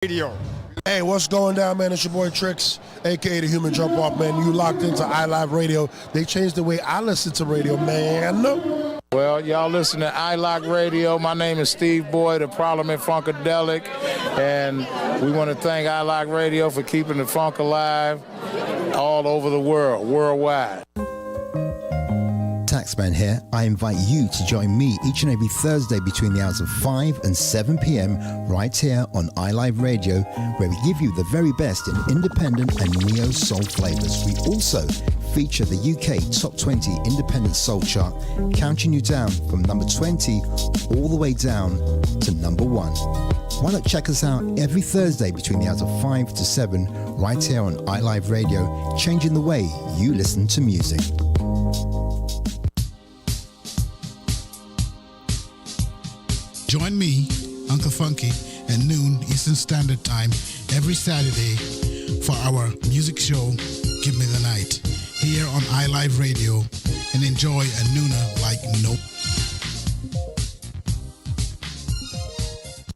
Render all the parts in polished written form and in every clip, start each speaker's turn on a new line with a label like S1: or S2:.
S1: Radio.
S2: Hey, what's going down, man? It's your boy Trix, a.k.a. the Human Jump Off, man. You locked into iLive Radio. They changed the way I listen to radio, man.
S3: Well, y'all listen to iLive Radio. My name is Steve Boyd, the Parliament Funkadelic, and we want to thank iLive Radio for keeping the funk alive all over the world, worldwide.
S4: Taxman here. I invite you to join me each and every Thursday between the hours of 5 and 7 p.m. right here on iLive Radio, where we give you the very best in independent and neo-soul flavors. We also feature the UK Top 20 Independent Soul Chart, counting you down from number 20 all the way down to number 1. Why not check us out every Thursday between the hours of 5 to 7 right here on iLive Radio, changing the way you listen to music.
S5: Join me, Uncle Funky, at noon Eastern Standard Time every Saturday for our music show, Give Me the Night, here on iLive Radio, and enjoy a nooner like no.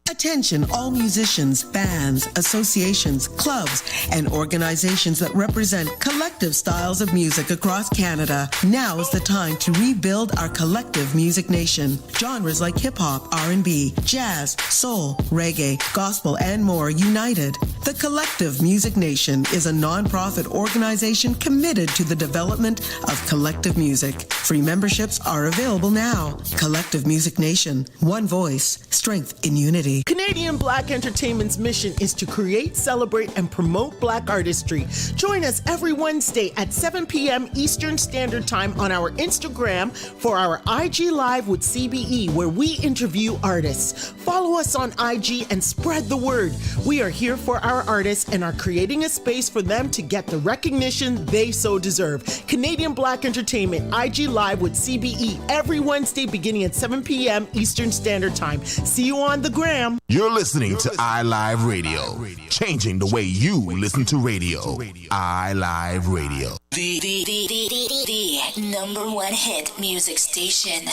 S6: Attention all musicians, bands, associations, clubs, and organizations that represent collective styles of music across Canada. Now is the time to rebuild our collective music nation. Genres like hip-hop, R&B, jazz, soul, reggae, gospel, and more united. The Collective Music Nation is a non-profit organization committed to the development of collective music. Free memberships are available now. Collective Music Nation. One voice. Strength in unity.
S7: Canadian Black Entertainment's mission is to create, celebrate, and promote Black artistry. Join us every Wednesday at 7 p.m. Eastern Standard Time on our Instagram for our IG Live with CBE, where we interview artists. Follow us on IG and spread the word. We are here for our artists and are creating a space for them to get the recognition they so deserve. Canadian Black Entertainment, IG Live with CBE, every Wednesday beginning at 7 p.m. Eastern Standard Time. See you on the gram.
S8: You're listening to iLive Radio, changing the way you listen to radio. iLive Radio.
S9: The number one hit music station.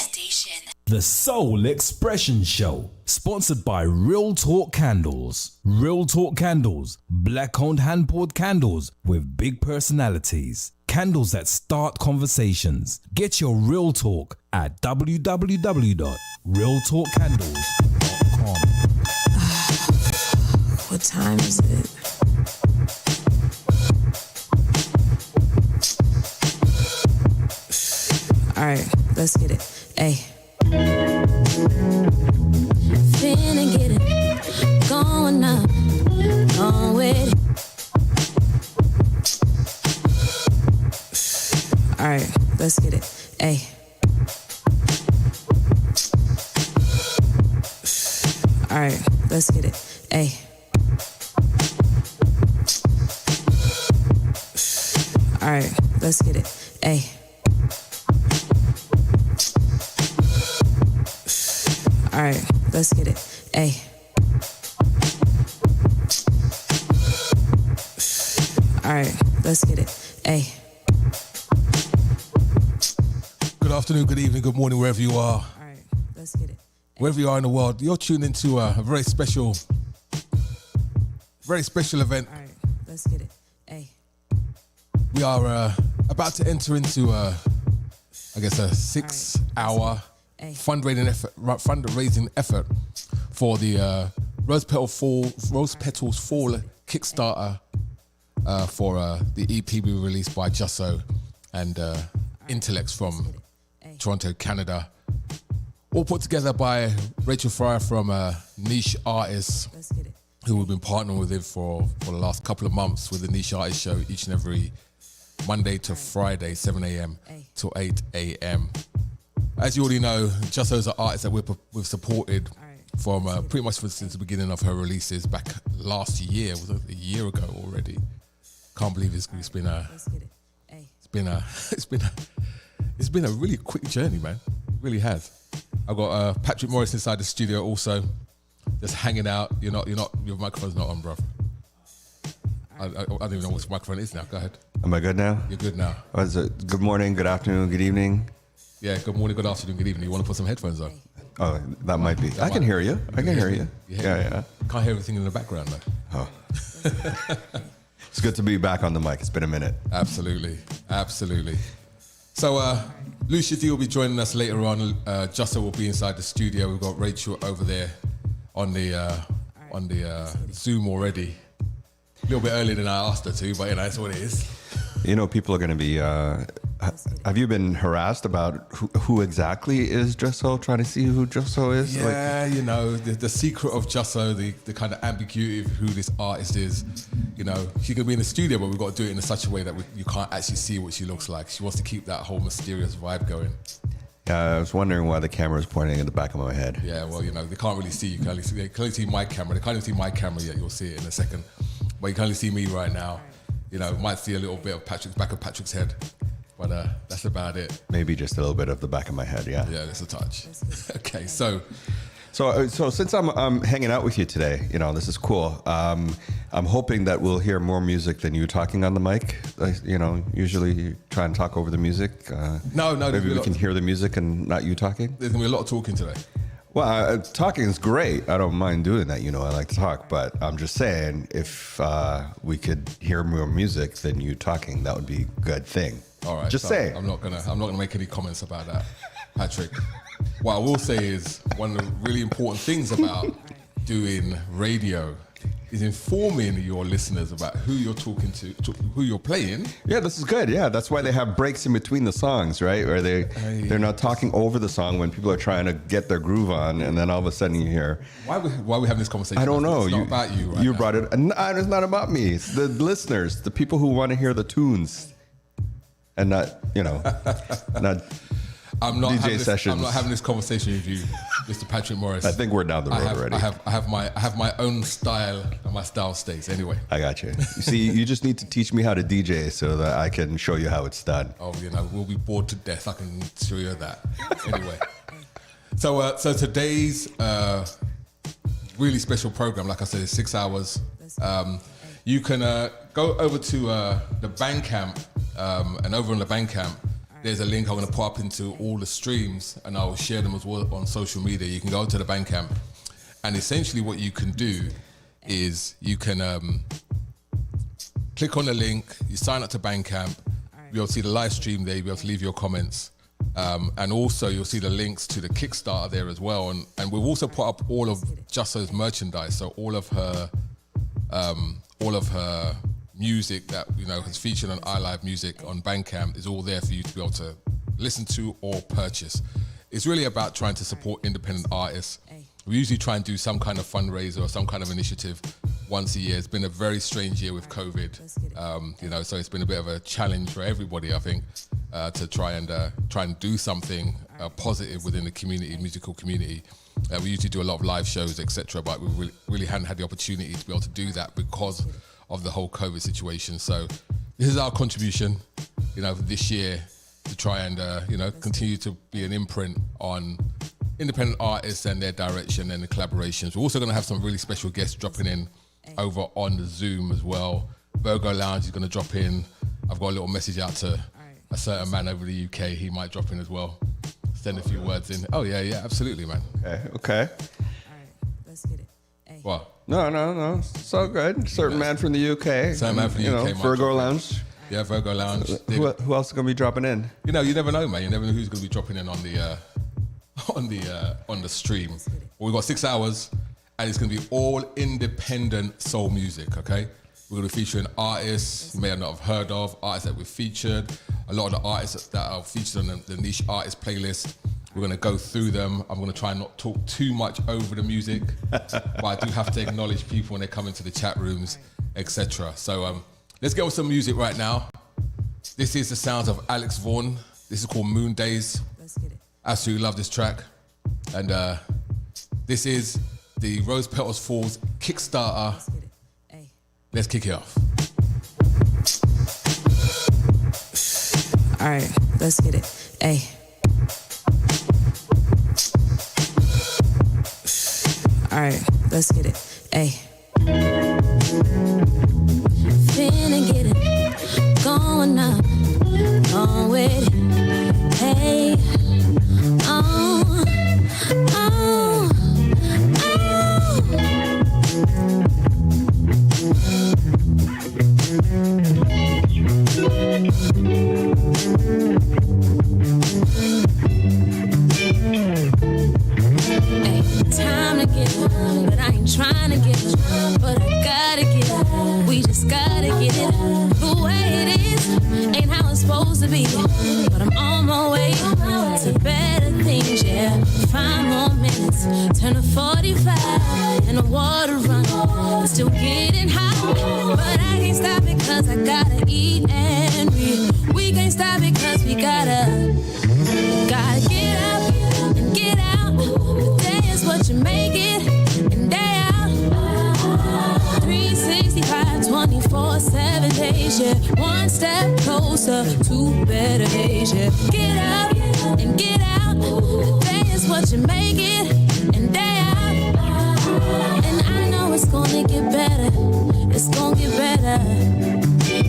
S10: The Soul Expression Show, sponsored by Real Talk Candles. Real Talk Candles, black-owned hand-poured candles with big personalities. Candles that start conversations. Get your Real Talk at www.realtalkcandles.com.
S11: What time is it? All right, let's get it. Hey. Finna get it. Going up. Going with it. All right, let's get it. Hey. All right, let's get it. Hey. All right, let's get it. Hey. All right, let's get it. Hey. All right, let's get it. Hey.
S12: Good afternoon, good evening, good morning, wherever you are.
S11: All right, let's get it.
S12: Wherever you are in the world, you're tuned into a very special event.
S11: All right, let's get it. Hey.
S12: We are about to enter into, a 6-hour fundraising effort for the Rose Petals Fall Kickstarter for the EP we released by Jusso and Intellects from Toronto, Canada. All put together by Rachel Fryer from Niche Artists, who we've been partnering with him for the last couple of months with the Niche Artist Show each and every Monday to Friday, 7 a.m. till 8 a.m. As you already know, Jusso's an artist that we've supported from pretty much since the beginning of her releases back last year. Was it a year ago already? Can't believe it's been a really quick journey, man. It really has. I've got Patrick Morris inside the studio also, just hanging out. Your microphone's not on, bruv. I don't even know what microphone is now. Go ahead.
S13: Am I good now?
S12: You're good now.
S13: Good morning, good afternoon, good evening.
S12: Yeah, good morning, good afternoon, good evening. You want to put some headphones on?
S13: Oh, that might be. I can hear you. I can hear you.
S12: Yeah. Can't hear everything in the background though.
S13: Oh. It's good to be back on the mic. It's been a minute.
S12: Absolutely. So, Lucia D will be joining us later on. Justo will be inside the studio. We've got Rachel over there on the Zoom already. A little bit earlier than I asked her to, but that's what it is.
S13: People are going to be... have you been harassed about who exactly is Justo, trying to see who Justo is?
S12: Yeah, the secret of Justo, the kind of ambiguity of who this artist is. She could be in the studio, but we've got to do it in such a way that you can't actually see what she looks like. She wants to keep that whole mysterious vibe going.
S13: Yeah, I was wondering why the camera is pointing at the back of my head.
S12: Yeah, well, they can't really see. They can only see my camera. They can't even see my camera yet. You'll see it in a second. But you can only see me right now. Might see a little bit of back of Patrick's head. But that's about it.
S13: Maybe just a little bit of the back of my head, yeah.
S12: Yeah, just a touch. Okay, so
S13: since I'm hanging out with you today, this is cool. I'm hoping that we'll hear more music than you talking on the mic. Usually you try and talk over the music.
S12: No.
S13: Maybe we can hear the music and not you talking.
S12: There's gonna be a lot of talking today.
S13: Well, talking is great. I don't mind doing that. I like to talk, but I'm just saying if we could hear more music than you talking, that would be a good thing.
S12: All right.
S13: Just saying.
S12: I'm not gonna make any comments about that, Patrick. What I will say is one of the really important things about doing radio is informing your listeners about who you're talking to who you're playing.
S13: Yeah, this is good. Yeah, that's why they have breaks in between the songs, right? Where they're not talking over the song when people are trying to get their groove on, and then all of a sudden you hear.
S12: Why are we having this conversation?
S13: I don't know.
S12: It's not about you, right?
S13: You brought it. It's not about me. It's the listeners, the people who want to hear the tunes, and not not.
S12: I'm not
S13: DJ sessions.
S12: I'm not having this conversation with you, Mr. Patrick Morris.
S13: I think we're down the road already.
S12: I have my own style, and my style stays anyway.
S13: I got you. You see, you just need to teach me how to DJ so that I can show you how it's done.
S12: Oh, we'll be bored to death. I can show you that. Anyway, so today's really special program, like I said, is 6 hours. You can go over to the Bandcamp, and over on the Bandcamp, there's a link I'm going to put up into all the streams, and I'll share them as well on social media. You can go to the Bandcamp, and essentially what you can do is you can click on the link, you sign up to Bandcamp, you'll be able to see the live stream there, you'll be able to leave your comments, and also you'll see the links to the Kickstarter there as well. And we've also put up all of Justo's merchandise, so all of her music that has featured on iLive Music on Bandcamp is all there for you to be able to listen to or purchase. It's really about trying to support independent artists. We usually try and do some kind of fundraiser or some kind of initiative once a year. It's been a very strange year with COVID, so it's been a bit of a challenge for everybody, I think, to try and do something positive within the musical community. We usually do a lot of live shows, etc., but we really hadn't had the opportunity to be able to do that because of the whole COVID situation. So this is our contribution, this year to try and, continue to be an imprint on independent artists and their direction and the collaborations. We're also going to have some really special guests dropping in over on the Zoom as well. Virgo Lounge is going to drop in. I've got a little message out to a certain man over the UK. He might drop in as well. Send a few words in. Oh, yeah, absolutely, man.
S13: Okay.
S11: All right, let's get it. Hey.
S13: What? No. So good. Certain man from the UK.
S12: Certain man from the UK.
S13: Virgo Lounge.
S12: Yeah, Virgo Lounge.
S13: Who else is going to be dropping in?
S12: You never know, man. You never know who's going to be dropping in on the stream. Well, we've got 6 hours, and it's going to be all independent soul music, okay? We're going to be featuring artists you may not have heard of, artists that we've featured, a lot of the artists that are featured on the niche artist playlist. We're going to go through them. I'm going to try and not talk too much over the music, but I do have to acknowledge people when they come into the chat rooms, etc. So let's get with some music right now. This is the sounds of Alex Vaughan. This is called Moon Days.
S11: Let's get it.
S12: Absolutely love this track. And this is the Rose Petals Falls Kickstarter.
S11: Let's get it. Hey.
S12: Let's kick it off.
S11: All right, let's get it. Hey. All right, let's get it. Hey. Finna get it. Going up. On with it. Hey. Oh. Oh. Oh. to be, but I'm on my way to better things, yeah. 5 more minutes, turn to 45, and the water run, it's still getting hot, but I can't stop it cause I gotta eat and we can't stop it cause we gotta get up and get out. The day is what you make it, and day out. 365, 24/7 days, yeah. One step closer to better days, yeah. Get up and get out. The day is what you make it, and day out. And I know it's gonna get better. It's gonna get better.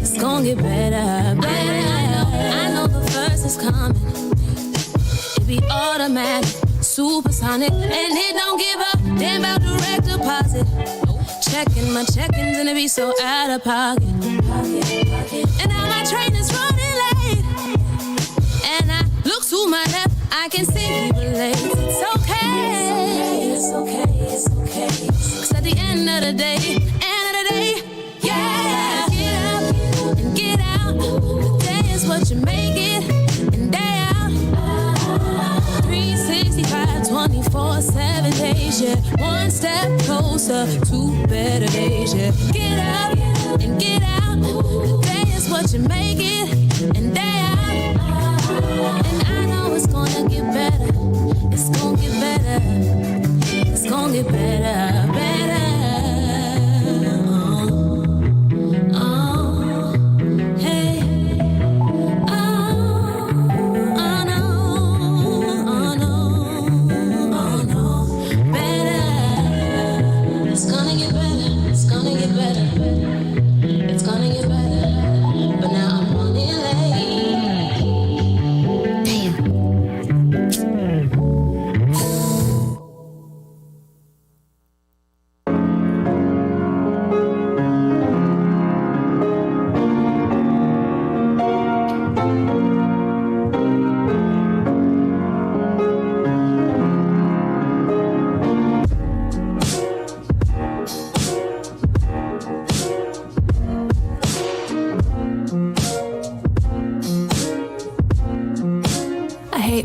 S11: It's gonna get better, better. I know the first is coming. It be automatic, supersonic, and it don't give a damn about direct deposit. Checking my check-ins and it be so out of pocket. And now my train is running late, and I look to my left, I can see people late. It's okay, it's okay, it's okay. Cause at the end of the day, yeah. Get up and get out. The day is what you make it, and day out. 365, 24/7 days, yeah. One step closer to better days, yeah. Get up and get out. The day is what you make it, and day out. And I know it's gonna get better. It's gonna get better. It's gonna get better, better.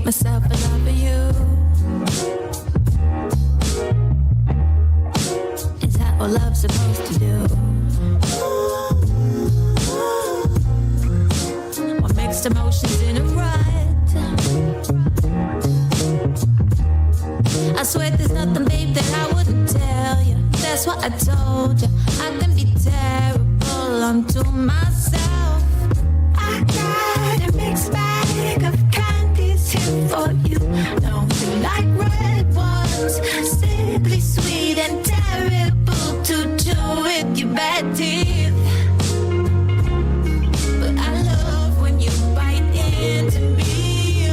S11: Myself for loving you. Is that what love's supposed to do? What mixed emotions in a rut? I swear there's nothing, babe, that I wouldn't tell you. That's what I told you. I can be terrible unto myself. I got a mixed bag of for you, don't you like red ones? Sickly sweet and terrible to chew with your bad teeth. But I love when you bite into me.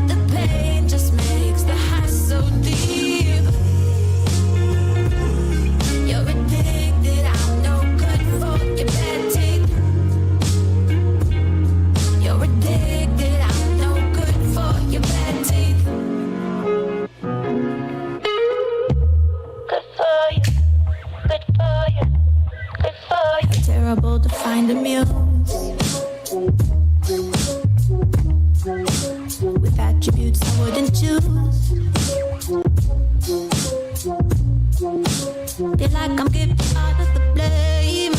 S11: The pain just makes the high so deep. You're addicted, I'm no good for your bad teeth. You're addicted, I'm no good for your bad teeth. Good for you, good for you, good for you. How terrible to find a muse. With attributes I wouldn't choose. Feel like I'm giving all of the blame.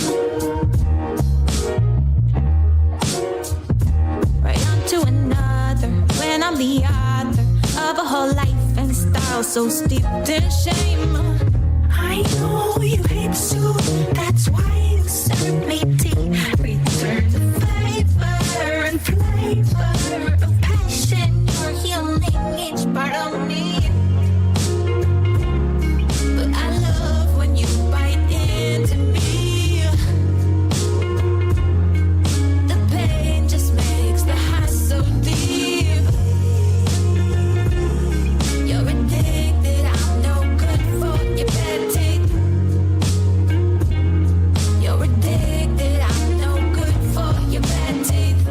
S11: To another, when I'm the author of a whole life and style so steeped in shame. I know you hate soup, that's why you serve me tea. Return the flavor and flavor of passion. You're healing each part of me. But I love when you bite into me. The pain just makes the high so deep. You're addicted, I'm no good for your bad teeth. You're addicted, I'm no good for your bad teeth.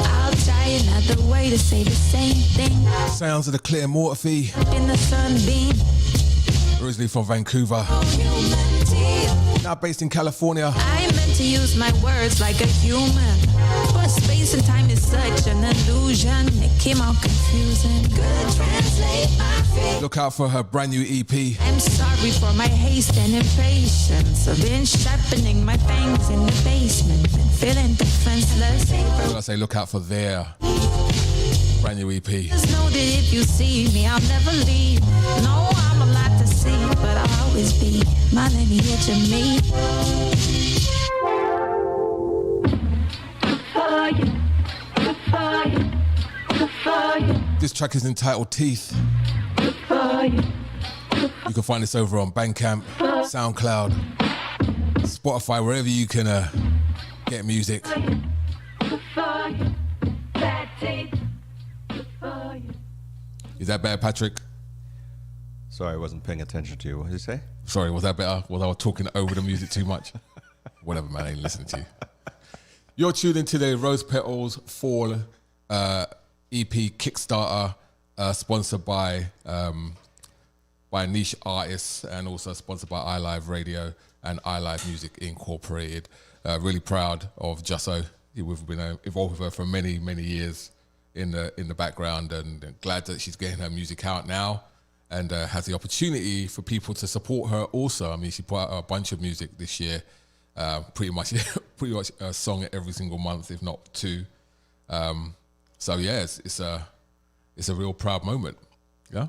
S11: I'll try another way to say the same thing.
S12: Sounds of the Clear Mortar Fee.
S11: In the sunbeam.
S12: Originally from Vancouver.
S11: Humanity.
S12: now based in California.
S11: I meant to use my words like a human, but space and time is such an illusion. It came out confusing. Could translate my feet.
S12: Look out for her brand new EP.
S11: I'm sorry for my haste and impatience. I've been sharpening my fangs in the basement, been feeling defenseless.
S12: When I say look out for their brand new EP.
S11: Just know that if you see me, I'll never leave. No, I'm a lot to see, but I'll always be smiling here to me.
S12: This track is entitled Teeth. You can find this over on Bandcamp, SoundCloud, Spotify, wherever you can get music. Is that better, Patrick?
S13: Sorry, I wasn't paying attention to you. What did you say?
S12: Sorry, was that better? Was I talking over the music too much? Whatever, man, I ain't listening to you. You're tuned into the Rose Petals Fall EP Kickstarter, sponsored by niche artists and also sponsored by iLive Radio and iLive Music Incorporated. Really proud of Jusso. We've been involved with her for many, many years in the background, and glad that she's getting her music out now and has the opportunity for people to support her also. I mean, she put out a bunch of music this year, pretty much a song every single month, if not two. So yeah, it's a real proud moment. Yeah,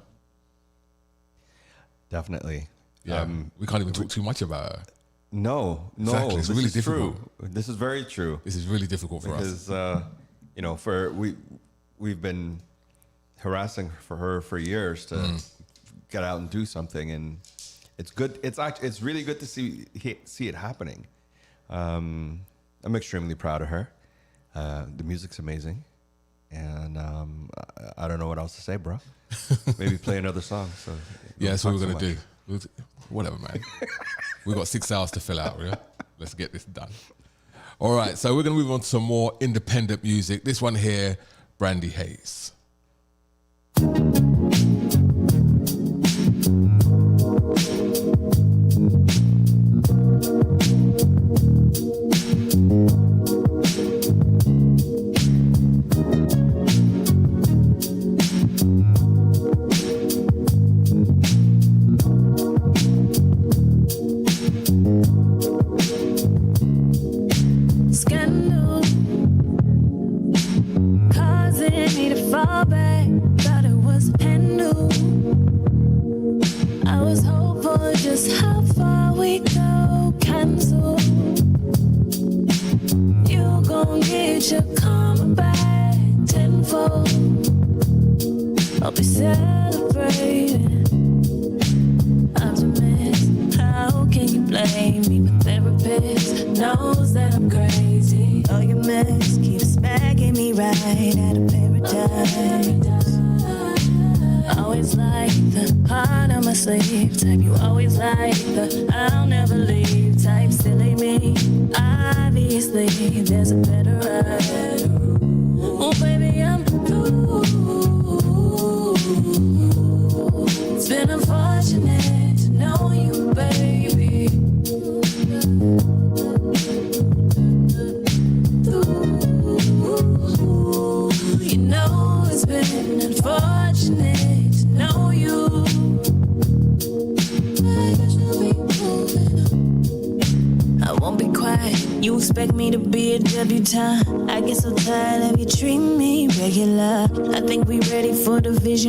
S13: definitely.
S12: Yeah, we can't even talk too much about her.
S13: No,
S12: exactly. It's really difficult.
S13: True. This is very true.
S12: This is really difficult for
S13: us because we've been harassing for her for years to get out and do something, and it's good. It's really good to see it happening. I'm extremely proud of her. The music's amazing, and I don't know what else to say, bro. Maybe play another song. So
S12: yeah, that's what we're gonna do. Whatever, man. We've got 6 hours to fill out, yeah? Let's get this done. All right, so we're going to move on to some more independent music. This one here, Brandy Hayes.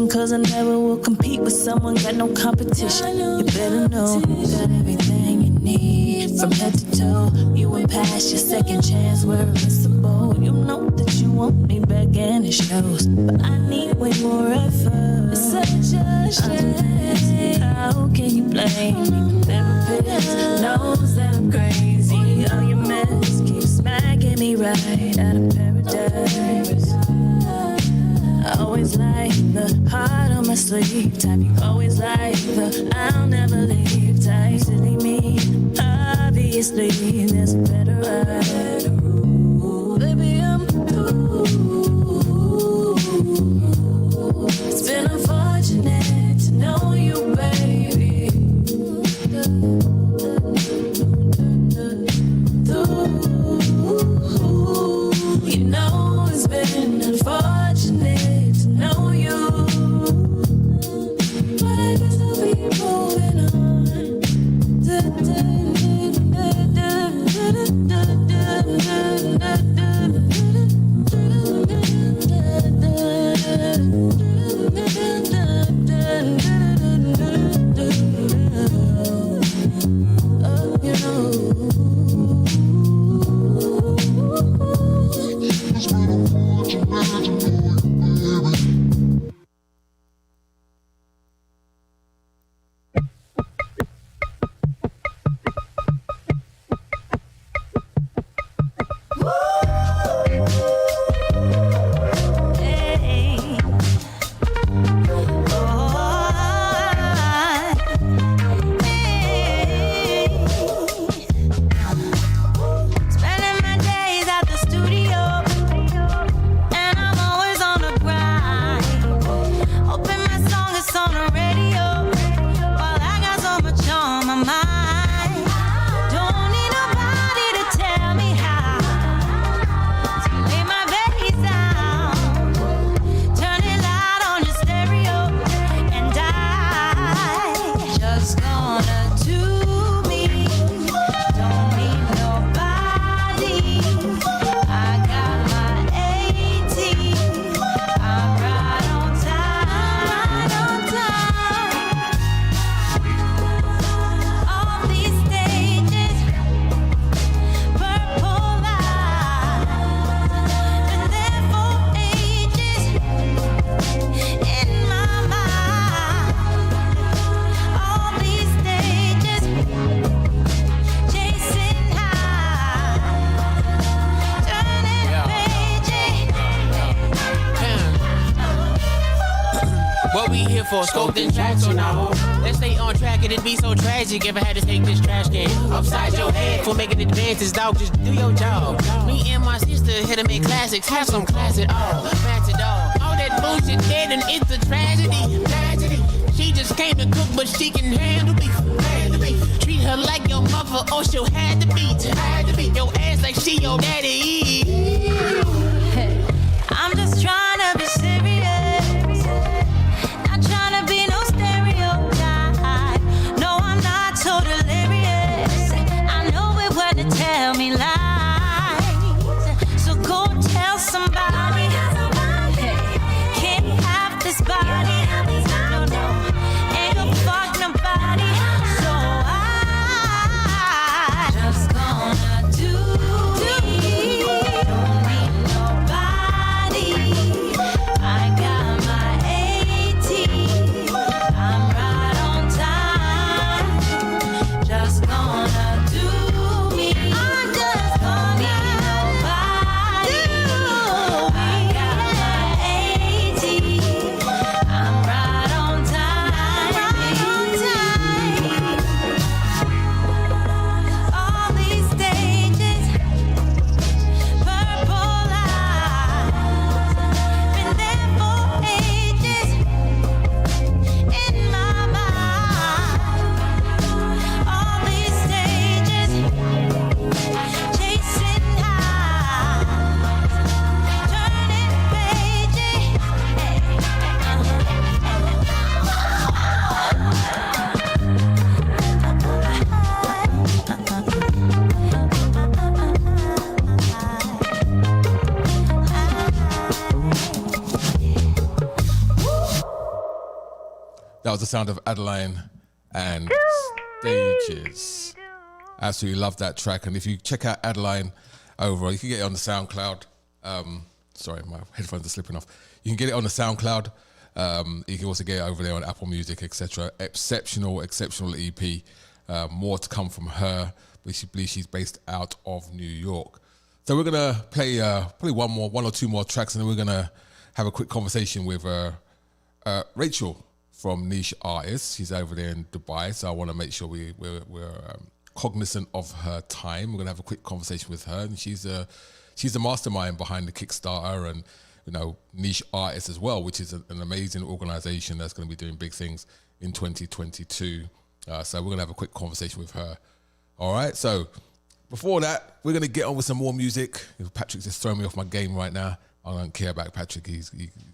S11: Cause I never will compete with someone, got no competition. You better know you got everything you need from head to toe. You went past your second chance, we're invincible. You know that you want me back and it shows, but I need way more effort. It's such a shame. How can you blame me? Therapist knows that I'm crazy. All your mess keeps smacking me right out of paradise. I always like the heart on my sleeve type. You always like the I'll never leave type. Silly me, obviously there's a better way. Baby, I'm through. It's been unfortunate to know you, baby.
S1: here for? Scope this track, so now let's stay on track. It'd be so tragic if I had to take this trash can upside your head for making advances, dog. Just do your job. Me and my sister here to make classics, have some class at all. Match it all. All that bullshit dead and it's a tragedy. Tragedy. She just came to cook, but she can handle beef. Treat her like your mother, or she'll have to beat. Your ass like she your daddy.
S11: I'm just trying to be serious, not trying to be no stereotype. No, I'm not so delirious. I know it when to tell me lies. So go tell somebody, can't have this body. No, no, ain't gonna fuck nobody. So I just gonna do me. Don't need nobody. I got my AT. I'm right on time. Just gonna do me. I'm just gonna need nobody. I got my AT. I'm right on time. All these stages, purple eyes, been there for ages in my mind. All these stages, chasing highs, turning pages.
S12: That was the sound of Adeline and Stages. Absolutely love that track. And if you check out Adeline over, you can get it on the SoundCloud. Sorry, my headphones are slipping off. You can get it on the SoundCloud. You can also get it over there on Apple Music, etc. Exceptional EP. More to come from her. But she believes she's based out of New York. So we're gonna play probably one or two more tracks, and then we're gonna have a quick conversation with Rachel from Niche Artists. She's over there in Dubai, so I want to make sure we're cognizant of her time. We're gonna have a quick conversation with her, and she's the mastermind behind the Kickstarter and Niche Artists as well, which is an amazing organization that's going to be doing big things in 2022. So we're gonna have a quick conversation with her. All right, so before that, we're going to get on with some more music. Patrick's just throwing me off my game right now. I don't care about Patrick. He's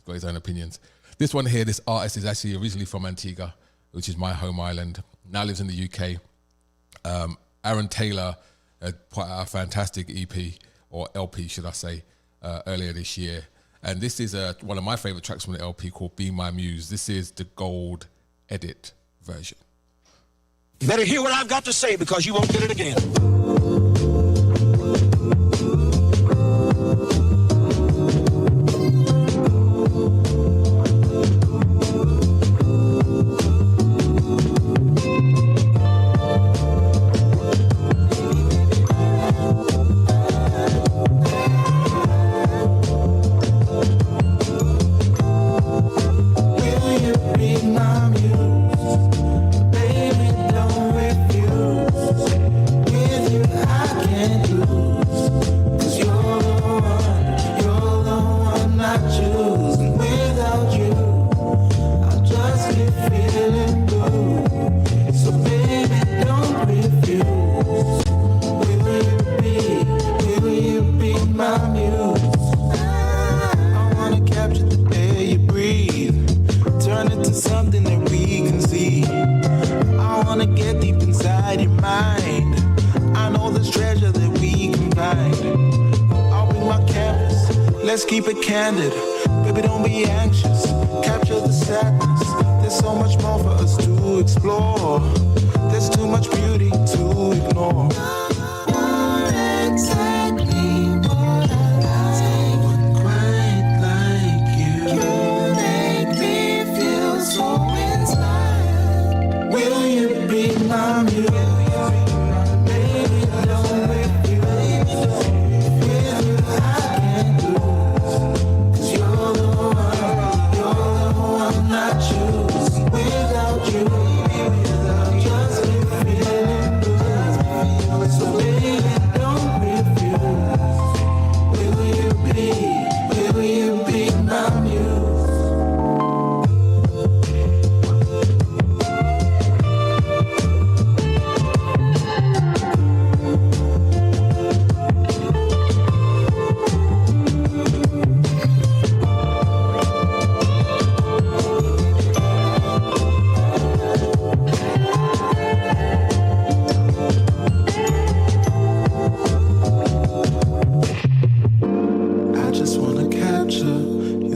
S12: got his own opinions. This one here, this artist is actually originally from Antigua, which is my home island. Now lives in the UK. Aaron Taylor put out a fantastic EP, or LP, should I say, earlier this year. And this is one of my favorite tracks from the LP called Be My Muse. This is the gold edit version.
S14: You better hear what I've got to say, because you won't get it again.
S15: Let's keep it candid, baby, don't be anxious. Capture the sadness. There's so much more for us to explore. There's too much beauty to ignore. You're exactly what I like. Quite like you. You make me feel so inspired. Will you be my muse? Baby, don't with you. With you I can't lose. 'Cause you're the one, not you. without you, just keep feeling blue. So baby, don't refuse. Will you be my muse?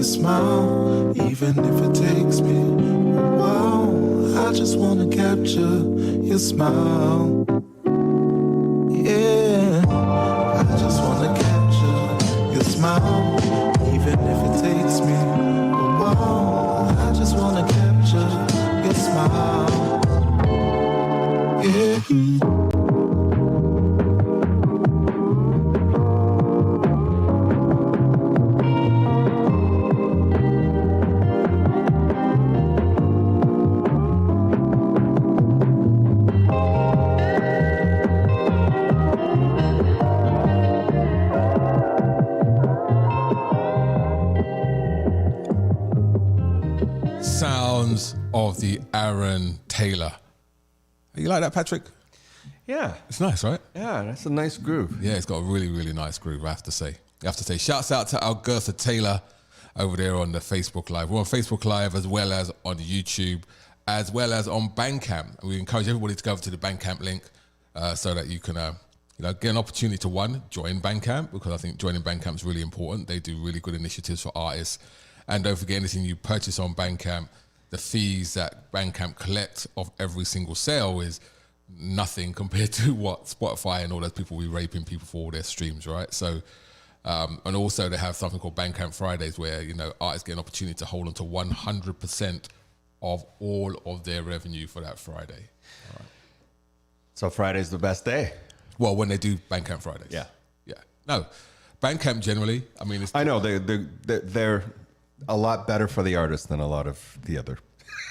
S15: Smile, even if it takes me a while. I just wanna capture your smile. Yeah, I just wanna capture your smile, even if it takes me a while. I just wanna capture your smile. Yeah.
S12: Of the Aaron Taylor. You like that, Patrick?
S13: Yeah.
S12: It's nice, right?
S13: Yeah, that's a nice groove.
S12: Yeah, it's got a really, really nice groove, I have to say. Shouts out to Algertha Taylor over there on the Facebook Live. We're on Facebook Live as well as on YouTube, as well as on Bandcamp. And we encourage everybody to go over to the Bandcamp link so that you can get an opportunity to, one, join Bandcamp, because I think joining Bandcamp is really important. They do really good initiatives for artists. And don't forget, anything you purchase on Bandcamp, the fees that Bandcamp collect of every single sale is nothing compared to what Spotify and all those people will be raping people for all their streams, right? So, and also they have something called Bandcamp Fridays where, artists get an opportunity to hold on to 100% of all of their revenue for that Friday. All right.
S13: So Friday's the best day?
S12: Well, when they do Bandcamp Fridays.
S13: Yeah.
S12: Yeah. No, Bandcamp generally,
S13: I know, they're a lot better for the artist than a lot of the other.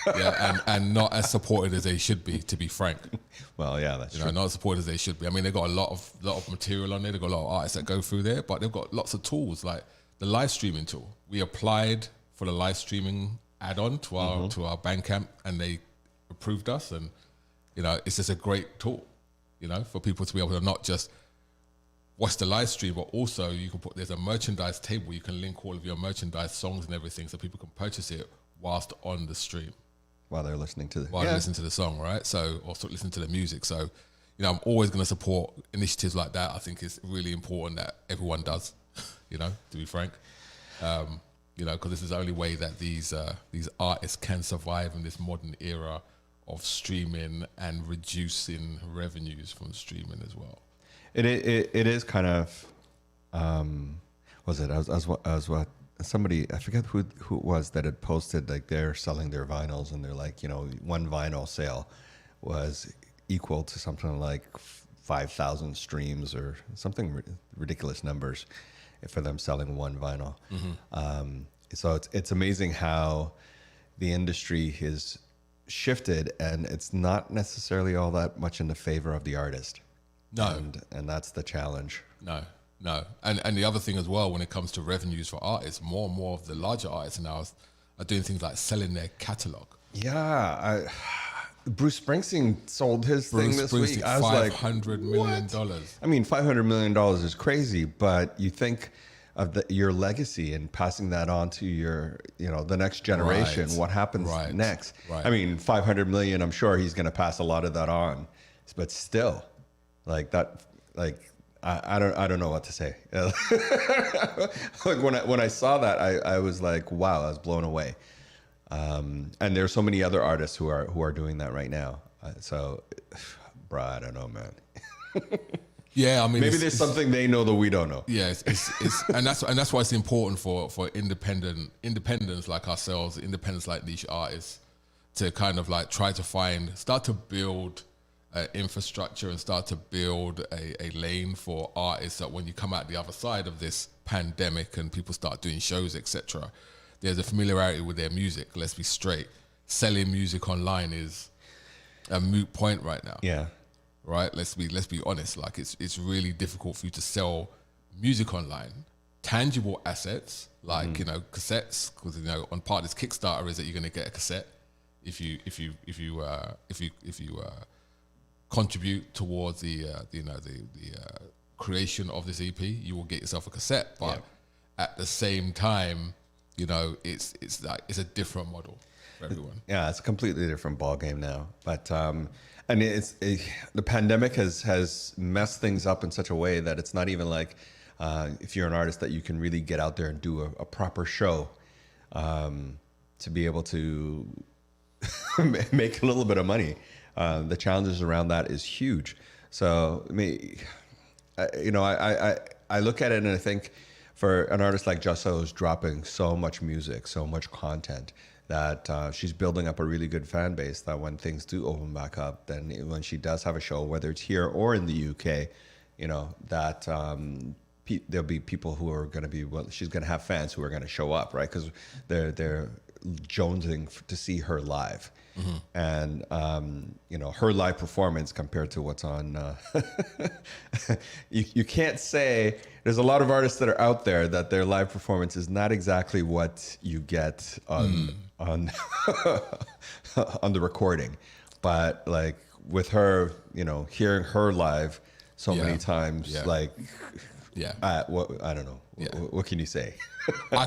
S12: Yeah, and not as supported as they should be, to be frank.
S13: Well, yeah, that's true.
S12: Not as supported as they should be. I mean, they've got a lot of material on there. They've got a lot of artists that go through there, but they've got lots of tools like the live streaming tool. We applied for the live streaming add-on to our Bandcamp, and they approved us. And it's just a great tool, for people to be able to not just watch the live stream, but also there's a merchandise table. You can link all of your merchandise, songs and everything, so people can purchase it whilst on the stream.
S13: While they're listening to
S12: listen to the song, right? So, or listen to the music. So, I'm always going to support initiatives like that. I think it's really important that everyone does, to be frank. Because this is the only way that these artists can survive in this modern era of streaming and reducing revenues from streaming as well.
S13: It is kind of, somebody, I forget who it was that had posted, like, they're selling their vinyls and they're like, one vinyl sale was equal to something like 5,000 streams or something ridiculous numbers for them selling one vinyl. Mm-hmm. So it's amazing how the industry has shifted, and it's not necessarily all that much in the favor of the artist.
S12: No.
S13: And that's the challenge.
S12: No. And the other thing as well, when it comes to revenues for artists, more and more of the larger artists now are doing things like selling their catalog.
S13: Yeah. Bruce Springsteen sold his thing this week. I was like,
S12: $500 million.
S13: I mean, $500 million is crazy, but you think of your legacy and passing that on to your, the next generation. Right. What happens next? Right. I mean, $500 million, I'm sure he's going to pass a lot of that on, but still, like that, like, I don't know what to say. Like when I saw that, I was like, wow, I was blown away. And there's so many other artists who are doing that right now. So, bruh, I don't know, man.
S12: Yeah, I mean,
S13: maybe there's something they know that we don't know.
S12: Yeah, it's and that's why it's important for independents like ourselves, independents like niche artists, to kind of like try to start to build infrastructure and start to build a lane for artists that when you come out the other side of this pandemic and people start doing shows, etc., there's a familiarity with their music. Let's be straight. selling music online is a moot point right now.
S13: Yeah.
S12: Right. Let's be honest. Like it's really difficult for you to sell music online. Tangible assets like cassettes, because on part of this Kickstarter is that you're going to get a cassette if you contribute towards the creation of this EP. You will get yourself a cassette, but at the same time, it's a different model for everyone.
S13: Yeah, it's a completely different ball game now. But the pandemic has messed things up in such a way that it's not even like if you're an artist that you can really get out there and do a proper show to be able to make a little bit of money. The challenges around that is huge. So I look at it and I think for an artist like Jusso who's dropping so much music, so much content, that she's building up a really good fan base, that when things do open back up, then when she does have a show, whether it's here or in the UK, that there'll be people who are going to be, she's going to have fans who are going to show up, right? Because they're jonesing to see her live. And her live performance compared to what's on you can't say, there's a lot of artists that are out there that their live performance is not exactly what you get on on the recording, but like with her, hearing her live so many times, I don't know. What can you say?
S12: I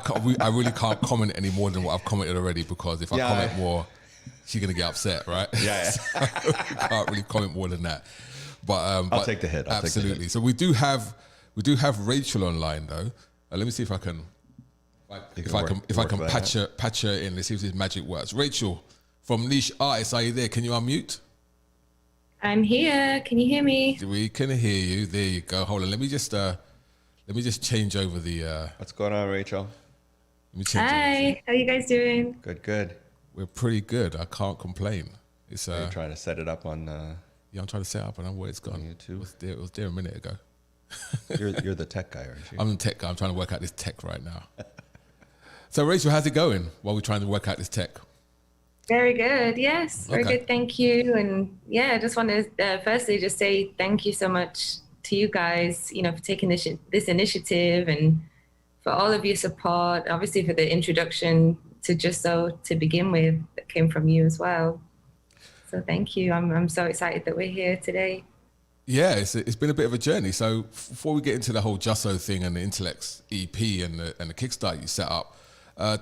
S12: really can't comment any more than what I've commented already, because if I comment more, she's gonna get upset, right?
S13: Yeah.
S12: So I can't really comment more than that. But
S13: I'll take the hit.
S12: Absolutely. So we do have Rachel online though. Let me see if I can patch her in. Let's see if this magic works. Rachel from Niche Artists, are you there? Can you unmute?
S16: I'm here. Can you hear me?
S12: We can hear you. There you go. Hold on. Let me just change over the.
S13: What's going on, Rachel?
S16: Hi. How you guys doing?
S13: Good.
S12: We're pretty good. I can't complain. It's
S13: You're trying to set it up on.
S12: Yeah, I'm trying to set it up, and I know where it's gone.
S13: YouTube.
S12: It was there a minute ago.
S13: You're the tech guy, aren't you?
S12: I'm the tech guy. I'm trying to work out this tech right now. So Rachel, how's it going while we're trying to work out this tech?
S16: Very good. Yes, very good. Thank you. And I just want to firstly just say thank you so much to you guys, for taking this initiative and for all of your support. Obviously, for the introduction to Jusso to begin with, that came from you as well. So thank you. I'm so excited that we're here today.
S12: Yeah, it's been a bit of a journey. So before we get into the whole Jusso thing and the Intellects EP and the Kickstarter you set up,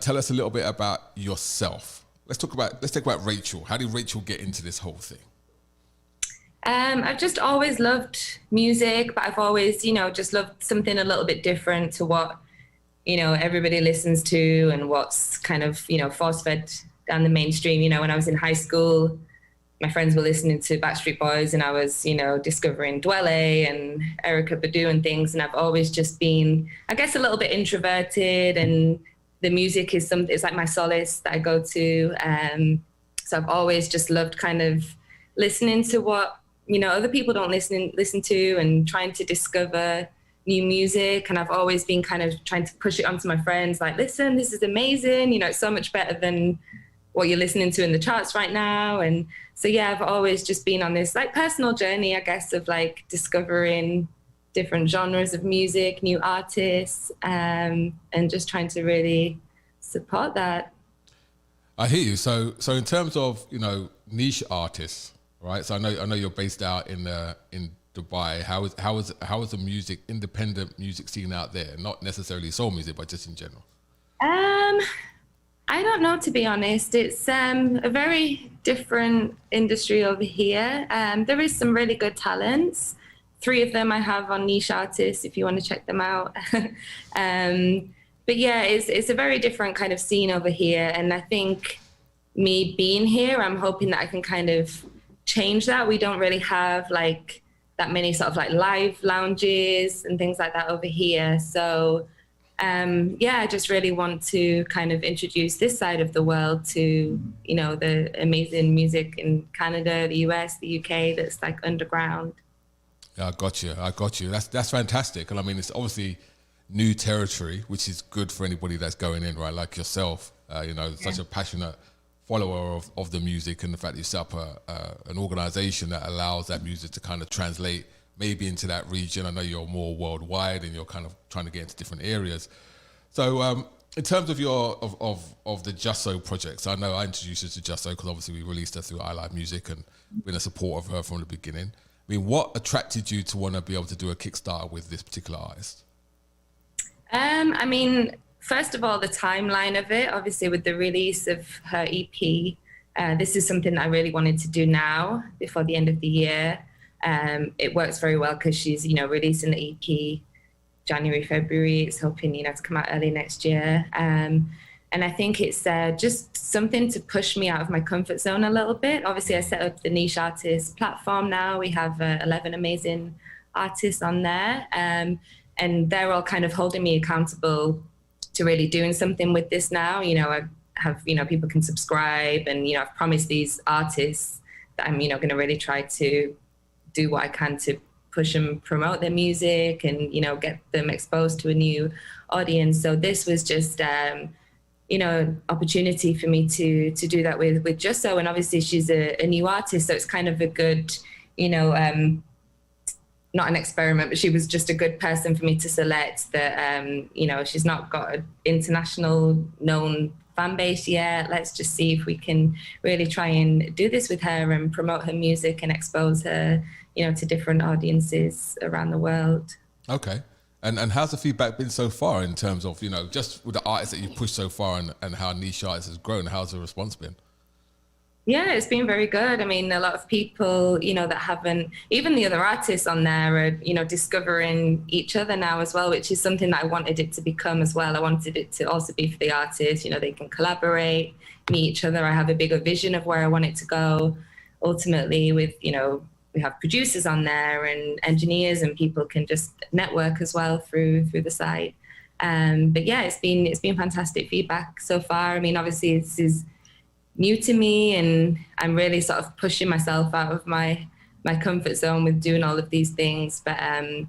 S12: tell us a little bit about yourself. Let's talk about Rachel. How did Rachel get into this whole thing?
S16: I've just always loved music, but I've always, just loved something a little bit different to what, everybody listens to and what's kind of, force-fed down the mainstream. When I was in high school, my friends were listening to Backstreet Boys and I was, discovering Dwele and Erykah Badu and things. And I've always just been, I guess, a little bit introverted, and the music is it's like my solace that I go to. So I've always just loved kind of listening to what, other people don't listen to, and trying to discover new music. And I've always been kind of trying to push it onto my friends, like, listen, this is amazing. It's so much better than what you're listening to in the charts right now. And so, I've always just been on this like personal journey, I guess, of like discovering different genres of music, new artists, and just trying to really support that.
S12: I hear you. So in terms of, niche artists, right? So I know you're based out in Dubai. How is the independent music scene out there? Not necessarily soul music, but just in general.
S16: I don't know, to be honest. It's a very different industry over here. There is some really good talents. 3 of them I have on Niche Artists, if you want to check them out. But it's a very different kind of scene over here. And I think me being here, I'm hoping that I can kind of change that. We don't really have like that many sort of like live lounges and things like that over here. So I just really want to kind of introduce this side of the world to, the amazing music in Canada, the US, the UK, that's like underground.
S12: Yeah, I got you. That's fantastic. And I mean, it's obviously new territory, which is good for anybody that's going in, right? Like yourself, such a passionate follower of the music, and the fact that you set up an organization that allows that music to kind of translate maybe into that region. I know you're more worldwide and you're kind of trying to get into different areas. So in terms of your of the Just So projects, I know I introduced you to Just So because obviously we released her through I Live Music and been a supporter of her from the beginning. I mean, what attracted you to want to be able to do a Kickstarter with this particular artist?
S16: I mean, first of all, the timeline of it, obviously with the release of her EP, this is something that I really wanted to do now before the end of the year. It works very well because she's, releasing the EP January, February. It's hoping, to come out early next year. And I think it's just something to push me out of my comfort zone a little bit. Obviously, I set up the Niche Artist platform now. We have 11 amazing artists on there. And they're all kind of holding me accountable to really doing something with this now. I have, people can subscribe, and, I've promised these artists that I'm, going to really try to do what I can to push and promote their music and, get them exposed to a new audience. So this was just, opportunity for me to do that with Just So. And obviously she's a new artist, so it's kind of a good, not an experiment, but she was just a good person for me to select that, she's not got an international known fan base yet. Let's just see if we can really try and do this with her and promote her music and expose her, to different audiences around the world.
S12: Okay. And how's the feedback been so far in terms of, just with the artists that you've pushed so far and how Niche Artists has grown? How's the response been?
S16: Yeah, it's been very good. I mean, a lot of people, that haven't, even the other artists on there are, discovering each other now as well, which is something that I wanted it to become as well. I wanted it to also be for the artists, they can collaborate, meet each other. I have a bigger vision of where I want it to go ultimately with, we have producers on there and engineers, and people can just network as well through the site. But yeah, it's been fantastic feedback so far. I mean, obviously this is new to me, and I'm really sort of pushing myself out of my comfort zone with doing all of these things. But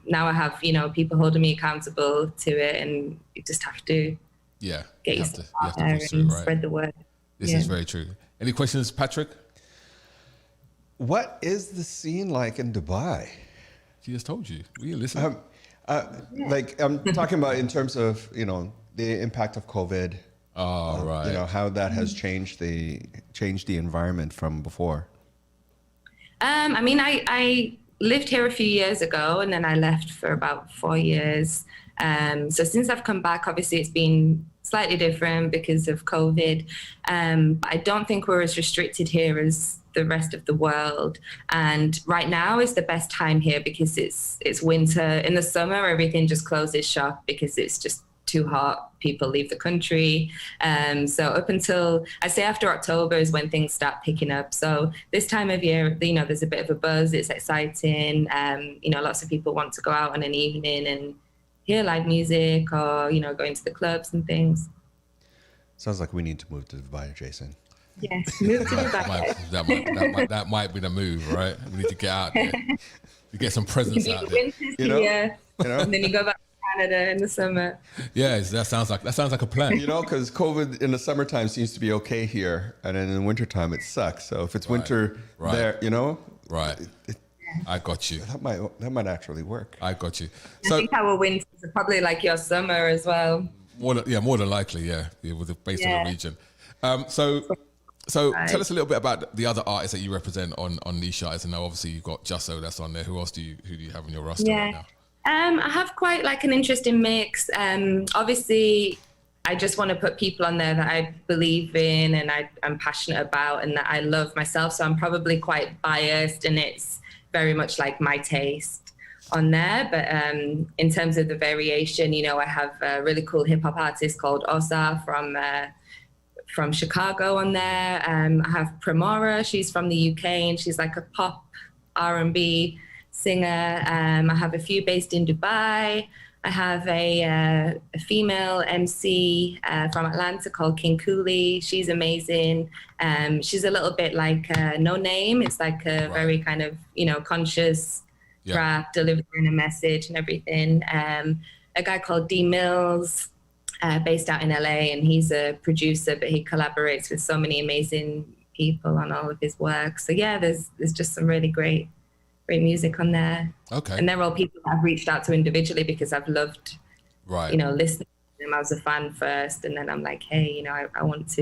S16: now I have, people holding me accountable to it, and you just have to get yourself out there and spread the word.
S12: This is very true. Any questions, Patrick?
S13: What is the scene like in Dubai?
S12: She just told you. We listen.
S13: Like I'm talking about in terms of, the impact of COVID.
S12: Oh, right.
S13: How that has changed the environment from before.
S16: I mean, I lived here a few years ago, and then I left for about 4 years. So since I've come back, obviously it's been slightly different because of COVID. But I don't think we're as restricted here as the rest of the world. And right now is the best time here because it's winter. In the summer, everything just closes shop because it's just too hot. People leave the country. So up until, I say after October is when things start picking up. So this time of year, there's a bit of a buzz. It's exciting. Lots of people want to go out on an evening and hear live music or, go into the clubs and things.
S13: Sounds like we need to move to Dubai, Jason.
S16: Yes, move to Dubai.
S12: That might be the move, right? We need to get out there. To get some presents out there.
S16: And then you go back to Canada in the summer.
S12: Yeah, that sounds like a plan.
S13: Because COVID in the summertime seems to be okay here, and then in the wintertime it sucks. So if it's winter there,
S12: Right. I got you.
S13: That might actually work.
S12: I got you.
S16: So I think our winters are probably like your summer as well.
S12: More than likely, based on the region. So tell us a little bit about the other artists that you represent on Niche Artists. And now obviously you've got Just So that's on there. Who do you have on your roster right now?
S16: I have quite like an interesting mix. Obviously, I just want to put people on there that I believe in and I'm passionate about and that I love myself. So I'm probably quite biased, and it's very much like my taste on there. But in terms of the variation, I have a really cool hip hop artist called Osa from Chicago on there. I have Primora, she's from the UK and she's like a pop R&B singer. I have a few based in Dubai. I have a female MC from Atlanta called King Cooley. She's amazing. She's a little bit like No Name. It's like a very kind of, conscious rap, delivering a message and everything. A guy called D Mills. based out in LA, and he's a producer, but he collaborates with so many amazing people on all of his work. So yeah, there's just some really great music on there.
S12: Okay.
S16: And they're all people I've reached out to individually because I've loved,
S12: right,
S16: listening to them. I was a fan first, and then I'm like, hey, I want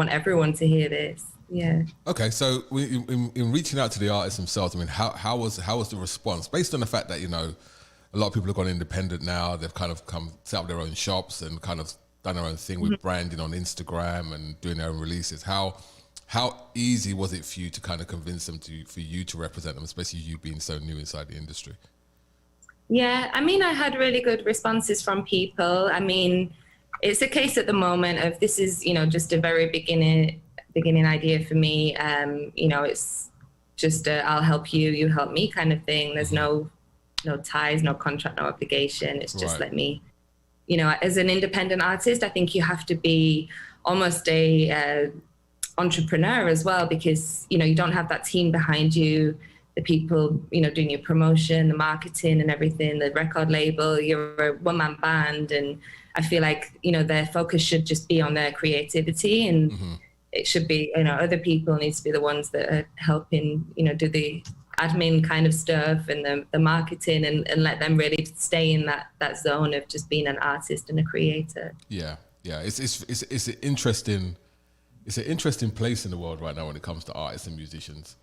S16: everyone to hear this. Yeah.
S12: Okay, so in reaching out to the artists themselves, I mean, how was the response based on the fact that a lot of people have gone independent now? They've kind of set up their own shops and kind of done their own thing with branding on Instagram and doing their own releases. How easy was it for you to kind of convince them for you to represent them, especially you being so new inside the industry?
S16: Yeah, I mean, I had really good responses from people. I mean, it's a case at the moment of this is, just a very beginning idea for me. It's just I'll help you, you help me kind of thing. There's no ties, no contract, no obligation. It's just let me, as an independent artist, I think you have to be almost a entrepreneur as well, because, you don't have that team behind you, the people, doing your promotion, the marketing and everything, the record label. You're a one-man band, and I feel like, their focus should just be on their creativity, and it should be, other people need to be the ones that are helping, do the admin kind of stuff and the marketing, and let them really stay in that zone of just being an artist and a creator.
S12: Yeah. It's an interesting place in the world right now when it comes to artists and musicians.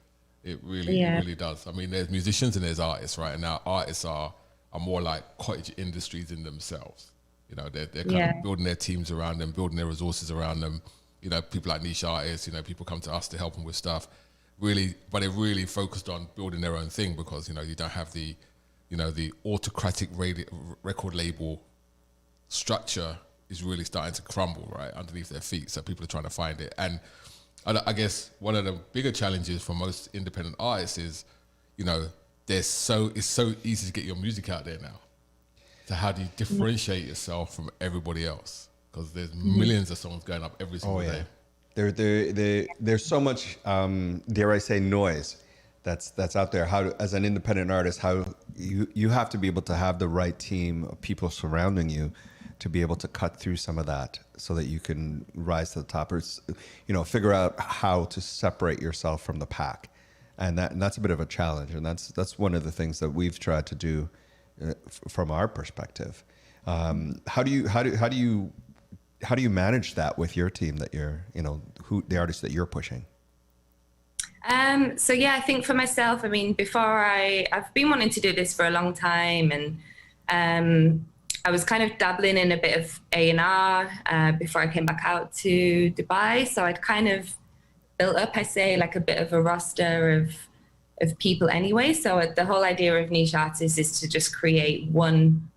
S12: It really does. I mean, there's musicians and there's artists, right? And now artists are more like cottage industries in themselves. They're kind of building their teams around them, building their resources around them. People like niche artists, people come to us to help them with stuff. Really, but they're really focused on building their own thing because, you don't have the autocratic record label structure is really starting to crumble right underneath their feet. So people are trying to find it. And I guess one of the bigger challenges for most independent artists is, it's so easy to get your music out there now. So how do you differentiate yourself from everybody else? Because there's millions of songs going up every single day.
S13: There's so much, dare I say, noise that's out there. How, as an independent artist, how you have to be able to have the right team of people surrounding you to be able to cut through some of that so that you can rise to the top, or figure out how to separate yourself from the pack. And that's a bit of a challenge. And that's one of the things that we've tried to do from our perspective. How do you manage that with your team that you're, the artists that you're pushing?
S16: So yeah, I think for myself, I mean, I've been wanting to do this for a long time, and I was kind of dabbling in a bit of A&R before I came back out to Dubai. So I'd kind of built up, I say, like a bit of a roster of people anyway. So the whole idea of niche artists is to just create one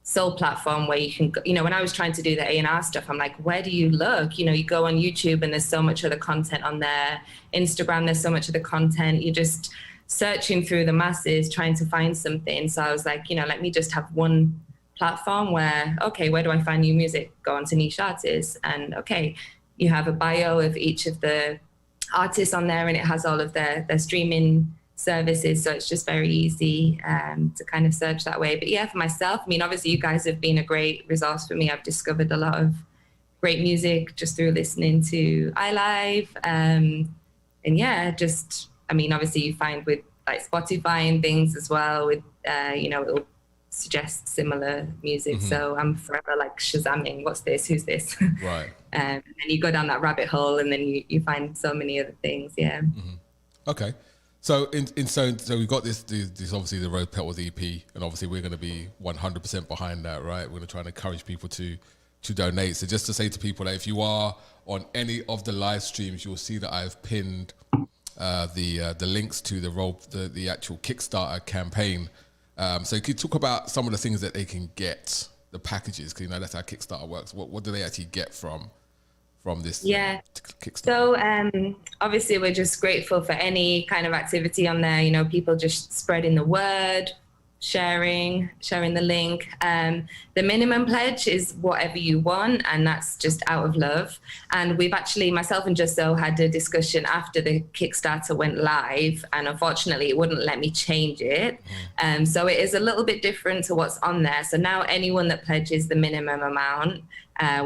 S16: sole platform where you can, when I was trying to do the A&R stuff, I'm like, where do you look? You go on YouTube and there's so much other content on there. Instagram, there's so much of the content. You're just searching through the masses, trying to find something. So I was like, let me just have one platform where, okay, where do I find new music? Go on to niche artists. And okay, you have a bio of each of the artists on there, and it has all of their streaming services, so it's just very easy to kind of search that way. But yeah, for myself, I mean, obviously you guys have been a great resource for me. I've discovered a lot of great music just through listening to iLive, and yeah, just, I mean, obviously you find with like Spotify and things as well, with it'll suggest similar music. So I'm forever like Shazamming, what's this, who's this?
S12: Right.
S16: And you go down that rabbit hole, and then you find so many other things. Yeah.
S12: Okay. So so we've got this obviously the Rose Petals EP, and obviously we're going to be 100% behind that, right? We're going to try and encourage people to donate. So just to say to people that if you are on any of the live streams, you'll see that I've pinned the links to the actual Kickstarter campaign. So you could talk about some of the things that they can get, the packages, because that's how Kickstarter works. What do they actually get from this Kickstarter?
S16: So obviously we're just grateful for any kind of activity on there, people just spreading the word, sharing the link. The minimum pledge is whatever you want, and that's just out of love. And we've actually, myself and Jusso, had a discussion after the Kickstarter went live, and unfortunately it wouldn't let me change it. So it is a little bit different to what's on there. So now anyone that pledges the minimum amount,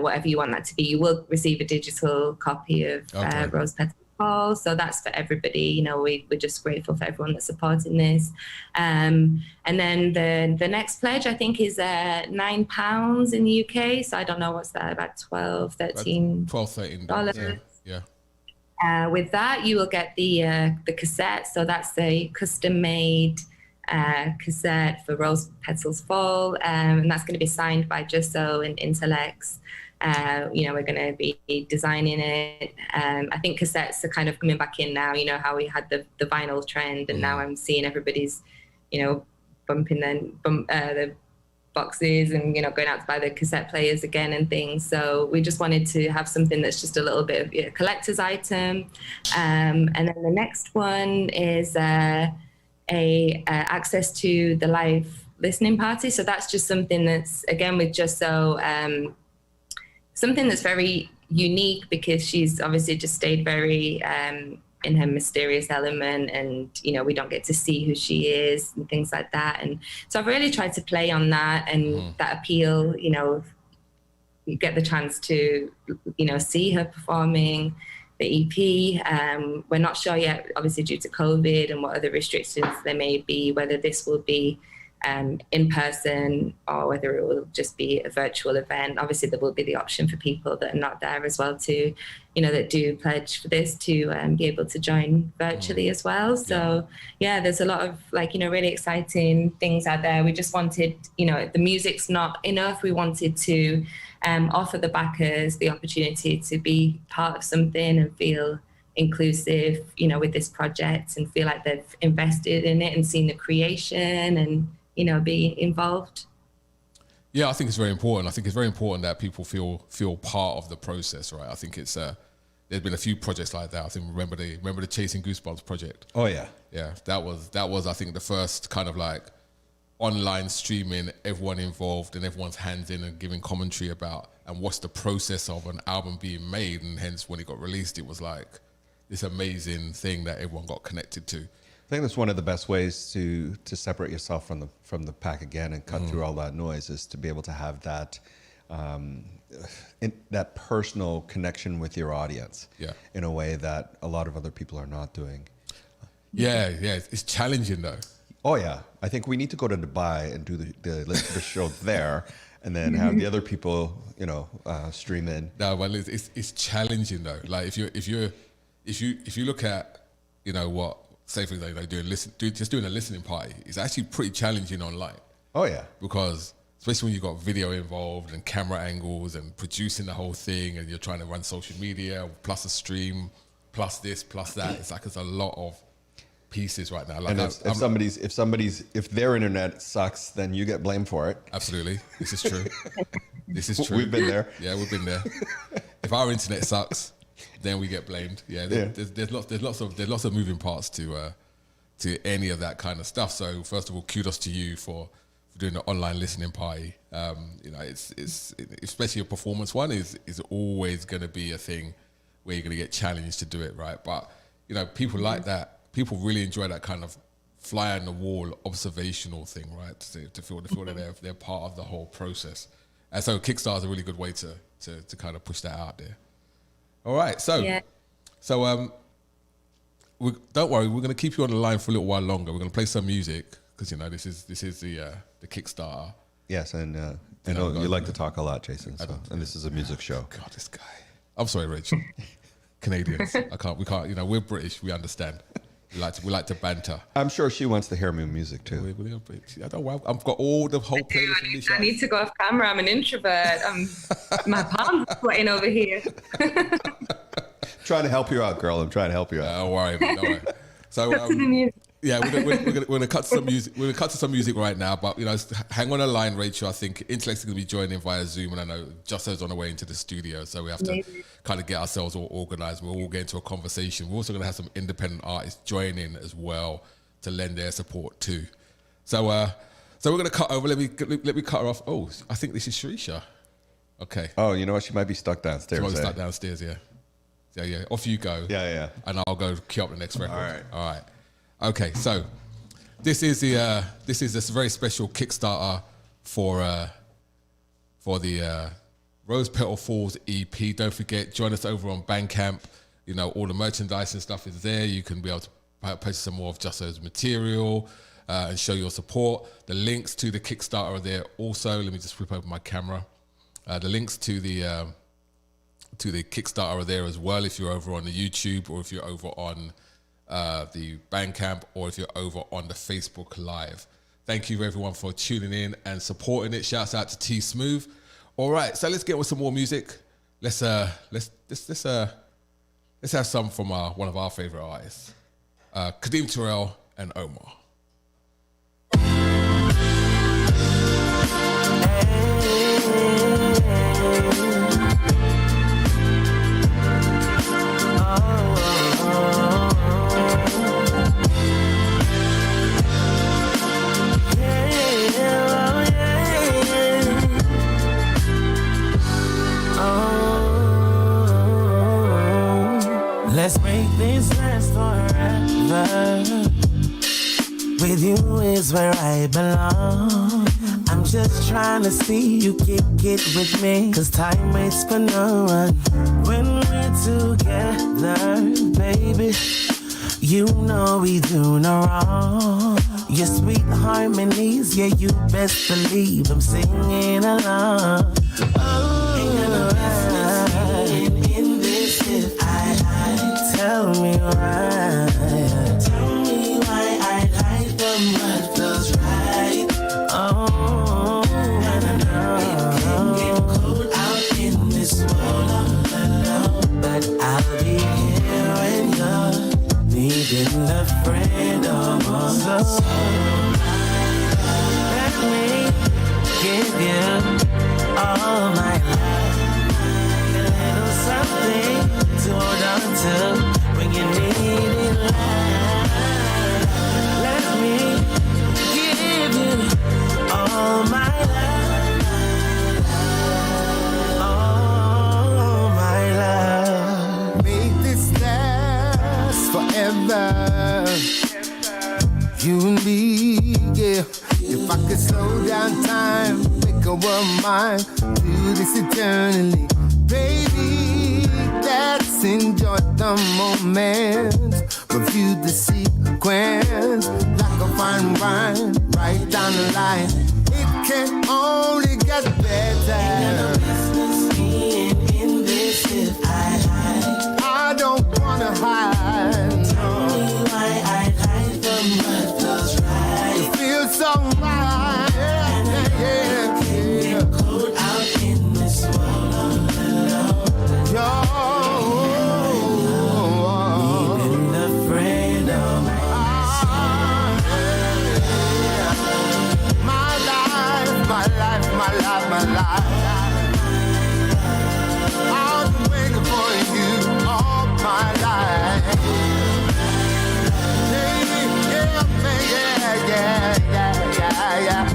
S16: whatever you want that to be, you will receive a digital copy of Rose Petals. So that's for everybody. You know, we're just grateful for everyone that's supporting this. And then the next pledge, I think, is £9 in the UK. So I don't know what's that, about $13. Yeah. With that, you will get the cassette. So that's a custom-made cassette for Rose Petals Fall, and that's going to be signed by Jusso and Intellects. You know, we're going to be designing it. I think cassettes are kind of coming back in now. You know how we had the vinyl trend, and now I'm seeing everybody's, you know, bumping the boxes and, you know, going out to buy the cassette players again and things. So we just wanted to have something that's just a little bit of a collector's item. And then the next one is access to the live listening party. So that's just something that's, again, with Jusso, something that's very unique, because she's obviously just stayed very in her mysterious element, and, you know, we don't get to see who she is and things like that. And so I've really tried to play on that and that appeal. You know, you get the chance to, you know, see her performing the EP. We're not sure yet, obviously due to COVID and what other restrictions there may be, whether this will be in person or whether it will just be a virtual event. Obviously there will be the option for people that are not there as well to, you know, that do pledge for this to be able to join virtually as well. So yeah, there's a lot of, like, you know, really exciting things out there. We just wanted, you know, the music's not enough. We wanted to offer the backers the opportunity to be part of something and feel inclusive, you know, with this project, and feel like they've invested in it and seen the creation and, you know, be involved.
S12: Yeah, I think it's very important. I think it's very important that people feel part of the process, right? I think it's there's been a few projects like that. I think remember the Chasing Goosebumps project.
S13: Oh yeah,
S12: yeah. That was I think the first kind of like online streaming, everyone involved and everyone's hands in and giving commentary about and what's the process of an album being made, and hence when it got released, it was like this amazing thing that everyone got connected to.
S13: I think that's one of the best ways to separate yourself from the pack again and cut through all that noise, is to be able to have that that personal connection with your audience in a way that a lot of other people are not doing.
S12: Yeah, it's challenging though.
S13: Oh yeah, I think we need to go to Dubai and do the show there, and then have the other people, you know, stream in.
S12: No, well, it's challenging though. Like if you look at, you know, what, say for example, just doing a listening party, it's actually pretty challenging online.
S13: Oh yeah,
S12: because especially when you've got video involved and camera angles and producing the whole thing, and you're trying to run social media plus a stream plus this plus that. It's like it's a lot of pieces right now. Like,
S13: and if their internet sucks, then you get blamed for it.
S12: Absolutely, this is true. This is true.
S13: We've been there.
S12: Yeah, we've been there. If our internet sucks, then we get blamed. Yeah, there's lots of moving parts to any of that kind of stuff. So first of all, kudos to you for doing the online listening party. You know, it's especially a performance one is always going to be a thing where you're going to get challenged to do it right. But you know, people like that. People really enjoy that kind of fly on the wall observational thing, right? To feel that they're part of the whole process. And so Kickstarter is a really good way to kind of push that out there. All right, so don't worry, we're going to keep you on the line for a little while longer. We're going to play some music because, you know, this is the Kickstarter.
S13: Yes, and I know you like to talk a lot, Jason. And this is a music show.
S12: God, this guy. I'm sorry, Rachel. Canadians, we can't. You know, we're British. We understand. We like to banter.
S13: I'm sure she wants to hear me music too.
S12: I don't know. I've got all the whole playlist.
S16: I need to go off camera. I'm an introvert. My palms are sweating over here.
S13: Trying to help you out, girl. I'm trying to help you out.
S12: Don't worry. Don't worry. So yeah, we're gonna cut to some music. We're gonna cut to some music right now. But you know, hang on a line, Rachel. I think Intellect's gonna be joining via Zoom, and I know Jusso's on the way into the studio, so we have to kind of get ourselves all organised. We'll all get into a conversation. We're also gonna have some independent artists join in as well to lend their support too. So So we're gonna cut over. Let me cut her off. Oh, I think this is Shrisha. Okay.
S13: Oh, you know what? She might be stuck downstairs.
S12: She might be stuck downstairs. Yeah. Off you go.
S13: Yeah.
S12: And I'll go queue up the next record.
S13: All right.
S12: Okay. So this is this very special Kickstarter for the Rose Petal Falls EP. Don't forget, join us over on Bandcamp. You know, all the merchandise and stuff is there. You can be able to purchase some more of Jusso's material and show your support. The links to the Kickstarter are there also. Let me just flip open my camera. The links to the Kickstarter are there as well if you're over on the YouTube or if you're over on the Bandcamp or if you're over on the Facebook Live. Thank you everyone for tuning in and supporting it. Shouts out to T Smooth. All right, so let's get with some more music. Let's have some from one of our favorite artists, Kadeem Terrell and Omar.
S17: Let's make this last forever. With you is where I belong. I'm just trying to see you kick it with me, 'cause time waits for no one. When we're together, baby, you know we do no wrong. Your sweet harmonies, yeah, you best believe I'm singing along. Oh, ain't got no business being in this if I tell me why. Tell me why I like them what feels right. Oh, and I know it can get cold out in this world all alone, but I'll be here when you're needing a friend or more. So let me give you all my love, a little something to hold on to when you need it. Let me give you all my love, all my love.
S18: Make this last forever. You and me, yeah. If I could slow down time, make a world mine, do this eternally, baby. Let's enjoy the moment, review the sequence like a fine wine, right down the line. It can only get better. Ain't got no business being in this if I don't wanna hide. Tell me why I hide from what feels right. It feels so right. Yeah. Cold out in this world all alone. Needing a friend of my life. I've been waiting for you all my life. Yeah.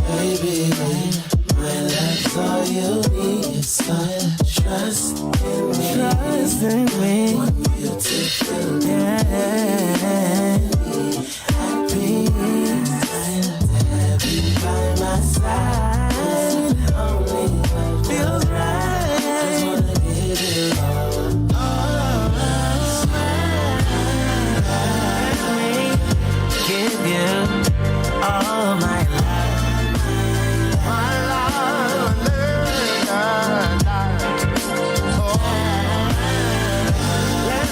S18: Baby, my love's all you need. So trust in me. Want you to feel happy. Have you by my side. Only what feels right. Just wanna give you give you all my love. Let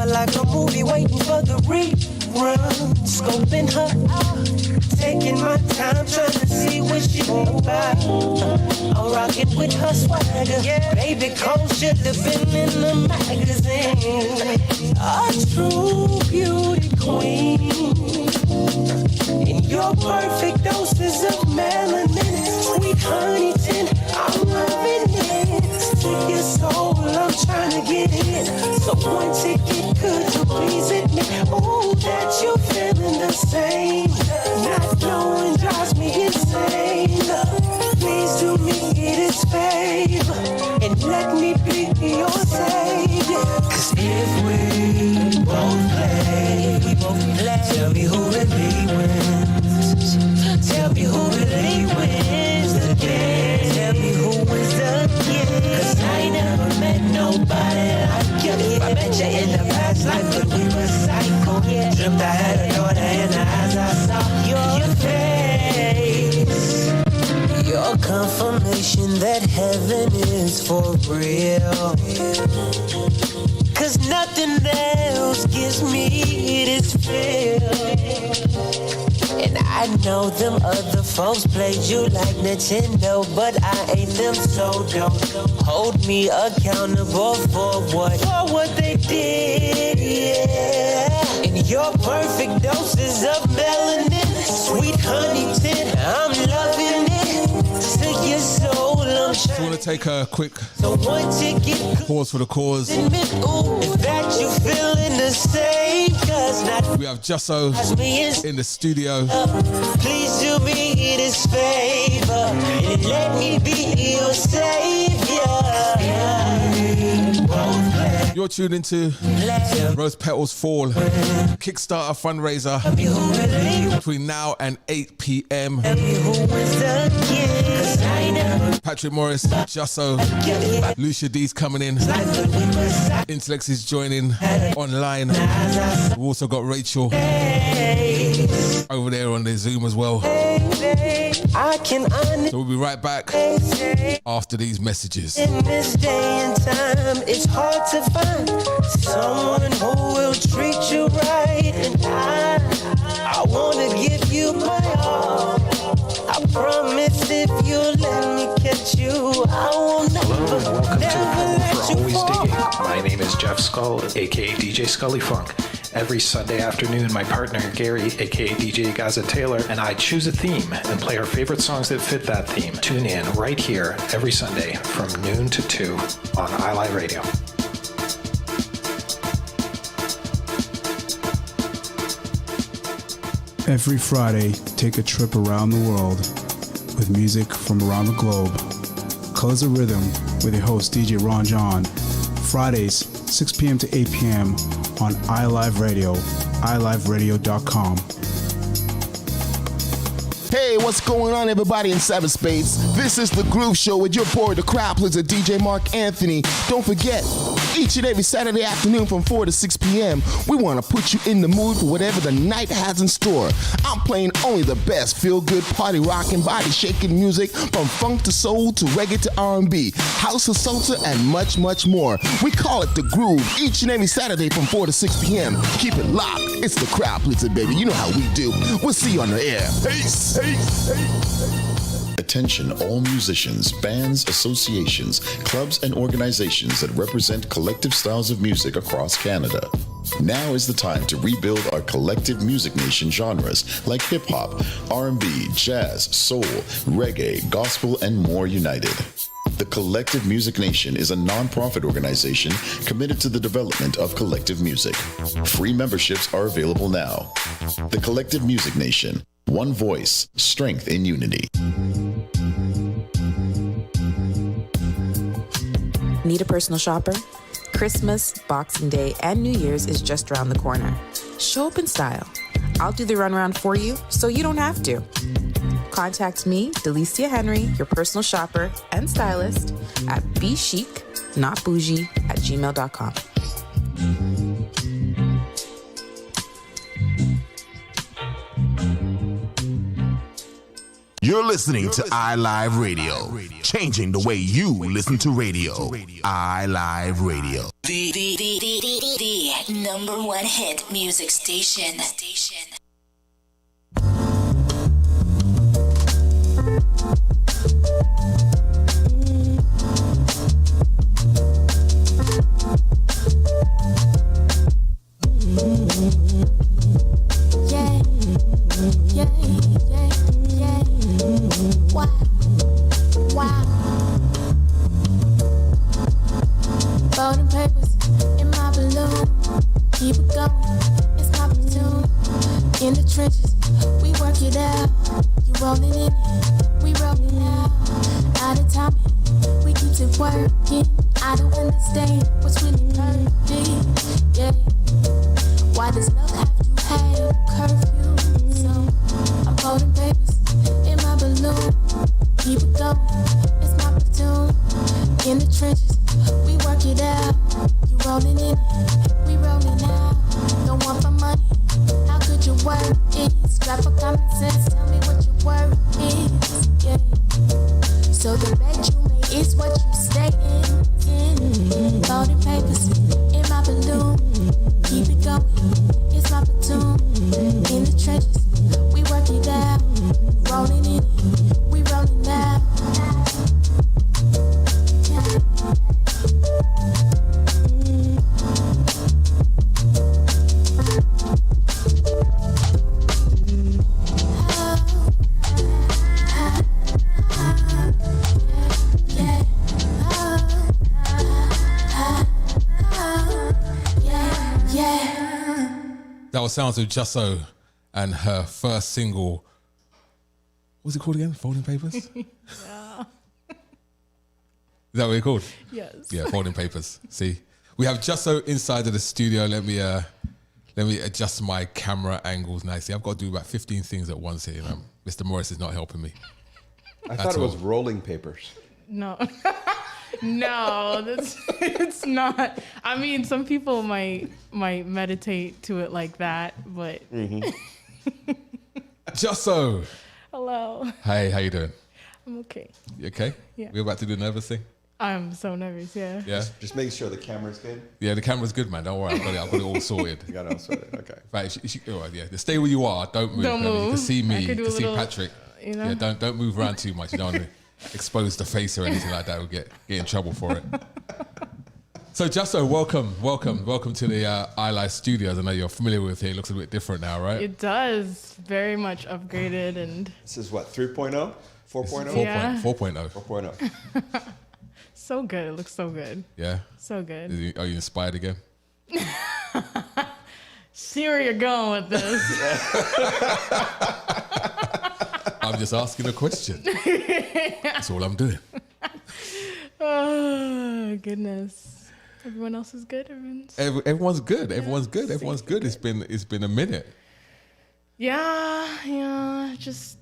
S17: her like a movie waiting for the rerun. Scoping her out, taking my time, trying to see what she about. I'm rocking with her swagger. Baby, Cole should have been in the magazine. A true beauty queen. In your perfect doses of melanin, sweet honey tin, I'm loving it. Take your soul, I'm trying to get in. So one ticket, could you please admit, ooh, that you're feeling the same. Not knowing drives me insane. Please do me this favor and let me be your savior. Cause if we both play, tell me who really wins. Tell me who really wins the game. Tell me who wins the game. Cause I ain't never met nobody like you. I met you in the past life, but we were psycho. Dreamt I had a daughter in the eyes I saw your face. Your confirmation that heaven is for real. Cause nothing else gives me this feel. And I know them other folks played you like Nintendo, but I ain't them, so don't hold me accountable for what they did, yeah. In your perfect doses of melanin, sweet honey tin, I'm loving it. To your soul, I'm
S12: just want to take a quick pause for the cause.
S17: That you feeling the same, cause not
S12: we have Jusso in the studio.
S17: Please do me this favor and let me be your savior.
S12: You're tuned into Rose Petals Fall Kickstarter fundraiser between now and 8 p.m. Patrick Morris, Jusso, Lucia D's coming in. Intellect is joining online. We've also got Rachel over there on the Zoom as well. So we'll be right back after these messages.
S17: In this day and time, it's hard to find someone who will treat you right. And I want to give you my all. I promise if you let me catch you, I will never.
S19: Hello and welcome to the Home for Always Digging. My name is Jeff Skull, aka DJ Scully Funk. Every Sunday afternoon, my partner Gary, aka DJ Gaza Taylor, and I choose a theme and play our favorite songs that fit that theme. Tune in right here every Sunday from noon to 2 on iLive Radio.
S20: Every Friday, take a trip around the world with music from around the globe. Colors of Rhythm with your host DJ Ron John. Fridays, 6 p.m. to 8 p.m. on iLive Radio, iliveradio.com.
S21: Hey, what's going on, everybody in cyberspace? This is The Groove Show with your boy, the crowd pleaser, DJ Mark Anthony. Don't forget, each and every Saturday afternoon from 4 to 6 p.m., we want to put you in the mood for whatever the night has in store. I'm playing only the best feel-good, party rocking, body-shaking music from funk to soul to reggae to R&B, house to salsa, and much, much more. We call it The Groove each and every Saturday from 4 to 6 p.m. Keep it locked. It's the crowd pleaser, baby. You know how we do. We'll see you on the air. Peace.
S22: Attention all musicians, bands, associations, clubs, and organizations that represent collective styles of music across Canada. Now is the time to rebuild our collective music nation genres like hip-hop, R&B, jazz, soul, reggae, gospel, and more united. The Collective Music Nation is a non-profit organization committed to the development of collective music. Free memberships are available now. The Collective Music Nation. One voice, strength in unity.
S23: Need a personal shopper? Christmas, Boxing Day, and New Year's is just around the corner. Show up in style. I'll do the runaround for you so you don't have to. Contact me, Delicia Henry, your personal shopper and stylist, at bchic.notbougie@gmail.com.
S8: You're listening to iLive Radio, changing the way you listen to radio. iLive Radio.
S9: The #1 hit music station.
S11: Wow. Folding papers in my balloon. Keep it going, it's my platoon. In the trenches, we work it out. You rolling in, we rolling out. Out of time, we keep it working. I don't understand what's really perfect. Yeah. Why does love have to have curfew? So I'm folding papers in my balloon. Keep it going, it's my platoon. In the trenches, we work it out. You rolling in, we rolling out. Don't want my money, how could you work it? Scrap for common sense, tell me what your worth is. Yeah. So the bed you made is what you stay in. Folding papers in my balloon. Keep it going, it's my platoon. In the trenches, we work it out. Rolling in, we rolling out.
S12: That was sounds of Jusso and her first single. What's it called again? Folding Papers?
S2: Yeah.
S12: Is that what it's called?
S2: Yes.
S12: Yeah, Folding Papers. See, we have Jusso inside of the studio. Let me adjust my camera angles nicely. I've got to do about 15 things at once here. You know? Mr. Morris is not helping me.
S13: I thought it was rolling papers.
S2: No. No, it's not. I mean, some people might meditate to it like that, but.
S12: Jusso.
S2: Hello.
S12: Hey, how you doing?
S2: I'm okay.
S12: You okay?
S2: Yeah.
S12: We're about to do the nervous thing.
S2: I'm so nervous. Yeah.
S12: Yeah.
S13: Just making sure the camera's good.
S12: Yeah, the camera's good, man. Don't worry, I've got it all sorted.
S13: You got it all sorted. Okay.
S12: Right, yeah. Stay where you are. Don't move.
S2: Don't move.
S12: You can see me.
S2: I could
S12: You
S2: do
S12: can
S2: a
S12: see
S2: little,
S12: Patrick.
S2: you know?
S12: Yeah. Don't move around too much. You don't want to expose the face or anything like that. We'll get in trouble for it. So, Jusso, welcome to the iLive Studios. I know you're familiar with here. It looks a bit different now, right?
S2: It does. Very much upgraded and.
S13: This is what, 3.0? 4.0?
S2: Yeah.
S12: 4.0.
S13: 4.0.
S2: So good. It looks so good.
S12: Yeah.
S2: So good.
S12: Are you inspired again?
S2: See where you're going with this.
S12: I'm just asking a question. That's all I'm doing.
S2: Oh, goodness. Everyone else is good?
S12: Everyone's good. Everyone's good. Everyone's good. It's been a minute.
S2: Yeah. Just,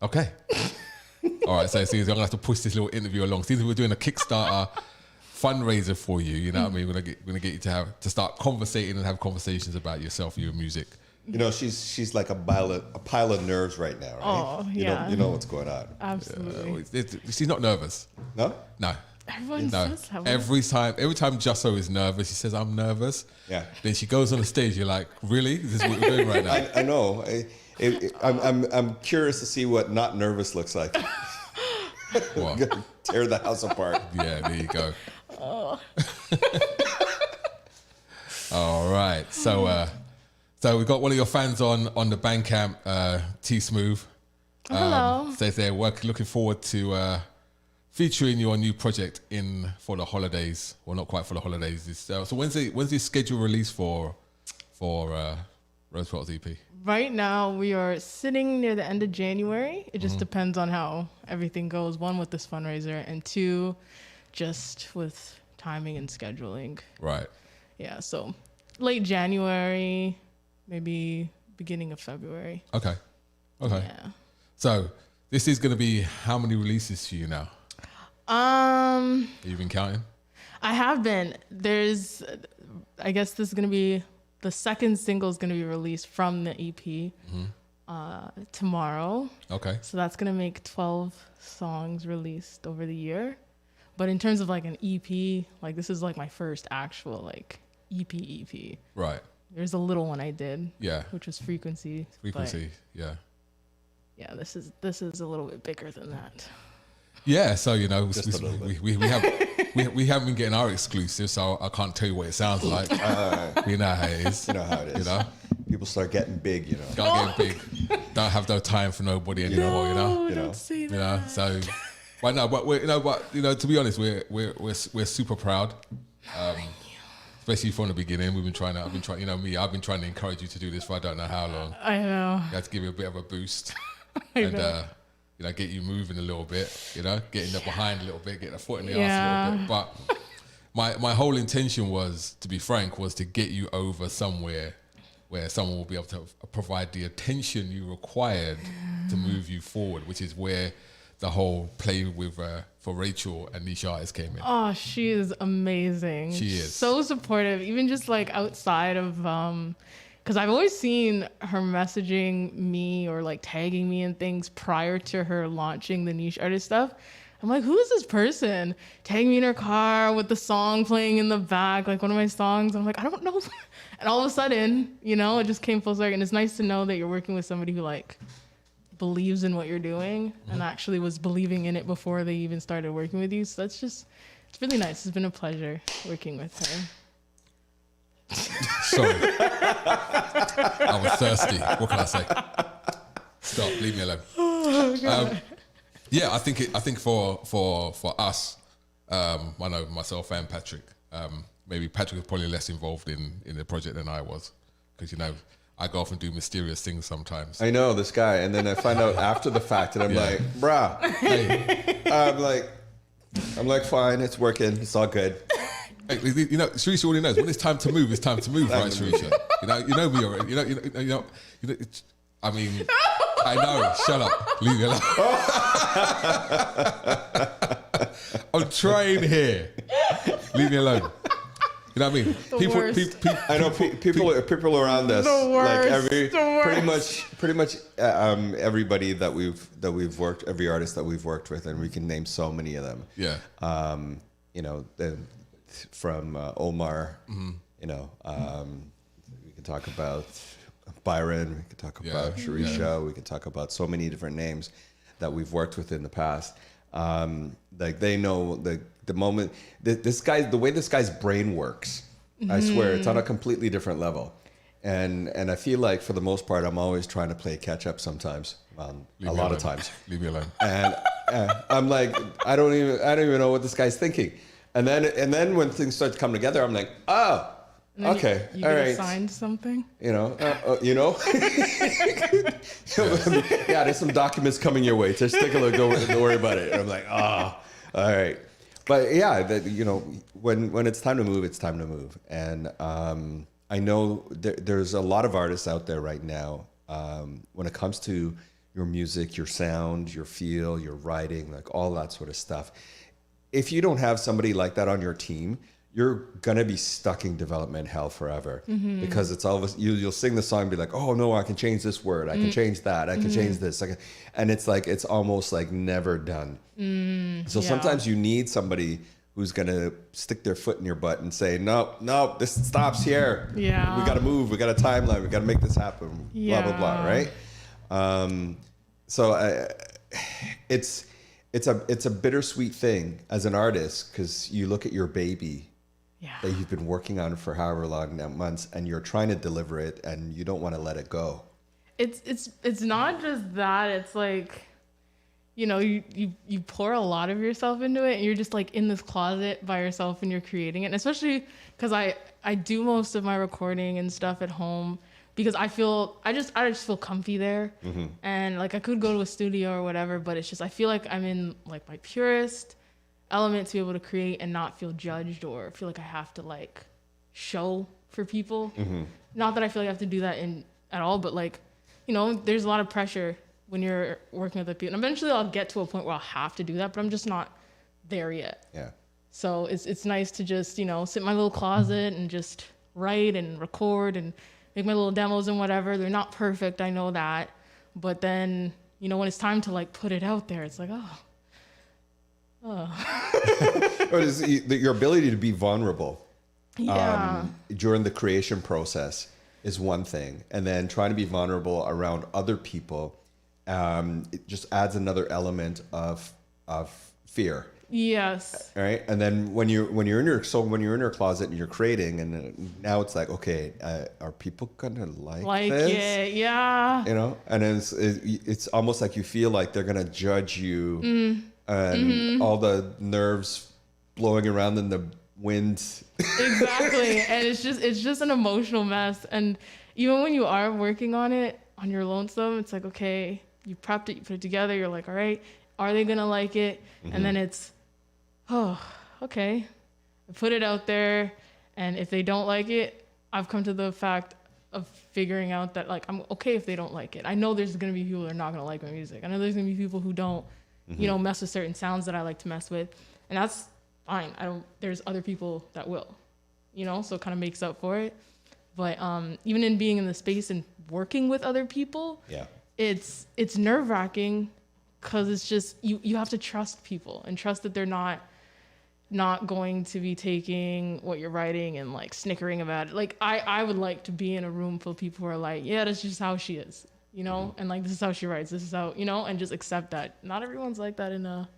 S12: Okay. All right. So, I'm going to have to push this little interview along. Since we're doing a Kickstarter fundraiser for you, you know what I mean? We're gonna get you to start conversating and have conversations about yourself, your music.
S13: You know, she's like a pile of nerves right now, right?
S2: Oh, yeah.
S13: You know what's going on.
S2: Absolutely.
S12: She's not nervous.
S13: No?
S12: No.
S2: Everyone says that.
S12: Every time Jusso is nervous, she says, "I'm nervous."
S13: Yeah.
S12: Then she goes on the stage. You're like, "Really? Is this what you're doing right now?"
S13: I know. I'm curious to see what not nervous looks like.
S12: What?
S13: Tear the house apart.
S12: Yeah, there you go.
S2: Oh.
S12: All right. So we got one of your fans on the Bandcamp, T Smooth.
S2: Hello.
S12: Says they're looking forward to featuring your new project for the holidays. Well, not quite for the holidays. So when's the schedule release for Rose Petals EP?
S2: Right now, we are sitting near the end of January. It just depends on how everything goes. One, with this fundraiser, and two, just with timing and scheduling.
S12: Right.
S2: Yeah, so late January, maybe beginning of February.
S12: Okay.
S2: Yeah.
S12: So this is going to be how many releases for you now? Have you been counting?
S2: I have been. I guess this is going to be, the second single is going to be released from the EP tomorrow.
S12: Okay.
S2: So that's going to make 12 songs released over the year. But in terms of like an EP, like this is like my first actual like EP.
S12: Right.
S2: There's a little one I did.
S12: Yeah.
S2: Which was Frequency.
S12: Yeah.
S2: Yeah, this is a little bit bigger than that.
S12: Yeah, so you know, we haven't been getting our exclusives, so I can't tell you what it sounds like. You know how it is.
S13: You know how it is.
S12: You know,
S13: people start getting big. You know,
S12: start getting big. Don't have no time for nobody anymore.
S2: Don't say that.
S12: You know, so. But to be honest, we're super proud. Especially from the beginning, I've been trying to encourage you to do this for I don't know how long.
S2: I know.
S12: You had to give you a bit of a boost. And get you moving a little bit, getting up behind a little bit, getting a foot in the ass a little bit. But my whole intention was, to be frank, was to get you over somewhere where someone will be able to provide the attention you required to move you forward, which is where the whole play with for Rachel and Niche Artist came in.
S2: Oh, she is amazing.
S12: She is
S2: so supportive, even just like outside of because I've always seen her messaging me or like tagging me in things prior to her launching the Niche Artist stuff. I'm like, who is this person? Tagging me in her car with the song playing in the back, like one of my songs. I'm like, I don't know. And all of a sudden, it just came full circle. And it's nice to know that you're working with somebody who like believes in what you're doing and actually was believing in it before they even started working with you. So it's really nice. It's been a pleasure working with her.
S12: Sorry. I was thirsty. What can I say? Stop. Leave me alone.
S2: Oh, God.
S12: I think for us, I know myself and Patrick, maybe Patrick was probably less involved in the project than I was, because I go off and do mysterious things sometimes.
S13: I know this guy, and then I find out after the fact, and I'm like, bruh. Hey. I'm like, fine, it's working, it's all good.
S12: Hey, Sharisha already knows when it's time to move. It's time to move, right, Sharisha? You know me already. I mean, I know. Shut up. Leave me alone. I'm trying here. Leave me alone. You know what I mean?
S13: I know people around us, like pretty much everybody that we've worked, every artist that we've worked with, and we can name so many of them.
S12: Yeah.
S13: From Omar, we can talk about Byron, we can talk about Sharisha, we can talk about so many different names that we've worked with in the past. Like they know the moment this guy, the way this guy's brain works, I swear it's on a completely different level. And I feel like for the most part, I'm always trying to play catch up sometimes. A lot of times.
S12: Leave me alone.
S13: And I'm like, I don't even know what this guy's thinking. And then when things start to come together, I'm like, oh, okay,
S2: you
S13: all
S2: get
S13: right.
S2: assigned something.
S13: Yeah, there's some documents coming your way. Just take a look. Don't worry about it. And I'm like, all right. But yeah, when it's time to move, it's time to move. And I know there's a lot of artists out there right now. When it comes to your music, your sound, your feel, your writing, like all that sort of stuff. If you don't have somebody like that on your team, you're gonna be stuck in development hell forever, because it's always you'll sing the song and be like, oh no, I can change this word, I can change that, I can change this, and it's like it's almost like never done. So sometimes you need somebody who's gonna stick their foot in your butt and say, no, this stops here.
S2: Yeah,
S13: we gotta move, we got a timeline, we gotta make this happen. Blah blah blah. Right? It's a bittersweet thing as an artist, because you look at your baby that you've been working on for however long now, months, and you're trying to deliver it and you don't want to let it go.
S2: It's not just that, it's like, you pour a lot of yourself into it, and you're just like in this closet by yourself and you're creating it. And especially because I do most of my recording and stuff at home, because I just feel comfy there. And like I could go to a studio or whatever, but it's just I feel like I'm in like my purest element to be able to create and not feel judged or feel like I have to like show for people. Not that I feel like I have to do that at all, but like, there's a lot of pressure when you're working with other people. And eventually I'll get to a point where I'll have to do that, but I'm just not there yet.
S13: Yeah.
S2: So it's nice to just, sit in my little closet and just write and record and make my little demos and whatever. They're not perfect, I know that. But then, when it's time to like put it out there, it's like, oh,
S13: Or is your ability to be vulnerable
S2: Yeah.
S13: during the creation process is one thing, and then trying to be vulnerable around other people, it just adds another element of fear.
S2: Yes.
S13: Right, and then when you're in your closet and you're creating, and now it's like, okay, are people gonna like this?
S2: It? Yeah.
S13: You know, and it's almost like you feel like they're gonna judge you, and all the nerves blowing around in the wind.
S2: Exactly, and it's just an emotional mess. And even when you are working on it on your lonesome, it's like, okay, you prepped it, you put it together, you're like, all right, are they gonna like it? And then it's, oh, okay, I put it out there, and if they don't like it, I've come to the fact of figuring out that, like, I'm okay if they don't like it. I know there's gonna be people that are not gonna like my music. I know there's gonna be people who don't, you know, mess with certain sounds that I like to mess with, and that's fine. There's other people that will, you know, so it kind of makes up for it. But even in being in the space and working with other people, it's nerve-wracking, because it's just you have to trust people and trust that they're not going to be taking what you're writing and like snickering about it. Like I would like to be in a room full of people who are like, yeah, that's just how she is, you know, and like this is how she writes, this is how, you know, and just accept that. Not everyone's like that in a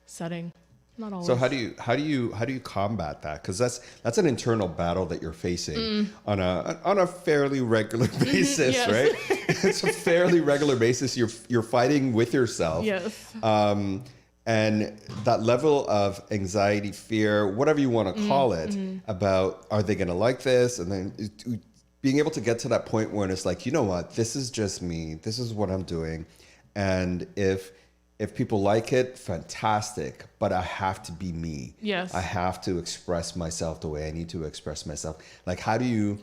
S2: setting. Not always.
S13: So how do you combat that? Because that's an internal battle that you're facing on a fairly regular basis, right? It's a fairly regular basis. You're fighting with yourself.
S2: Yes.
S13: And that level of anxiety, fear, whatever you want to call it, about are they going to like this, and then being able to get to that point where it's like, you know what, this is just me. This is what I'm doing, and if people like it, fantastic, but I have to be me.
S2: Yes.
S13: I have to express myself the way I need to express myself. Like, how do you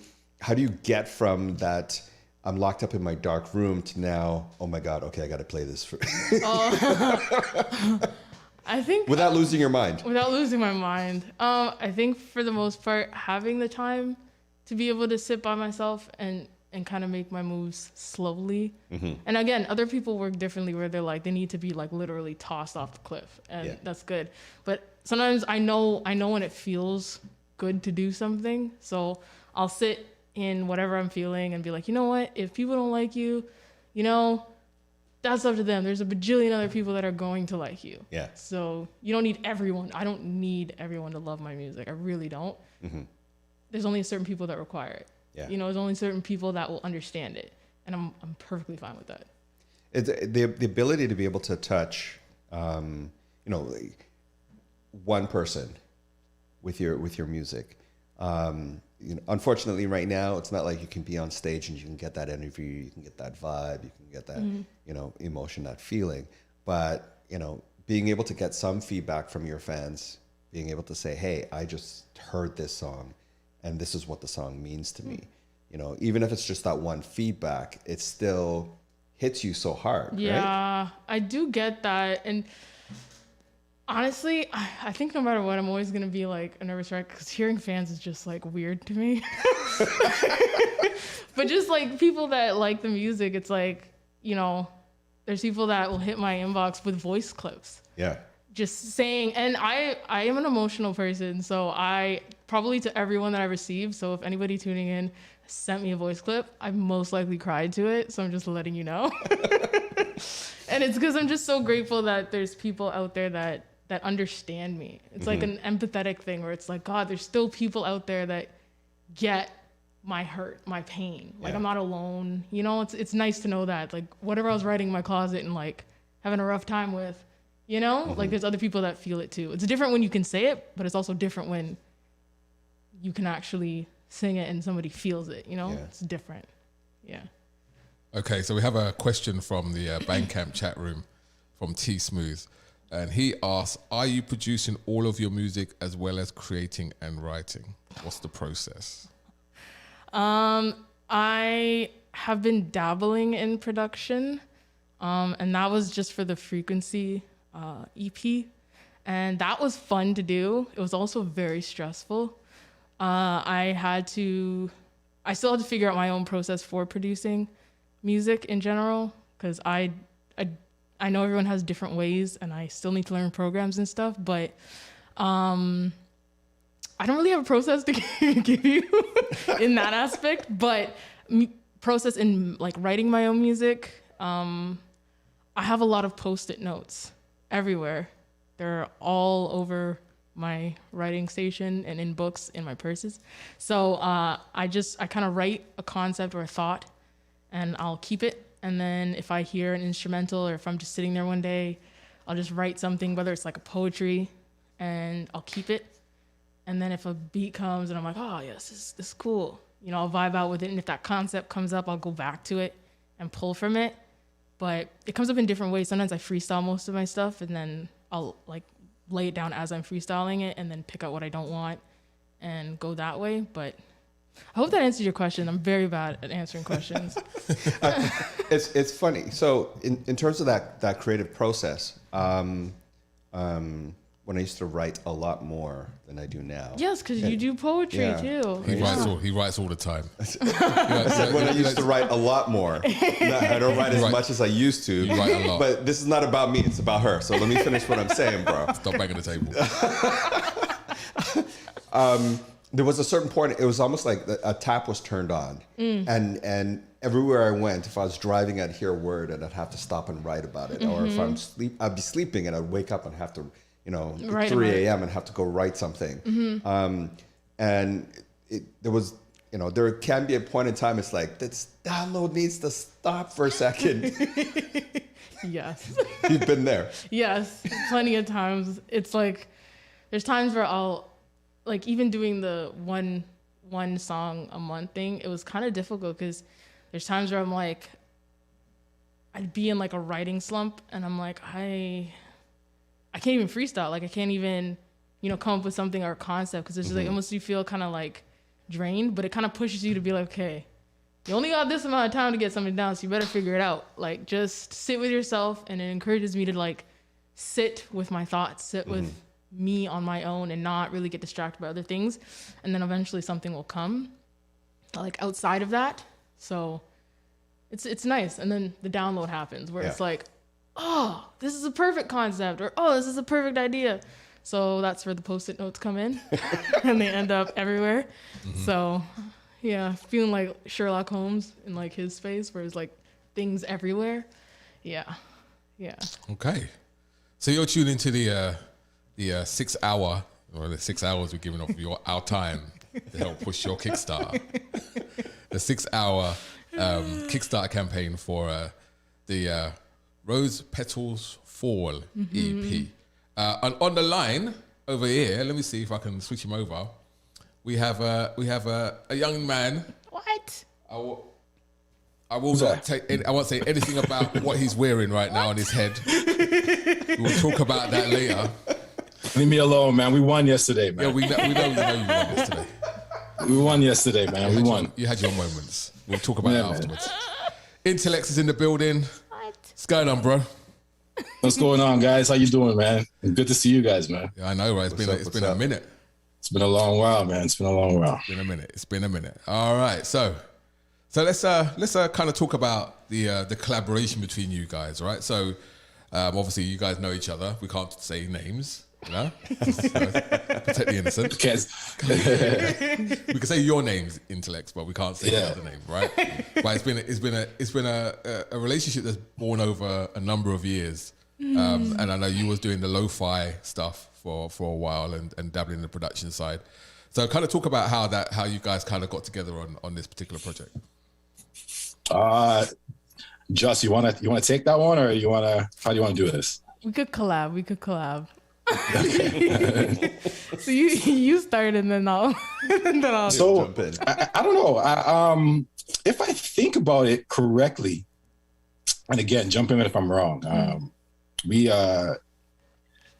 S13: get from that I'm locked up in my dark room to now, oh my God, okay, I got to play this for
S2: I think
S13: without losing your mind.
S2: Without losing my mind. I think for the most part, having the time to be able to sit by myself and kind of make my moves slowly. And again, other people work differently, where they're like, they need to be like literally tossed off the cliff, and that's good. But sometimes I know when it feels good to do something. So I'll sit in whatever I'm feeling and be like, you know what, if people don't like you, you know, that's up to them. There's a bajillion other people that are going to like you.
S13: Yeah.
S2: So you don't need everyone. I don't need everyone to love my music. I really don't. There's only certain people that require it.
S13: Yeah.
S2: You know, there's only certain people that will understand it, and I'm perfectly fine with that.
S13: It's the ability to be able to touch, you know, one person with your music. You know, unfortunately, right now, it's not like you can be on stage and you can get that energy, you can get that vibe, you can get that, you know, emotion, that feeling. But, you know, being able to get some feedback from your fans, being able to say, hey, I just heard this song, and this is what the song means to me. You know, even if it's just that one feedback, it still hits you so hard,
S2: Yeah,
S13: right?
S2: I do get that. And honestly, I think no matter what, I'm always going to be like a nervous wreck, because hearing fans is just like weird to me. But just like people that like the music, it's like, you know, there's people that will hit my inbox with voice clips.
S13: Yeah.
S2: Just saying, and I am an emotional person, so I probably, to everyone that I receive, so if anybody tuning in sent me a voice clip, I most likely cried to it, so I'm just letting you know. And it's because I'm just so grateful that there's people out there that understand me. It's like an empathetic thing, where it's like, God, there's still people out there that get my hurt, my pain. Like, I'm not alone. You know, it's nice to know that, like, whatever I was writing in my closet and like having a rough time with, you know, like there's other people that feel it too. It's different when you can say it, but it's also different when you can actually sing it and somebody feels it, you know? It's different. Yeah.
S12: Okay, so we have a question from the Bandcamp chat room from T Smooth. And he asks, are you producing all of your music as well as creating and writing? What's the process?
S2: I have been dabbling in production, and that was just for the Frequency EP, and that was fun to do. It was also very stressful. I still had to figure out my own process for producing music in general, because I I know everyone has different ways, and I still need to learn programs and stuff, but I don't really have a process to give you in that aspect, but process in like writing my own music. I have a lot of Post-it notes everywhere. They're all over my writing station and in books in my purses. So I kind of write a concept or a thought, and I'll keep it. And then if I hear an instrumental, or if I'm just sitting there one day, I'll just write something, whether it's like a poetry, and I'll keep it. And then if a beat comes and I'm like, oh yes, this is cool, you know, I'll vibe out with it. And if that concept comes up, I'll go back to it and pull from it. But it comes up in different ways. Sometimes I freestyle most of my stuff, and then I'll like lay it down as I'm freestyling it, and then pick out what I don't want and go that way. But I hope that answers your question. I'm very bad at answering questions.
S13: It's funny. So in terms of that creative process, when I used to write a lot more than I do now.
S2: Yes, because you do poetry too.
S12: He writes all the time.
S13: I said when I used to write a lot more. I don't write as much as I used to.
S12: You write a lot.
S13: But this is not about me, it's about her. So let me finish what I'm saying, bro.
S12: Stop banging the table.
S13: There was a certain point, it was almost like a tap was turned on. And everywhere I went, if I was driving, I'd hear a word and I'd have to stop and write about it. Or if I'd be sleeping and I'd wake up and have to, you know, 3 a.m. and have to go write something. And there was, you know, there can be a point in time, it's like, this download needs to stop for a second.
S2: Yes.
S13: You've been there.
S2: Yes, plenty of times. It's like, there's times where I'll, like even doing the one song a month thing, it was kind of difficult because there's times where I'm like, I'd be in like a writing slump and I'm like, I can't even freestyle. Like I can't even, you know, come up with something or a concept because it's just like almost you feel kind of like drained, but it kind of pushes you to be like, okay, you only got this amount of time to get something down, so you better figure it out. Like just sit with yourself, and it encourages me to like sit with my thoughts, sit with me on my own and not really get distracted by other things. And then eventually something will come like outside of that. So it's nice. And then the download happens where it's like, oh, this is a perfect concept, or oh, this is a perfect idea. So that's where the Post-it notes come in and they end up everywhere. So yeah, feeling like Sherlock Holmes in like his space where it's like things everywhere. Yeah.
S12: Okay. So you're tuned into the 6 hour, or the 6 hours we're giving off our time to help push your Kickstarter. The 6 hour Kickstarter campaign for the Rose Petals Fall EP. And on the line over here, let me see if I can switch him over. We have a young man.
S2: What?
S12: I won't say anything about what he's wearing right now on his head. We'll talk about that later.
S3: Leave me alone, man. We won yesterday, man.
S12: Yeah, we know you won yesterday.
S3: We won yesterday, man. We won.
S12: You had your moments. We'll talk about it afterwards. Intellect is in the building. What's going on, bro?
S3: What's going on, guys? How you doing, man? Good to see you guys, man.
S12: Yeah, I know, right? It's been a minute.
S3: It's been a long while, man. It's been a long while.
S12: It's been a minute. All right, so let's kind of talk about the collaboration between you guys, right? So obviously you guys know each other. We can't say names. You know? Protect the innocent. We can say your names, Intellects, but we can't say the other name, right? But it's been a relationship that's born over a number of years, and I know you was doing the lo-fi stuff for a while and dabbling in the production side. So kind of talk about how you guys kind of got together on this particular project.
S3: Just you want to take that one, or how do you want to do this?
S2: We could collab. So you start and then I'll
S3: jump in. I don't know. If I think about it correctly, and again, jump in if I'm wrong.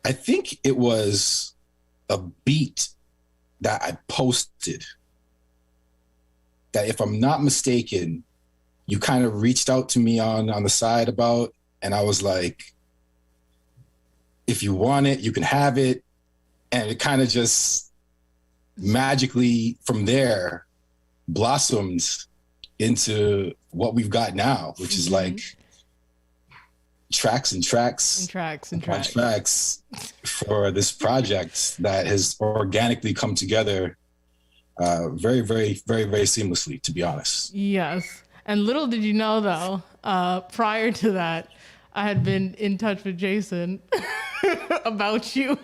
S3: I think it was a beat that I posted that, if I'm not mistaken, you kind of reached out to me on the side about, and I was like, if you want it, you can have it. And it kind of just magically from there blossomed into what we've got now, which is like tracks and tracks for this project that has organically come together very, very, very, very seamlessly, to be honest.
S2: Yes. And little did you know, though, prior to that, I had been in touch with Jason about you.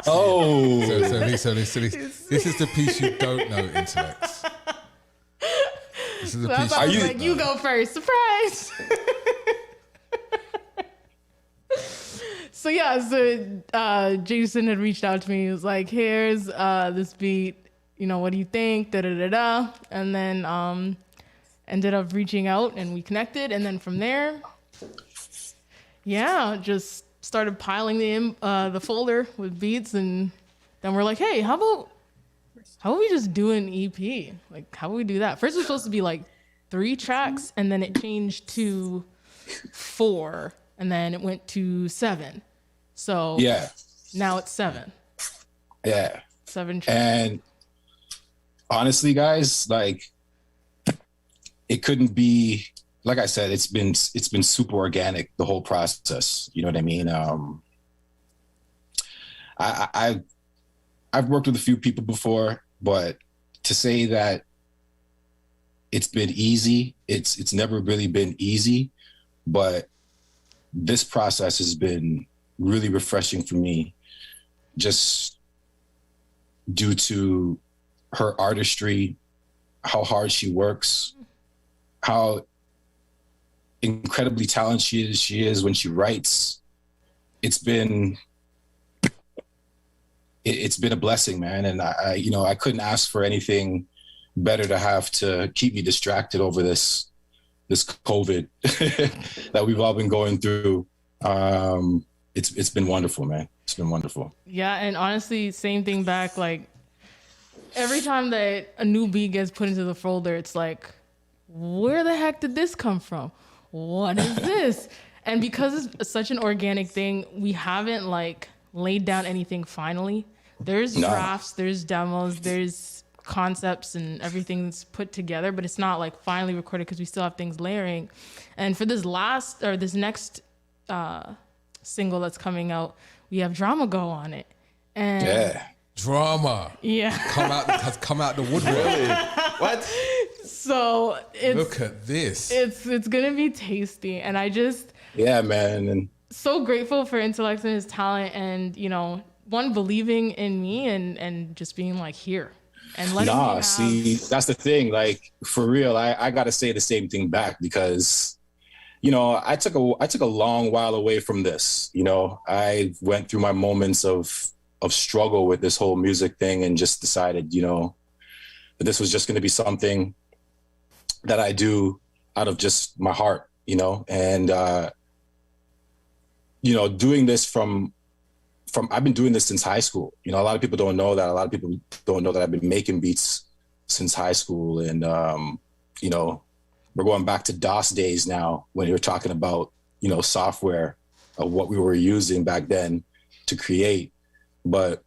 S12: Oh. So this is the piece you don't know, Intellects. This is the piece
S2: I was like, you go first. Surprise. So Jason had reached out to me. He was like, here's this beat. You know, what do you think? Da-da-da-da. And then ended up reaching out and we connected. And then from there, just started piling the folder with beats. And then we're like, hey, how about we just do an EP? Like, how would we do that? First it was supposed to be like 3 tracks, and then it changed to 4, and then it went to 7. So now it's 7.
S3: Yeah.
S2: 7 tracks.
S3: And honestly, guys, like, it couldn't be, like I said, it's been super organic, the whole process. You know what I mean? I've worked with a few people before, but to say that it's been easy, it's never really been easy. But this process has been really refreshing for me, just due to her artistry, how hard she works, how incredibly talented she is when she writes. It's been a blessing, man. And I couldn't ask for anything better to have to keep me distracted over this COVID that we've all been going through. It's been wonderful, man. It's been wonderful.
S2: Yeah. And honestly, same thing back. Like, every time that a new beat gets put into the folder, it's like, where the heck did this come from? What is this? And because it's such an organic thing, we haven't like laid down anything finally. There's drafts, there's demos, there's concepts and everything's put together, but it's not like finally recorded because we still have things layering. And for this next single that's coming out, we have Drama Go on it. And
S12: Drama.
S2: Yeah.
S12: has come out the woodwork. Really?
S13: What?
S2: So
S12: look at this.
S2: It's gonna be tasty, and I just
S3: man. And
S2: so grateful for Intellect and his talent, and one believing in me and just being like here and letting me have...
S3: See, that's the thing. Like, for real, I gotta say the same thing back, because I took a long while away from this. I went through my moments of struggle with this whole music thing, and just decided that this was just going to be something that I do out of just my heart, and doing this from I've been doing this since high school. A lot of people don't know that. A lot of people don't know that I've been making beats since high school. And, we're going back to DOS days now, when you're talking about, software of what we were using back then to create. But,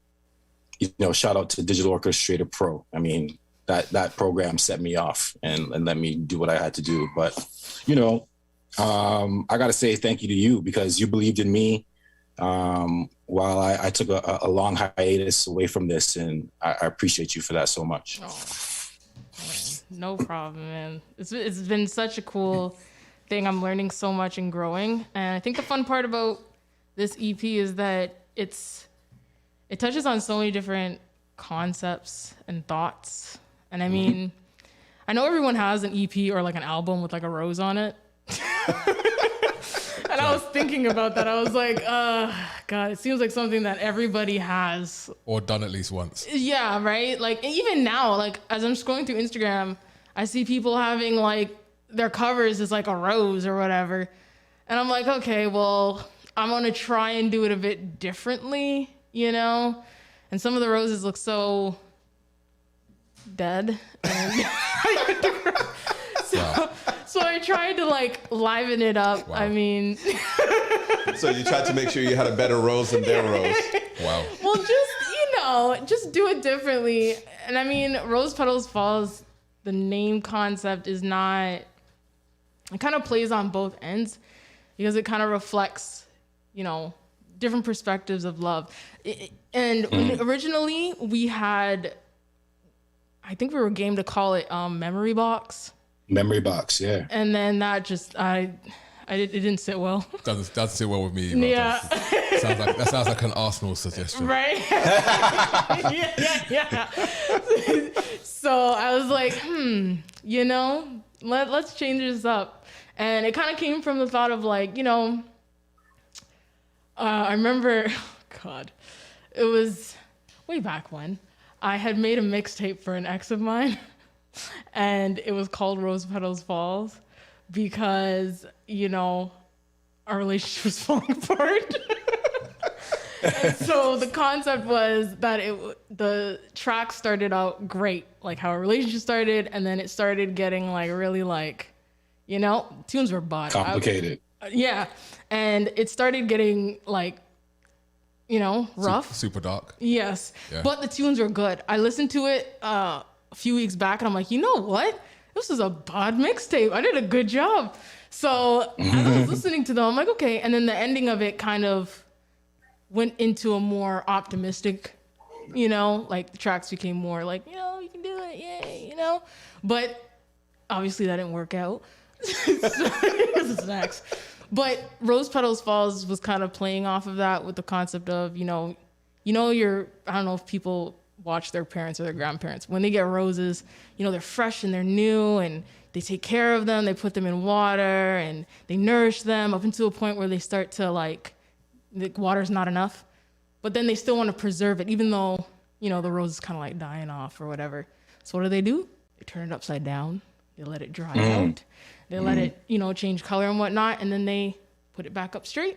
S3: shout out to Digital Orchestrator Pro. I mean, that program set me off and let me do what I had to do. But, I got to say thank you to you, because you believed in me while I took a long hiatus away from this, and I appreciate you for that so much.
S2: No problem, man. It's been such a cool thing. I'm learning so much and growing. And I think the fun part about this EP is that it touches on so many different concepts and thoughts. And I mean, I know everyone has an EP or like an album with like a rose on it. And I was thinking about that. I was like, God, it seems like something that everybody has.
S12: Or done at least once.
S2: Yeah, right? Like, even now, like, as I'm scrolling through Instagram, I see people having like their covers is like a rose or whatever. And I'm like, okay, well, I'm going to try and do it a bit differently, And some of the roses look so dead. And so I tried to like liven it up. Wow. I mean,
S13: so you tried to make sure you had a better rose than their rose.
S12: Wow.
S2: Well, just do it differently. And I mean, Rose Petals Falls, the name concept is not, it kind of plays on both ends. because it kind of reflects, you know, different perspectives of love. And originally we had, I think we were game to call it Memory Box.
S3: Memory Box, yeah.
S2: And then that just, it didn't sit well.
S12: Doesn't sit well with me either.
S2: Yeah.
S12: That sounds like an Arsenal suggestion.
S2: Right? yeah. So I was like, you know, let's change this up. And it kind of came from the thought of like, you know, I remember, God, it was way back when I had made a mixtape for an ex of mine, and it was called Rose Petals Falls because, you know, our relationship was falling apart. And so the concept was that the track started out great, like how our relationship started, and then it started getting like really like, you know, tunes were bought.
S3: Complicated.
S2: Yeah. And it started getting like, you know, rough.
S12: Super dark.
S2: Yes.
S12: Yeah.
S2: But the tunes were good. I listened to it a few weeks back and I'm like, you know what? This is a bod mixtape. I did a good job. So as I was listening to them, I'm like, okay. And then the ending of it kind of went into a more optimistic, you know, like the tracks became more like, you know, you can do it. Yay, you know. But obviously that didn't work out. Because it's next. But Rose Petals Falls was kind of playing off of that with the concept of, you know, I don't know if people watch their parents or their grandparents. When they get roses, you know, they're fresh and they're new and they take care of them. They put them in water and they nourish them up until a point where they start to like, the water's not enough. But then they still want to preserve it, even though, you know, the rose is kind of like dying off or whatever. So what do? They turn it upside down. They let it dry out. They let it, you know, change color and whatnot, and then they put it back up straight.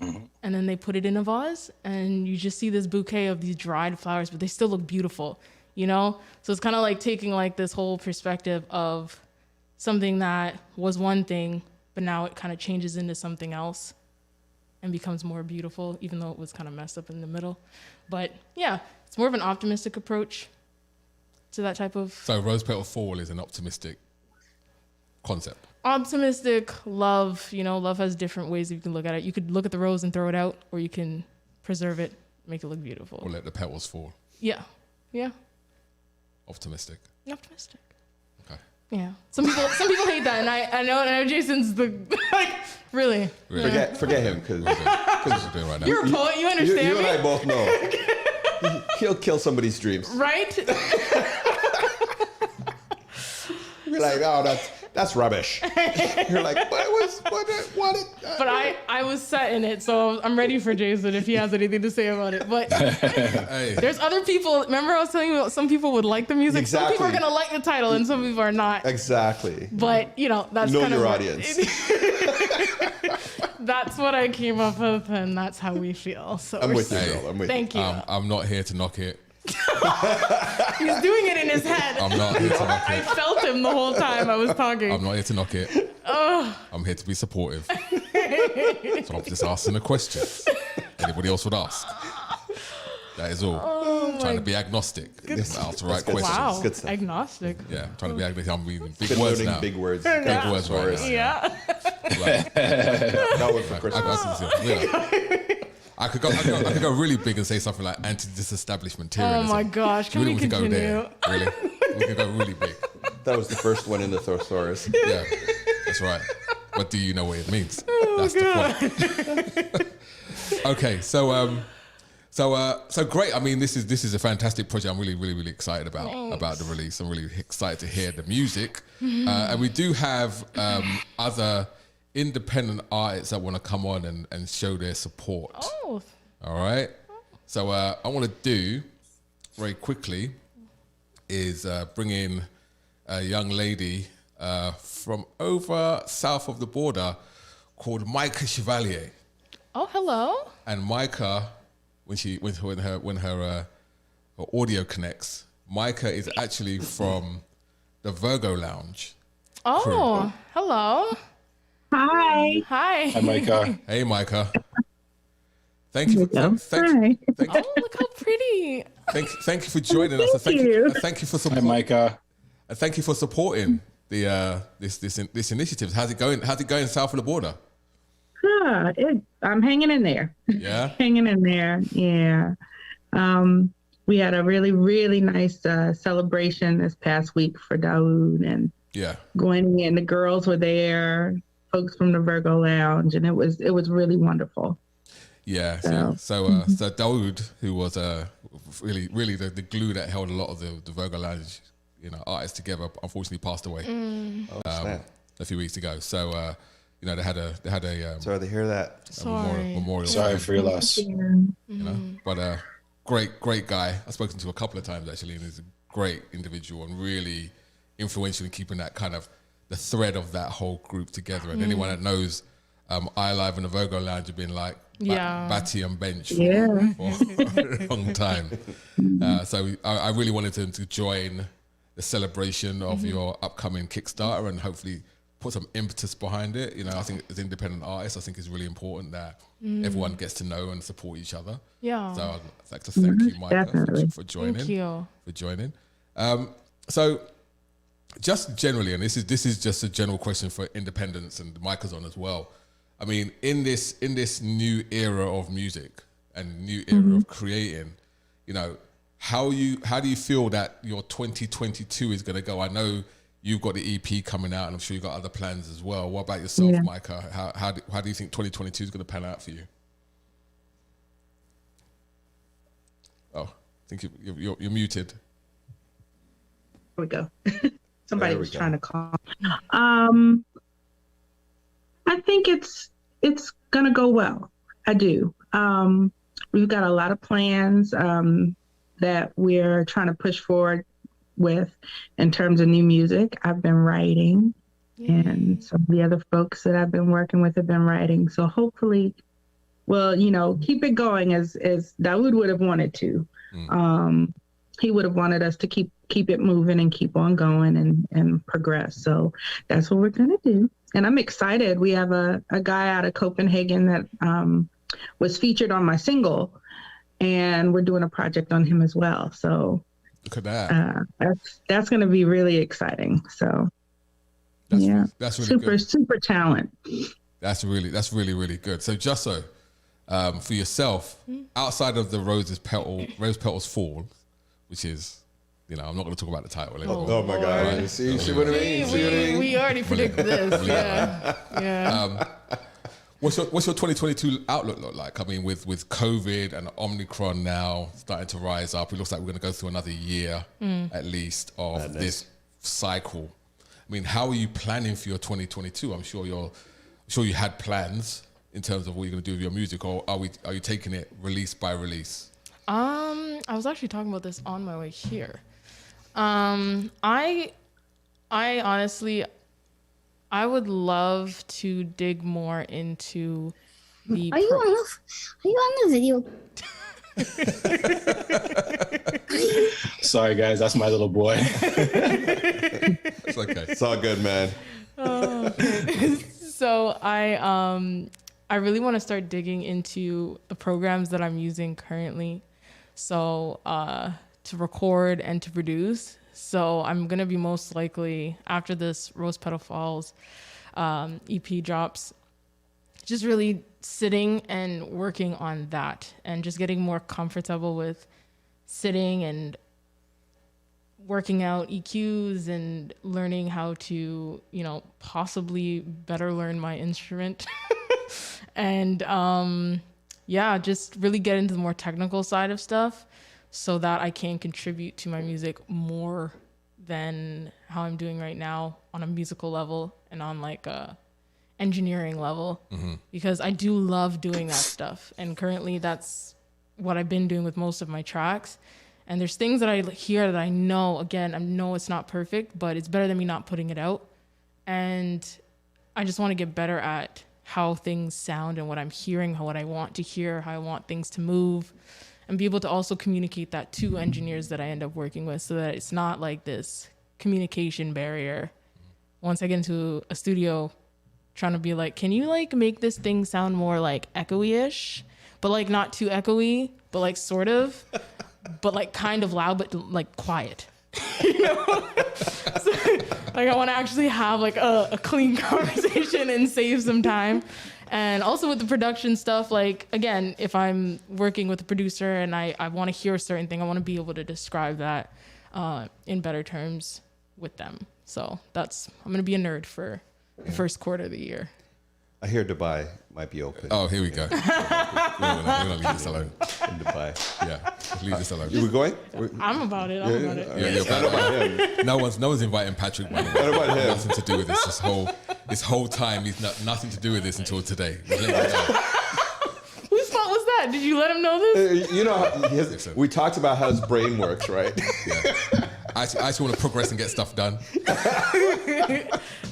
S2: And then they put it in a vase, and you just see this bouquet of these dried flowers, but they still look beautiful, you know? So it's kind of like taking like this whole perspective of something that was one thing, but now it kind of changes into something else and becomes more beautiful, even though it was kind of messed up in the middle. But yeah, it's more of an optimistic approach to that type of...
S12: So Rose Petal Fall is an optimistic concept.
S2: Optimistic love, you know, love has different ways that you can look at it. You could look at the rose and throw it out, or you can preserve it, make it look beautiful.
S12: Or let the petals fall.
S2: Yeah.
S12: Optimistic. Okay.
S2: Yeah. Some people hate that, and I know Jason's the like really.
S13: Forget him because
S12: right now.
S2: You're a poet. You understand
S13: you
S2: me?
S13: and I both know. He'll kill somebody's dreams.
S2: Right?
S13: You're like, oh, that's rubbish. You're like, what?
S2: But I was set in it, so I'm ready for Jason if he has anything to say about it. But there's other people. Remember I was telling you some people would like the music.
S13: Exactly.
S2: Some people are gonna like the title, and some people are not.
S13: Exactly.
S2: But you know that's
S13: know
S2: kind
S13: your
S2: of
S13: audience.
S2: That's what I came up with, and that's how we feel. So
S13: I'm with you, girl. I'm with
S2: Thank you.
S12: I'm not here to knock it.
S2: He's doing it in his head.
S12: I'm not here to knock
S2: I
S12: it.
S2: felt him the whole time I was talking.
S12: I'm not here to knock it.
S2: Oh.
S12: I'm here to be supportive. So I'm just asking a question. Anybody else would ask. That is all. Trying to be agnostic. Ask the right questions.
S2: Wow, agnostic.
S12: Yeah, trying to be agnostic. I'm reading big
S13: Been
S12: words
S13: learning
S12: now.
S13: big words.
S12: Big words right now.
S2: Yeah.
S13: That was for Christmas.
S12: I could go really big and say something like anti-disestablishmentarianism.
S2: Oh my gosh, can we
S12: want to
S2: continue?
S12: go there? Really? We could go really big.
S13: That was the first one in the thesaurus.
S12: Yeah, that's right. But do you know what it means?
S2: Oh,
S12: That's the point. Okay, so great. I mean, this is a fantastic project. I'm really excited about the release. I'm really excited to hear the music. And we do have other independent artists that want to come on and show their support.
S2: Oh.
S12: All right. So I want to do very quickly is bring in a young lady from over south of the border called Micah Chevalier.
S2: Oh, hello.
S12: And Micah, when her audio connects, Micah is actually from the Virgo Lounge.
S2: Oh,
S12: crew.
S2: hello.
S4: Hi.
S2: Hi.
S3: Hi, Micah.
S12: Hey, Micah. Thank you.
S2: Oh, look how pretty.
S12: Thank you for joining us.
S4: Thank you.
S12: Thank you for supporting.
S3: Hi, Micah.
S12: And thank you for supporting the this initiative. How's it going? How's it going south of the border?
S4: I'm hanging in there.
S12: Yeah.
S4: Hanging in there. Yeah. We had a really, really nice celebration this past week for Daoud, and Gwenny and the girls were there, folks from the Virgo Lounge, and it was really wonderful.
S12: Yeah. So Daoud, who was really the glue that held a lot of the Virgo Lounge, artists together, unfortunately passed away a few weeks ago. So they had a
S13: sorry to hear that.
S12: Memorial.
S3: Sorry for your loss.
S12: But great guy. I've spoken to a couple of times actually, and he's a great individual and really influential in keeping that kind of the thread of that whole group together. And anyone that knows iLive and the Virgo Lounge have been like Batty and Bench for a long time. So I really wanted to join the celebration of your upcoming Kickstarter and hopefully put some impetus behind it. I think as independent artists, I think it's really important that everyone gets to know and support each other. Yeah. So I'd like to thank you, Micah, for joining.
S2: Thank you.
S12: For joining. So just generally, and this is just a general question for independents, and Micah's on as well. I mean, in this new era of music and new era of creating, how do you feel that your 2022 is going to go? I know you've got the EP coming out, and I'm sure you've got other plans as well. What about yourself, Micah? How do you think 2022 is going to pan out for you? Oh, I think you're muted.
S4: There we go. Somebody was trying to call. I think it's gonna go well. I do. We've got a lot of plans that we're trying to push forward with in terms of new music. I've been writing, and some of the other folks that I've been working with have been writing. So hopefully, keep it going as Daoud would have wanted to. He would have wanted us to keep it moving and keep on going and progress. So that's what we're gonna do. And I'm excited. We have a guy out of Copenhagen that was featured on my single, and we're doing a project on him as well. So
S12: look at that.
S4: That's going to be really exciting. So
S12: that's really
S4: super talent.
S12: That's really, really good. So just so for yourself, outside of the Rose Petals Fall, which is, I'm not going to talk about the title.
S13: Oh my God! Right? See what I mean?
S2: We already predicted this. Yeah.
S12: What's your 2022 outlook look like? I mean, with COVID and Omicron now starting to rise up, it looks like we're going to go through another year at least of this cycle. I mean, how are you planning for your 2022? I'm sure you had plans in terms of what you're going to do with your music, or are you taking it release by release?
S2: I was actually talking about this on my way here. I honestly, I would love to dig more into the.
S5: Are you on the video?
S3: Sorry, guys, that's my little boy.
S12: It's okay.
S13: It's all good, man.
S2: Okay. So I really want to start digging into the programs that I'm using currently. So to record and to produce. So I'm going to be most likely, after this Rose Petal Falls EP drops, just really sitting and working on that and just getting more comfortable with sitting and working out EQs and learning how to, possibly better learn my instrument. And just really get into the more technical side of stuff so that I can contribute to my music more than how I'm doing right now on a musical level and on like a engineering level, because I do love doing that stuff. And currently that's what I've been doing with most of my tracks. And there's things that I hear that I know it's not perfect, but it's better than me not putting it out. And I just want to get better at how things sound and what I'm hearing, what I want to hear, how I want things to move, and be able to also communicate that to engineers that I end up working with so that it's not like this communication barrier. Once I get into a studio, trying to be like, can you like make this thing sound more like echoey-ish, but like not too echoey, but like sort of, but like kind of loud, but like quiet. So, like I want to actually have like a clean conversation and save some time. And also with the production stuff, like, again, if I'm working with a producer and I want to hear a certain thing, I want to be able to describe that in better terms with them. So I'm going to be a nerd for the first quarter of the year.
S13: I hear Dubai might be open.
S12: Oh, here we go. We're gonna leave this alone.
S13: In Dubai.
S12: Yeah, leave this alone.
S13: You were going?
S2: I'm about it. I'm about it.
S12: Yeah, about him. No one's inviting Patrick. What
S13: about him?
S12: Nothing to do with this. This whole time, he's nothing to do with this until today.
S2: Whose fault was that? Did you let him know this?
S13: You know, we talked about how his brain works, right?
S12: Yeah. I actually want to progress and get stuff done.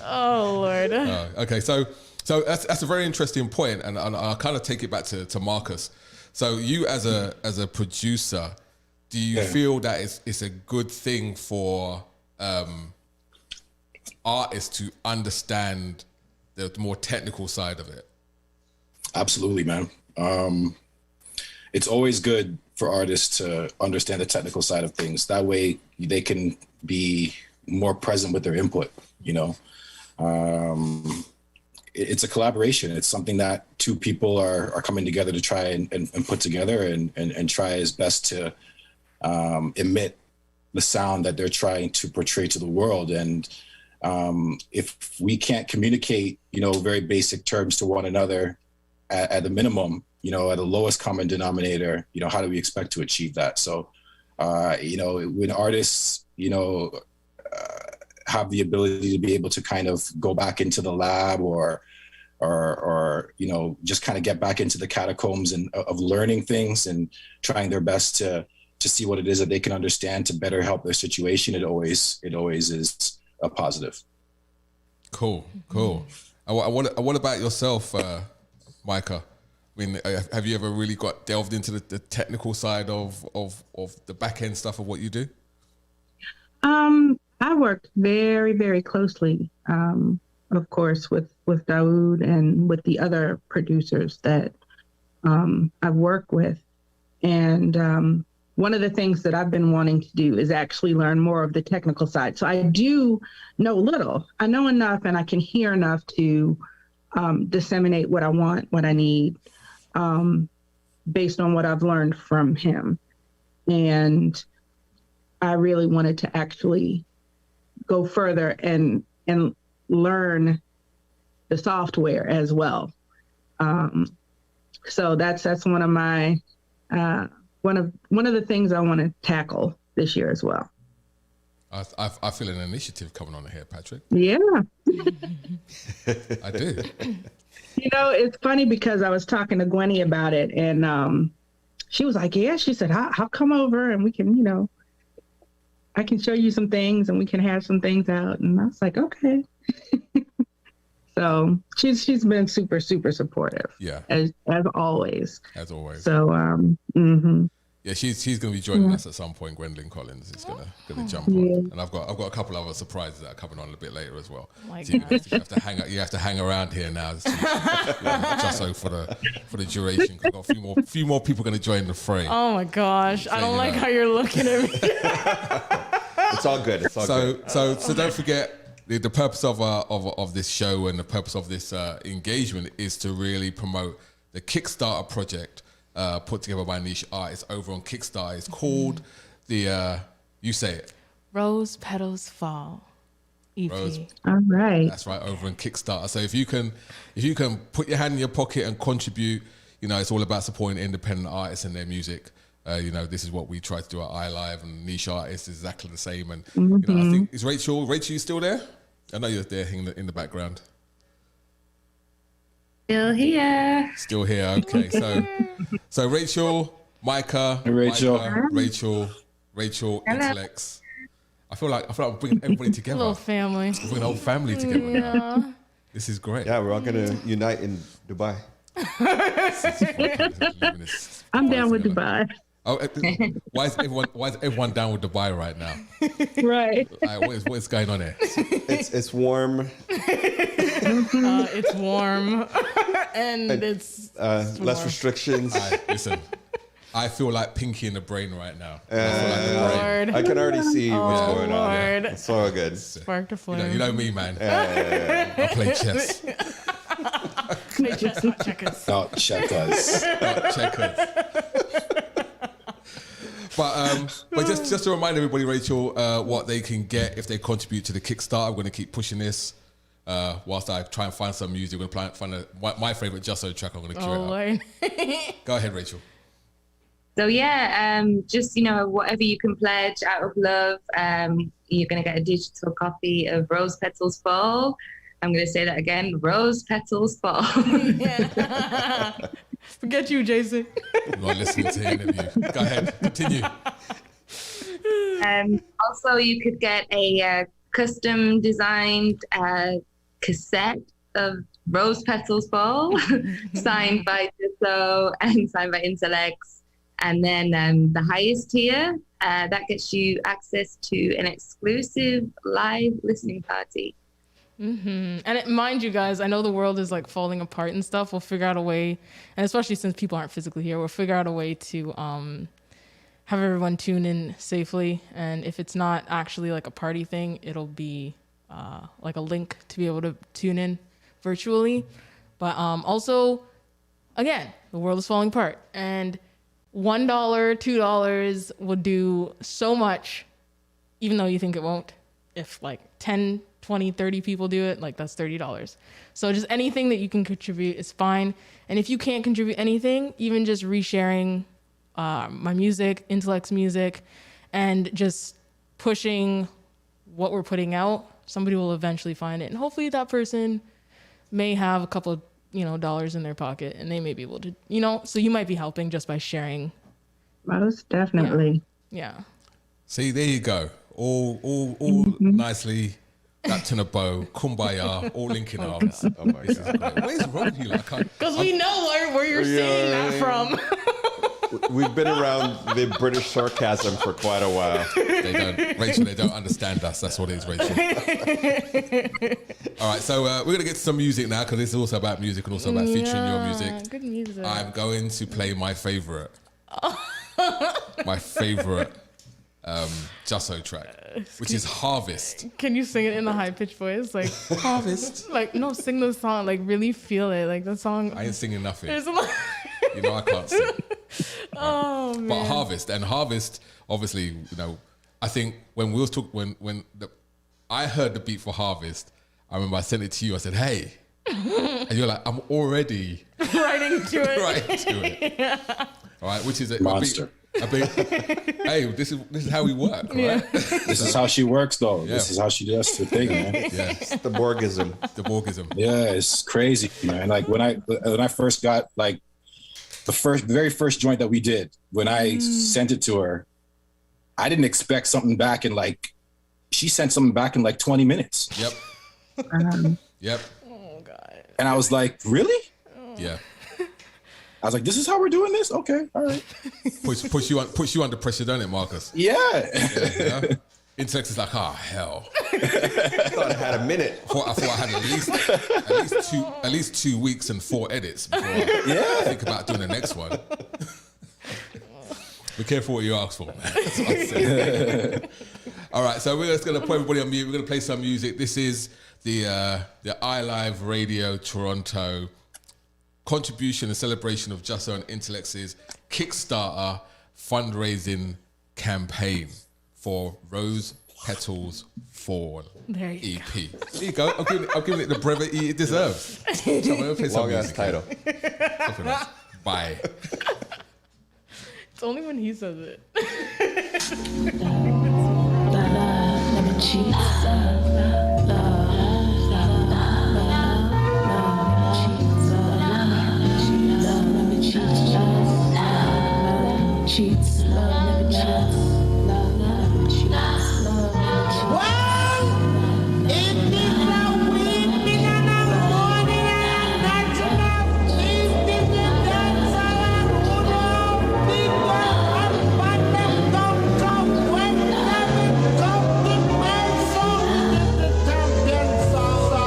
S2: Oh Lord.
S12: Okay, so that's a very interesting point, and I'll kind of take it back to Marcus. So you as a producer, do you feel that it's a good thing for artists to understand the more technical side of it?
S3: Absolutely, man. It's always good for artists to understand the technical side of things. That way they can be more present with their input, you know. It's a collaboration. It's something that two people are coming together to try and put together and try as best to emit the sound that they're trying to portray to the world. And if we can't communicate, you know, very basic terms to one another at the minimum, you know, at the lowest common denominator, you know, how do we expect to achieve that? So, you know, when artists, you know, have the ability to be able to kind of go back into the lab or you know, just kind of get back into the catacombs and of learning things and trying their best to see what it is that they can understand to better help their situation, it always is a positive.
S12: Cool. What about yourself, Micah? I mean, have you ever really got delved into the technical side of the back end stuff of what you do?
S4: I worked very, very closely, of course, with Daoud and with the other producers that I've worked with. And one of the things that I've been wanting to do is actually learn more of the technical side. So I do know little. I know enough and I can hear enough to disseminate what I want, what I need, based on what I've learned from him. And I really wanted to actually go further and learn the software as well. So that's one of my one of the things I want to tackle this year as well.
S12: I feel an initiative coming on here, Patrick.
S4: Yeah.
S12: I do.
S4: You know, it's funny because I was talking to Gwenny about it, and she was like, yeah, she said, I'll come over and we can, you know, I can show you some things and we can hash some things out. And I was like, okay. So she's been super, super supportive.
S12: Yeah.
S4: As always.
S12: As always.
S4: So,
S12: yeah, she's going to be joining us at some point. Gwendolyn Collins is going to jump on, and I've got a couple other surprises that are coming on a bit later as well. So you have to hang around here now, just so for the duration. Cause I've got a few more people going to join the fray.
S2: Oh my gosh, I don't like how you're looking at me.
S13: It's all good. It's all good.
S12: So don't forget the purpose of this show and the purpose of this engagement is to really promote the Kickstarter project. Put together by niche artists over on Kickstarter. It's called you say it.
S2: Rose Petals Fall EP.
S4: All right.
S12: That's right, over on Kickstarter. So if you can put your hand in your pocket and contribute, you know, it's all about supporting independent artists and their music. You know, this is what we try to do at iLive, and niche artists is exactly the same. And you know, I think is Rachel, you still there? I know you're there in the background.
S16: Still here.
S12: Still here. Okay. So Rachel, Micah,
S3: Rachel,
S12: Intellects. I feel like I'm bringing everybody together.
S2: A little family.
S12: Bringing the whole family together.
S2: Yeah.
S12: This is great.
S13: Yeah, we're all gonna unite in Dubai.
S4: I'm down with Dubai.
S12: Oh, why is everyone down with Dubai right now?
S4: Right.
S12: What is going on here?
S13: It's warm.
S2: It's warm, and it's
S13: less restrictions.
S12: Listen, I feel like Pinky in the brain right now.
S13: I can already see what's going on. It's all good.
S2: Spark the flame.
S12: You know me, man. I play chess.
S2: chess, not checkers.
S3: Not checkers.
S12: Not checkers. But just to remind everybody, Rachel, what they can get if they contribute to the Kickstarter. I'm going to keep pushing this whilst I try and find some music. I'm going to find my favorite Jusso track. I'm going to cue it up. Go ahead, Rachel.
S16: So yeah, just whatever you can pledge out of love, you're going to get a digital copy of Rose Petals Fall. I'm going to say that again, Rose Petals Fall.
S2: Forget you, Jason.
S12: I'm not listening to any of you. Go ahead, continue.
S16: Also, you could get a custom designed cassette of Rose Petals Fall, signed by Jusso and signed by Intellects. And then the highest tier, that gets you access to an exclusive live listening party.
S2: Mm-hmm. And mind you guys, I know the world is like falling apart and stuff. We'll figure out a way, and especially since people aren't physically here, we'll figure out a way to have everyone tune in safely. And if it's not actually like a party thing, it'll be like a link to be able to tune in virtually. But also, again, the world is falling apart, and $1, $2 will do so much, even though you think it won't. If like 10, 20, 30 people do it, like that's $30. So just anything that you can contribute is fine. And if you can't contribute anything, even just resharing my music, Intellect's music, and just pushing what we're putting out, somebody will eventually find it. And hopefully that person may have a couple of dollars in their pocket, and they may be able to, so you might be helping just by sharing.
S4: Most definitely.
S2: Yeah.
S12: See, there you go. All nicely wrapped in a bow, kumbaya, all linking arms. Oh my God. What is wrong with you?
S2: Because we know where you're seeing that from.
S13: We've been around the British sarcasm for quite a while.
S12: Rachel, they don't understand us. That's what it is, Rachel. All right, so we're going to get to some music now, because this is also about music and also about featuring your music.
S2: Good music.
S12: I'm going to play my favorite Jusso track, which is Harvest.
S2: Can you sing it in a high-pitched voice? Like,
S12: Harvest?
S2: Like, no, sing the song. Like, really feel it. Like, the song.
S12: I ain't singing nothing.
S2: There's a lot.
S12: I can't sing.
S2: Oh, man.
S12: But Harvest, obviously, I think when we was I heard the beat for Harvest, I remember I sent it to you. I said, "Hey," and you're like, "I'm already
S2: writing to it."
S12: Writing to it. Yeah. All right, which is a
S3: monster.
S12: Hey, this is how we work, right?
S2: Yeah.
S3: This is how she works, though. Yeah. This is how she does her thing, man.
S12: Yeah,
S13: the Borgism.
S3: Yeah, it's crazy, man. Like when I first got like the very first joint that we did, when I sent it to her, I didn't expect something back in she sent something back in 20 minutes.
S12: Yep. Yep.
S2: Oh God.
S3: And I was like, really?
S12: Yeah.
S3: I was like, this is how we're doing this? Okay, all right.
S12: Push you under pressure, don't it, Marcus?
S3: Yeah.
S12: Intellect is like, hell.
S13: I thought I had a minute.
S12: I thought I had at least 2 weeks and 4 edits before I think about doing the next one. Be careful what you ask for, man. That's what I'm saying. All right, so we're just going to put everybody on mute. We're going to play some music. This is the iLive Radio Toronto contribution and celebration of Jusso and Intellect's Kickstarter fundraising campaign for Rose Petals Fall EP. There you go. I'm giving it the brevity it deserves.
S13: Long ass title.
S12: Bye.
S2: It's only when he says it.
S11: Cheats, love never cheats. Love never cheats. Love never cheats. Well, if it's a weeping and a mourning and not enough cheese, this is dance and who know people and what them come when them come to my soul. This is the champion song.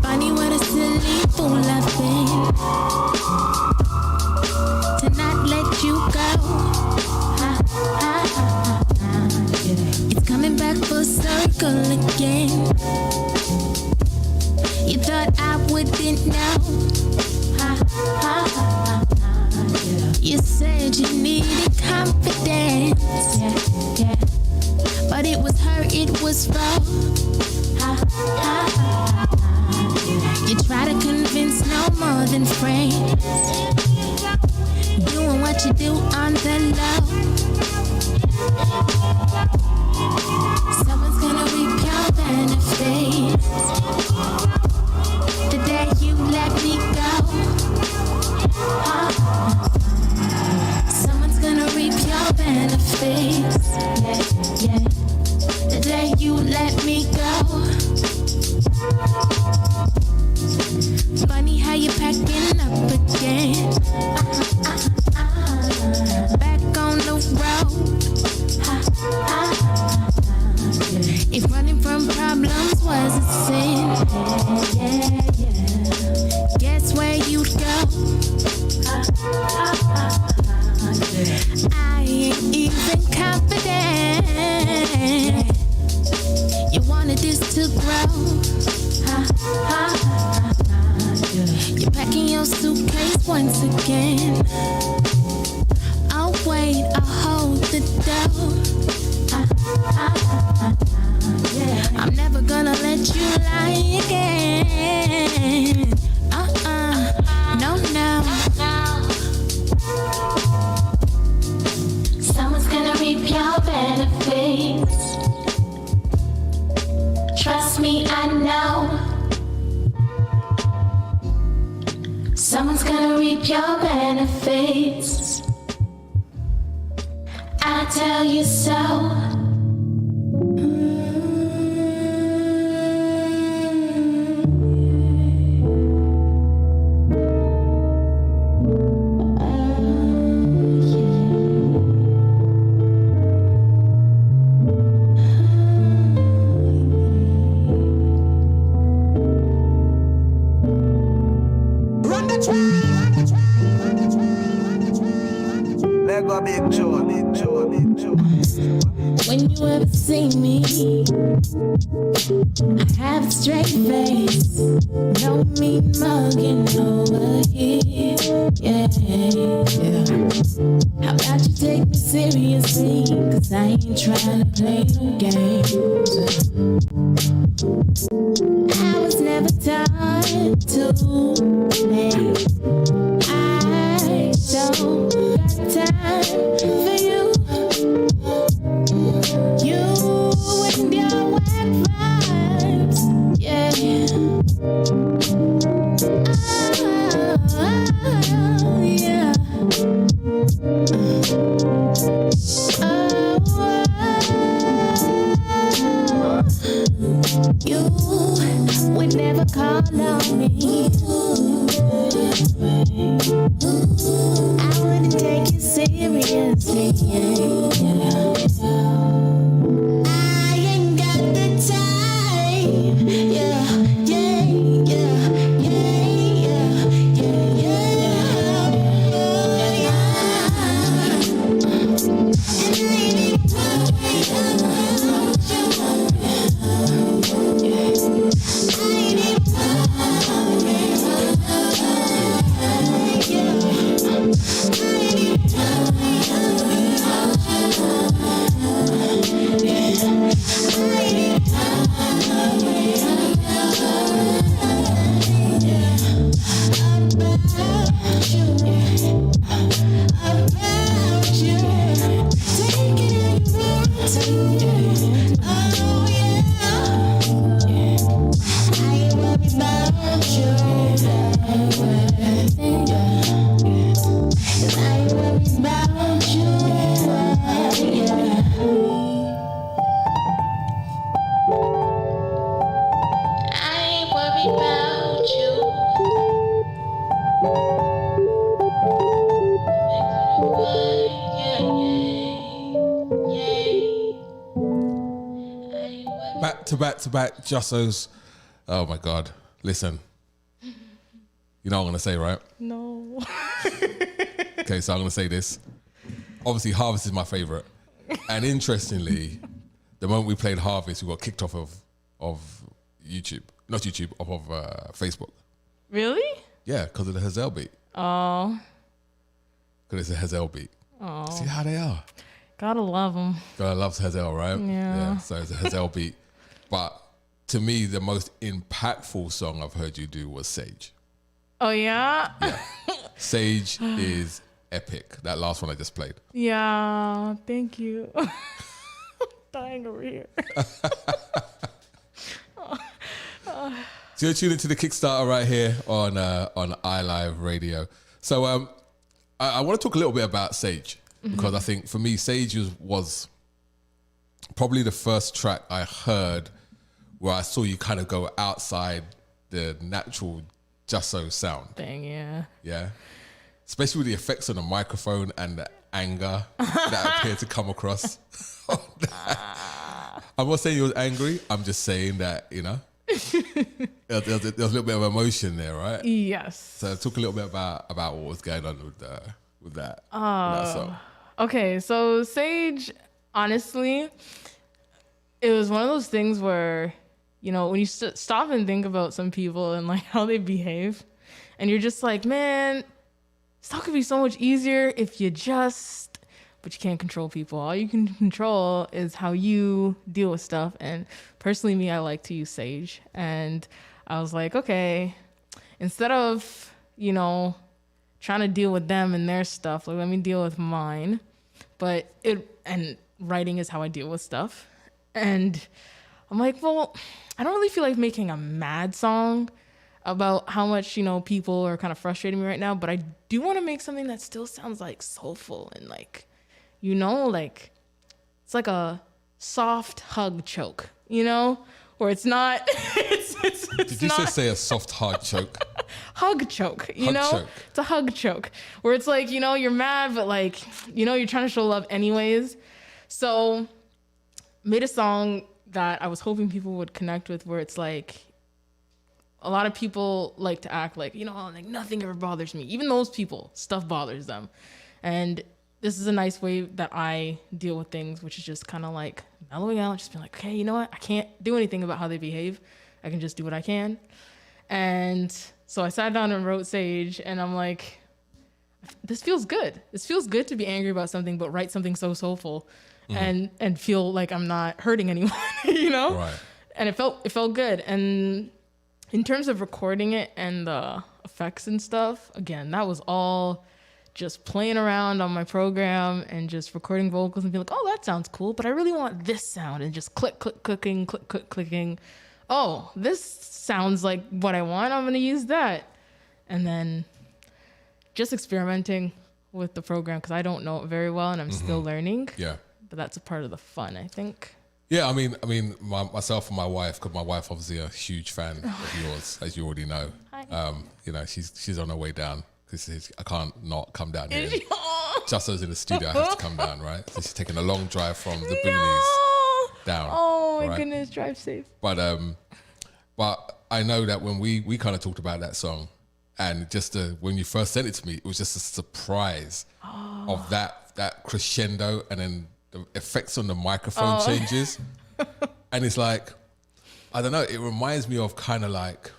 S11: Funny what a silly fool I've been. You said you needed confidence, but it was her, it was wrong. You try to convince no more than friends, doing what you do on the low. Someone's gonna reap your benefits the day you let me go. Someone's gonna reap your benefits, the day you let me go. Funny how you packing up again, back on the road. If running from problems was a sin, guess where you'd go? I ain't even confident. You wanted this to grow. You're packing your suitcase once again. Oh wait, I'll hold the door. I'm never gonna let you lie again. No, no. Someone's gonna reap your benefits. Trust me, I know. Someone's gonna reap your benefits. I tell you so. When you ever see me, I have a straight face, no mean mugging over here. Yeah. How about you take me seriously? 'Cause I ain't trying to play no games. I was never taught to play. I don't got time for you. You and your wet vibes, yeah. Oh, yeah. You would never call on me. I wouldn't take you seriously. I ain't got the time. Yeah.
S12: To back Jusso's. Oh my God. Listen. You know what I'm going to say, right?
S2: No.
S12: Okay, so I'm going to say this. Obviously, Harvest is my favorite. And interestingly, the moment we played Harvest, we got kicked off of YouTube. Not YouTube, off of Facebook.
S2: Really?
S12: Yeah, because of the Hazel beat.
S2: Oh.
S12: Because it's a Hazel beat.
S2: Oh.
S12: See how they are.
S2: Gotta love them.
S12: Gotta love Hazel, right?
S2: Yeah.
S12: So it's a Hazel beat. But to me, the most impactful song I've heard you do was Sage.
S2: Oh, yeah?
S12: Yeah. Sage is epic. That last one I just played.
S2: Yeah, thank you. I'm dying over here.
S12: So you're tuning to the Kickstarter right here on iLive Radio. So I want to talk a little bit about Sage because I think for me, Sage was probably the first track I heard where I saw you kind of go outside the natural Just So sound.
S2: Dang, yeah.
S12: Yeah. Especially with the effects on the microphone and the anger that appeared to come across. I'm not saying you was angry. I'm just saying that, you know, there's a little bit of emotion there, right?
S2: Yes.
S12: So talk a little bit about what was going on with that song.
S2: Okay, so Sage, honestly, it was one of those things where, you know, when you stop and think about some people and like how they behave, and you're just like, man, stuff could be so much easier if you just, but you can't control people. All you can control is how you deal with stuff. And personally, me, I like to use Sage. And I was like, okay, instead of, you know, trying to deal with them and their stuff, like, let me deal with mine. But writing is how I deal with stuff. And I'm like, well, I don't really feel like making a mad song about how much, you know, people are kind of frustrating me right now, but I do want to make something that still sounds like soulful and like, you know, like it's like a soft hug choke, you know, where it's not. It's
S12: Did you
S2: not,
S12: just say a soft hard choke?
S2: Hug choke, you
S12: Hug
S2: know?
S12: choke.
S2: It's a hug choke where it's like, you know, you're mad, but like, you know, you're trying to show love anyways. So made a song that I was hoping people would connect with, where it's like, a lot of people like to act like, you know, like nothing ever bothers me. Even those people, stuff bothers them. And this is a nice way that I deal with things, which is just kind of like mellowing out, just being like, okay, you know what? I can't do anything about how they behave. I can just do what I can. And so I sat down and wrote Sage, and I'm like, this feels good. This feels good to be angry about something, but write something so soulful and feel like I'm not hurting anyone, you know?
S12: Right.
S2: And it felt good. And in terms of recording it and the effects and stuff, again, that was all just playing around on my program and just recording vocals and being like, oh, that sounds cool, but I really want this sound, and just click, click, clicking, click, click, clicking. Oh, this sounds like what I want. I'm going to use that. And then just experimenting with the program because I don't know it very well and I'm still learning.
S12: Yeah.
S2: But that's a part of the fun, I think.
S12: Yeah, I mean, myself and my wife, because my wife obviously a huge fan of yours, as you already know.
S2: Hi.
S12: You know, she's on her way down because I can't not come down here. Just as in the studio, I have to come down, right? So she's taking a long drive from the boonies down.
S2: Oh my
S12: right?
S2: goodness, drive safe.
S12: But I know that when we kind of talked about that song, and just when you first sent it to me, it was just a surprise of that crescendo, and then the effects on the microphone changes. And it's like, I don't know, it reminds me of kind of like,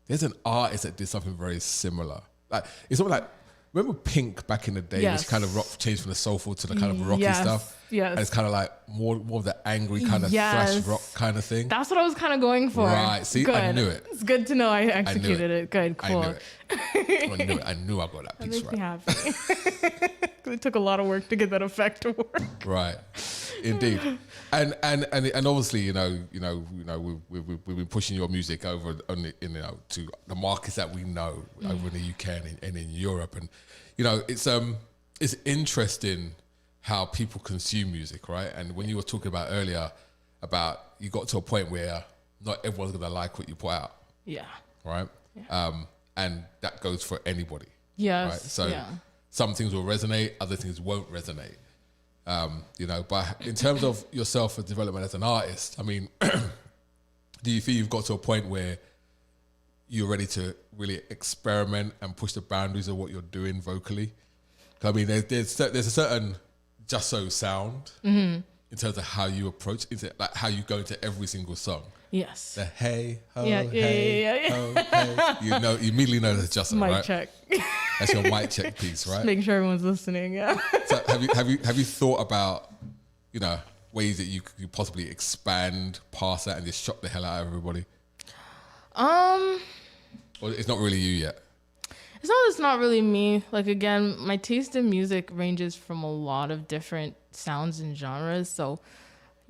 S12: there's an artist that did something very similar. Like, it's almost like, remember Pink back in the day,
S2: Yes.
S12: which kind of rock changed from the soulful to the kind of rocky
S2: Yes,
S12: stuff.
S2: yes.
S12: And it's kind of like more of the angry kind of
S2: Yes.
S12: thrash rock kind of thing.
S2: That's what I was kind of going for.
S12: Right, see,
S2: good.
S12: I knew it.
S2: It's good to know I executed it. Good, cool.
S12: I knew it. I knew I got that
S2: That
S12: piece
S2: makes me
S12: right.
S2: happy. It took a lot of work to get that effect to work.
S12: Right, indeed, and obviously, you know, we've been pushing your music over to the markets that we know over in the UK and in Europe, and you know, it's interesting how people consume music, right? And when you were talking about earlier about you got to a point where not everyone's gonna like what you put out,
S2: Yeah.
S12: right?
S2: Yeah.
S12: And that goes for anybody.
S2: Yes.
S12: Right? So
S2: yeah.
S12: some things will resonate, other things won't resonate. You know, but in terms of yourself as development as an artist, I mean, do you feel you've got to a point where you're ready to really experiment and push the boundaries of what you're doing vocally? I mean, there's a certain Just So sound, in terms of how you approach? Is it like how you go into every single song?
S2: Yes.
S12: The hey, ho,
S2: Yeah,
S12: hey, ho, hey. You immediately know that's Justin,
S2: Mic
S12: right?
S2: check.
S12: That's your mic check piece, right?
S2: Just making sure everyone's listening. Yeah.
S12: So have you thought about, ways that you could possibly expand past that and just shock the hell out of everybody? Or it's not really you yet?
S2: It's not really me. Like, again, my taste in music ranges from a lot of different sounds and genres. So,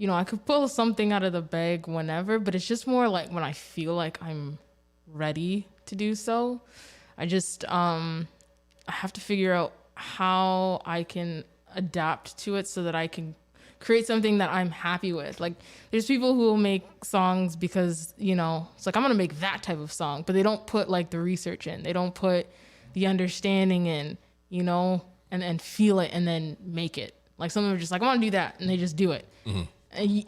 S2: I could pull something out of the bag whenever, but it's just more like when I feel like I'm ready to do so. I just, I have to figure out how I can adapt to it so that I can create something that I'm happy with. Like, there's people who will make songs because, it's like, I'm going to make that type of song, but they don't put like the research in. They don't put the understanding in, and feel it and then make it. Like, some of them are just like, I want to do that. And they just do it.
S12: Mm-hmm.
S2: And,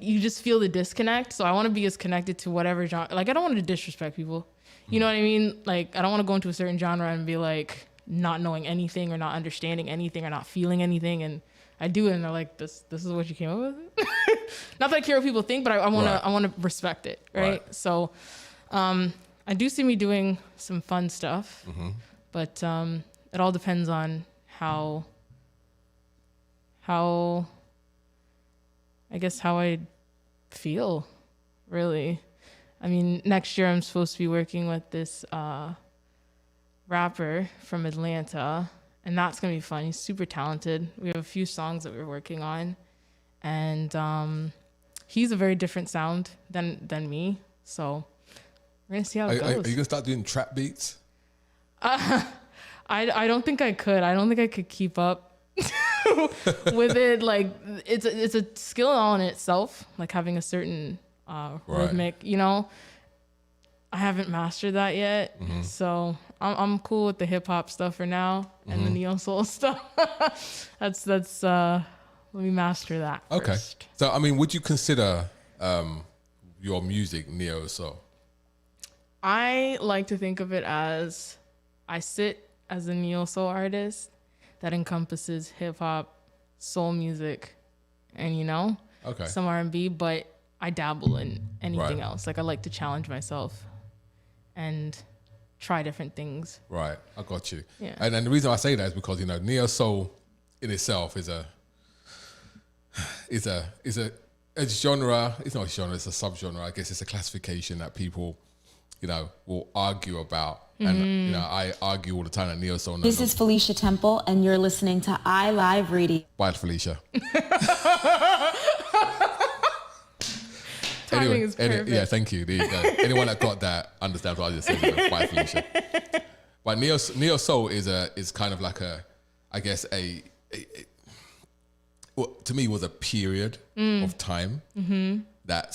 S2: you just feel the disconnect. So I want to be as connected to whatever genre. Like, I don't want to disrespect people. You know what I mean? Like, I don't want to go into a certain genre and be like not knowing anything or not understanding anything or not feeling anything. And I do it, and they're like, "This is what you came up with." Not that I care what people think, but I want to respect it, right? So, I do see me doing some fun stuff, but it all depends on how I feel, really. I mean, next year I'm supposed to be working with this rapper from Atlanta. And that's going to be fun. He's super talented. We have a few songs that we're working on. And he's a very different sound than me. So we're going to see how it goes.
S12: Are you going to start doing trap beats?
S2: I don't think I could. I don't think I could keep up with it. Like, it's a skill all in itself, like having a certain rhythmic, I haven't mastered that yet. So I'm cool with the hip hop stuff for now and the neo soul stuff. that's let me master that first.
S12: So, I mean, would you consider your music neo soul?
S2: I like to think of it as I sit as a neo soul artist that encompasses hip hop, soul music, and some R&B, but I dabble in anything else. Like, I like to challenge myself and try different things.
S12: Right, I got you.
S2: Yeah.
S12: And the reason I say that is because neo soul in itself is a genre. It's not a genre; it's a subgenre. I guess it's a classification that people, will argue about. And I argue all the time that neo soul.
S6: This is Felicia Temple, and you're listening to iLive Radio.
S12: Bye, Felicia.
S2: Timing is perfect.
S12: Yeah, thank you. There you go. Anyone that got that understands what I just said. Bye, Felicia. But neo soul is kind of like to me was a period of time that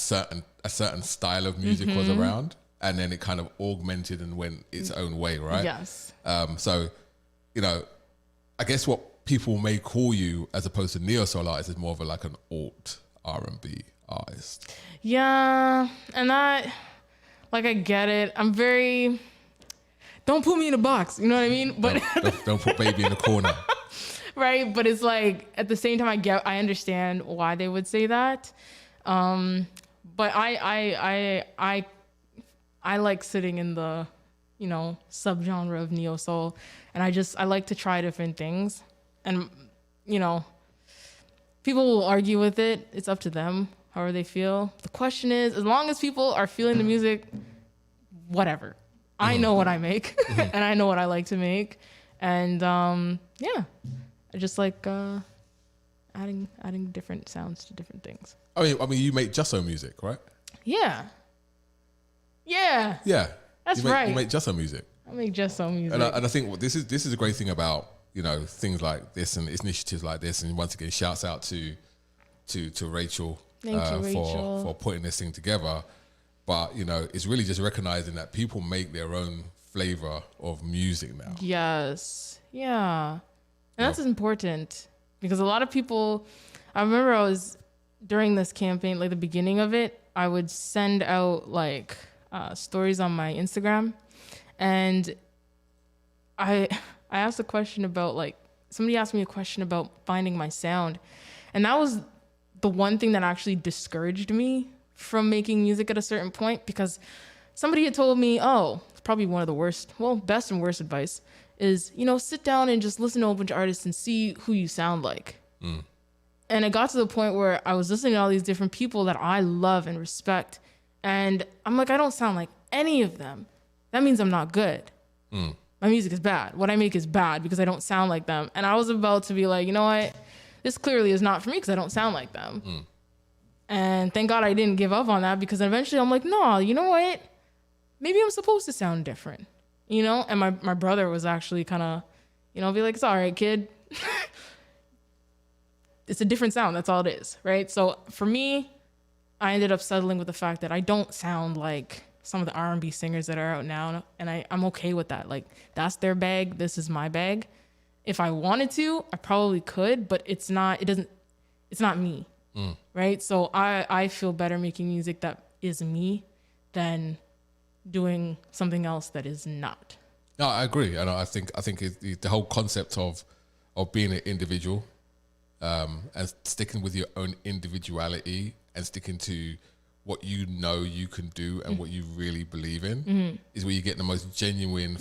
S12: a certain style of music was around, and then it kind of augmented and went its own way, right?
S2: Yes.
S12: So, I guess what people may call you as opposed to neo soul artist is more of like an alt R&B artist.
S2: Yeah, and I get it. I'm very, don't put me in a box, you know what I mean? But
S12: don't put baby in the corner.
S2: Right, but it's like, at the same time, I understand why they would say that. But I like sitting in the, subgenre of neo soul, and I like to try different things. And, people will argue with it. It's up to them, however they feel. The question is, as long as people are feeling the music, whatever. I know what I make, and I know what I like to make. And, yeah, I just like adding different sounds to different things.
S12: I mean, you make Jusso music, right?
S2: Yeah. Yeah.
S12: Yeah.
S2: That's right.
S12: You make Jusso music.
S2: I make Jusso music.
S12: And I think this is a great thing about, things like this and initiatives like this. And once again, shouts out to Rachel,
S2: Thank you, Rachel,
S12: for putting this thing together. But, it's really just recognizing that people make their own flavor of music now.
S2: Yes. Yeah. And that's important because a lot of people, I remember during this campaign, like the beginning of it, I would send out like stories on my Instagram, and I asked a question about somebody asked me a question about finding my sound, and that was the one thing that actually discouraged me from making music at a certain point, because somebody had told me, oh, it's probably one of the best and worst advice is, sit down and just listen to a bunch of artists and see who you sound like. And it got to the point where I was listening to all these different people that I love and respect. And I'm like, I don't sound like any of them. That means I'm not good. My music is bad. What I make is bad because I don't sound like them. And I was about to be like, you know what? This clearly is not for me because I don't sound like them. And thank God I didn't give up on that, because eventually I'm like, no, you know what? Maybe I'm supposed to sound different, And my brother was actually kind of, be like, it's all right, kid. It's a different sound. That's all it is, right? So for me, I ended up settling with the fact that I don't sound like some of the R&B singers that are out now, and I'm okay with that. Like, that's their bag. This is my bag. If I wanted to, I probably could, but it's not me, right? So I feel better making music that is me than doing something else that is not.
S12: No, I agree. And I think the whole concept of being an individual, and sticking with your own individuality and sticking to what you can do and what you really believe in is where you get the most genuine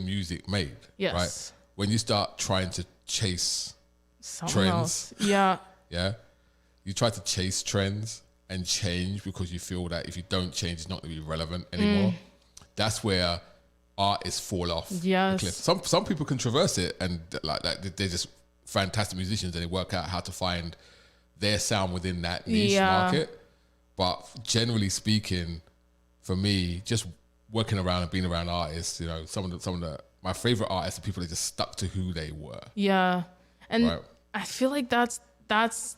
S12: music made.
S2: Yes.
S12: Right? When you start trying to chase
S2: Something
S12: trends.
S2: Else. Yeah.
S12: Yeah. You try to chase trends and change because you feel that if you don't change, it's not going to be relevant anymore. That's where artists fall off the cliff. Some people can traverse it and like that. They're just fantastic musicians and they work out how to find their sound within that niche market. But generally speaking, for me, just working around and being around artists, some of the my favorite artists are people that just stuck to who they were.
S2: Yeah. And I feel like that's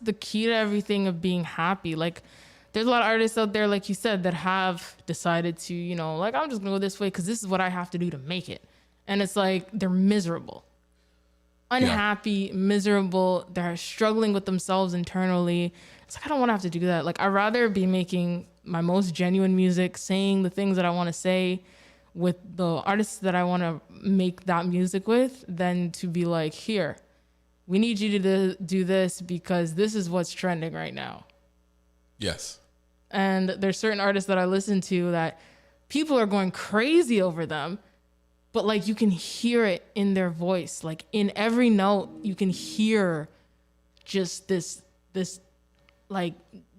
S2: the key to everything of being happy. Like, there's a lot of artists out there, like you said, that have decided to, like, I'm just gonna go this way because this is what I have to do to make it. And it's like, they're miserable. Unhappy, miserable. They're struggling with themselves internally. It's like, I don't want to have to do that. Like, I'd rather be making my most genuine music, saying the things that I want to say with the artists that I want to make that music with, than to be like, here, we need you to do this because this is what's trending right now.
S12: Yes.
S2: And there's certain artists that I listen to that people are going crazy over them, but like, you can hear it in their voice. Like, in every note, you can hear just this like,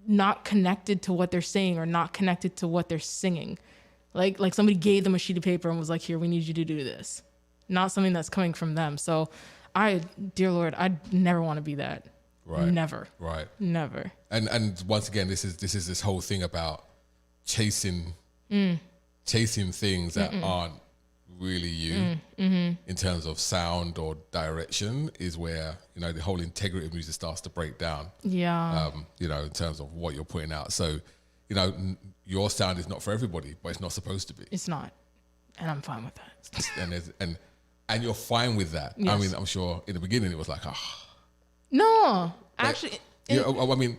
S2: not connected to what they're saying or not connected to what they're singing. Like somebody gave them a sheet of paper and was like, here, we need you to do this. Not something that's coming from them. So dear Lord, I'd never want to be that.
S12: Right.
S2: Never.
S12: Right.
S2: Never.
S12: And once again, this is this whole thing about chasing things that aren't really you in terms of sound or direction is where, the whole integrity of music starts to break down.
S2: Yeah.
S12: In terms of what you're putting out. So, your sound is not for everybody, but it's not supposed to be.
S2: It's not. And I'm fine with that.
S12: and you're fine with that.
S2: Yes.
S12: I mean, I'm sure in the beginning it was like,
S2: No, actually.
S12: I mean,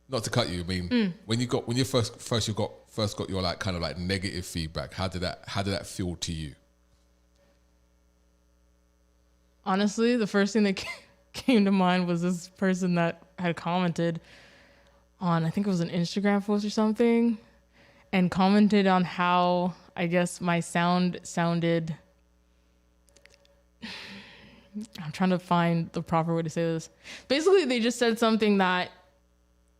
S12: not to cut you. I mean, when you first got your like kind of like negative feedback, how did that feel to you?
S2: Honestly, the first thing that came to mind was this person that had commented on, I think it was an Instagram post or something, and commented on how, I guess, my sound sounded. I'm trying to find the proper way to say this. Basically, they just said something that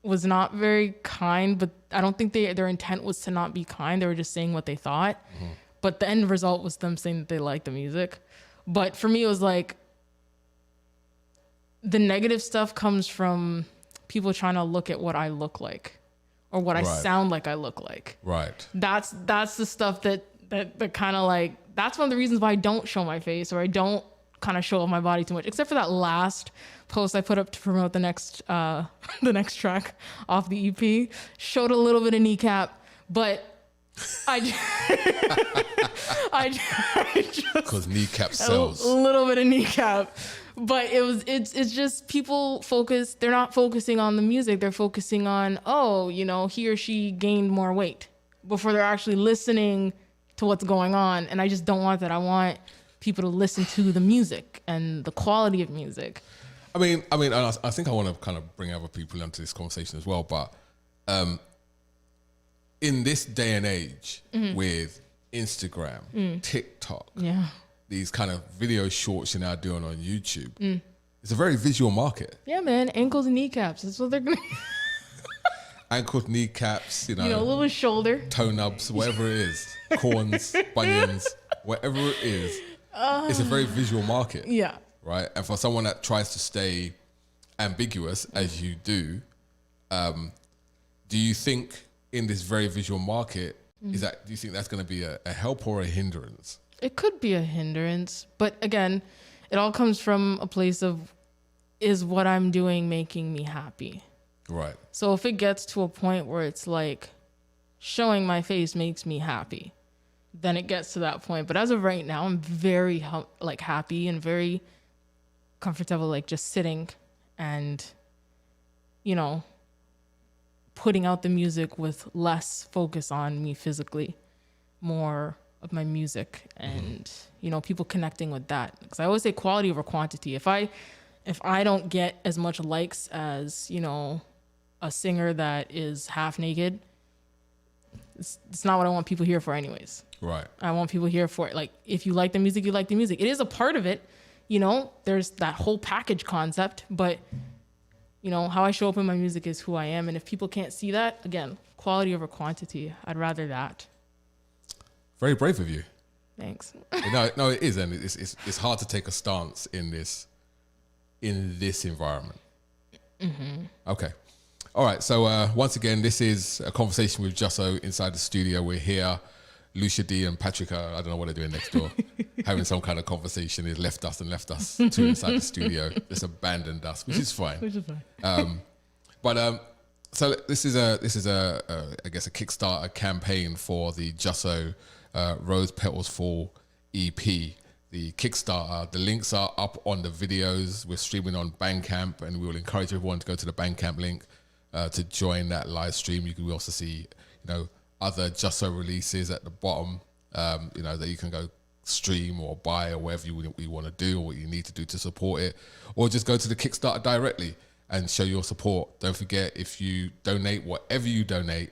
S2: was not very kind, but I don't think their intent was to not be kind. They were just saying what they thought. But the end result was them saying that they liked the music. But for me, it was like, the negative stuff comes from people trying to look at what I look like or what I sound like I look like.
S12: Right.
S2: That's the stuff that kind of like, that's one of the reasons why I don't show my face or I don't kind of show off my body too much, except for that last post I put up to promote the next track off the EP. Showed a little bit of kneecap, but I just
S12: because kneecap sells.
S2: A little bit of kneecap, but it's just people focus. They're not focusing on the music. They're focusing on, he or she gained more weight, before they're actually listening to what's going on. And I just don't want that. I want people to listen to the music and the quality of music.
S12: I mean, I think I want to kind of bring other people into this conversation as well. But in this day and age, with Instagram, TikTok, these kind of video shorts you're now doing on YouTube, it's a very visual market.
S2: Yeah, man. Ankles and kneecaps. That's what they're gonna.
S12: Ankles, kneecaps,
S2: a little shoulder,
S12: toe nubs, whatever it is, corns, bunions, whatever it is. It's a very visual market.
S2: Yeah.
S12: Right. And for someone that tries to stay ambiguous, as you do you think in this very visual market, do you think that's going to be a help or a hindrance?
S2: It could be a hindrance, but again, it all comes from a place of, is what I'm doing making me happy?
S12: Right.
S2: So if it gets to a point where it's like showing my face makes me happy, then it gets to that point. But as of right now, I'm very happy and very comfortable, like just sitting and, putting out the music with less focus on me physically, more of my music and, people connecting with that. Because I always say quality over quantity. If I don't get as much likes as, a singer that is half naked, it's not what I want people here for anyways.
S12: Right.
S2: I want people here for, like, if you like the music, you like the music. It is a part of it. There's that whole package concept, but how I show up in my music is who I am. And if people can't see that, again, quality over quantity, I'd rather that.
S12: Very brave of you.
S2: Thanks.
S12: No, it is. And it's hard to take a stance in this environment. Okay. All right. So once again, this is a conversation with Jusso inside the studio. We're here. Lucia D and Patrick, I don't know what they're doing next door, having some kind of conversation. They left us two inside the studio, just abandoned us, which is fine. So this is I guess a Kickstarter campaign for the Jusso Rose Petals Fall EP. The Kickstarter, the links are up on the videos. We're streaming on Bandcamp, and we will encourage everyone to go to the Bandcamp link to join that live stream. You can also see, other Jusso releases at the bottom, that you can go stream or buy or whatever you want to do or what you need to do to support it, or just go to the Kickstarter directly and show your support. Don't forget, if you donate whatever you donate,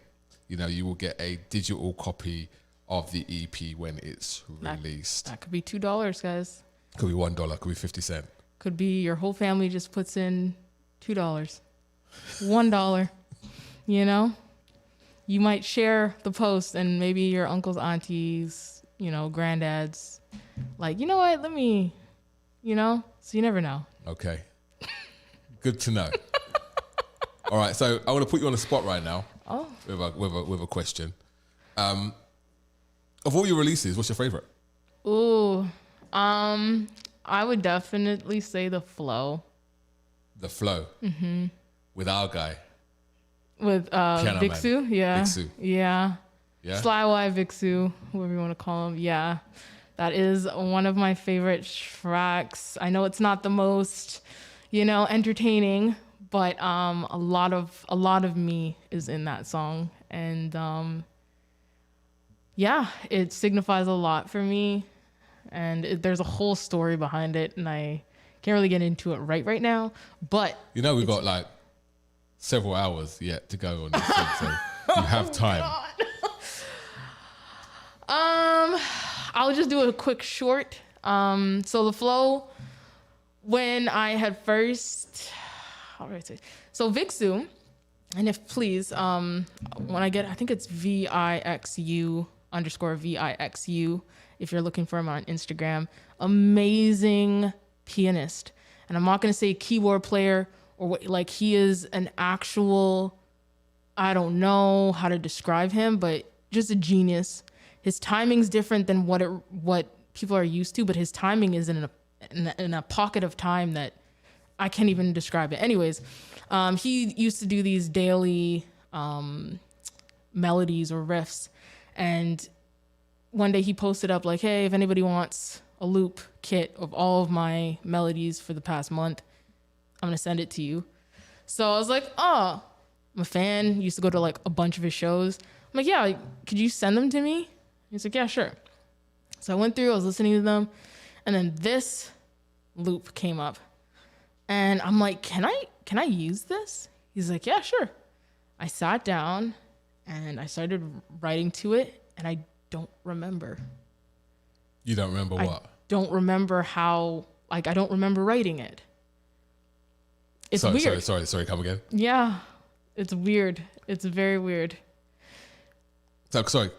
S12: you will get a digital copy of the EP when it's released.
S2: That could be $2, guys.
S12: Could be $1, could be 50 cents.
S2: Could be your whole family just puts in $2, $1, You might share the post and maybe your uncles, aunties, granddads, like, what, let me, so you never know.
S12: Okay. Good to know. All right. So I want to put you on the spot right now.
S2: Oh.
S12: With a question. Of all your releases, what's your favorite?
S2: Ooh, I would definitely say The Flow.
S12: The Flow.
S2: Mm-hmm.
S12: With our guy.
S2: With Vixu, yeah.
S12: Vixu.
S2: Yeah.
S12: Yeah.
S2: Sly Vixu, whoever you want to call him. Yeah. That is one of my favorite tracks. I know it's not the most, entertaining, but a lot of me is in that song. And it signifies a lot for me. And there's a whole story behind it, and I can't really get into it right now. But
S12: we've got like several hours yet to go on this thing, so you have time.
S2: I'll just do a quick short. So The Flow, when I had first, how do I say? So Vixu, and if please, when I think it's VIXU_VIXU, if you're looking for him on Instagram, amazing pianist. And I'm not going to say keyboard player, or what, like, he is an actual, I don't know how to describe him, but just a genius. His timing's different than what people are used to, but his timing is in a pocket of time that I can't even describe it. Anyways, he used to do these daily melodies or riffs, and one day he posted up like, hey, if anybody wants a loop kit of all of my melodies for the past month, I'm going to send it to you. So I was like, oh, I'm a fan. Used to go to like a bunch of his shows. I'm like, yeah, could you send them to me? He's like, yeah, sure. So I went through, I was listening to them, and then this loop came up. And I'm like, can I use this? He's like, yeah, sure. I sat down and I started writing to it, and I don't remember.
S12: You don't remember what?
S2: Don't remember how, like, I don't remember writing it. It's weird.
S12: Sorry, come again.
S2: Yeah, it's weird. It's very weird.
S12: So, sorry.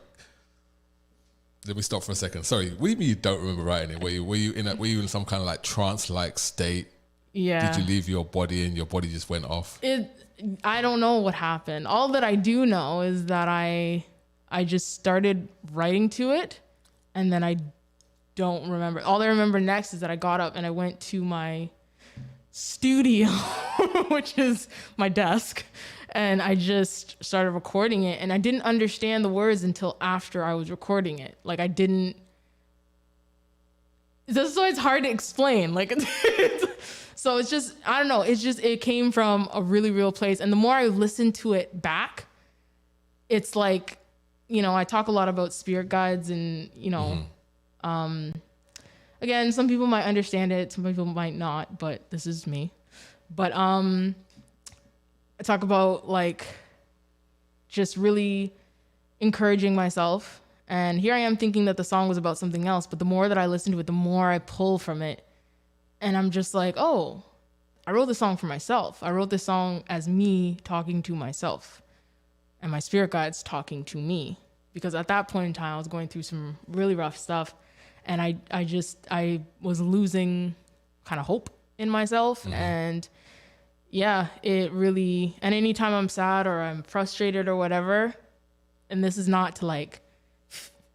S12: Let me stop for a second. Sorry, what do you mean you don't remember writing it? Were you in some kind of like trance-like state?
S2: Yeah.
S12: Did you leave your body and your body just went off?
S2: I don't know what happened. All that I do know is that I just started writing to it, and then I don't remember. All I remember next is that I got up and I went to my studio, which is my desk, and I just started recording it, and I didn't understand the words until after I was recording it. Like, I didn't. That's why it's hard to explain. Like, so it's just, I don't know. It's just, it came from a really real place. And the more I listen to it back, it's like, you know, I talk a lot about spirit guides and, you know, again, some people might understand it, some people might not, but this is me. But I talk about like just really encouraging myself. And here I am thinking that the song was about something else, but the more that I listen to it, the more I pull from it. And I'm just like, oh, I wrote this song for myself. I wrote this song as me talking to myself and my spirit guides talking to me. Because at that point in time, I was going through some really rough stuff. And I was losing kind of hope in myself. And yeah, it really, and anytime I'm sad or I'm frustrated or whatever, and this is not to like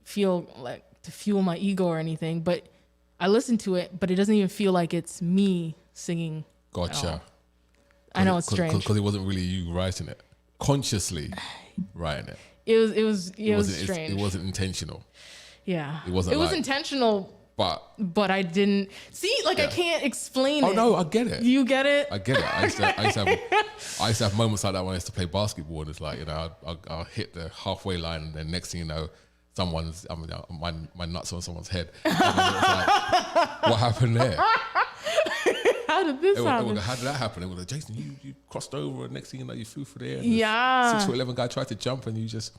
S2: feel like to fuel my ego or anything, but I listen to it, but it doesn't even feel like it's me singing.
S12: Gotcha.
S2: I know it's strange.
S12: Because it wasn't really you writing it, consciously writing it.
S2: It was strange.
S12: It wasn't intentional.
S2: Yeah.
S12: It wasn't.
S2: It was intentional. But I didn't see. Like, I can't explain it.
S12: Oh no, I get it.
S2: You get it?
S12: I get it. I used to have moments like that when I used to play basketball. And it's like, you know, I'll hit the halfway line, and then next thing you know, my nuts on someone's head. And it's like, what happened there?
S2: How did this happen?
S12: How did that happen? It was like, Jason, you crossed over, and next thing you know, you flew through there. And
S2: yeah.
S12: 6'11" guy tried to jump, and you just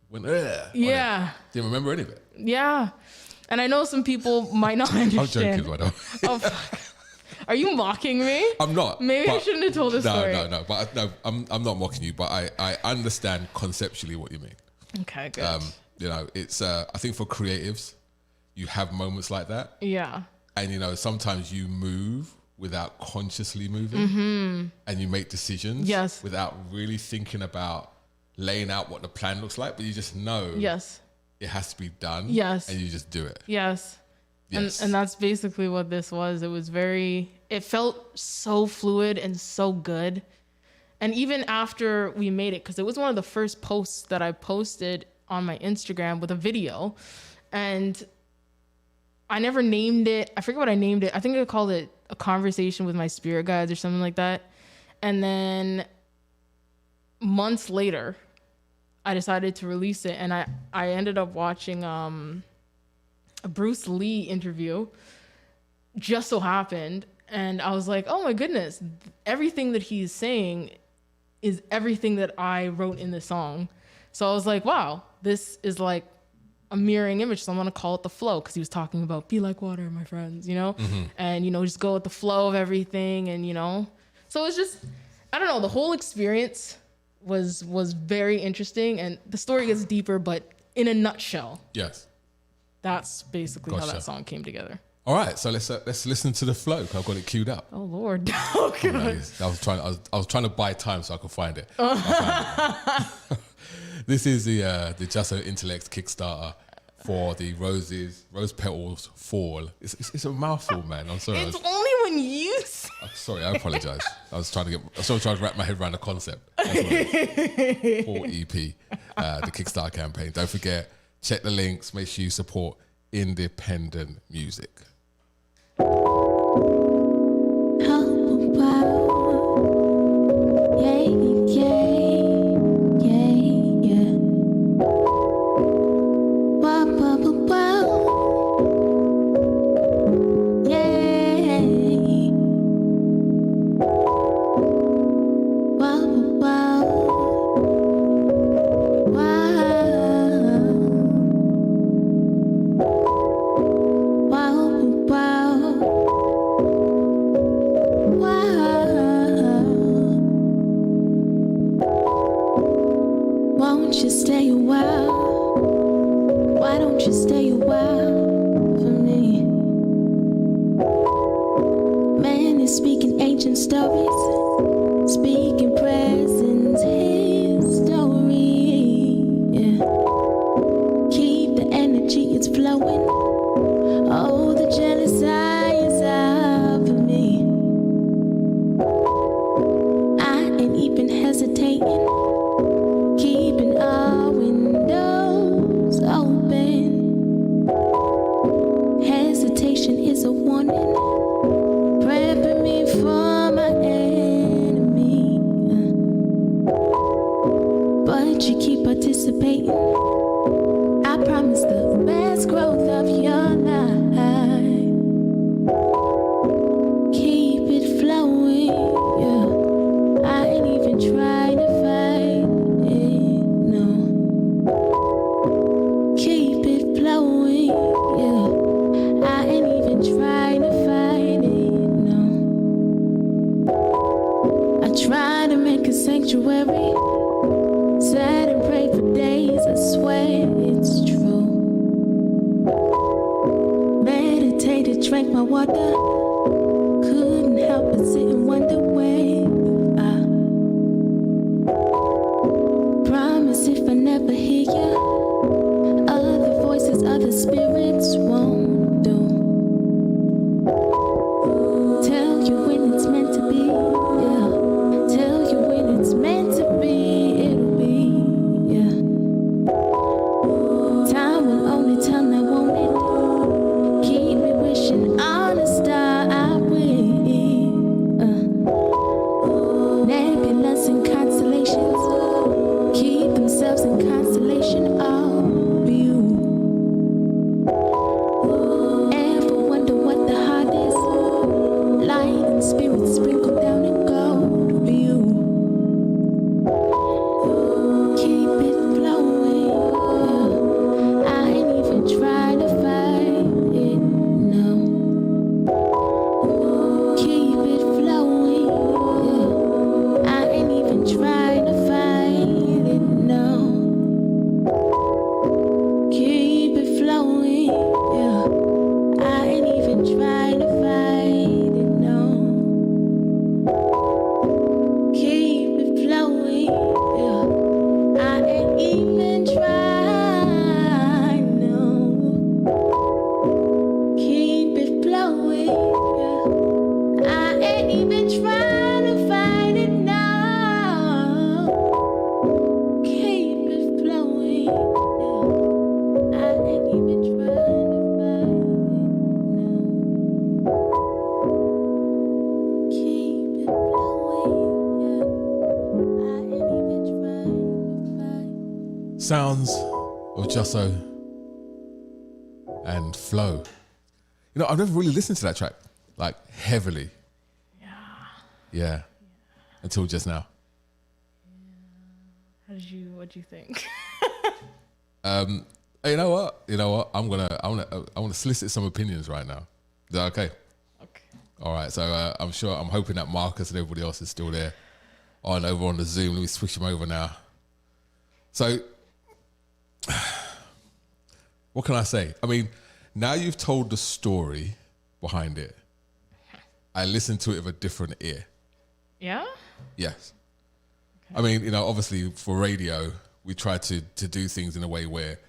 S12: went there.
S2: Yeah.
S12: Didn't remember any of it.
S2: Yeah. And I know some people might not understand.
S12: I'm joking,
S2: oh, fuck. Are you mocking me?
S12: I'm not.
S2: Maybe I shouldn't have told this story.
S12: No. But I'm not mocking you. But I understand conceptually what you mean.
S2: Okay, good.
S12: You know, it's I think for creatives, you have moments like that.
S2: Yeah.
S12: And you know, sometimes you move without consciously moving, and you make decisions without really thinking about laying out what the plan looks like. But you just know.
S2: Yes.
S12: It has to be done.
S2: Yes.
S12: And you just do it.
S2: Yes. And that's basically what this was. It felt so fluid and so good. And even after we made it, because it was one of the first posts that I posted on my Instagram with a video. And I never named it. I forget what I named it. I think I called it A Conversation with My Spirit Guides or something like that. And then months later, I decided to release it, and I ended up watching a Bruce Lee interview. Just so happened, and I was like, oh my goodness, everything that he's saying is everything that I wrote in the song. So I was like, wow, this is like a mirroring image. So I'm gonna call it the flow, because he was talking about be like water, my friends, you know, and you know, just go with the flow of everything, and you know, so it's just, I don't know, the whole experience was very interesting, and the story gets deeper, but in a nutshell,
S12: yes,
S2: that's basically how that song came together.
S12: All right, so let's listen to the flow. I've got it queued up.
S2: Oh Lord, oh God.
S12: I was trying to buy time so I could find it. This is the Jusso Intellect Kickstarter for the Rose Petals Fall. It's a mouthful, man. I'm sorry.
S2: It's only when you.
S12: Sorry, I apologize. I was trying to wrap my head around the concept. That's what it is. For EP, the Kickstarter campaign. Don't forget, check the links. Make sure you support independent music.
S11: conversation is a warning, prepping me for my enemy. But you keep participating. I promise the best growth of your life. Keep it flowing, yeah. I ain't even trying to fight it, no. Keep it flowing, yeah. I ain't even trying to fight it, no. I try to make a sanctuary. Sat and prayed for days, I swear it's true. Meditated, drank my water. Couldn't help but sit and wonder where I promise if I never hear you, other voices, other spirits won't do. Tell you when it's meant to be, yeah. Tell you when it's meant to be, it'll be, yeah. Time will only tell now, won't it? Keep me wishing on a star I will. Nebulas and constellations keep themselves in constellation of you. Ever wonder what the heart is? Light and spirit sprinkled down in gold view. Keep it flowing, yeah. I ain't even trying to fight it, no. Keep it flowing, yeah. I ain't even trying to fight it, no. Keep it flowing, yeah. I ain't even trying to fight it, no. Keep it flowing, yeah. I ain't even trying, no. Keep it flowing, yeah. I ain't even trying to fight it now. Keep it flowing, yeah. I ain't even trying to fight it now. Keep it flowing, yeah. I ain't even trying to fight.
S12: Sounds of Jusso and Flow. You know, I've never really listened to that track, like heavily. Yeah. Until just now.
S2: What'd you think?
S12: You know what? I'm gonna solicit some opinions right now. Is that okay?
S2: Okay.
S12: All right. So I'm hoping that Marcus and everybody else is still there. Over on the Zoom. Let me switch them over now. So, what can I say? I mean, now you've told the story behind it. I listened to it with a different ear.
S2: Yeah?
S12: Yes. Okay. I mean, you know, obviously for radio, we try to do things in a way where,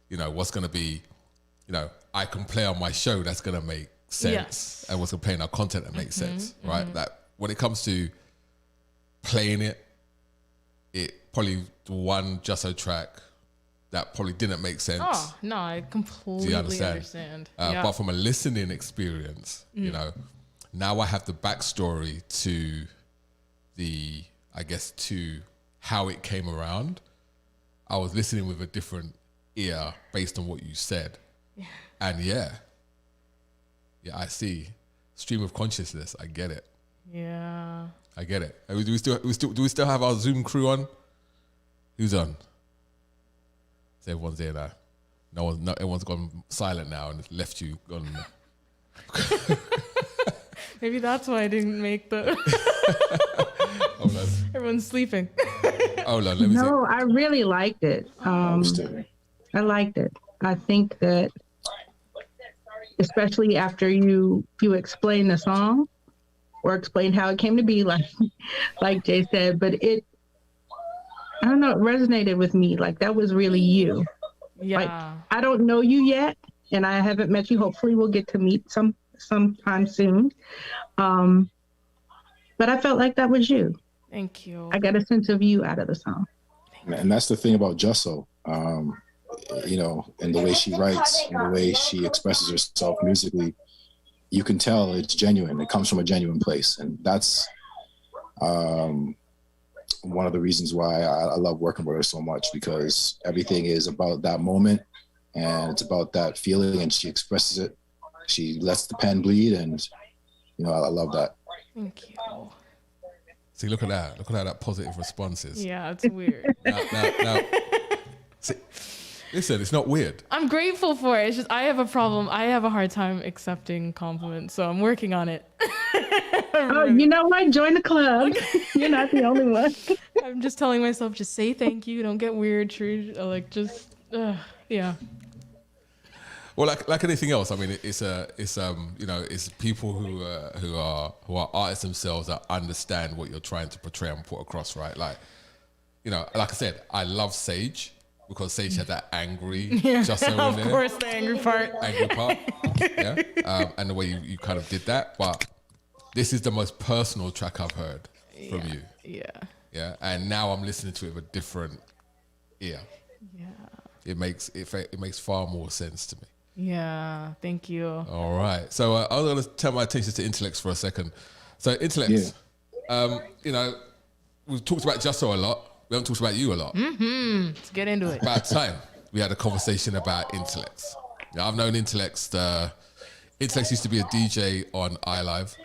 S12: you know, what's going to be, you know, I can play on my show that's going to make sense. Yes. And what's going to play in our content that makes sense, right? That when it comes to playing it probably one Jusso track that probably didn't make sense.
S2: Oh, no, I completely understand. Yeah.
S12: But from a listening experience, you know, now I have the backstory to to how it came around. I was listening with a different ear based on what you said. Yeah. And yeah, I see. Stream of consciousness, I get it.
S2: Yeah.
S12: I get it. Do we still have our Zoom crew on? Who's on? So everyone's there now. Everyone's gone silent now and left you gone.
S2: Maybe that's why I didn't make the.
S12: Hold on.
S2: Everyone's sleeping.
S12: Hold on, let me see.
S4: No, I really liked it. I liked it. I think that, especially after you explain the song or explain how it came to be, like Jay said, but I don't know, it resonated with me. Like that was really you.
S2: Yeah.
S4: Like, I don't know you yet, and I haven't met you. Hopefully, we'll get to meet sometime soon. But I felt like that was you.
S2: Thank you.
S4: I got a sense of you out of the song.
S3: And that's the thing about Jusso, you know, and the way she writes and the way she expresses herself musically. you can tell it's genuine. It comes from a genuine place. And that's one of the reasons why I love working with her so much, because everything is about that moment and it's about that feeling, and she expresses it. She lets the pen bleed, and I love that.
S2: Thank you.
S12: See, look at that. Look at how that positive response is.
S2: Yeah, it's weird.
S12: Now, see, listen, it's not weird.
S2: I'm grateful for it. It's just I have a problem. I have a hard time accepting compliments, so I'm working on it.
S4: Oh, you know what? Join the club. You're not the only one.
S2: I'm just telling myself, just say thank you. Don't get weird. Yeah.
S12: Well, like anything else, I mean, it's people who are artists themselves that understand what you're trying to portray and put across, right? Like I said, I love Sage because Sage had that angry, just so
S2: of course, the angry part.
S12: Yeah, and the way you kind of did that, but this is the most personal track I've heard from you. Yeah, and now I'm listening to it with a different ear.
S2: Yeah,
S12: it makes far more sense to me.
S2: Yeah, thank you.
S12: All right. So I was going to turn my attention to Intellects for a second. So Intellects, we've talked about Justo a lot. We haven't talked about you a lot.
S2: Let's get into it.
S12: About time we had a conversation about Intellects. Now, I've known Intellects. Intellects used to be a DJ on iLive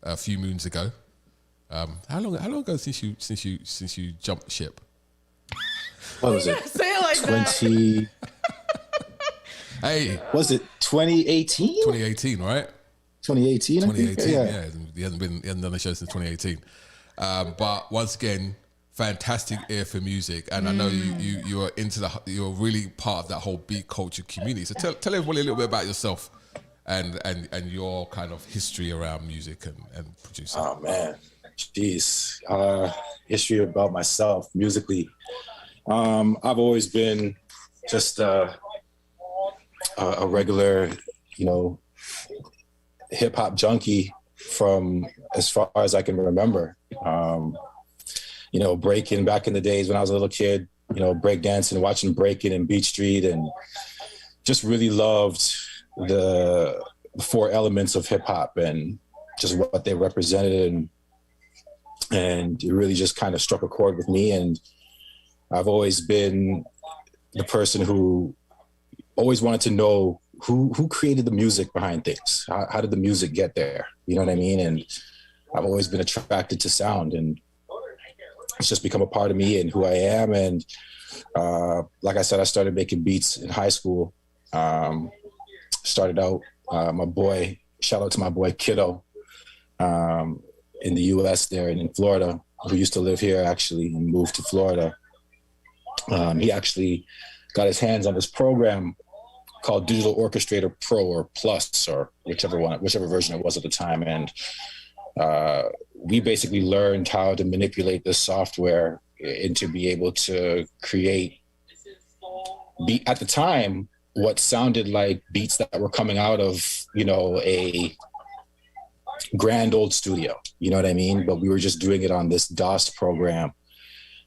S12: a few moons ago. How long ago since you jumped ship?
S3: What was it?
S2: Say it like
S3: 20.
S12: Hey,
S3: was it 2018?
S12: 2018, right?
S3: 2018.
S12: 2018.
S3: Yeah.
S12: He hasn't done a show since 2018. But once again, fantastic ear for music, and I know you are you're really part of that whole beat culture community. So tell everybody a little bit about yourself and your kind of history around music and producing.
S3: Oh man, jeez, history about myself musically. I've always been just a regular, hip hop junkie from as far as I can remember. Breaking back in the days when I was a little kid, break dancing, watching Breaking and Beat Street, and just really loved the four elements of hip hop and just what they represented. And it really just kind of struck a chord with me. And I've always been the person who always wanted to know who created the music behind things. How did the music get there? You know what I mean? And I've always been attracted to sound, and it's just become a part of me and who I am. And like I said, I started making beats in high school. Started out, shout out to my boy Kiddo in the US there and in Florida, who used to live here actually and moved to Florida. He actually got his hands on this program called Digital Orchestrator Pro or Plus, or whichever version it was at the time. And we basically learned how to manipulate this software and to be able to create at the time what sounded like beats that were coming out of, a grand old studio, you know what I mean? But we were just doing it on this DOS program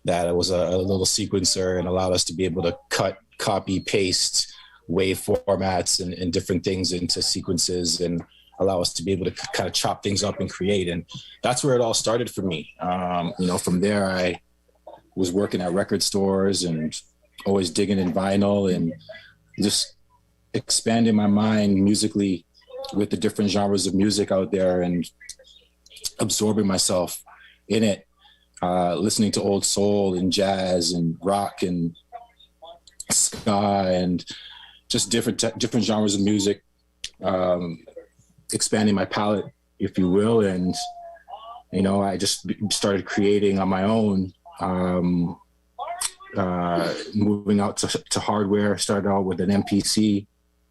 S3: that it was a little sequencer and allowed us to be able to cut, copy, paste wave formats and different things into sequences and allow us to be able to kind of chop things up and create. And that's where it all started for me. From there, I was working at record stores and always digging in vinyl and just expanding my mind musically with the different genres of music out there and absorbing myself in it, listening to old soul and jazz and rock and ska and just different genres of music, expanding my palette, if you will. And, I just started creating on my own, moving out to hardware. Started out with an MPC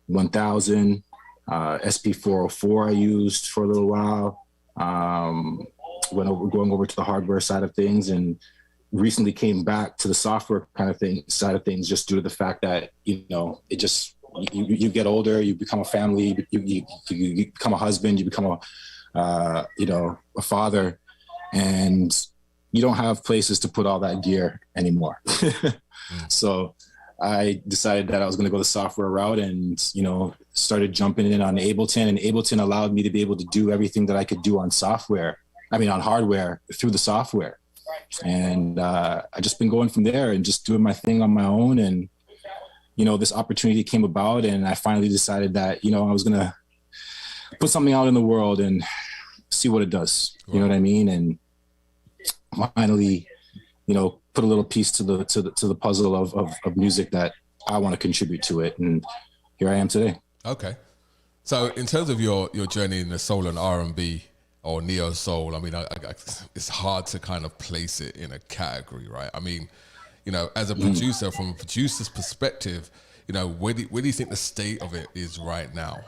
S3: 1000, SP404 I used for a little while, going over to the hardware side of things, and recently came back to the software side of things, just due to the fact that, it just, you get older, you become a family, you become a husband, you become a father, and you don't have places to put all that gear anymore. So I decided that I was going to go the software route and, started jumping in on Ableton, and Ableton allowed me to be able to do everything that I could do on hardware through the software. And I just been going from there and just doing my thing on my own. And, this opportunity came about, and I finally decided that, I was going to put something out in the world and see what it does. You know what I mean? And finally, put a little piece to the puzzle of music that I want to contribute to it. And here I am today.
S12: Okay. So in terms of your journey in the soul and R&B or neo soul, I mean, it's hard to kind of place it in a category, right? I mean, as a producer, from a producer's perspective, where do you think the state of it is right now?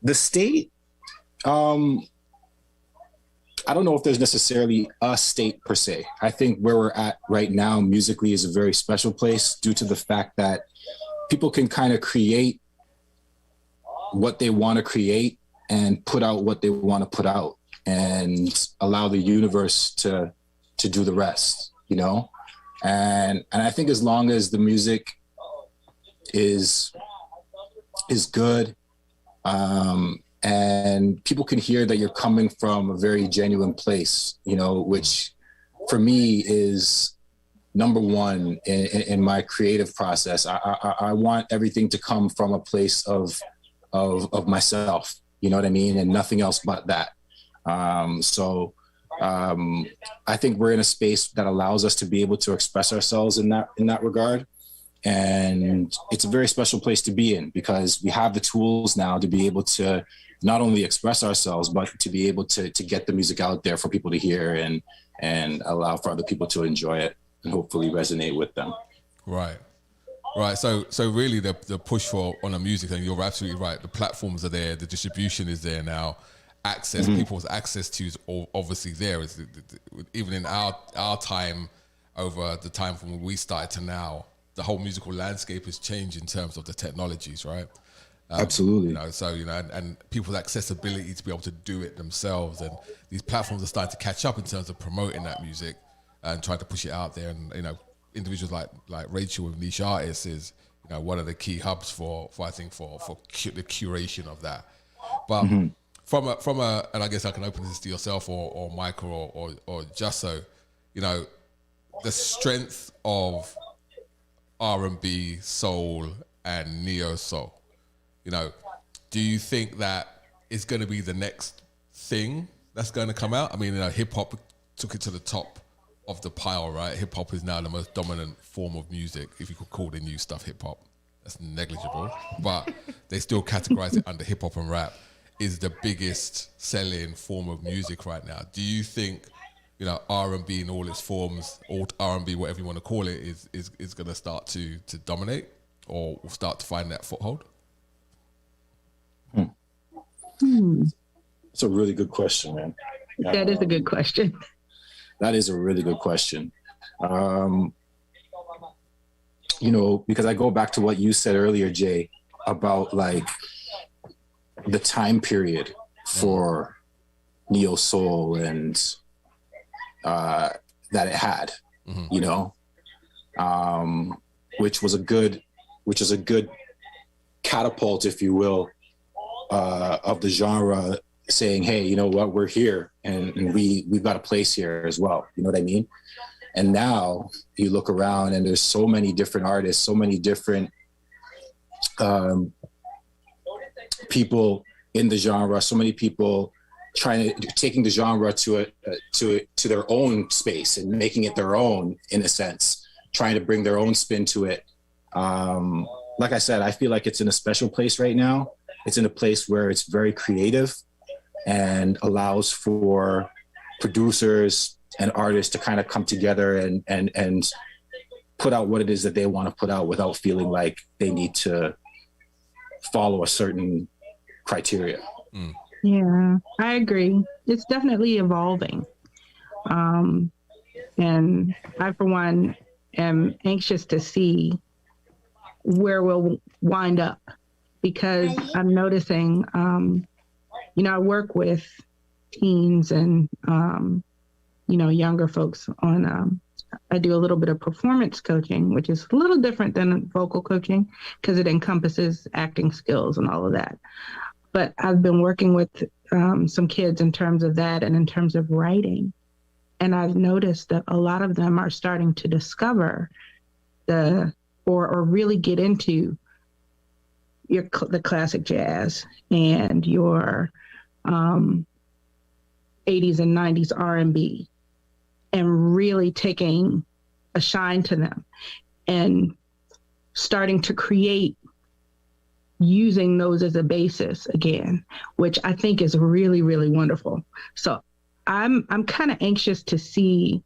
S3: The state, I don't know if there's necessarily a state per se. I think where we're at right now musically is a very special place due to the fact that people can kind of create what they want to create and put out what they want to put out and allow the universe to do the rest, And I think as long as the music is good, and people can hear that you're coming from a very genuine place, which for me is number one in my creative process. I want everything to come from a place of myself, you know what I mean? And nothing else but that. I think we're in a space that allows us to be able to express ourselves in that regard. And it's a very special place to be in because we have the tools now to be able to not only express ourselves, but to be able to get the music out there for people to hear and allow for other people to enjoy it and hopefully resonate with them.
S12: Right. So really the push on the music, and you're absolutely right. The platforms are there. The distribution is there now. Access, people's access to is obviously there. Even in our time, over the time from when we started to now, the whole musical landscape has changed in terms of the technologies, right?
S3: Absolutely.
S12: And people's accessibility to be able to do it themselves, and these platforms are starting to catch up in terms of promoting that music and trying to push it out there. And individuals like Rachel with Niche Artists is one of the key hubs for the curation of that. But from a, and I guess I can open this to yourself or Michael or Jusso, the strength of R&B, soul, and neo soul. Do you think that is going to be the next thing that's going to come out? I mean, hip hop took it to the top of the pile, right? Hip hop is now the most dominant form of music, if you could call the new stuff hip hop. That's negligible, but they still categorize it under hip hop and rap. Is the biggest selling form of music right now. Do you think, R&B in all its forms, or R&B, whatever you want to call it, is going to start to dominate or start to find that foothold?
S3: It's a really good question, man.
S4: That is a good question.
S3: That is a really good question. Because I go back to what you said earlier, Jay, about like the time period for neo soul and that it had, which is a good catapult, if you will, of the genre, saying, hey, you know what, we're here and we've got a place here as well. You know what I mean? And now you look around and there's so many different artists, so many different people in the genre, so many people taking the genre to their own space and making it their own, in a sense, trying to bring their own spin to it. Like I said, I feel like it's in a special place right now. It's in a place where it's very creative and allows for producers and artists to kind of come together and put out what it is that they want to put out without feeling like they need to follow a certain criteria.
S4: Yeah, I agree. It's definitely evolving. And I, for one, am anxious to see where we'll wind up, because I'm noticing, I work with teens and, younger folks on I do a little bit of performance coaching, which is a little different than vocal coaching because it encompasses acting skills and all of that. But I've been working with some kids in terms of that and in terms of writing. And I've noticed that a lot of them are starting to discover or really get into the classic jazz and your 80s and 90s R&B and really taking a shine to them and starting to create using those as a basis again, which I think is really, really wonderful. So I'm kind of anxious to see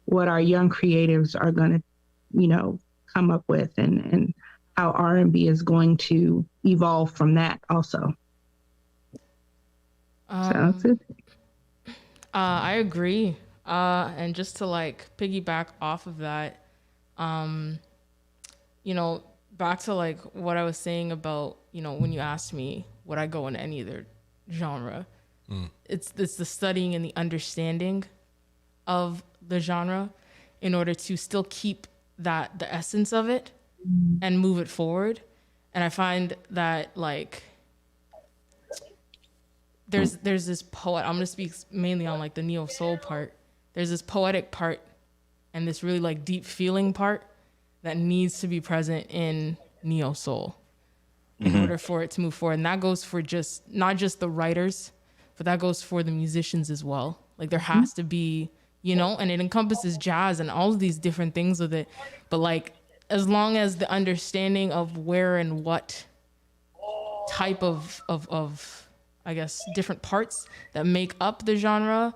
S4: what our young creatives are going to, come up with and how R&B is going to evolve from that also. Sounds good.
S2: I agree. And just to piggyback off of that, back to what I was saying about, when you asked me would I go in any other genre, it's the studying and the understanding of the genre in order to still keep the essence of it and move it forward. And I find that there's this poet, I'm going to speak mainly on the neo soul part. There's this poetic part and this really deep feeling part that needs to be present in neo soul in order for it to move forward. And that goes for not just the writers, but that goes for the musicians as well. There has to be, and it encompasses jazz and all of these different things with it. But as long as the understanding of where and what type of I guess different parts that make up the genre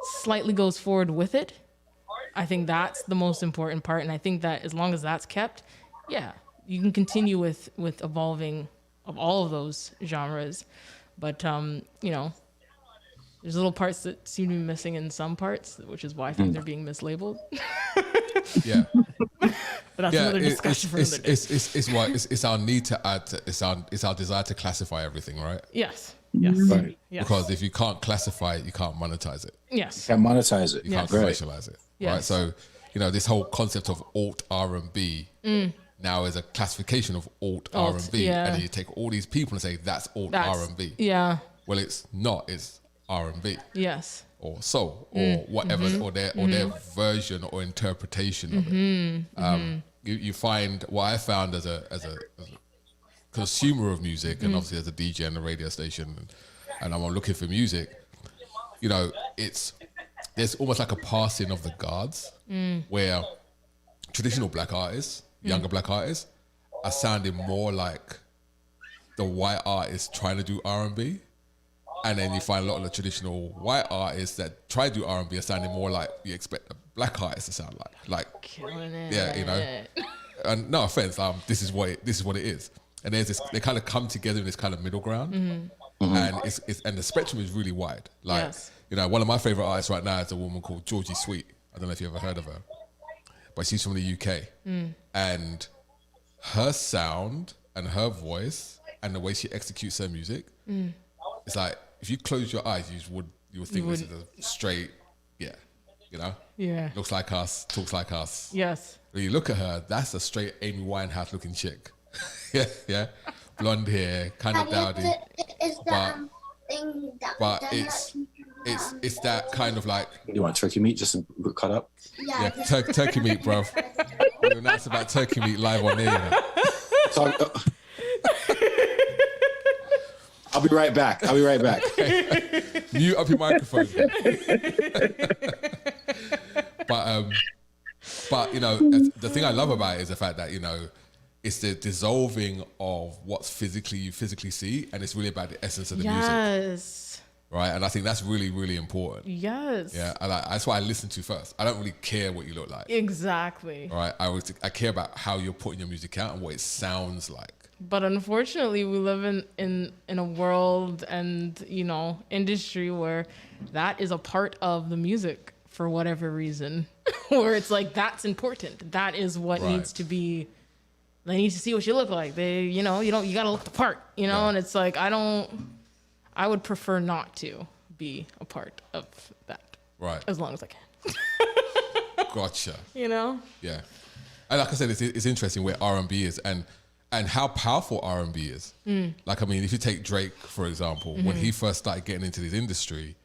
S2: slightly goes forward with it, I think that's the most important part. And I think that as long as that's kept, yeah, you can continue with evolving of all of those genres. But there's little parts that seem to be missing in some parts, which is why I think they're being mislabeled.
S12: Yeah.
S2: But that's another discussion for another day.
S12: It's our need to add. It's our desire to classify everything, right?
S2: Yes. Yes.
S3: Right.
S2: Yes.
S12: Because if you can't classify it, you can't monetize it.
S2: Yes.
S3: You can't monetize it.
S12: You can't commercialize it.
S2: Yes.
S12: Right. So this whole concept of alt R&B now is a classification of alt R&B, and then you take all these people and say that's alt R&B.
S2: Yeah.
S12: Well, it's not. It's R&B.
S2: Yes.
S12: Or soul, or whatever, or their version or interpretation of it. You find what I found as a consumer of music, and obviously as a DJ on the radio station, and I'm looking for music. There's almost like a passing of the guards, where traditional black artists, younger black artists, are sounding more like the white artists trying to do R&B. And then you find a lot of the traditional white artists that try to do R&B are sounding more like you expect a black artist to sound like.
S2: Killing it.
S12: Yeah, And no offense, this is what it is. And there's this, they kind of come together in this kind of middle ground, and and the spectrum is really wide. One of my favorite artists right now is a woman called Georgie Sweet. I don't know if you ever heard of her, but she's from the UK, and her sound and her voice and the way she executes her music, it's like if you close your eyes, you would think this is a straight, looks like us, talks like us.
S2: Yes.
S12: When you look at her, that's a straight Amy Winehouse looking chick. yeah, blonde hair, kind of dowdy, but it's that kind of like.
S3: You want turkey meat just cut up?
S12: Yeah, turkey meat, bro. That's about turkey meat live on there.
S3: I'll be right back.
S12: Mute up your microphone. But the thing I love about it is the fact that it's the dissolving of what you physically see, and it's really about the essence of the music.
S2: Yes.
S12: Right, and I think that's really, really important.
S2: Yes.
S12: Yeah, that's what I listen to first. I don't really care what you look like.
S2: Exactly.
S12: Right, I care about how you're putting your music out and what it sounds like.
S2: But unfortunately, we live in a world and industry where that is a part of the music for whatever reason, where it's like that's important. That is what needs to be. They need to see what you look like. They, you gotta look the part. And it's like I would prefer not to be a part of that.
S12: Right.
S2: As long as I can.
S12: Gotcha.
S2: You know?
S12: Yeah. And like I said, it's interesting where R&B is and how powerful R&B is. Like, I mean, if you take Drake, for example, when he first started getting into this industry,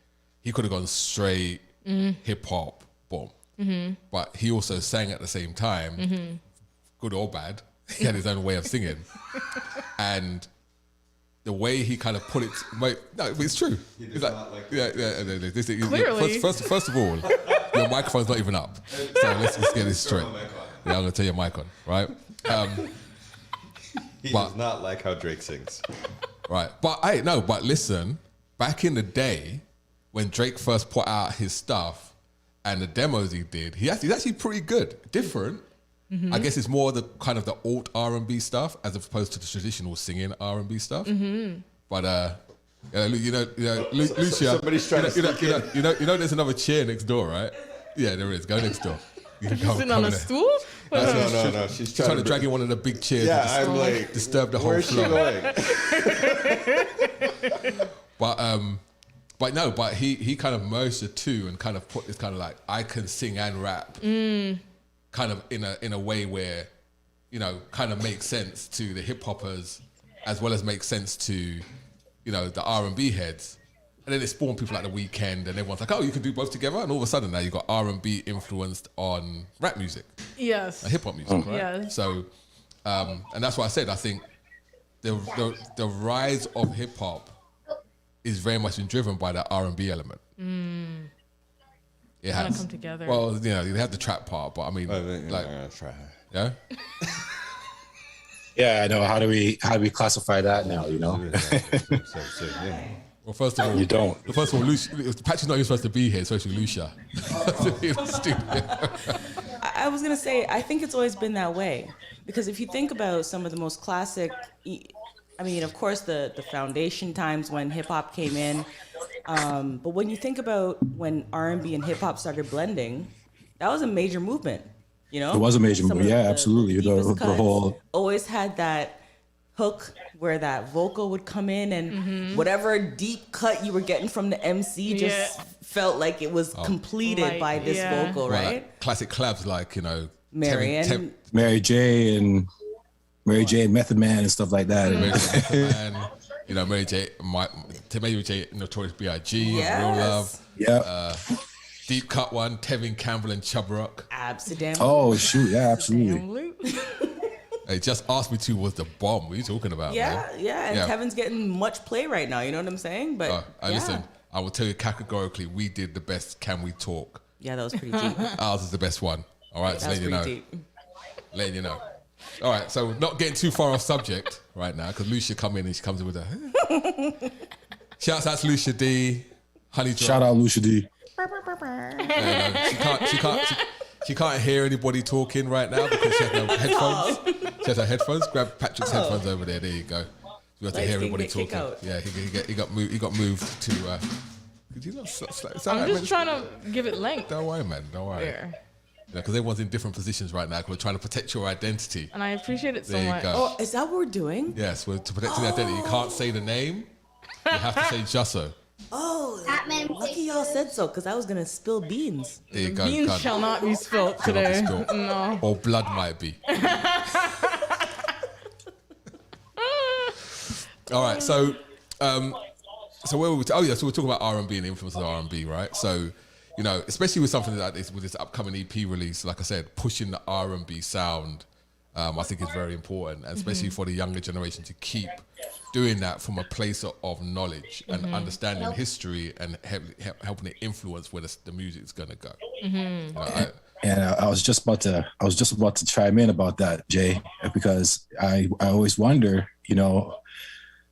S12: he could have gone straight hip hop, boom. But he also sang at the same time, good or bad. He had his own way of singing. And the way he kind of put it, no, it's true. It's like,
S2: Clearly.
S12: First of all, your microphone's not even up. So let's get this straight. Yeah, I'm going to turn your mic on, right?
S13: He does not like how Drake sings.
S12: Right. But listen, back in the day, when Drake first put out his stuff and the demos he did, he's actually pretty good. Different. I guess it's more the kind of the alt R&B stuff as opposed to the traditional singing R&B stuff. But Lucia,
S13: somebody's trying to sneak in.
S12: you know, there's another chair next door, right? Yeah, there is. Go next door. You can
S2: Sitting on a stool?
S13: No. She's
S12: trying to drag in one of the big chairs.
S13: Yeah, I'm like,
S12: disturb the whole
S13: where's
S12: floor.
S13: She going?
S12: But he kind of merged the two and kind of put this kind of like I can sing and rap, kind of in a way where, you know, kind of makes sense to the hip hoppers as well as makes sense to, you know, the R&B heads. And then it spawned people like The Weeknd, and everyone's like, oh, you can do both together. And all of a sudden now you've got R&B influenced on rap music.
S2: Yes.
S12: Hip hop music, right?
S2: Yes.
S12: So, and that's why I said I think the rise of hip hop is very much been driven by that R&B element. It has
S2: come together.
S12: Well, you know, they have the trap part, but I mean, yeah.
S3: Yeah, I know. How do we classify that now? You know.
S12: Well, first of all,
S3: you don't.
S12: First of all, Patrick's not even supposed to be here, especially Lucia.
S1: I was gonna say, I think it's always been that way, because if you think about some of the most classic, I mean, of course, the foundation times when hip hop came in, but when you think about when R&B and hip hop started blending, that was a major movement. You know,
S3: it was a major movement. Yeah, absolutely.
S1: The
S3: The whole
S1: always had that hook where that vocal would come in, and whatever deep cut you were getting from the MC just felt like it was completed by this vocal, right?
S12: Like classic collabs like, you know,
S1: Mary
S3: J and Method Man and stuff like that.
S12: You know, Mary J, Notorious B.I.G. Real Love.
S3: Yeah.
S12: Deep cut one, Tevin Campbell and Chubb Rock.
S1: Amsterdam.
S3: Oh shoot, yeah, absolutely.
S12: Hey, Just Ask Me To was the bomb. What are you talking about?
S1: Yeah,
S12: man?
S1: and Kevin's getting much play right now. You know what I'm saying? But
S12: listen, I will tell you categorically, we did the best Can We Talk.
S1: Yeah, that was pretty deep.
S12: Ours is the best one. All right, so letting you know. Letting you know. All right, so not getting too far off subject right now, because Lucia come in and she comes in with a shouts out to Lucia D. Honey Drop.
S3: Shout out Lucia D.
S12: She can't hear anybody talking right now because she has no headphones. She has her headphones. Grab Patrick's headphones over there. There you go. You have to hear everybody talking. Yeah, he got moved to. Could you not?
S2: I'm just trying to give it length.
S12: Don't worry, man. Don't worry.
S2: There.
S12: Because everyone's in different positions right now. Because we're trying to protect your identity.
S2: And I appreciate it so
S12: there
S2: much.
S12: You go.
S1: Oh, is that what we're doing?
S12: Yes, we're to protect the identity. You can't say the name. You have to say Jusso.
S1: Oh, lucky y'all said so, because I was gonna spill beans.
S12: There you go.
S2: Beans shall not be spilled today. No.
S12: Or blood might be. All right, so where were we? So we're talking about R&B and the influence of R&B, right? So, you know, especially with something like this, with this upcoming EP release, like I said, pushing the R&B sound, I think is very important, and especially for the younger generation to keep doing that from a place of knowledge and understanding history and helping it influence where the music's gonna go. You know,
S3: and I was just about to chime in about that, Jay, because I always wonder, you know,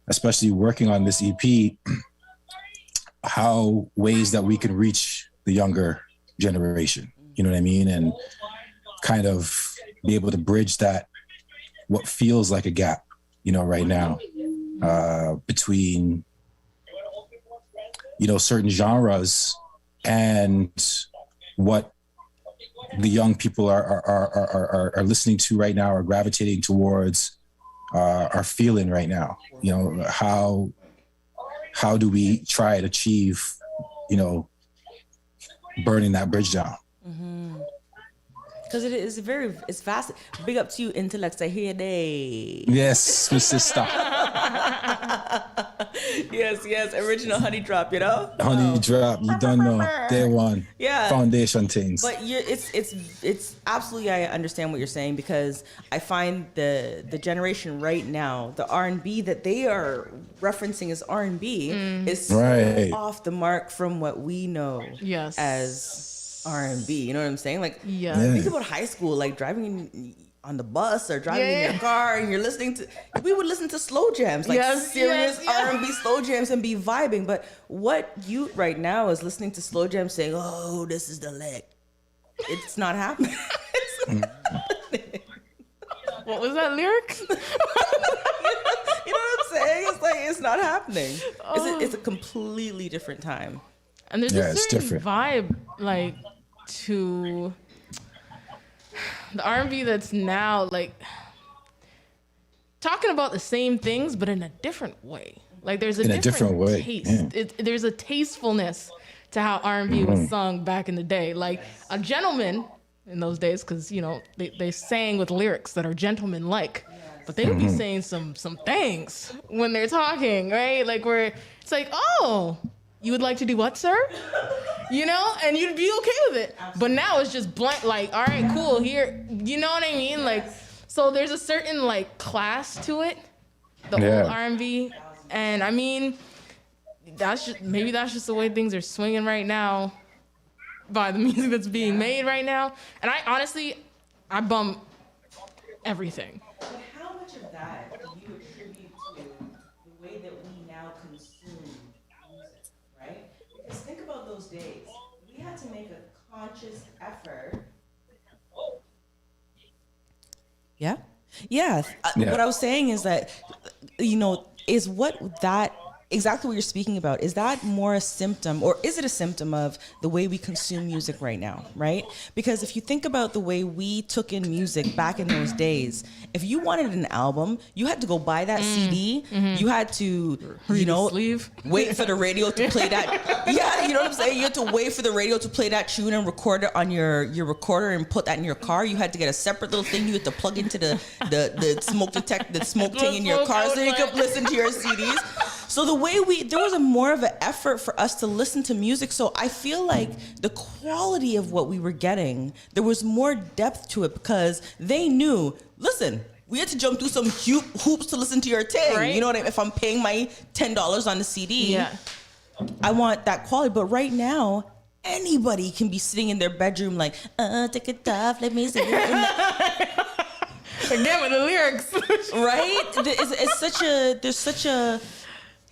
S3: especially working on this EP, how ways that we can reach the younger generation, you know what I mean? And kind of be able to bridge that, what feels like a gap, you know, right now, between, you know, certain genres and what the young people are listening to right now, are gravitating towards, are feeling right now. You know, how do we try and achieve, you know, burning that bridge down?
S1: because it's fast. Big up to you, intellects. I hear they.
S3: Yes, my sister.
S1: yes, original honey drop, you know?
S3: Honey drop, you don't know. Day one.
S1: Yeah.
S3: Foundation things.
S1: But it's absolutely, I understand what you're saying, because I find the generation right now, the R&B that they are referencing as R&B is so off the mark from what we know as R&B. You know what I'm saying? Like, think about high school, like driving on the bus or driving in your car, and you're listening to, we would listen to slow jams, like serious R&B slow jams, and be vibing. But what youth right now is listening to slow jams saying, oh, this is the lick. It's not happening. It's not happening.
S2: What was that lyric?
S1: You know what I'm saying? It's like, it's not happening. It's a completely different time.
S2: And there's a certain vibe, like, to the R&B that's now, like, talking about the same things, but in a different way. Like, there's a different way. Taste.
S3: Yeah.
S2: There's a tastefulness to how R&B was sung back in the day. Like, a gentleman in those days, because, you know, they sang with lyrics that are gentleman-like, but they would be saying some things when they're talking, right? Like, where it's like, oh, you would like to do what, sir? You know, and you'd be okay with it. But now it's just blank, like, all right, cool, here, you know what I mean? Like, so there's a certain, like, class to it, the old R&B. And I mean, maybe that's just the way things are swinging right now by the music that's being made right now. And I honestly, I bum everything.
S1: But how much of that do you attribute to the way that we now consume music, right? Because think about those days. We had to make a conscious effort. Yeah. What I was saying is that, you know, is what that, exactly what you're speaking about, is that more a symptom, or is it a symptom of the way we consume music right now, right? Because if you think about the way we took in music back in those days, if you wanted an album, you had to go buy that CD. You had to, you know, wait for the radio to play that. Yeah, you know what I'm saying? You had to wait for the radio to play that tune and record it on your recorder and put that in your car. You had to get a separate little thing you had to plug into the smoke detector, the smoke thing in your car, so you could listen to your CDs. So the way there was more of an effort for us to listen to music. So I feel like the quality of what we were getting, there was more depth to it, because they knew, listen, we had to jump through some hoops to listen to your thing. Right? You know what I mean? If I'm paying my $10 on the CD, I want that quality. But right now, anybody can be sitting in their bedroom like, take it off, let me sing it.
S2: Again with the lyrics.
S1: Right?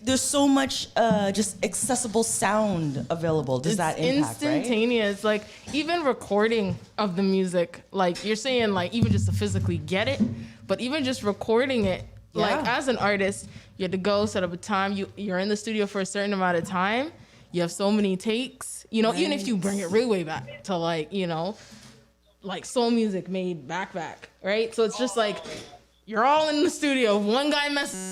S1: There's so much just accessible sound available. Does that impact,
S2: instantaneous, right? Like, even recording of the music, like you're saying, like, even just to physically get it, but even just recording it, like, as an artist, you have to go set up a time. You're in the studio for a certain amount of time. You have so many takes, you know, even if you bring it way back to, like, you know, like soul music made back, right? So it's just like, you're all in the studio. One guy messes.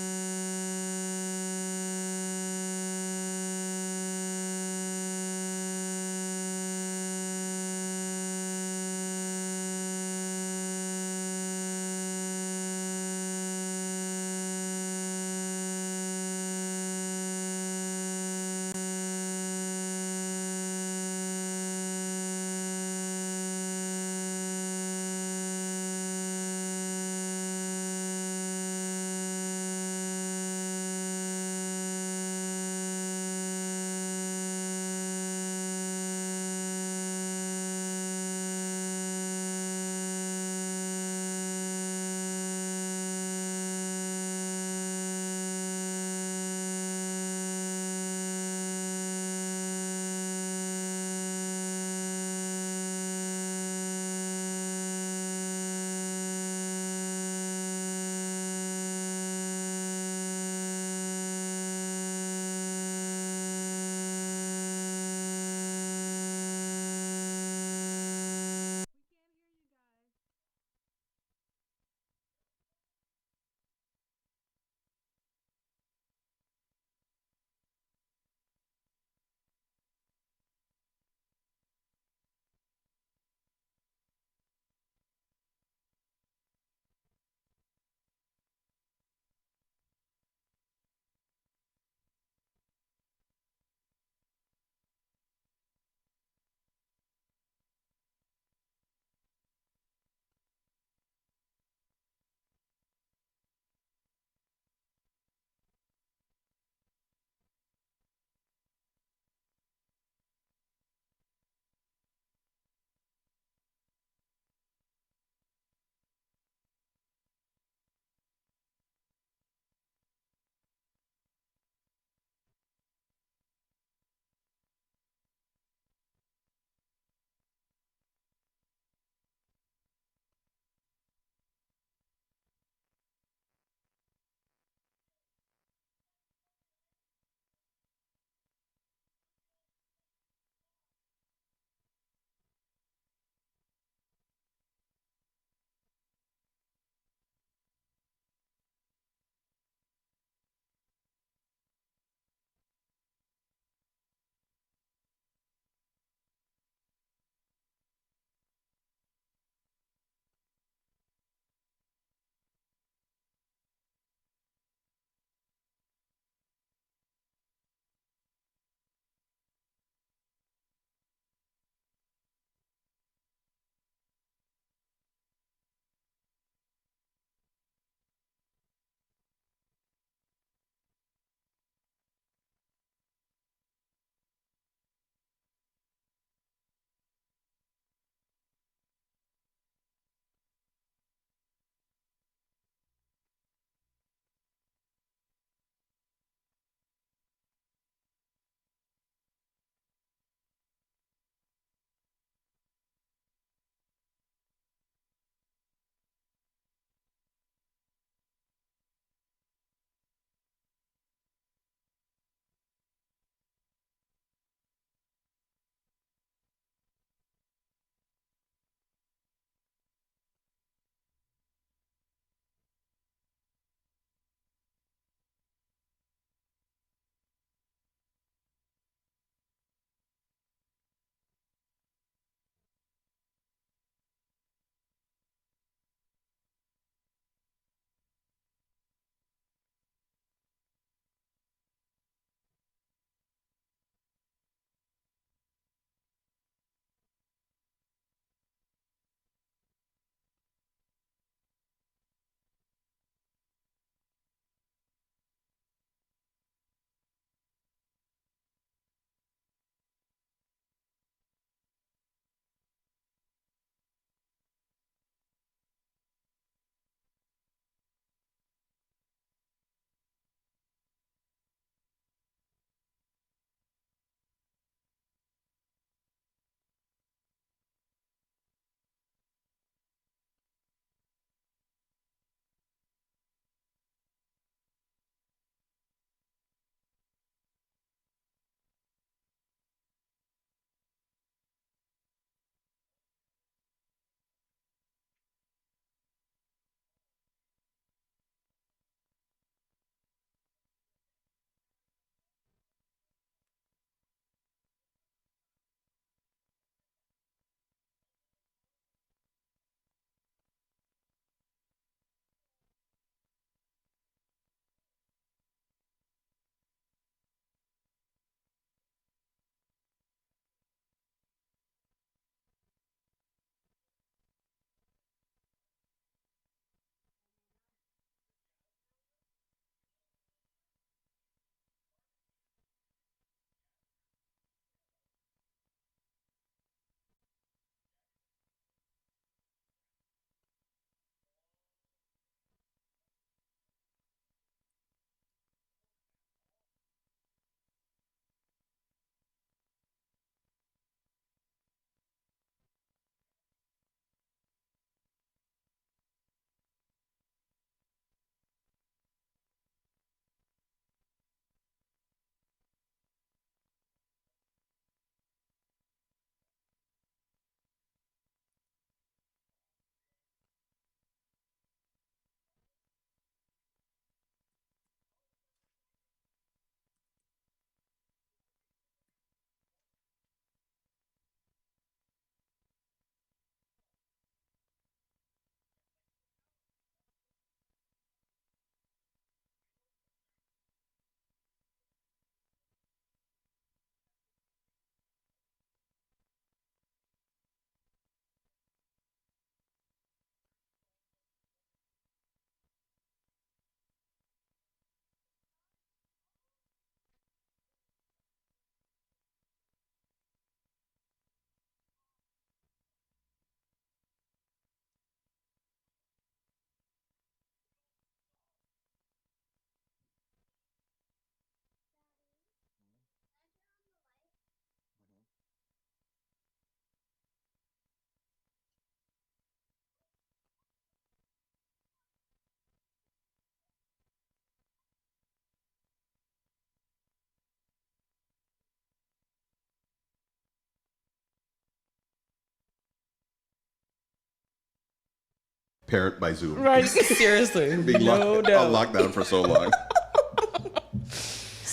S13: parent by Zoom.
S2: Right.
S1: Seriously.
S13: Being
S1: No
S13: on
S1: doubt.
S13: lockdown for so long.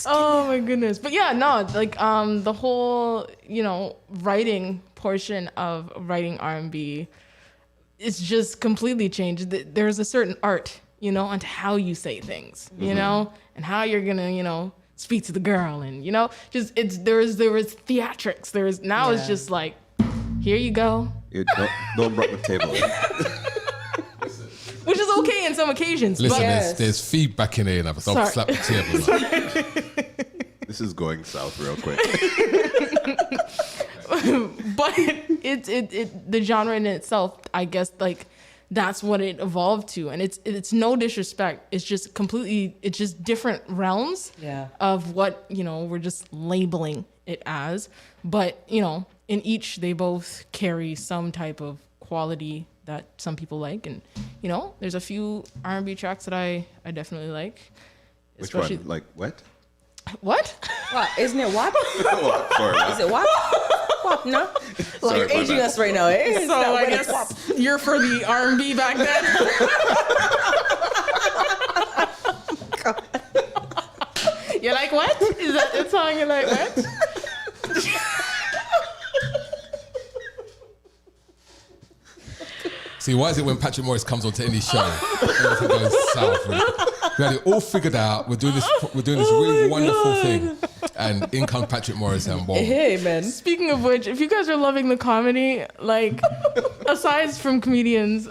S2: Oh my goodness. But yeah, no, like the whole, writing portion of writing R&B, it's just completely changed. There's a certain art, onto how you say things, and how you're gonna, speak to the girl, and just there was theatrics. Now it's just like, here you go.
S13: Don't break the table.
S2: Which is okay in some occasions.
S12: Listen,
S2: but
S12: there's feedback in here, and I've
S2: Sorry.
S12: slapped the table.
S13: This is going south real quick.
S2: But the genre in itself, I guess, like that's what it evolved to, and it's no disrespect. It's just different realms of what we're just labeling it as. But in each they both carry some type of quality that some people like, and there's a few R&B tracks that I definitely like.
S13: Which one? Like what?
S2: What?
S1: What? Isn't it what?
S13: What? Sorry, what?
S1: Is it what? What? No.
S13: Sorry,
S1: You're
S13: my
S1: aging
S13: bad.
S1: us right now, eh? It's
S2: So
S1: not
S2: I
S1: when
S2: guess
S1: it's what.
S2: you're for the R&B back then. You like what? Is that the song you like what?
S12: See, why is it when Patrick Morris comes onto any show, everything goes south? We had it all figured out. We're doing this really wonderful thing, and in comes Patrick Morris and boom.
S1: Hey, man.
S2: Speaking of which, if you guys are loving the comedy, like aside from comedians,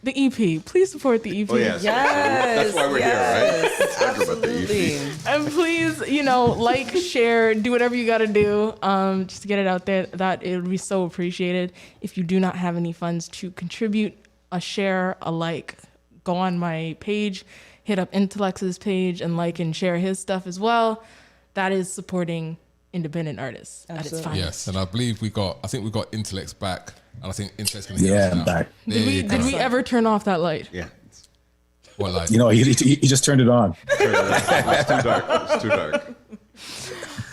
S2: the EP, please support the EP.
S13: Oh yes. That's why we're here, right? Let's talk about the EP.
S2: And please, like, share, do whatever you got to do just to get it out there. That it would be so appreciated. If you do not have any funds to contribute, a share, a like, go on my page, hit up Intellex's page and like and share his stuff as well. That is supporting independent artists at its finest.
S12: Yes, and I believe we got Intellects back, and I think Intellects going to hear us
S21: I'm
S12: now.
S21: back.
S2: Did we ever turn off that light?
S13: Yeah.
S12: What light?
S21: He just turned it on.
S13: It's too dark. It's too dark.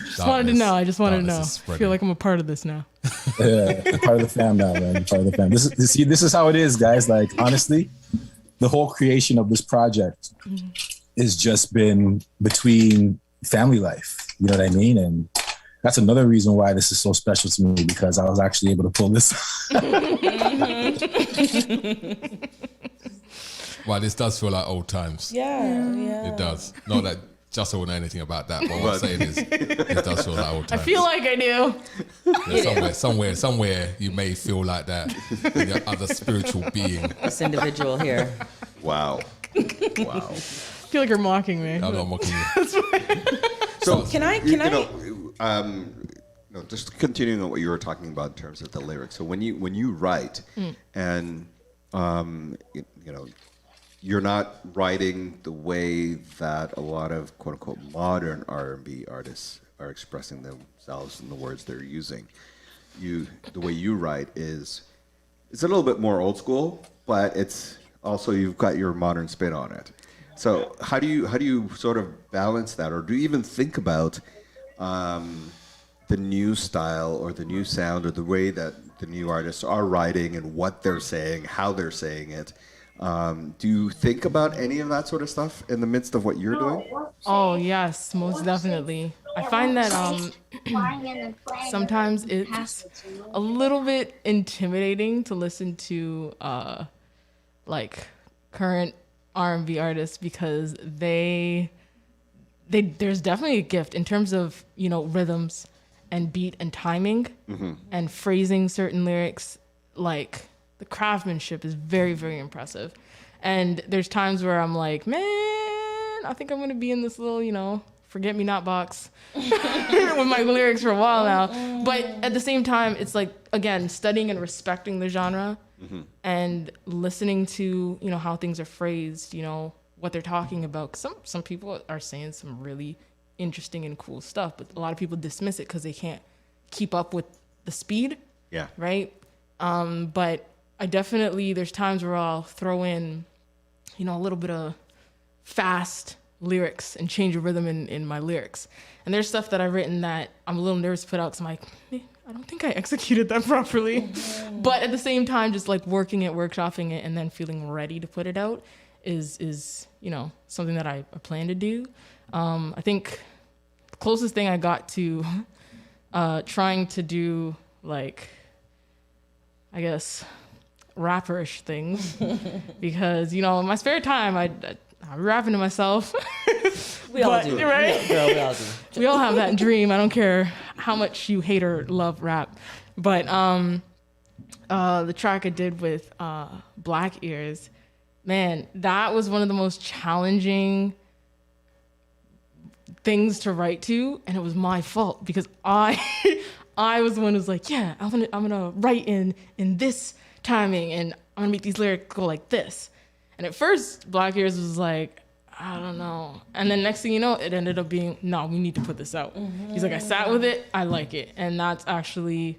S2: Just wanted to know. I just wanted to know.
S12: Darkness is
S2: I
S12: spreading.
S2: feel like I'm a part of this now.
S21: Yeah, you're part of the fam now, man. You're part of the fam. This is how it is, guys. Like, honestly, the whole creation of this project has just been between family life. You know what I mean? And that's another reason why this is so special to me, because I was actually able to pull this.
S12: Well, this does feel like old times.
S1: Yeah.
S12: It does. Not that Justo will know anything about that, but what I'm saying is, it does feel like old
S2: I
S12: times.
S2: feel like I do.
S12: Yeah, somewhere you may feel like that in your other spiritual being.
S1: This individual here.
S13: Wow.
S2: I feel like you're mocking me.
S12: I'm not mocking you.
S13: So
S1: Can I?
S13: Just continuing on what you were talking about in terms of the lyrics. So when you write, and you're not writing the way that a lot of quote unquote modern R&B artists are expressing themselves in the words they're using. The way you write it's a little bit more old school, but it's also you've got your modern spin on it. So how do you sort of balance that, or do you even think about the new style or the new sound or the way that the new artists are writing and what they're saying, how they're saying it? Do you think about any of that sort of stuff in the midst of what you're doing?
S2: Oh yes, most definitely. I find that sometimes it's a little bit intimidating to listen to like current R&B artists, because there's definitely a gift in terms of rhythms and beat and timing and phrasing certain lyrics. Like the craftsmanship is very, very impressive. And there's times where I'm like, man, I think I'm gonna be in this little forget me not box with my lyrics for a while now. But at the same time, it's like, again, studying and respecting the genre and listening to how things are phrased, what they're talking about. Some people are saying some really interesting and cool stuff, but a lot of people dismiss it because they can't keep up with the speed.
S13: Yeah.
S2: Right. But I definitely, there's times where I'll throw in a little bit of fast lyrics and change a rhythm in my lyrics. And there's stuff that I've written that I'm a little nervous to put out because I'm like, I don't think I executed that properly. But at the same time, just like working it, workshopping it, and then feeling ready to put it out is something that I plan to do. I think the closest thing I got to trying to do like, I guess, rapperish things because, in my spare time, I'm rapping to myself.
S1: We all do.
S2: Right?
S1: Yeah, girl, we all do.
S2: We all have that dream. I don't care how much you hate or love rap. But the track I did with Black Ears, man, that was one of the most challenging things to write to, and it was my fault because I was the one who was like, yeah, I'm gonna write in this timing, and I'm gonna make these lyrics go like this. And at first, Black Ears was like, I don't know. And then next thing you know, it ended up being, no, we need to put this out. He's like, I sat with it, I like it. And that's actually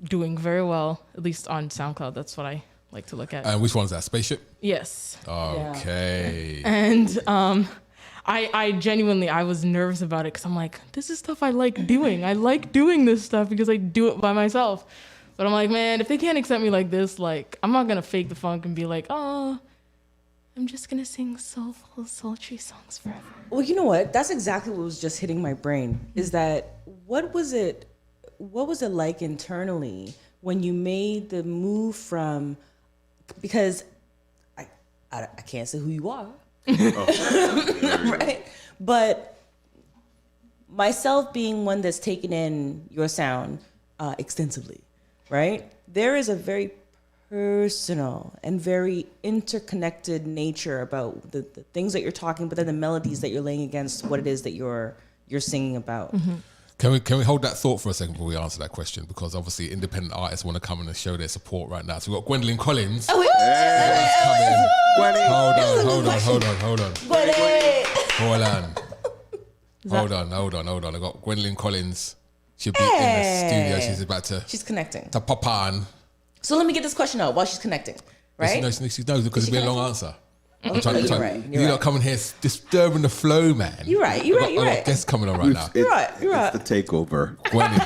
S2: doing very well, at least on SoundCloud. That's what I like to look at.
S12: And which one's that? Spaceship?
S2: Yes.
S12: Okay.
S2: Yeah. And I genuinely, I was nervous about it because I'm like, this is stuff I like doing. I like doing this stuff because I do it by myself. But I'm like, man, if they can't accept me like this, like, I'm not going to fake the funk and be like, oh, I'm just going to sing soulful, sultry songs forever.
S1: Well, you know what? That's exactly what was just hitting my brain, is that what was it like internally when you made the move from, because I can't say who you are, right? But myself being one that's taken in your sound extensively, right? There is a very personal and very interconnected nature about the things that you're talking, but then the melodies that you're laying against what it is that you're singing about.
S2: Mm-hmm.
S12: Can we hold that thought for a second before we answer that question? Because obviously independent artists want to come in and show their support right now. So we've got Gwendolyn Collins.
S1: Oh,
S12: Hold on. Hold on. I got Gwendolyn Collins. She'll be in the studio. She's
S1: connecting.
S12: To pop on.
S1: So let me get this question out while she's connecting, right?
S12: No, she knows because it'll be a long answer. I'm trying.
S1: You're right.
S12: You're not coming here disturbing the flow, man.
S1: You're right.
S12: I've got guests coming on right now.
S1: You're right.
S13: It's the takeover.
S12: Gwenny.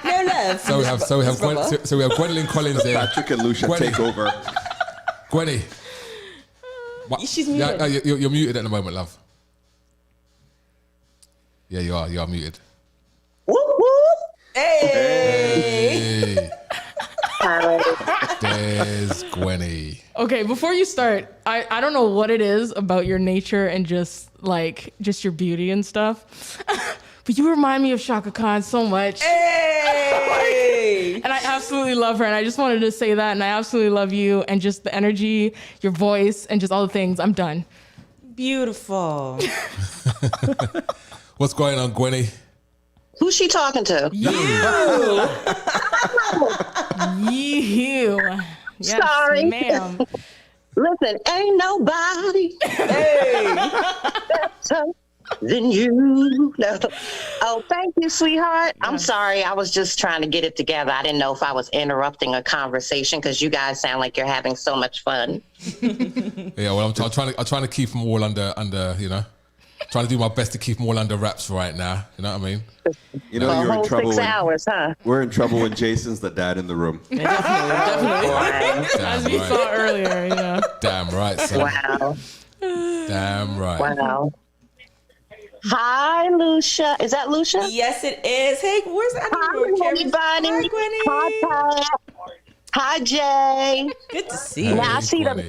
S1: No love.
S12: So we have Gwendolyn Collins there.
S13: Patrick and Lucia take over.
S12: Gwenny.
S1: She's muted.
S12: You're muted at the moment, love. Yeah, you are. You are muted.
S1: Whoop whoop. Hey.
S12: There's Gwenny.
S2: Okay, before you start, I don't know what it is about your nature and just your beauty and stuff, but you remind me of Shaka Khan so much.
S1: Hey!
S2: And I absolutely love her, and I just wanted to say that, and I absolutely love you, and just the energy, your voice, and just all the things. I'm done.
S1: Beautiful.
S12: What's going on, Gwenny?
S7: Who's she talking to?
S2: You. You. Yes,
S7: sorry,
S2: ma'am.
S7: Listen, ain't nobody better than you. No. Oh, thank you, sweetheart. I'm sorry. I was just trying to get it together. I didn't know if I was interrupting a conversation because you guys sound like you're having so much fun.
S12: Yeah, well, I'm trying to keep them all under, trying to do my best to keep them all under wraps right now. You know what I mean?
S13: You know, you're in trouble.
S7: 6 hours, huh?
S13: We're in trouble when Jason's the dad in the room.
S2: Definitely. As we saw earlier,
S12: Damn right, son.
S7: Wow.
S12: Damn right.
S7: Wow. Hi, Lucia. Is that Lucia?
S1: Yes, it is. Hey, where's that?
S7: Hi, everybody. Hi, hi, Jay.
S1: Good to see you.
S7: Now I see them.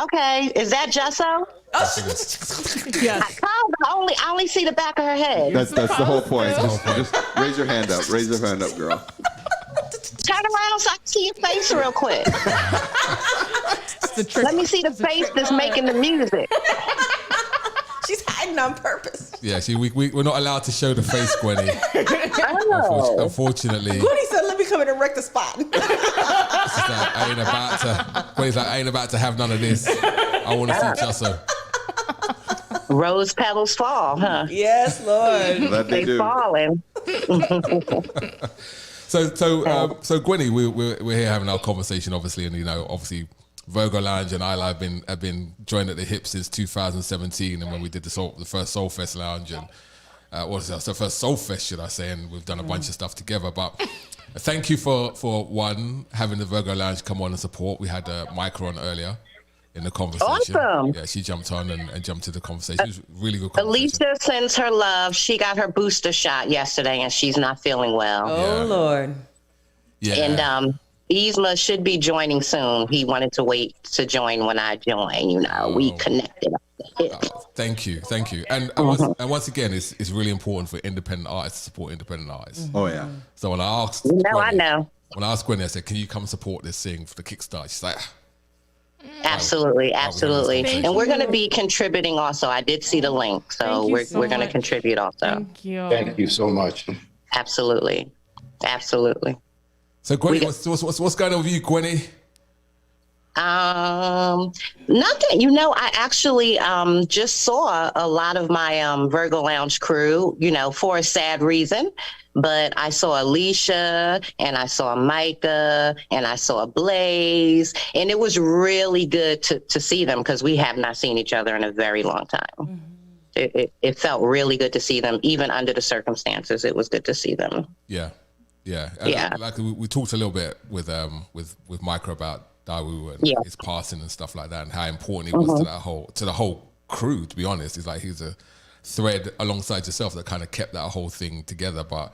S7: Okay, is that Jusso?
S2: Yes.
S7: I only see the back of her head.
S13: That's the whole point. Just raise your hand up. Raise your hand up, girl.
S7: Turn around so I can see your face real quick. Let me see the face that's making the music.
S1: She's hiding on purpose.
S12: Yeah, see, we're not allowed to show the face, Gwenny.
S7: Oh.
S12: Unfortunately.
S1: Gwenny said, "Let me come in and wreck the spot."
S12: Gwenny's like, I ain't about to have none of this. I want to see Jusso.
S7: Rose petals fall, huh?
S1: Yes, Lord.
S7: They falling.
S12: So Gwenny, we're here having our conversation, obviously, and obviously, Virgo Lounge and I have been joined at the hip since 2017, and when we did the first Soul Fest Lounge, and What's that? So first Soul Fest, should I say? And we've done a bunch of stuff together. But thank you for one, having the Virgo Lounge come on and support. We had Micah on earlier in the conversation.
S7: Awesome.
S12: Yeah, she jumped on and jumped to the conversation. It was really good conversation.
S7: Alicia sends her love. She got her booster shot yesterday and she's not feeling well.
S1: Oh, Lord.
S12: Yeah.
S7: And Yzma should be joining soon. He wanted to wait to join when I join. You know, we connected.
S12: Thank you. And once again, it's really important for independent artists to support independent artists.
S13: Oh, yeah.
S12: So when I asked
S7: I know.
S12: When I asked Gwenny, I said, can you come support this thing for the Kickstarter? She's like...
S7: Absolutely. And we're going to be contributing also. I did see the link, so we're going to contribute also.
S3: Thank you so much.
S7: Absolutely.
S12: So Gwenny, what's going on with you, Gwenny?
S7: Nothing. You know, I actually just saw a lot of my Virgo Lounge crew, you know, for a sad reason. But I saw Alicia and I saw Micah and I saw Blaze, and it was really good to see them because we have not seen each other in a very long time. It felt really good to see them, even under the circumstances. It was good to see them.
S12: Yeah. Like we talked a little bit with Micah about Dawu and his passing and stuff like that, and how important it was to the whole crew. To be honest, it's like he's a thread alongside yourself that kind of kept that whole thing together. But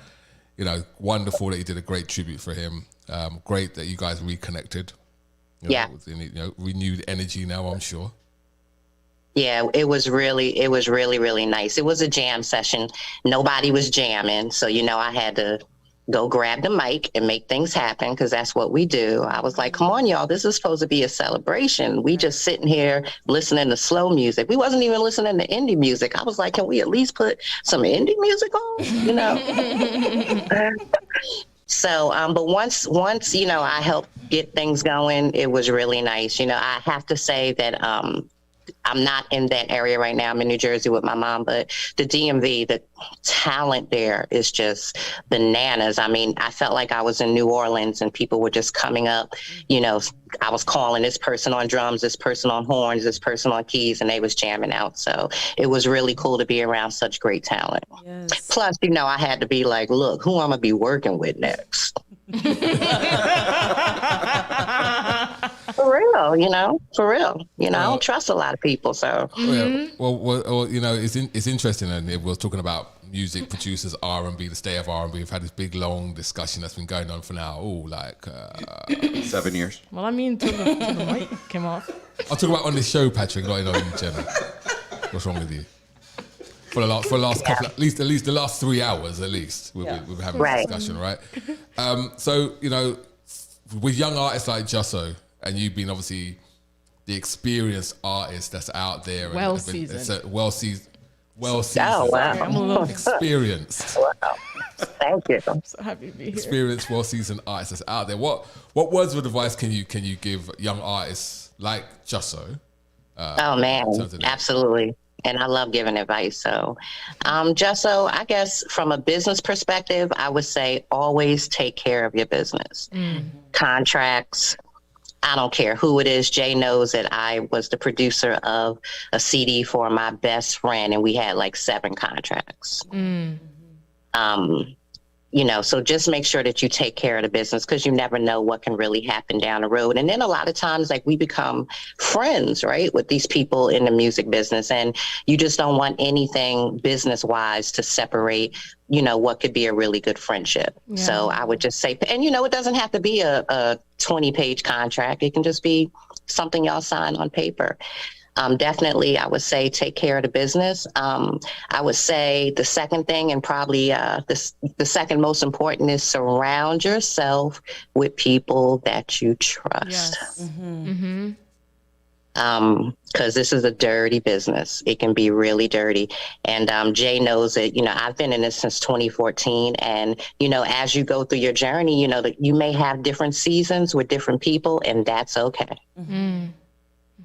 S12: you know, wonderful that you did a great tribute for him. Great that you guys reconnected. With, renewed energy now, I'm sure.
S7: Yeah, it was really, really nice. It was a jam session. Nobody was jamming, so you know, I had to go grab the mic and make things happen because that's what we do. I was like, come on, y'all, this is supposed to be a celebration. We just sitting here listening to slow music. We wasn't even listening to indie music. I was like, can we at least put some indie music on? You know? So, but once, you know, I helped get things going, it was really nice. You know, I have to say that I'm not in that area right now. I'm in New Jersey with my mom, but the DMV, the talent there is just bananas. I mean, I felt like I was in New Orleans and people were just coming up. You know, I was calling this person on drums, this person on horns, this person on keys, and they was jamming out. So it was really cool to be around such great talent. Yes. Plus, you know, I had to be like, look, who I'm going to be working with next. For real, you know, I don't trust a lot of people, so.
S12: Well, you know, it's interesting, and we're talking about music producers, R&B, the state of R&B. We've had this big, long discussion that's been going on for now,
S13: 7 years.
S2: Well, I mean, till the mic came off.
S12: I'll talk about on this show, Patrick, not in general. What's wrong with you? For the last couple, at least the last 3 hours, at least, we've been having a discussion, right? So, you know, with young artists like Jusso, and you've been obviously the experienced artist that's out there.
S2: Well-seasoned.
S12: Well-seasoned.
S7: Oh, wow.
S2: I'm a little
S12: experienced.
S7: Wow. Thank you.
S2: I'm so happy to be here.
S12: Experienced, well-seasoned artists that's out there. What words of advice can you give young artists like Jusso?
S7: Oh, man, absolutely. And I love giving advice. So, Jusso, I guess from a business perspective, I would say always take care of your business. Contracts, I don't care who it is. Jay knows that I was the producer of a CD for my best friend, and we had like 7 contracts. You know, so just make sure that you take care of the business because you never know what can really happen down the road. And then a lot of times, like, we become friends, right, with these people in the music business, and you just don't want anything business-wise to separate, you know, what could be a really good friendship. Yeah. So I would just say, and, you know, it doesn't have to be a 20-page contract. It can just be something y'all sign on paper. Definitely, I would say take care of the business. I would say the second thing, and probably the second most important, is surround yourself with people that you trust. Yes. Because this is a dirty business. It can be really dirty. And Jay knows that, you know, I've been in this since 2014. And, you know, as you go through your journey, you know, that you may have different seasons with different people, and that's okay.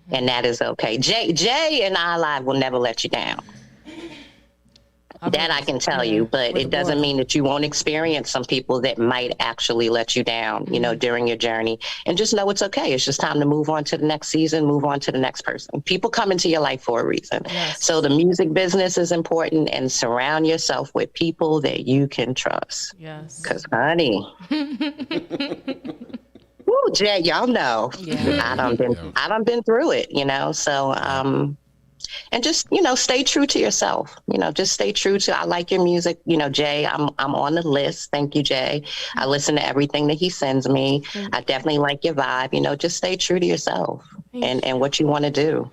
S7: And that is okay. Jay and I Live will never let you down. That I can tell you, but it doesn't mean that you won't experience some people that might actually let you down, you know, during your journey. And just know it's okay. It's just time to move on to the next season, move on to the next person. People come into your life for a reason.
S2: Yes.
S7: So the music business is important, and surround yourself with people that you can trust.
S2: Yes.
S7: Because, honey, woo, Jay, y'all know.
S2: Yeah.
S7: I done been through it, you know. So, and just, you know, stay true to yourself. You know, just stay true to, I like your music. You know, Jay, I'm on the list. Thank you, Jay. I listen to everything that he sends me. I definitely like your vibe. You know, just stay true to yourself and what you want to do.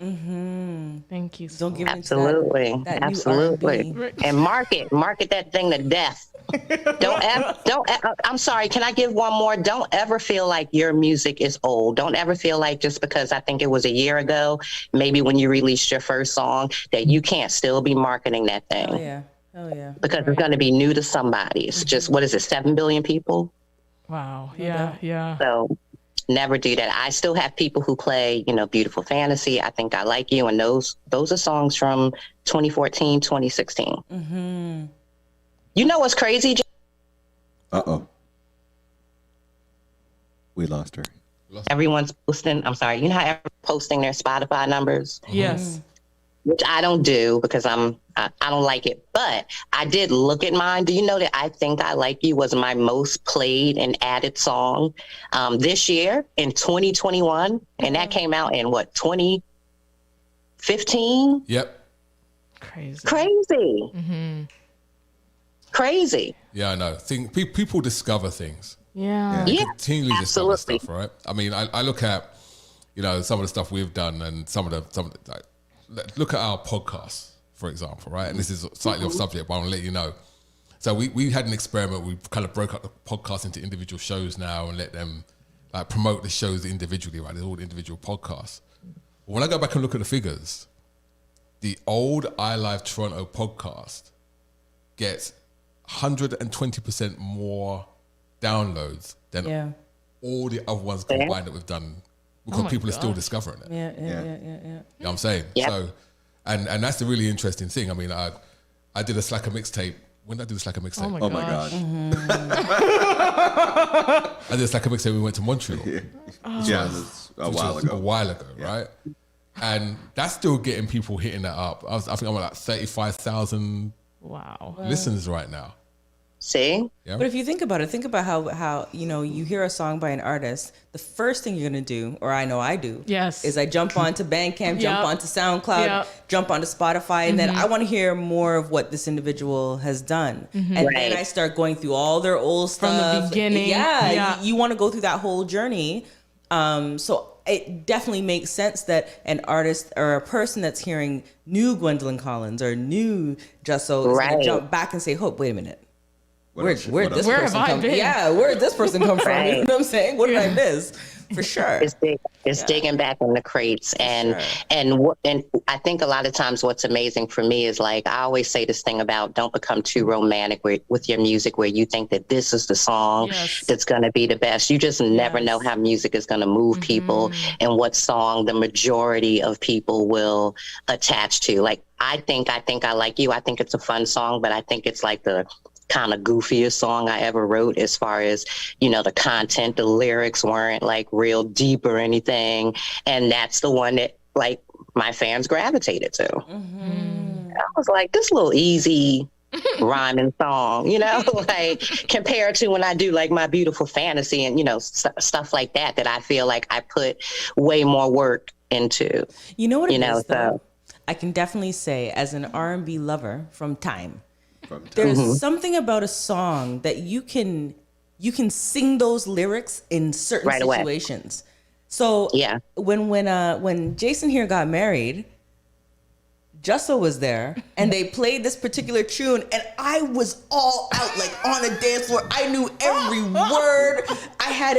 S2: Thank you.
S1: Don't give
S7: Absolutely.
S1: that new
S7: Absolutely.
S1: R&B.
S7: And market that thing to death. Don't ever, I'm sorry, can I give one more? Don't ever feel like your music is old. Don't ever feel like just because I think it was a year ago, maybe when you released your first song, that you can't still be marketing that thing.
S1: Oh yeah. Oh yeah.
S7: Because it's going to be new to somebody. It's just, what is it, 7 billion people?
S2: Wow. Yeah. Yeah.
S7: So never do that. I still have people who play, you know, Beautiful Fantasy, I Think I Like You, and those are songs from 2014, 2016. You know what's crazy?
S13: Uh-oh. We lost her.
S7: Everyone's posting, I'm sorry, you know how everyone's posting their Spotify numbers?
S2: Yes.
S7: Which I don't do because I don't like it. But I did look at mine. Do you know that I Think I Like You was my most played and added song this year in 2021? And that came out in what, 2015?
S12: Yep.
S7: Crazy. Crazy.
S12: Yeah, I know. People discover things.
S2: Yeah.
S12: They continually discover stuff, right? I mean, I look at, you know, some of the stuff we've done and some of the like, look at our podcast, for example, right? And this is slightly off subject, but I want to let you know. So we had an experiment. We kind of broke up the podcast into individual shows now and let them like promote the shows individually, right? They're all individual podcasts. When I go back and look at the figures, the old iLive Toronto podcast gets 120% more downloads than all the other ones combined that we've done, because people are still discovering it.
S1: Yeah.
S12: You know what I'm saying? So, and that's the really interesting thing. I mean, I did a Slacker mixtape. When did I do the Slacker mixtape?
S13: Oh my gosh.
S12: I did a Slacker mixtape. We went to Montreal.
S13: That's a while ago.
S12: Right? And that's still getting people hitting that up. I think I'm at like 35,000 listens right now.
S7: See?
S12: Yeah.
S1: But if you think about it, think about how you know, you hear a song by an artist, the first thing you're gonna do, or I know I do, is I jump onto Bandcamp, jump onto SoundCloud, jump onto Spotify, and then I want to hear more of what this individual has done. And then I start going through all their old stuff.
S2: From the beginning.
S1: You want to go through that whole journey. So it definitely makes sense that an artist or a person that's hearing new Gwendolyn Collins or new Jusso is going to jump back and say, "Wait a minute. Where'd this person come from? Yeah, where'd this person come from? You know what I'm saying? What did I miss?" For sure.
S7: It's digging back in the crates. And I think a lot of times what's amazing for me is, like, I always say this thing about don't become too romantic with your music where you think that this is the song that's going to be the best. You just never know how music is going to move people and what song the majority of people will attach to. Like, I think I Like You. I think it's a fun song, but I think it's like the kind of goofiest song I ever wrote, as far as, you know, the content. The lyrics weren't like real deep or anything, and that's the one that, like, my fans gravitated to. I was like, this little easy rhyming song, you know, like, compared to when I do like my Beautiful Fantasy and, you know, stuff like that I feel like I put way more work into.
S1: You know what it is, though? I can definitely say, as an R&B lover from time, there's something about a song that you can sing those lyrics in certain situations. So when Jason here got married, Jusso was there, and they played this particular tune, and I was all out, like, on a dance floor. I knew every word. I had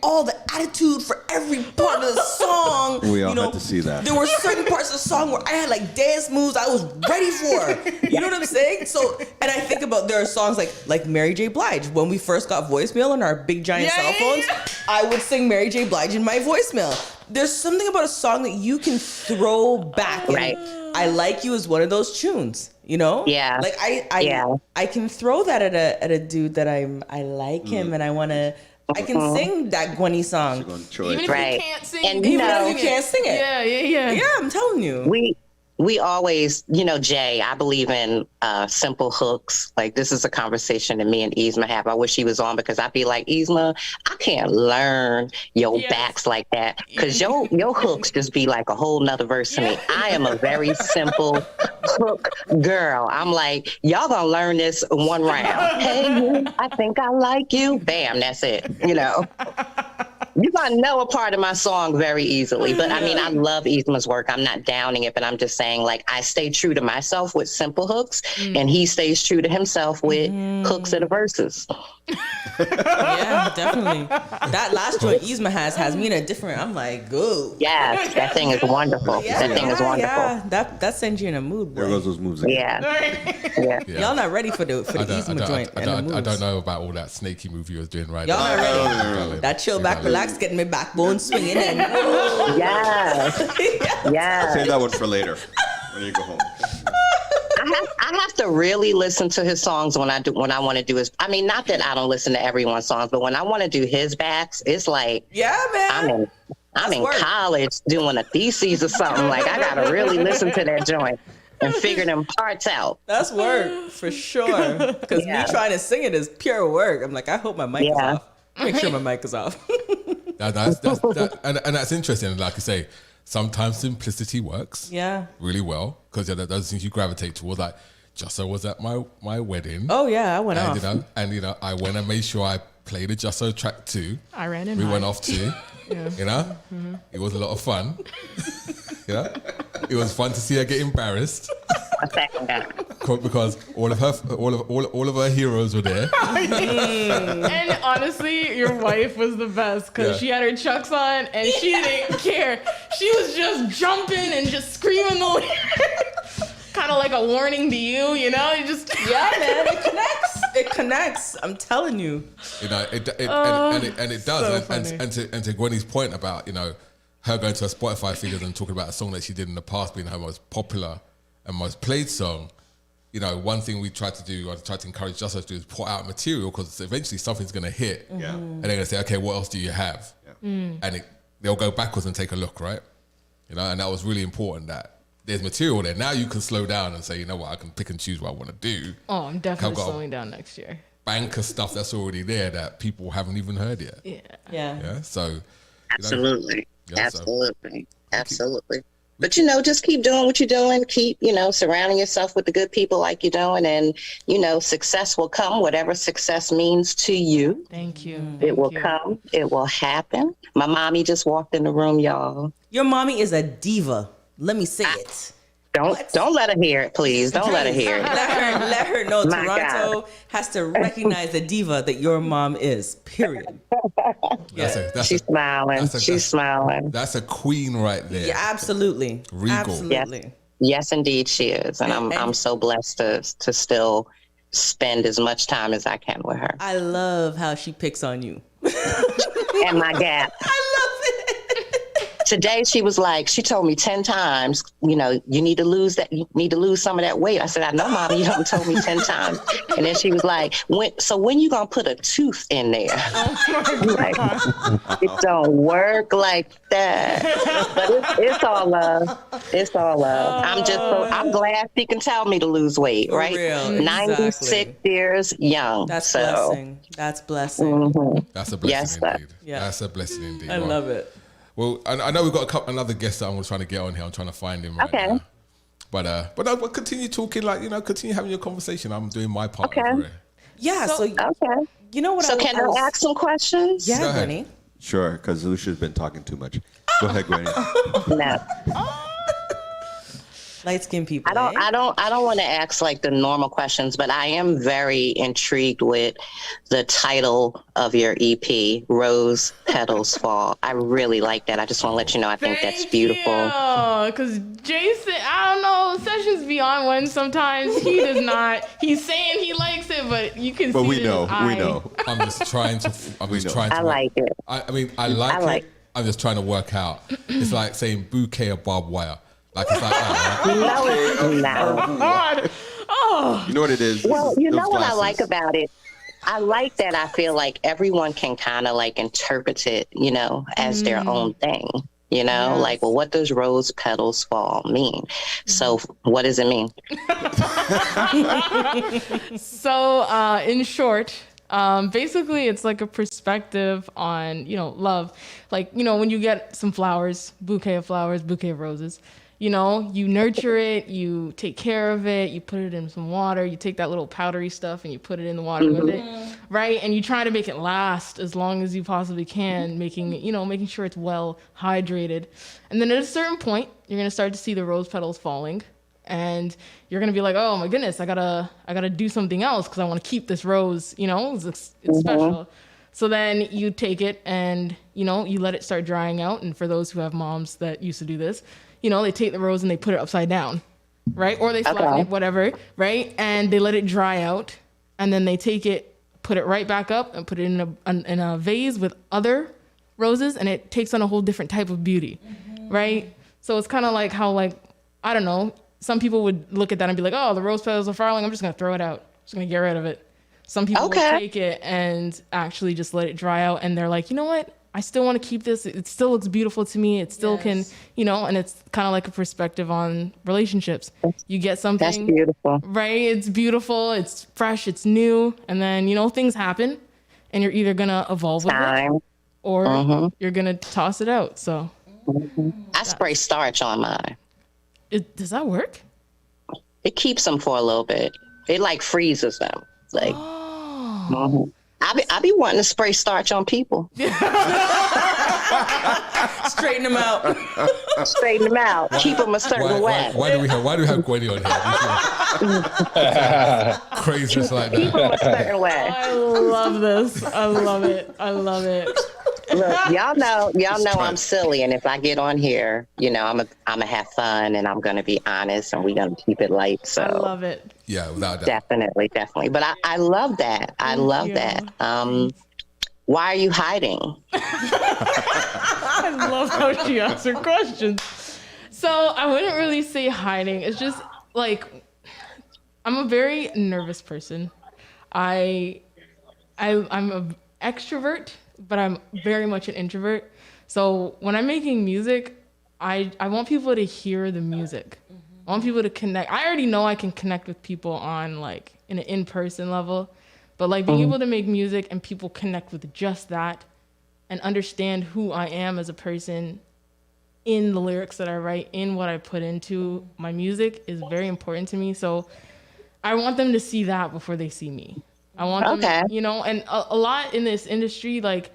S1: all the attitude for every part of the song.
S13: We all had to see that.
S1: There were certain parts of the song where I had, like, dance moves I was ready for. You know what I'm saying? So, and I think about, there are songs like Mary J. Blige. When we first got voicemail on our big giant cell phones, I would sing Mary J. Blige in my voicemail. There's something about a song that you can throw back.
S7: Right.
S1: I Like You is one of those tunes. You know?
S7: Yeah.
S1: Like I can throw that at a dude that I like him and I want to. I can sing that Gwenny song.
S2: Even if you can't sing,
S7: And
S1: even if you can't sing it.
S2: Yeah.
S1: Yeah, I'm telling you.
S7: We always, Jay, I believe in simple hooks. Like, this is a conversation that me and Yzma have. I wish he was on because I'd be like, Yzma, I can't learn your backs like that because your hooks just be like a whole nother verse to me. I am a very simple hook girl. I'm like, y'all gonna learn this one round. Hey, you, I think I like you. Bam, that's it. You're gonna know a part of my song very easily. But I mean, I love Yzma's work. I'm not downing it, but I'm just saying, like, I stay true to myself with simple hooks, and he stays true to himself with hooks of the verses.
S1: Yeah, definitely. That last joint Yzma has me in a different. I'm like, go.
S7: Yes, that thing is wonderful. That thing is wonderful.
S1: Yeah. That sends you in a mood. Boy.
S10: There goes those moves. Again.
S7: Yeah.
S1: Y'all not ready for the Yzma joint.
S12: I don't know about all that snaky move you was doing right
S1: Y'all
S12: now.
S1: not ready. That chill back, relax, getting my backbone swinging in.
S7: Yes.
S10: Save that one for later when you go home.
S7: I have to really listen to his songs when I want to do his. I mean, not that I don't listen to everyone's songs, but when I want to do his backs, it's like,
S1: man,
S7: I'm in college doing a thesis or something. Like, I gotta really listen to that joint and figure them parts out.
S1: That's work for sure. Because me trying to sing it is pure work. I'm like, I hope my mic is off. Make sure my mic is off.
S12: And that's interesting. Like I say, sometimes simplicity works.
S1: Yeah.
S12: Really well, because those things you gravitate towards. Like, Jusso was at my wedding.
S1: Oh yeah, I went off.
S12: I went and made sure I played a Jusso track too.
S2: I ran in.
S12: We went off too.
S2: Yeah.
S12: It was a lot of fun. It was fun to see her get embarrassed. Because all of her heroes were there.
S2: And honestly, your wife was the best because she had her Chucks on and she didn't care. She was just jumping and just screaming the lyrics. Kind of like a warning to you, you just
S1: man, it connects. I'm telling you.
S12: It does.
S2: So
S12: and to Gwenny's point about her going to her Spotify figures and talking about a song that she did in the past being her most popular and most played song. One thing we tried to do, I tried to encourage Jusso to do, is put out material because eventually something's going to hit.
S10: Yeah.
S12: And they're going to say, okay, what else do you have? And they'll go backwards and take a look, right? And that was really important that there's material there. Now you can slow down and say, you know what, I can pick and choose what I want to do.
S2: Oh, I'm definitely slowing down next year.
S12: Bank of stuff that's already there that people haven't even heard yet.
S2: Yeah.
S12: So.
S7: Absolutely. Absolutely. But just keep doing what you're doing. Keep, surrounding yourself with the good people like you're doing, and success will come. Whatever success means to you.
S2: Thank you.
S7: It will come. It will happen. My mommy just walked in the room, y'all.
S1: Your mommy is a diva. Let me say it.
S7: Don't let her hear it, please. Don't let her hear it.
S1: Let her know.
S7: My
S1: Toronto
S7: God.
S1: has to recognize the diva that your mom is. Period.
S7: She's smiling. She's smiling.
S12: That's a queen right there.
S1: Yeah, absolutely.
S12: Regal.
S1: Absolutely.
S7: Yes, indeed, she is, and I'm so blessed to still spend as much time as I can with her.
S1: I love how she picks on you.
S7: And my gap. Today she was like, she told me 10 times, you need to lose some of that weight. I said, I know, Mommy, you haven't told me 10 times. And then she was like, when you gonna put a tooth in there? It don't work like that. But it's all love. It's all love. I'm glad she can tell me to lose weight,
S1: For
S7: right?
S1: real,
S7: 96
S1: exactly.
S7: years young.
S1: That's
S7: so.
S1: blessing. That's blessing.
S7: Mm-hmm.
S12: That's a blessing indeed.
S1: Yeah.
S12: That's a blessing indeed.
S1: I love it.
S12: Well, I know we've got another guest that I'm trying to get on here. I'm trying to find him right now. But I'll continue talking, continue having your conversation. I'm doing my part.
S7: Okay.
S1: Yeah. So
S7: okay.
S1: You know what?
S7: So can I ask some questions?
S1: Yeah, Gwenny.
S10: Sure, because Lucia's been talking too much. Go ahead, Gwenny.
S7: No.
S1: Light-skinned people.
S7: I don't want to ask like the normal questions, but I am very intrigued with the title of your EP, Rose Petals Fall. I really like that. I just want to let you know I think that's beautiful.
S2: Because Jason, I don't know, sessions beyond one sometimes. He does not. He's saying he likes it, but you can see
S10: we
S2: it in
S10: know.
S2: his eye.
S10: We know.
S12: I'm just trying to.
S7: I like it.
S12: I like it. I'm just trying to work out. It's like saying bouquet of barbed wire. Like it's like that, right?
S7: No, it's not.
S2: God.
S10: know what it is?
S7: Well, you
S10: Those
S7: know what I
S10: glasses.
S7: like about it? I like that I feel like everyone can kind of like interpret it, you know, as their own thing. You know, like, well, what does rose petals fall mean? So what does it mean?
S2: So, in short, basically it's like a perspective on, you know, love. Like, you know, when you get some flowers, bouquet of roses, you know, you nurture it, you take care of it, you put it in some water, you take that little powdery stuff and you put it in the water with it, right? And you try to make it last as long as you possibly can, making sure it's well hydrated. And then at a certain point, you're going to start to see the rose petals falling, and you're going to be like, oh my goodness, I gotta do something else because I want to keep this rose, you know, it's special. So then you take it and, you know, you let it start drying out. And for those who have moms that used to do this, you know, they take the rose and they put it upside down, right? Or they flatten it, whatever, right? And they let it dry out. And then they take it, put it right back up and put it in a vase with other roses. And it takes on a whole different type of beauty, right? So it's kind of like how, like, I don't know, some people would look at that and be like, oh, the rose petals are falling, I'm just going to throw it out. I'm just going to get rid of it. Some people will take it and actually just let it dry out. And they're like, you know what? I still want to keep this. It still looks beautiful to me. It still can, you know, and it's kind of like a perspective on relationships. You get something.
S7: That's beautiful.
S2: Right? It's beautiful. It's fresh. It's new. And then, you know, things happen and you're either going to evolve with it or you're going to toss it out. So
S7: I spray starch on mine.
S2: Does that work?
S7: It keeps them for a little bit. It like freezes them. Like, I be wanting to spray starch on people.
S1: Straighten them out.
S7: Straighten them out. Keep them a certain way.
S12: Why do we have Gwenny on here? Craziness like that.
S7: Keep them a certain way.
S2: I love this. I love it. I love it.
S7: Look, y'all know I'm silly, and if I get on here, you know, I'm gonna have fun, and I'm gonna be honest, and we're gonna keep it light. So
S2: I love it.
S12: Yeah, without doubt.
S7: Definitely. But I love that. I love that. Why are you hiding?
S2: I love how she asks her questions. So I wouldn't really say hiding. It's just like I'm a very nervous person. I'm an extrovert, but I'm very much an introvert. So when I'm making music, I want people to hear the music. I want people to connect. I already know I can connect with people on like in an in-person level, but like being able to make music and people connect with just that and understand who I am as a person in the lyrics that I write, in what I put into my music is very important to me. So I want them to see that before they see me. I want them, you know, and a lot in this industry, like,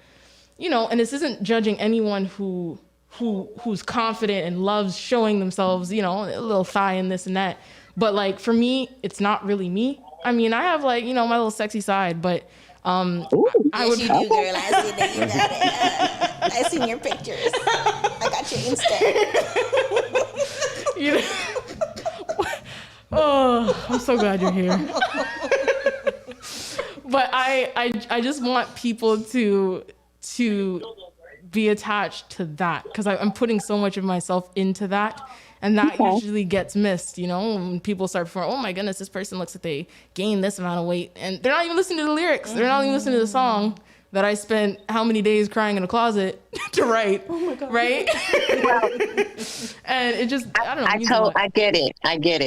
S2: you know, and this isn't judging anyone who's confident and loves showing themselves, you know, a little thigh and this and that. But like for me, it's not really me. I mean, I have like, you know, my little sexy side, but I would.
S5: Yes, you do, girl. I see that you got it. I seen your pictures. I got your Insta.
S2: You know, oh, I'm so glad you're here. But I just want people to be attached to that because I'm putting so much of myself into that. And that usually gets missed, you know, when people start performing, oh my goodness, this person looks like they gained this amount of weight. And they're not even listening to the lyrics. They're not even listening to the song that I spent how many days crying in a closet to write. Oh my God. Right? And it just, I don't know.
S7: I get it. I get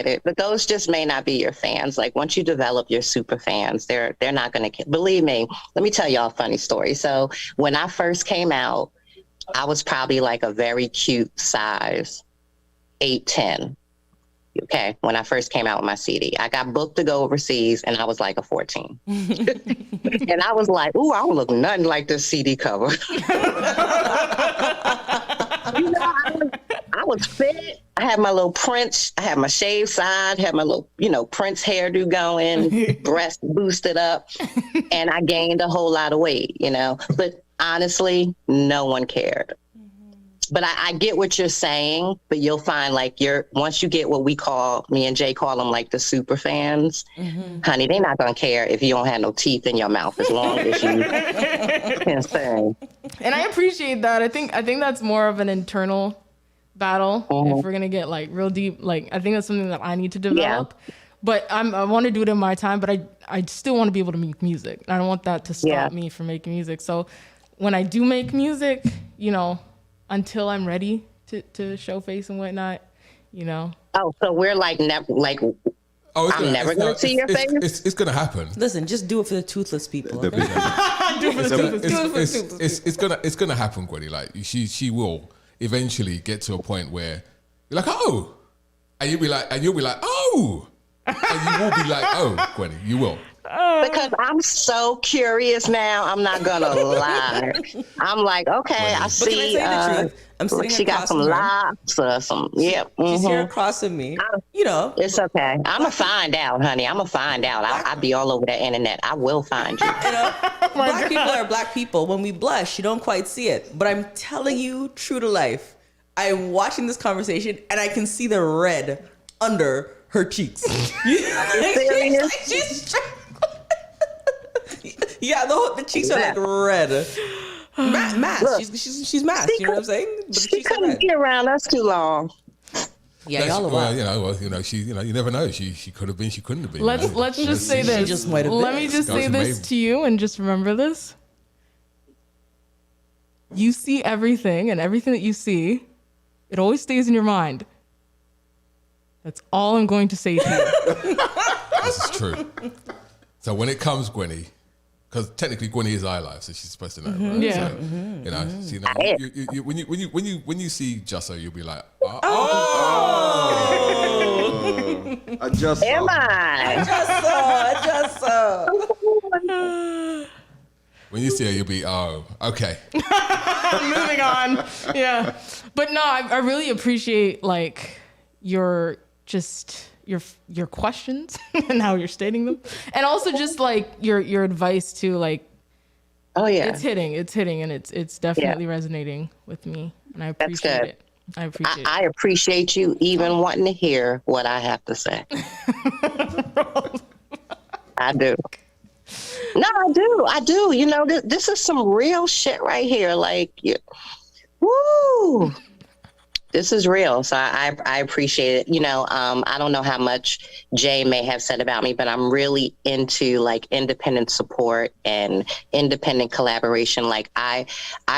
S7: it. But those just may not be your fans. Like once you develop your super fans, they're not going to, believe me, let me tell y'all a funny story. So when I first came out, I was probably like a very cute size 8'10". Okay. When I first came out with my CD, I got booked to go overseas and I was like a 14. And I was like, ooh, I don't look nothing like this CD cover. You know, I was fit. I had my little Prince. I had my shaved side, had my little, you know, Prince hairdo going, breast boosted up, and I gained a whole lot of weight, you know. But honestly, no one cared. But I get what you're saying, but you'll find like once you get what me and Jay call them like the super fans, honey, they're not going to care if you don't have no teeth in your mouth as long as you can sing.
S2: And I appreciate that. I think that's more of an internal battle if we're going to get like real deep. Like I think that's something that I need to develop. but I want to do it in my time, but I still want to be able to make music. I don't want that to stop me from making music. So when I do make music, you know, until I'm ready to show face and whatnot, you know.
S7: Oh, so we're like, I'm never going to see your face?
S12: It's going to happen.
S1: Listen, just do it for the toothless people. Okay?
S12: It's going to happen, Gwenny. Like, she will eventually get to a point where you're like, oh. And you'll be like, oh. And you will be like, oh, Gwenny, you will.
S7: Because I'm so curious now, I'm not gonna lie. I'm like, okay, I see.
S1: Can I tell you the truth? I'm sitting
S7: she got some locks or some. Yep.
S1: She's here across from me. You know,
S7: it's okay. I'm gonna find out, honey. I'm gonna find out. I'll be all over the internet. I will find you.
S1: You know, black people are black people. When we blush, you don't quite see it. But I'm telling you, true to life, I'm watching this conversation and I can see the red under her cheeks. Yeah, the cheeks are like red. Masked.
S7: Look,
S1: she's masked. You know what I'm saying? But
S7: she couldn't be around us too long.
S1: Yeah, y'all
S12: you never know. She could have been. She couldn't have been.
S2: Let's just say this. Let me just say this to you, and just remember this. You see everything, and everything that you see, it always stays in your mind. That's all I'm going to say to you.
S12: This is true. So when it comes, Gwenny, because technically Gwenny is iLive, so she's supposed to know, right?
S2: Yeah.
S12: So, you know, so, you know, when you see Jusso, you'll be like,
S7: Jusso. Am I?
S1: Jusso.
S2: When
S12: you see her, you'll be, oh, okay.
S2: Moving on. Yeah. But no, I really appreciate like your questions and how you're stating them, and also just like your advice too. Like,
S7: oh yeah,
S2: it's hitting, and it's definitely resonating with me, and I appreciate it.
S7: I appreciate you even wanting to hear what I have to say. I do. No, I do. You know, this is some real shit right here. Like, woo. This is real, so I appreciate it. You know, I don't know how much Jay may have said about me, but I'm really into like independent support and independent collaboration. Like I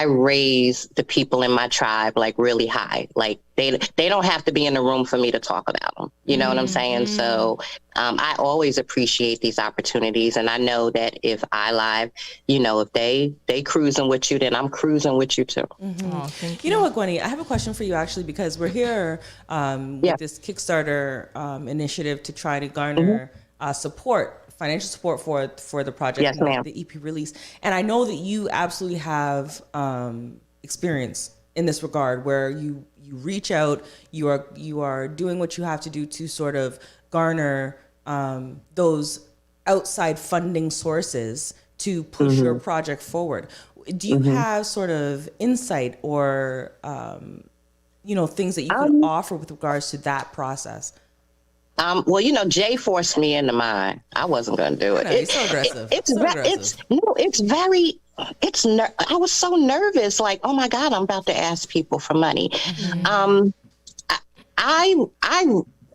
S7: raise the people in my tribe like really high. Like they don't have to be in the room for me to talk about them. You know what I'm saying? So I always appreciate these opportunities, and I know that if iLive, you know, if they cruising with you, then I'm cruising with you too.
S1: Mm-hmm. Oh, thank you. You know what, Gwenny? I have a question for you actually, because we're here with this Kickstarter initiative to try to garner support, financial support for the project,
S7: yes, ma'am.
S1: The EP release. And I know that you absolutely have experience in this regard, where you reach out, you are doing what you have to do to sort of garner those outside funding sources to push your project forward. Do you have sort of insight or things that you can offer with regards to that process?
S7: Well, you know, Jay forced me into mine. I wasn't going to do it.
S1: It's so aggressive.
S7: I was so nervous. Like, oh my God, I'm about to ask people for money.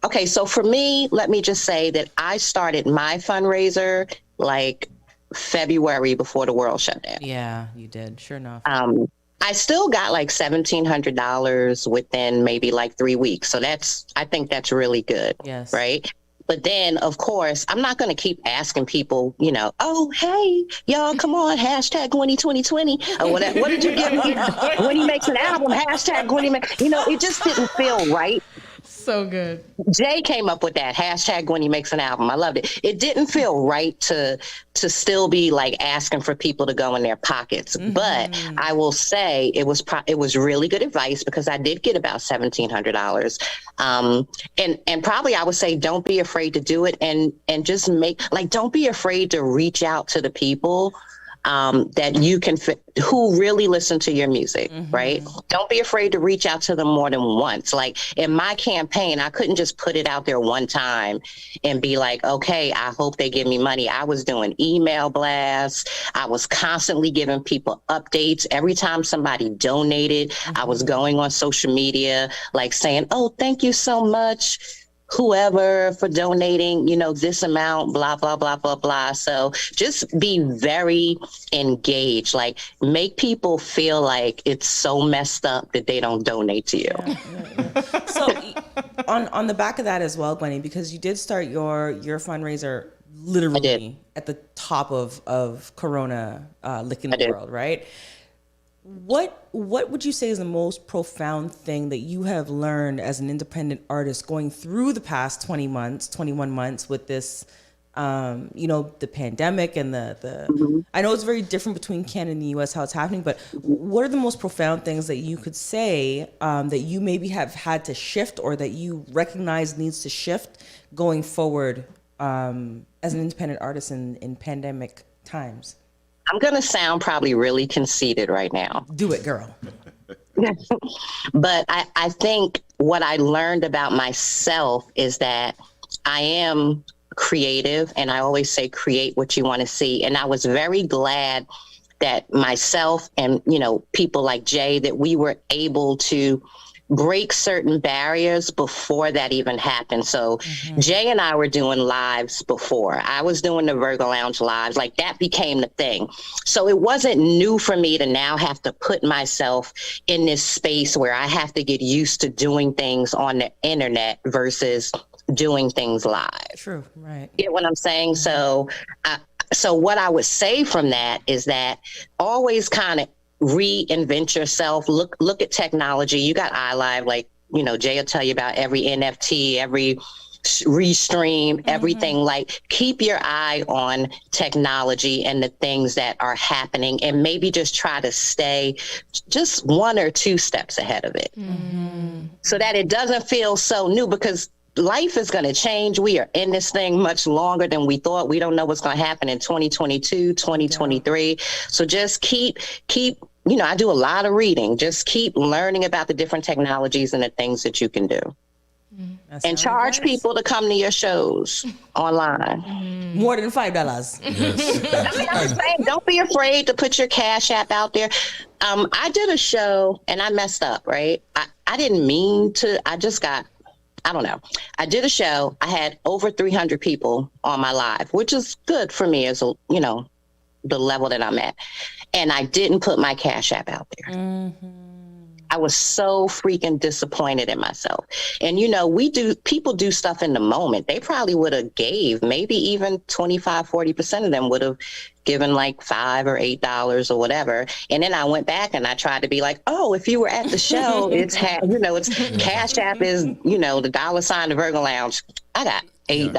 S7: Okay, so for me, let me just say that I started my fundraiser like February before the world shut down.
S1: Yeah, you did. Sure enough.
S7: I still got like $1,700 within maybe like 3 weeks. So I think that's really good.
S1: Yes.
S7: Right. But then, of course, I'm not going to keep asking people, you know, oh, hey, y'all, come on, hashtag Gwenny 2020 or whatever. What did you give me? Gwenny makes an album, hashtag Gwenny. You know, it just didn't feel right.
S2: So good.
S7: Jay came up with that hashtag Gwenny makes an album. I loved it. It didn't feel right to still be like asking for people to go in their pockets. But I will say it was really good advice, because I did get about $1,700. And probably I would say don't be afraid to do it, and just don't be afraid to reach out to the people that you can who really listen to your music, right? Don't be afraid to reach out to them more than once. Like in my campaign, I couldn't just put it out there one time and be like, okay, I hope they give me money. I was doing email blasts. I was constantly giving people updates. Every time somebody donated, I was going on social media, like saying, oh, thank you so much. whoever for donating, this amount, blah, blah, blah, blah, blah. So just be very engaged, like make people feel like it's so messed up that they don't donate to you.
S1: Yeah. So on the back of that as well, Gwenny, because you did start your fundraiser literally at the top of Corona licking the world, right? What would you say is the most profound thing that you have learned as an independent artist going through the past 21 months with this, the pandemic and the I know it's very different between Canada and the US, how it's happening, but what are the most profound things that you could say that you maybe have had to shift or that you recognize needs to shift going forward as an independent artist in pandemic times?
S7: I'm going to sound probably really conceited right now.
S1: Do it, girl.
S7: But I think what I learned about myself is that I am creative, and I always say create what you want to see. And I was very glad that myself and, people like Jay, that we were able to break certain barriers before that even happened. So Jay and I were doing lives before. I was doing the Virgo Lounge lives, like that became the thing. So it wasn't new for me to now have to put myself in this space where I have to get used to doing things on the internet versus doing things live.
S1: True, right.
S7: Get what I'm saying? So what I would say from that is that always kind of reinvent yourself. Look at technology. You got iLive, like, Jay will tell you about every NFT, every restream, everything. Like, keep your eye on technology and the things that are happening, and maybe just try to stay just 1 or 2 steps ahead of it so that it doesn't feel so new, because life is going to change. We are in this thing much longer than we thought. We don't know what's going to happen in 2022, 2023. So just keep, I do a lot of reading. Just keep learning about the different technologies and the things that you can do. And charge people to come to your shows online.
S1: More than $5.
S7: Yes. I'm saying, don't be afraid to put your Cash App out there. I did a show and I messed up, right? I didn't mean to. I did a show. I had over 300 people on my live, which is good for me as the level that I'm at. And I didn't put my Cash App out there. I was so freaking disappointed in myself. And, people do stuff in the moment. They probably would have gave, maybe even 25, 40% of them would have given like $5 or $8 or whatever. And then I went back and I tried to be like, oh, if you were at the show, it's Cash App is, the $, the Virgo Lounge. I got $8.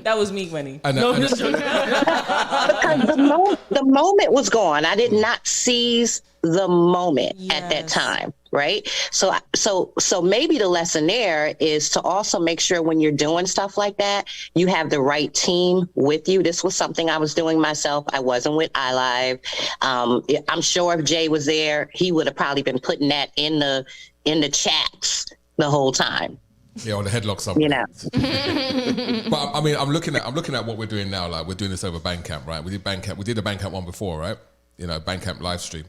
S1: That was me, Gwenny.
S7: Because the moment was gone. I did not seize the moment at that time, right? So maybe the lesson there is to also make sure when you're doing stuff like that, you have the right team with you. This was something I was doing myself. I wasn't with iLive. I'm sure if Jay was there, he would have probably been putting that in the chats the whole time.
S12: Yeah, or the headlocks up. But I mean, I'm looking at what we're doing now. Like, we're doing this over Bandcamp, right? We did the Bandcamp one before, right? Bandcamp live stream.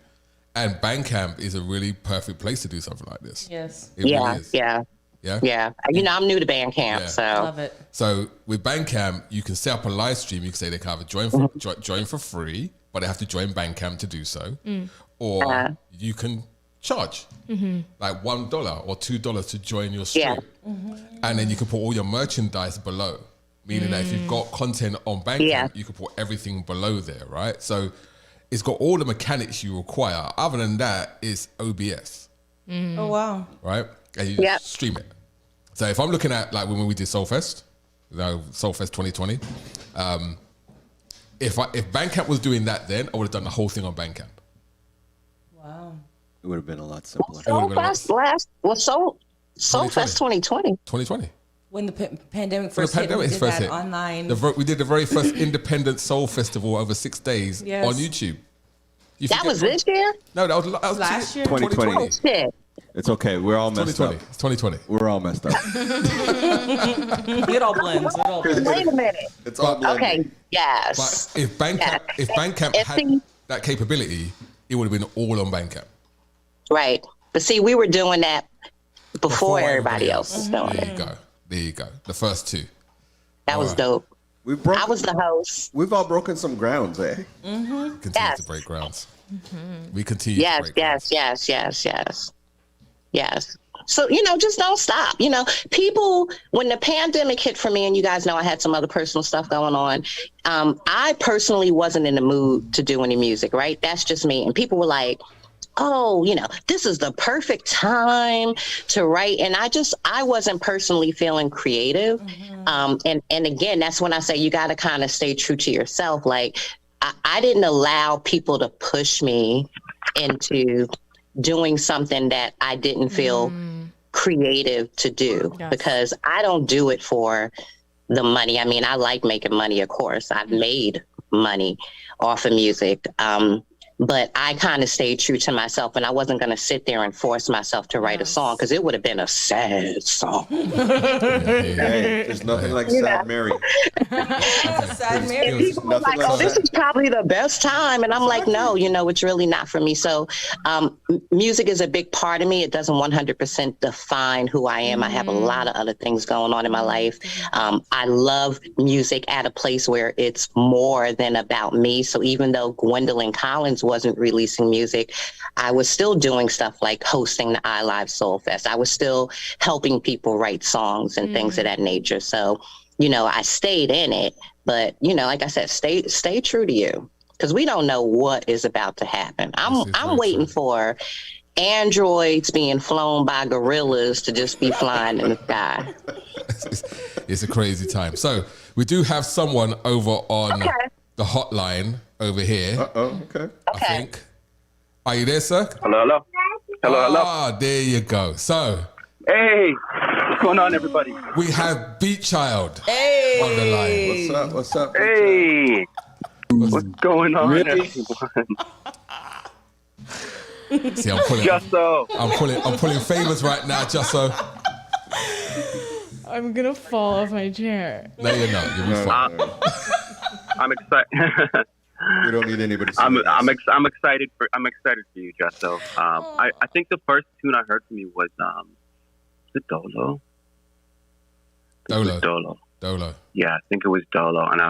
S12: And Bandcamp is a really perfect place to do something like this.
S1: Yes.
S12: It really is.
S7: Yeah. I'm new to Bandcamp, so
S1: love it.
S12: So with Bandcamp, you can set up a live stream. You can say they can either join for free, but they have to join Bandcamp to do so, or you can charge like $1 or $2 to join your stream, and then you can put all your merchandise below. Meaning that if you've got content on Bandcamp, you can put everything below there, right? So it's got all the mechanics you require. Other than that, it's OBS.
S1: Oh, wow.
S12: Right? And you just stream it. So if I'm looking at like when we did Soulfest, Soulfest 2020, if Bandcamp was doing that then, I would have done the whole thing on Bandcamp.
S1: Wow.
S10: It would have been a lot simpler.
S7: Soulfest 2020.
S12: 2020.
S1: When the pandemic first hit, we did that online.
S12: We did the very first independent soul festival over 6 days on YouTube.
S7: That was this year?
S12: No, that was
S1: last year.
S10: 2020.
S7: Oh, shit.
S10: It's okay. We're all messed up.
S12: It's 2020.
S10: We're all messed up.
S1: It all blends.
S7: Wait a minute.
S10: It's all blended.
S7: Okay. Yes.
S12: But if Bandcamp had that capability, it would have been all on Bandcamp.
S7: Right. But see, we were doing that before everybody else was doing
S12: There
S7: it.
S12: you go. There you go. The first two.
S7: That was dope. I was the host.
S10: We've all broken some grounds, eh?
S7: Mm-hmm.
S12: Continue to break grounds. We continue to break
S7: Yes. So, just don't stop. People, when the pandemic hit for me, and you guys know I had some other personal stuff going on, I personally wasn't in the mood to do any music, right? That's just me. And people were like, oh, this is the perfect time to write. And I wasn't personally feeling creative. And again, that's when I say you got to kind of stay true to yourself. Like, I didn't allow people to push me into doing something that I didn't feel creative to do, because I don't do it for the money. I mean, I like making money, of course. I've made money off of music. But I kind of stayed true to myself, and I wasn't going to sit there and force myself to write a song, because it would have been a sad song.
S10: Hey, there's nothing like Sad Mary.
S1: Sad Mary.
S7: And people were like, oh, this is probably the best time. And I'm like, no, it's really not for me. So music is a big part of me. It doesn't 100% define who I am. I have a lot of other things going on in my life. I love music at a place where it's more than about me. So even though Gwendolyn Collins wasn't releasing music, I was still doing stuff like hosting the iLive Soul Fest. I was still helping people write songs and things of that nature. So, I stayed in it, but like I said, stay true to you, because we don't know what is about to happen. I'm waiting for androids being flown by gorillas to just be flying in the sky.
S12: It's a crazy time. So we do have someone over on the hotline over here.
S10: Okay.
S12: I think. Are you there, sir?
S14: Hello.
S12: Ah, there you go. So.
S14: Hey, what's going on, everybody?
S12: We have Beat Child on the line.
S10: What's up?
S14: Hey. What's going on,
S10: Really?
S14: everyone?
S12: See, I'm pulling favors right now, Justo.
S2: I'm gonna fall off my chair.
S12: No, you're not. You'll be fine.
S14: I'm excited.
S10: We don't need anybody.
S14: I'm excited for you, Justo. I think the first tune I heard from you was is it Dolo?
S12: Dolo.
S14: Yeah, I think it was Dolo, and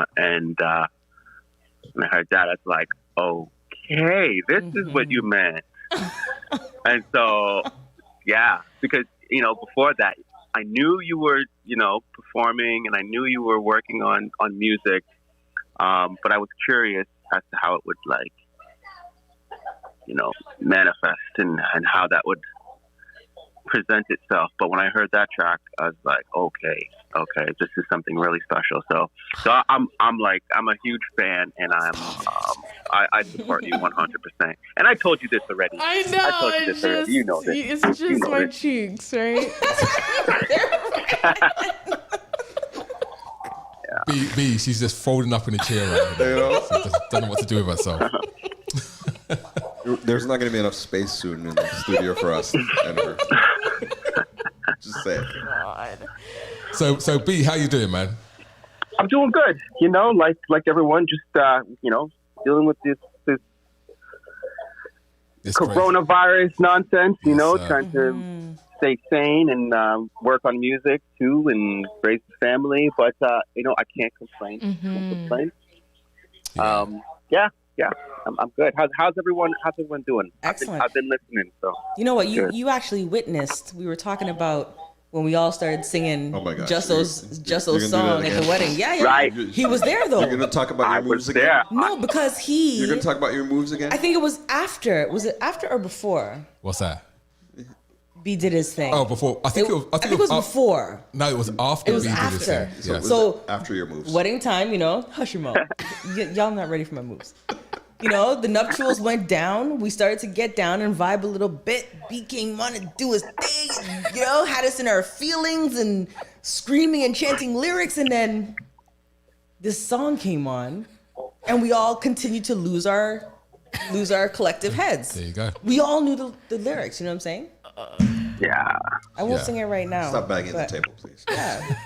S14: when I heard that, I was like, okay, this is what you meant. And so, yeah, because before that, I knew you were performing, and I knew you were working on music, but I was curious as to how it would manifest and how that would present itself. But when I heard that track, I was like, okay, this is something really special. So I'm a huge fan, and I support you 100%. And I told you this already.
S2: I know.
S14: I told you this already. You know this.
S2: It's just my cheeks, right?
S12: B, she's just folding up in a chair right now. She just don't know what to do with herself.
S10: There's not going to be enough space soon in the studio for us and her. Just say it.
S2: God.
S12: So B, how you doing, man?
S14: I'm doing good. Like everyone, just dealing with this coronavirus nonsense. Trying to stay sane and work on music too, and raise the family. But I can't complain. Yeah, I'm good. How's everyone doing?
S1: Excellent.
S14: I've been listening. So
S1: you know what? You actually witnessed. We were talking about when we all started singing Justo's song at the wedding. Yeah.
S14: Right.
S1: He was there though.
S10: You're gonna talk about your moves again?
S1: No, because
S10: You're gonna talk about your moves again?
S1: I think it was after. Was it after or before?
S12: What's that?
S1: B did his thing.
S12: Oh, before. I think it was
S1: before.
S12: No, it was after.
S1: It was
S12: B did his
S1: after.
S12: thing.
S10: So,
S12: Yeah.
S10: so after your moves.
S1: Wedding time, hush your mouth. Y'all not ready for my moves. The nuptials went down. We started to get down and vibe a little bit. B King wanted to do his thing, had us in our feelings and screaming and chanting lyrics. And then this song came on and we all continued to lose our collective heads.
S12: There you go.
S1: We all knew the lyrics, you know what I'm saying?
S14: Yeah.
S1: I won't sing it right now.
S10: Stop banging the table, please.
S1: Yeah.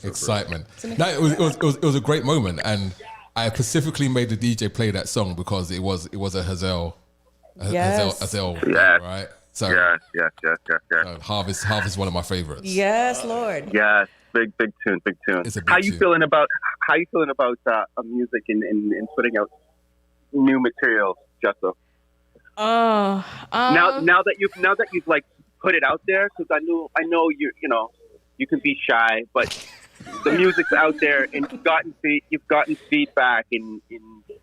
S12: Excitement. No, it was a great moment, and I specifically made the DJ play that song because it was a Hazel,
S1: Yes.
S12: Hazel,
S14: Yeah.
S12: right? So
S14: yes.
S12: Harvest is one of my favorites.
S1: Yes, Lord.
S14: Yes, big tune.
S12: It's a big
S14: How you
S12: tune.
S14: feeling about music and putting out new material, Jessa? Now that you've like put it out there, because I know you can be shy, but the music's out there and you've gotten feedback and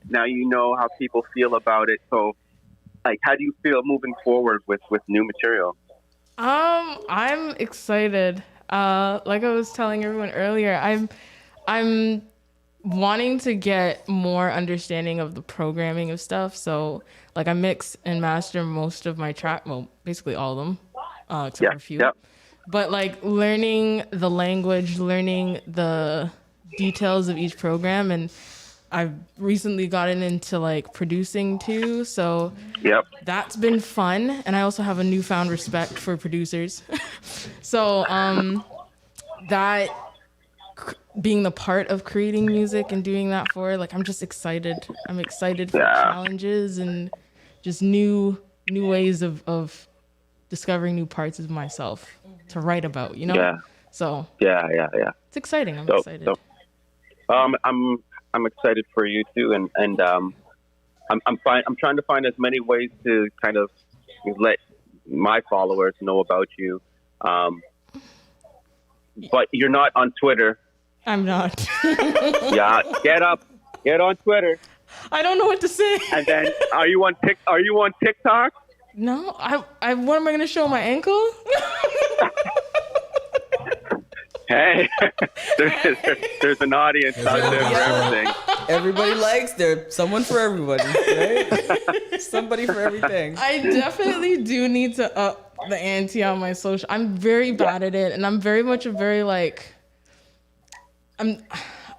S14: now you know how people feel about it. So like, how do you feel moving forward with new material?
S2: I'm excited. Like I was telling everyone earlier, I'm wanting to get more understanding of the programming of stuff. So like I mix and master most of my track, well, basically all of them, except for a few. But like learning the language, learning the details of each program, and I've recently gotten into like producing too, so that's been fun. And I also have a newfound respect for producers. So that being the part of creating music and doing that for, like, I'm just excited. I'm excited for challenges and just new ways of discovering new parts of myself to write about, you know?
S14: Yeah.
S2: So
S14: yeah.
S2: It's exciting. I'm excited.
S14: I'm excited for you too, and I'm trying to find as many ways to kind of let my followers know about you. But you're not on Twitter.
S2: I'm not.
S14: Yeah, get on Twitter.
S2: I don't know what to say.
S14: And then, are you on TikTok?
S2: No, I what am I going to show my ankle?
S14: Hey, there's an audience out there for everything.
S1: Everybody likes. There's someone for everybody, right? Somebody for everything.
S2: I definitely do need to up the ante on my social. I'm very bad at it, and I'm very much a very like.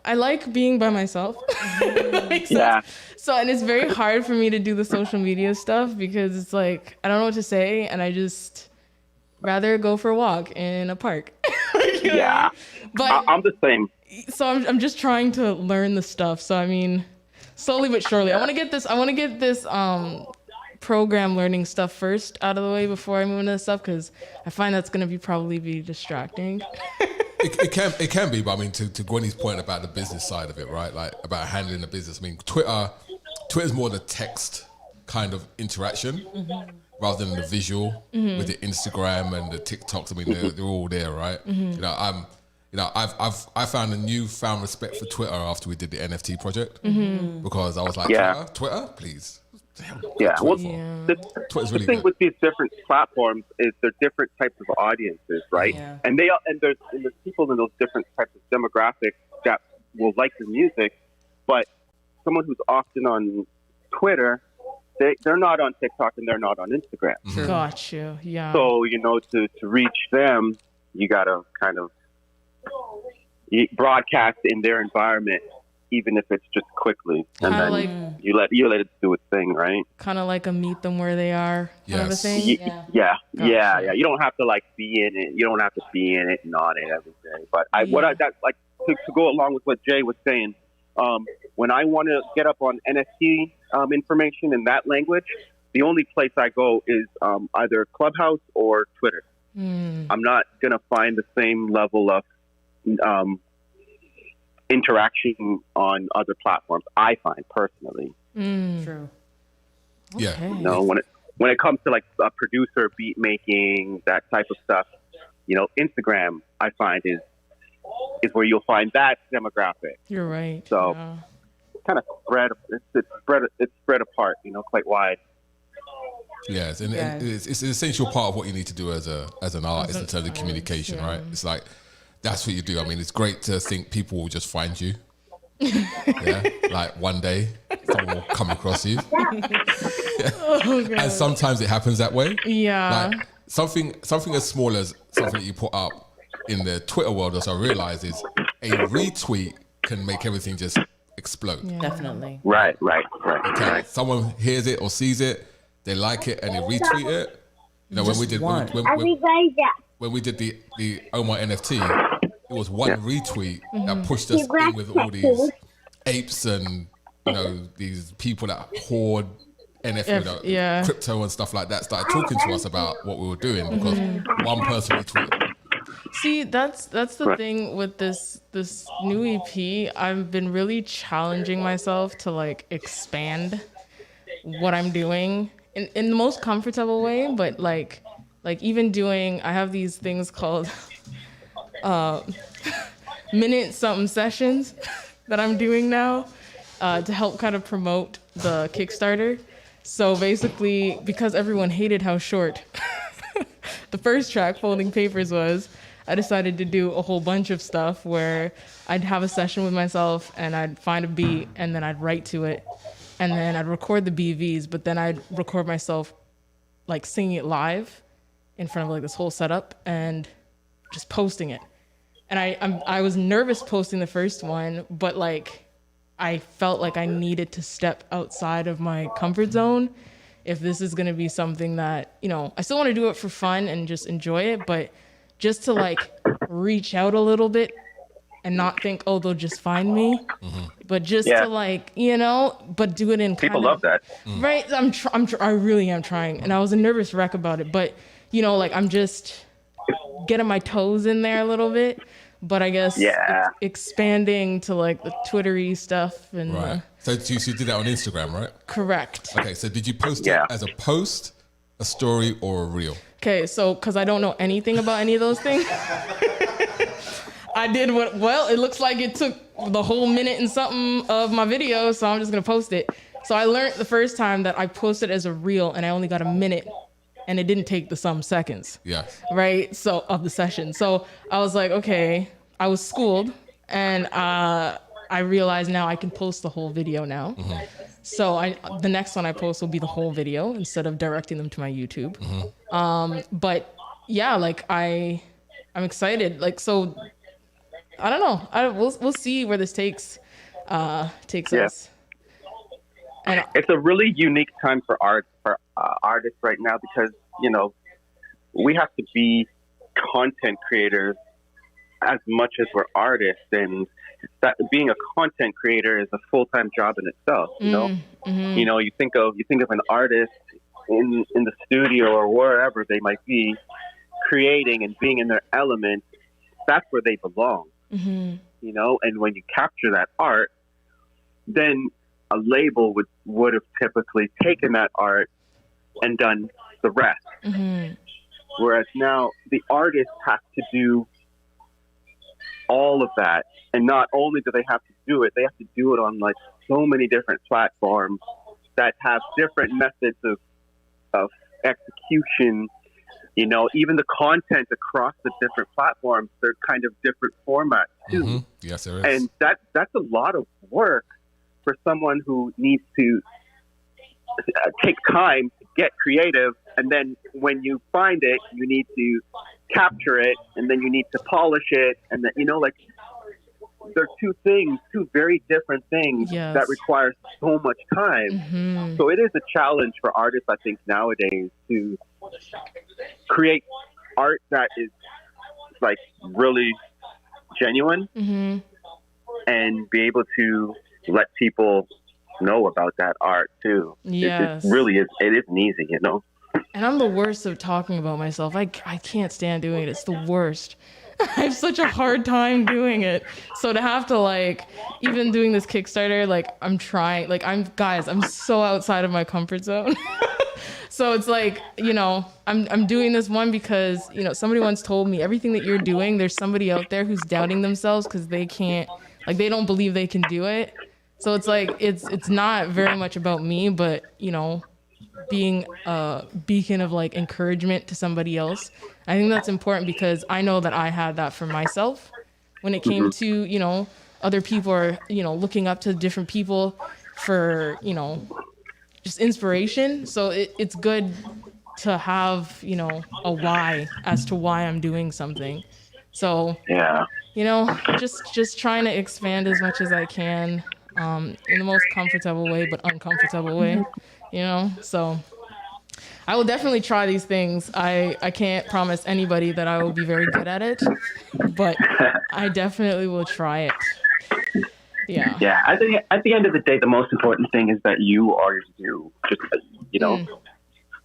S2: I like being by myself.
S14: Yeah.
S2: So, and it's very hard for me to do the social media stuff because it's like I don't know what to say, and I just rather go for a walk in a park.
S14: Yeah,
S2: but
S14: I'm the same.
S2: So I'm just trying to learn the stuff. So I mean, slowly but surely. I want to get this program learning stuff first out of the way before I move into this stuff, because I find that's gonna probably be distracting.
S12: It can be, but I mean, to Gwenny's point about the business side of it, right? Like about handling the business. I mean, Twitter's more the text kind of interaction rather than the visual with the Instagram and the TikToks. I mean, they're all there, right? You know, I've found a newfound respect for Twitter after we did the NFT project because I was like, Twitter, please.
S14: Yeah, well, the thing with these different platforms is they're different types of audiences, right? Yeah. And there's people in those different types of demographics that will like the music, but someone who's often on Twitter, they're not on TikTok and they're not on Instagram.
S2: Got you. Yeah.
S14: So to reach them, you gotta kind of broadcast in their environment, even if it's just quickly, and then like, you let it do its thing, right?
S2: Kind of like a meet them where they are kind of a thing.
S14: Yeah. You don't have to like be in it. You don't have to be in it and on it every day. But to go along with what Jay was saying, when I want to get up on NFT information in that language, the only place I go is either Clubhouse or Twitter. I'm not gonna find the same level of interaction on other platforms, I find personally.
S1: True.
S12: Yeah.
S2: Okay.
S14: You know, when it comes to like a producer, beat making, that type of stuff, Instagram I find is where you'll find that demographic.
S2: You're right.
S14: So kind of it's spread apart, quite wide.
S12: Yes, and it's an essential part of what you need to do as an artist in terms of communication, right? It's like that's what you do. I mean, it's great to think people will just find you. Yeah, like one day someone will come across you.
S2: Oh, God.
S12: And sometimes it happens that way.
S2: Yeah.
S12: Like something as small as something that you put up in the Twitter world, as I realize, is a retweet can make everything just explode.
S2: Yeah.
S1: Definitely.
S14: Right.
S12: Okay. Someone hears it or sees it, they like it and they retweet it. When we did the Omar NFT, it was one retweet that pushed us in with all these apes and these people that hoard crypto and stuff like that, started talking to us about what we were doing because one person retweeted.
S2: See, that's the thing with this new EP. I've been really challenging myself to like expand what I'm doing in the most comfortable way, but like even doing, I have these things called minute something sessions that I'm doing now to help kind of promote the Kickstarter. So basically, because everyone hated how short the first track, Folding Papers, was, I decided to do a whole bunch of stuff where I'd have a session with myself and I'd find a beat and then I'd write to it and then I'd record the BVs, but then I'd record myself like singing it live in front of like this whole setup and just posting it. And I was nervous posting the first one, but like I felt like I needed to step outside of my comfort zone if this is going to be something that, you know, I still want to do it for fun and just enjoy it, but just to like reach out a little bit and not think, oh, they'll just find me, but just to like, you know, but do it in
S14: people love that,
S2: right? I really am trying, and I was a nervous wreck about it, but you know, like I'm just getting my toes in there a little bit. But I guess expanding to like the Twittery stuff and
S12: right. So you did that on Instagram, right?
S2: Correct.
S12: Okay, so did you post it as a post, a story, or a reel?
S2: Okay, so because I don't know anything about any of those things, I did it looks like it took the whole minute and something of my video, so I'm just gonna post it. So I learned the first time that I posted as a reel and I only got a minute and it didn't take the some seconds.
S12: Yeah.
S2: Right. So of the session. So I was like, okay, I was schooled and I realized now I can post the whole video now. So the next one I post will be the whole video instead of directing them to my YouTube. But yeah, like I'm excited. Like, so I don't know. We'll see where this takes us.
S14: And it's a really unique time for artists right now because, you know, we have to be content creators as much as we're artists, and that being a content creator is a full-time job in itself. You know, you know, you think of an artist in the studio or wherever they might be, creating and being in their element. That's where they belong. You know, and when you capture that art, then a label would have typically taken that art and done the rest. Whereas now the artist has to do all of that. And not only do they have to do it, they have to do it on like so many different platforms that have different methods of execution. You know, even the content across the different platforms, they're kind of different formats too.
S12: Yes, there is.
S14: And that's a lot of work for someone who needs to take time to get creative, and then when you find it, you need to capture it, and then you need to polish it, and then, you know, like they're two very different things that require so much time. So it is a challenge for artists, I think, nowadays to create art that is like really genuine and be able to let people know about that art too. It really is. It isn't easy, you know.
S2: And I'm the worst of talking about myself. I can't stand doing it. It's the worst. I have such a hard time doing it. So to have to like, even doing this Kickstarter, like I'm trying, like I'm so outside of my comfort zone. So it's like, you know, I'm doing this one because, you know, somebody once told me everything that you're doing, there's somebody out there who's doubting themselves because they can't, like they don't believe they can do it. So it's like, it's not very much about me, but, you know, being a beacon of like encouragement to somebody else. I think that's important because I know that I had that for myself when it came to, you know, other people are, you know, looking up to different people for, you know, just inspiration. So it's good to have, you know, a why as to why I'm doing something. So, you know, just trying to expand as much as I can in the most comfortable way, but uncomfortable way, you know? So I will definitely try these things. I can't promise anybody that I will be very good at it, but I definitely will try it. Yeah.
S14: Yeah. I think at the end of the day, the most important thing is that you are you. Just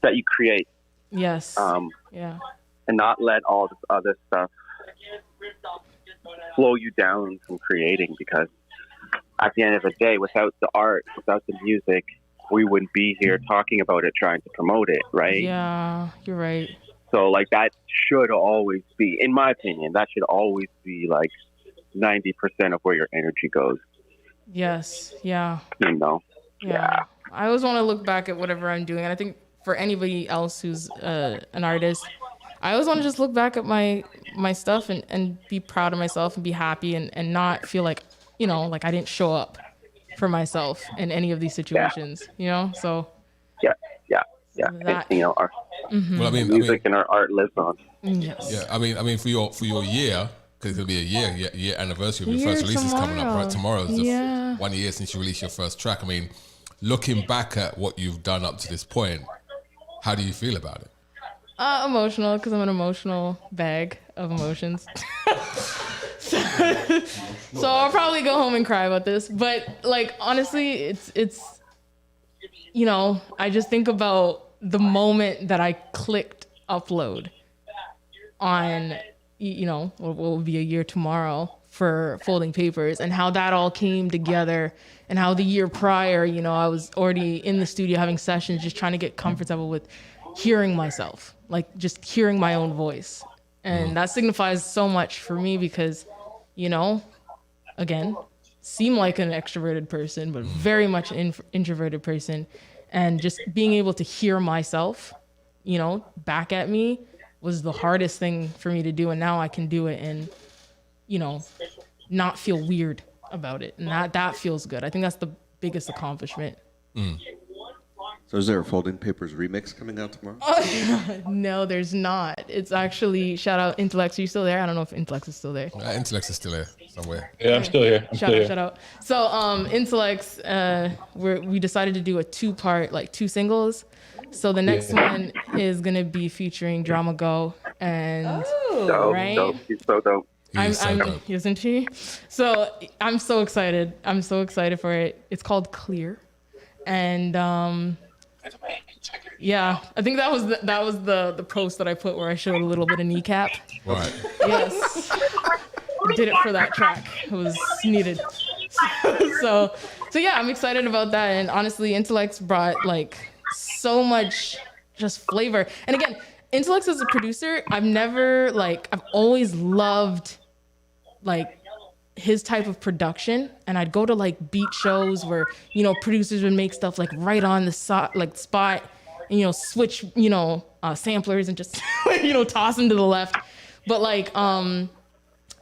S14: that you create.
S2: Yes. Yeah.
S14: And not let all this other stuff slow you down from creating, because at the end of the day, without the art, without the music, we wouldn't be here talking about it, trying to promote it, right?
S2: Yeah, you're right.
S14: So like that should always be, in my opinion, that should always be like 90% of where your energy goes.
S2: Yes. Yeah.
S14: You know?
S2: Yeah. I always want to look back at whatever I'm doing. And I think for anybody else who's an artist, I always want to just look back at my stuff and be proud of myself and be happy and not feel like, like I didn't show up for myself in any of these situations, So
S14: yeah.
S2: That,
S14: our
S12: Well,
S14: music and our art lives on.
S2: Yes.
S12: Yeah, I mean, for your year, because it's gonna be a year anniversary of your first release is coming up, right? Tomorrow's the 1 year since you released your first track. I mean, looking back at what you've done up to this point, how do you feel about it?
S2: Emotional, because I'm an emotional bag of emotions. So I'll probably go home and cry about this. But like honestly, it's I just think about the moment that I clicked upload on what will be a year tomorrow for Folding Papers, and how that all came together, and how the year prior, I was already in the studio having sessions, just trying to get comfortable with hearing myself, like just hearing my own voice. And that signifies so much for me because, again, seem like an extroverted person, but very much an introverted person. And just being able to hear myself, back at me was the hardest thing for me to do. And now I can do it and, not feel weird about it. And that feels good. I think that's the biggest accomplishment.
S10: So is there a Folding Papers remix coming out tomorrow?
S2: No, there's not. It's actually, shout out Intellex. Are you still there? I don't know if Intellex is still there.
S12: Intellex is still here somewhere.
S15: Yeah, I'm still here.
S2: Shout out. So Intellex, we decided to do a 2-part, like 2 singles. So the next one is going to be featuring Drama Go. And
S14: Dope. He's so dope.
S2: Isn't he? So I'm so excited. I'm so excited for it. It's called Clear. And yeah, I think that was the post that I put where I showed a little bit of kneecap.
S12: Right.
S2: Yes. Did it for that track. It was needed. So yeah, I'm excited about that. And honestly, Intellex brought like so much just flavor. And again, Intellex as a producer, I've always loved like his type of production, and I'd go to like beat shows where producers would make stuff like right on the spot, and switch samplers and just toss them to the left. But like I've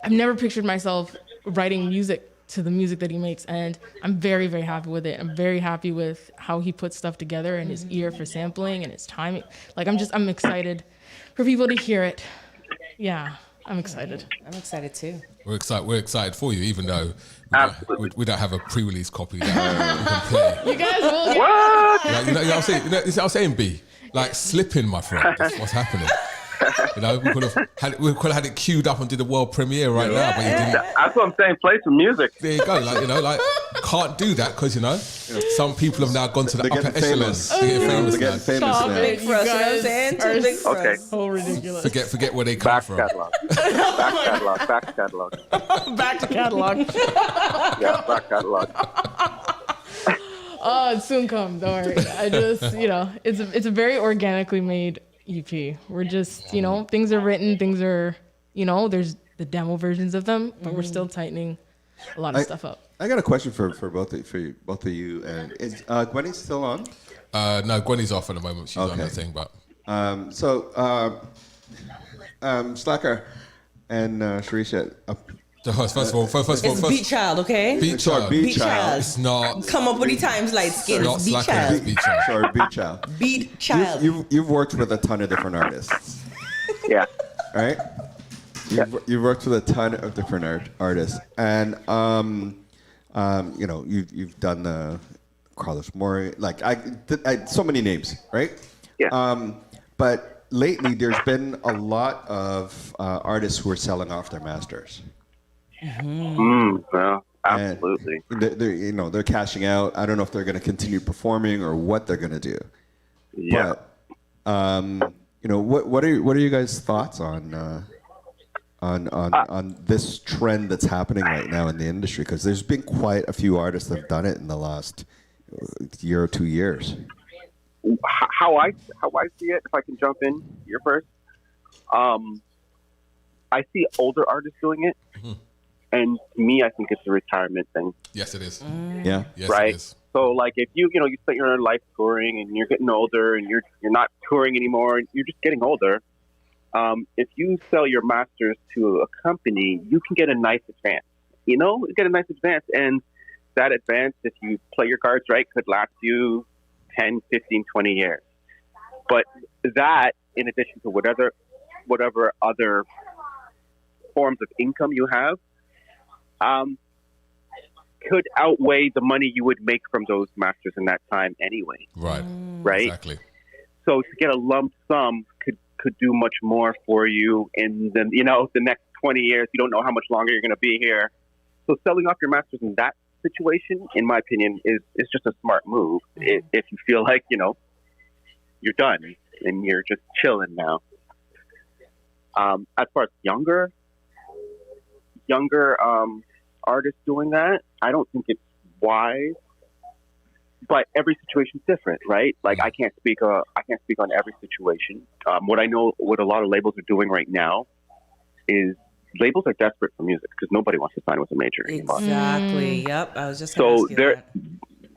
S2: never pictured myself writing music to the music that he makes, and I'm very, very happy with it. I'm very happy with how he puts stuff together and his ear for sampling and his timing. Like I'm excited for people to hear it. Yeah, I'm excited.
S1: I'm excited too.
S12: We're excited for you, even though we don't have a pre-release copy that we can play.
S2: You guys will get
S14: what?
S12: Like, you know what I'm saying? This is what I'm saying, B. Like slipping, my friend. That's what's happening. We could have had it queued up and did the world premiere right now, but you didn't.
S14: That's what I'm saying. Play some music.
S12: There you go. Like can't do that because some people have now gone to the upper echelons. They're getting famous now.
S1: Big for us, you know what I'm saying? Too big for us.
S2: So ridiculous.
S12: Forget where they come from.
S14: Back catalog.
S2: Back to catalog.
S14: Yeah, back catalog.
S2: Oh, it soon come. Don't worry. I just, it's a very organically made EP. We're just, things are written, things are, there's the demo versions of them, but we're still tightening a lot of stuff up.
S10: I got a question for both of you. And is Gwenny still on?
S12: No, Gwenny's off at the moment. She's on her thing, but
S10: Slacker and Sharisha.
S12: First of all,
S1: it's Beat Child, okay?
S12: Beat Child.
S1: Beat Child.
S12: It's not.
S1: Come up with the times light skin. It's Beat Child.
S12: Beat Child.
S10: Sorry, Beat Child.
S1: Beat Child.
S10: You've worked with a ton of different artists.
S14: Yeah.
S10: Right? You've worked with a ton of different artists. And, you've done the Carlos Mori, so many names, right?
S14: Yeah.
S10: But lately, there's been a lot of artists who are selling off their masters.
S14: Well, Absolutely.
S13: And they're cashing out. I don't know if they're going to continue performing or what they're going to do.
S14: Yeah.
S13: But, what are you guys' thoughts on this trend that's happening right now in the industry? Because there's been quite a few artists that have done it in the last year or 2 years.
S14: How I see it, if I can jump in here first, I see older artists doing it, and to me, I think it's a retirement thing.
S12: Yes, it is.
S13: Yeah.
S12: Yes,
S14: right.
S12: It is.
S14: So, like, if you spent your life touring, and you're getting older, and you're not touring anymore, and you're just getting older. If you sell your masters to a company, you can get a nice advance. And that advance, if you play your cards right, could last you 10, 15, 20 years. But that, in addition to whatever other forms of income you have, could outweigh the money you would make from those masters in that time anyway.
S12: Right.
S14: Right.
S12: Exactly.
S14: So to get a lump sum could do much more for you in the next 20 years. You don't know how much longer you're going to be here. So selling off your masters in that situation, in my opinion, is just a smart move. If you feel like, you're done and you're just chilling now. As far as younger artists doing that, I don't think it's wise. But every situation's different, right? Like I can't speak on every situation. What I know, what a lot of labels are doing right now, is labels are desperate for music because nobody wants to sign with a major anymore.
S1: Exactly. Yep. I was just gonna ask you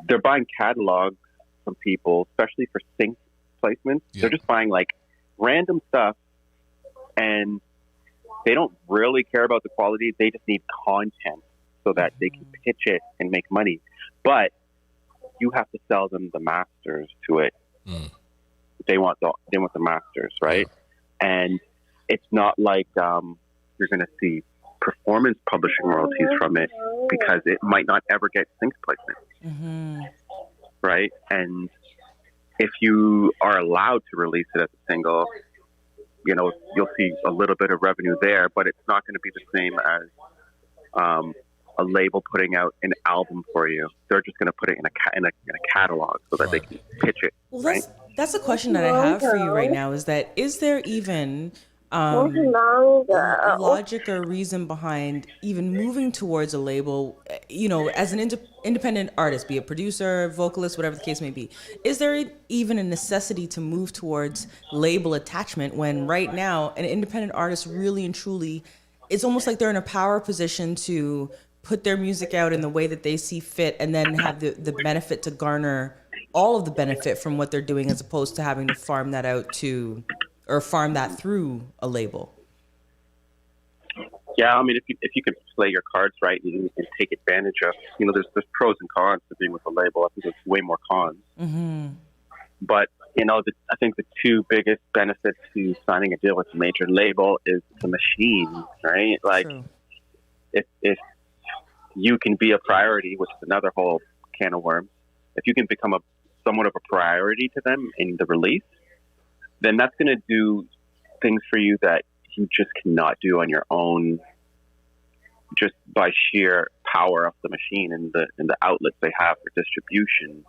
S14: they're buying catalogs from people, especially for sync placements.
S12: Yeah.
S14: They're just buying like random stuff, and they don't really care about the quality. They just need content so that they can pitch it and make money. But you have to sell them the masters to it. They want the masters, right? And it's not like you're going to see performance publishing royalties from it because it might not ever get sync placement, right? And if you are allowed to release it as a single, you'll see a little bit of revenue there, but it's not going to be the same as a label putting out an album for you. They're just going to put it in a catalog so that they can pitch it.
S1: Well, that's a question that I have for you right now. Is there even logic or reason behind even moving towards a label? As an independent artist, be a producer, vocalist, whatever the case may be, is there even a necessity to move towards label attachment when right now an independent artist really and truly, it's almost like they're in a power position to put their music out in the way that they see fit and then have the benefit to garner all of the benefit from what they're doing as opposed to having to farm that out to or farm that through a label?
S14: Yeah, I mean, if you can play your cards right and take advantage of, there's pros and cons to being with a label. I think there's way more cons. But, I think the two biggest benefits to signing a deal with a major label is the machine, right? Like, if you can be a priority, which is another whole can of worms, if you can become somewhat of a priority to them in the release, then that's going to do things for you that you just cannot do on your own, just by sheer power of the machine and the outlets they have for distribution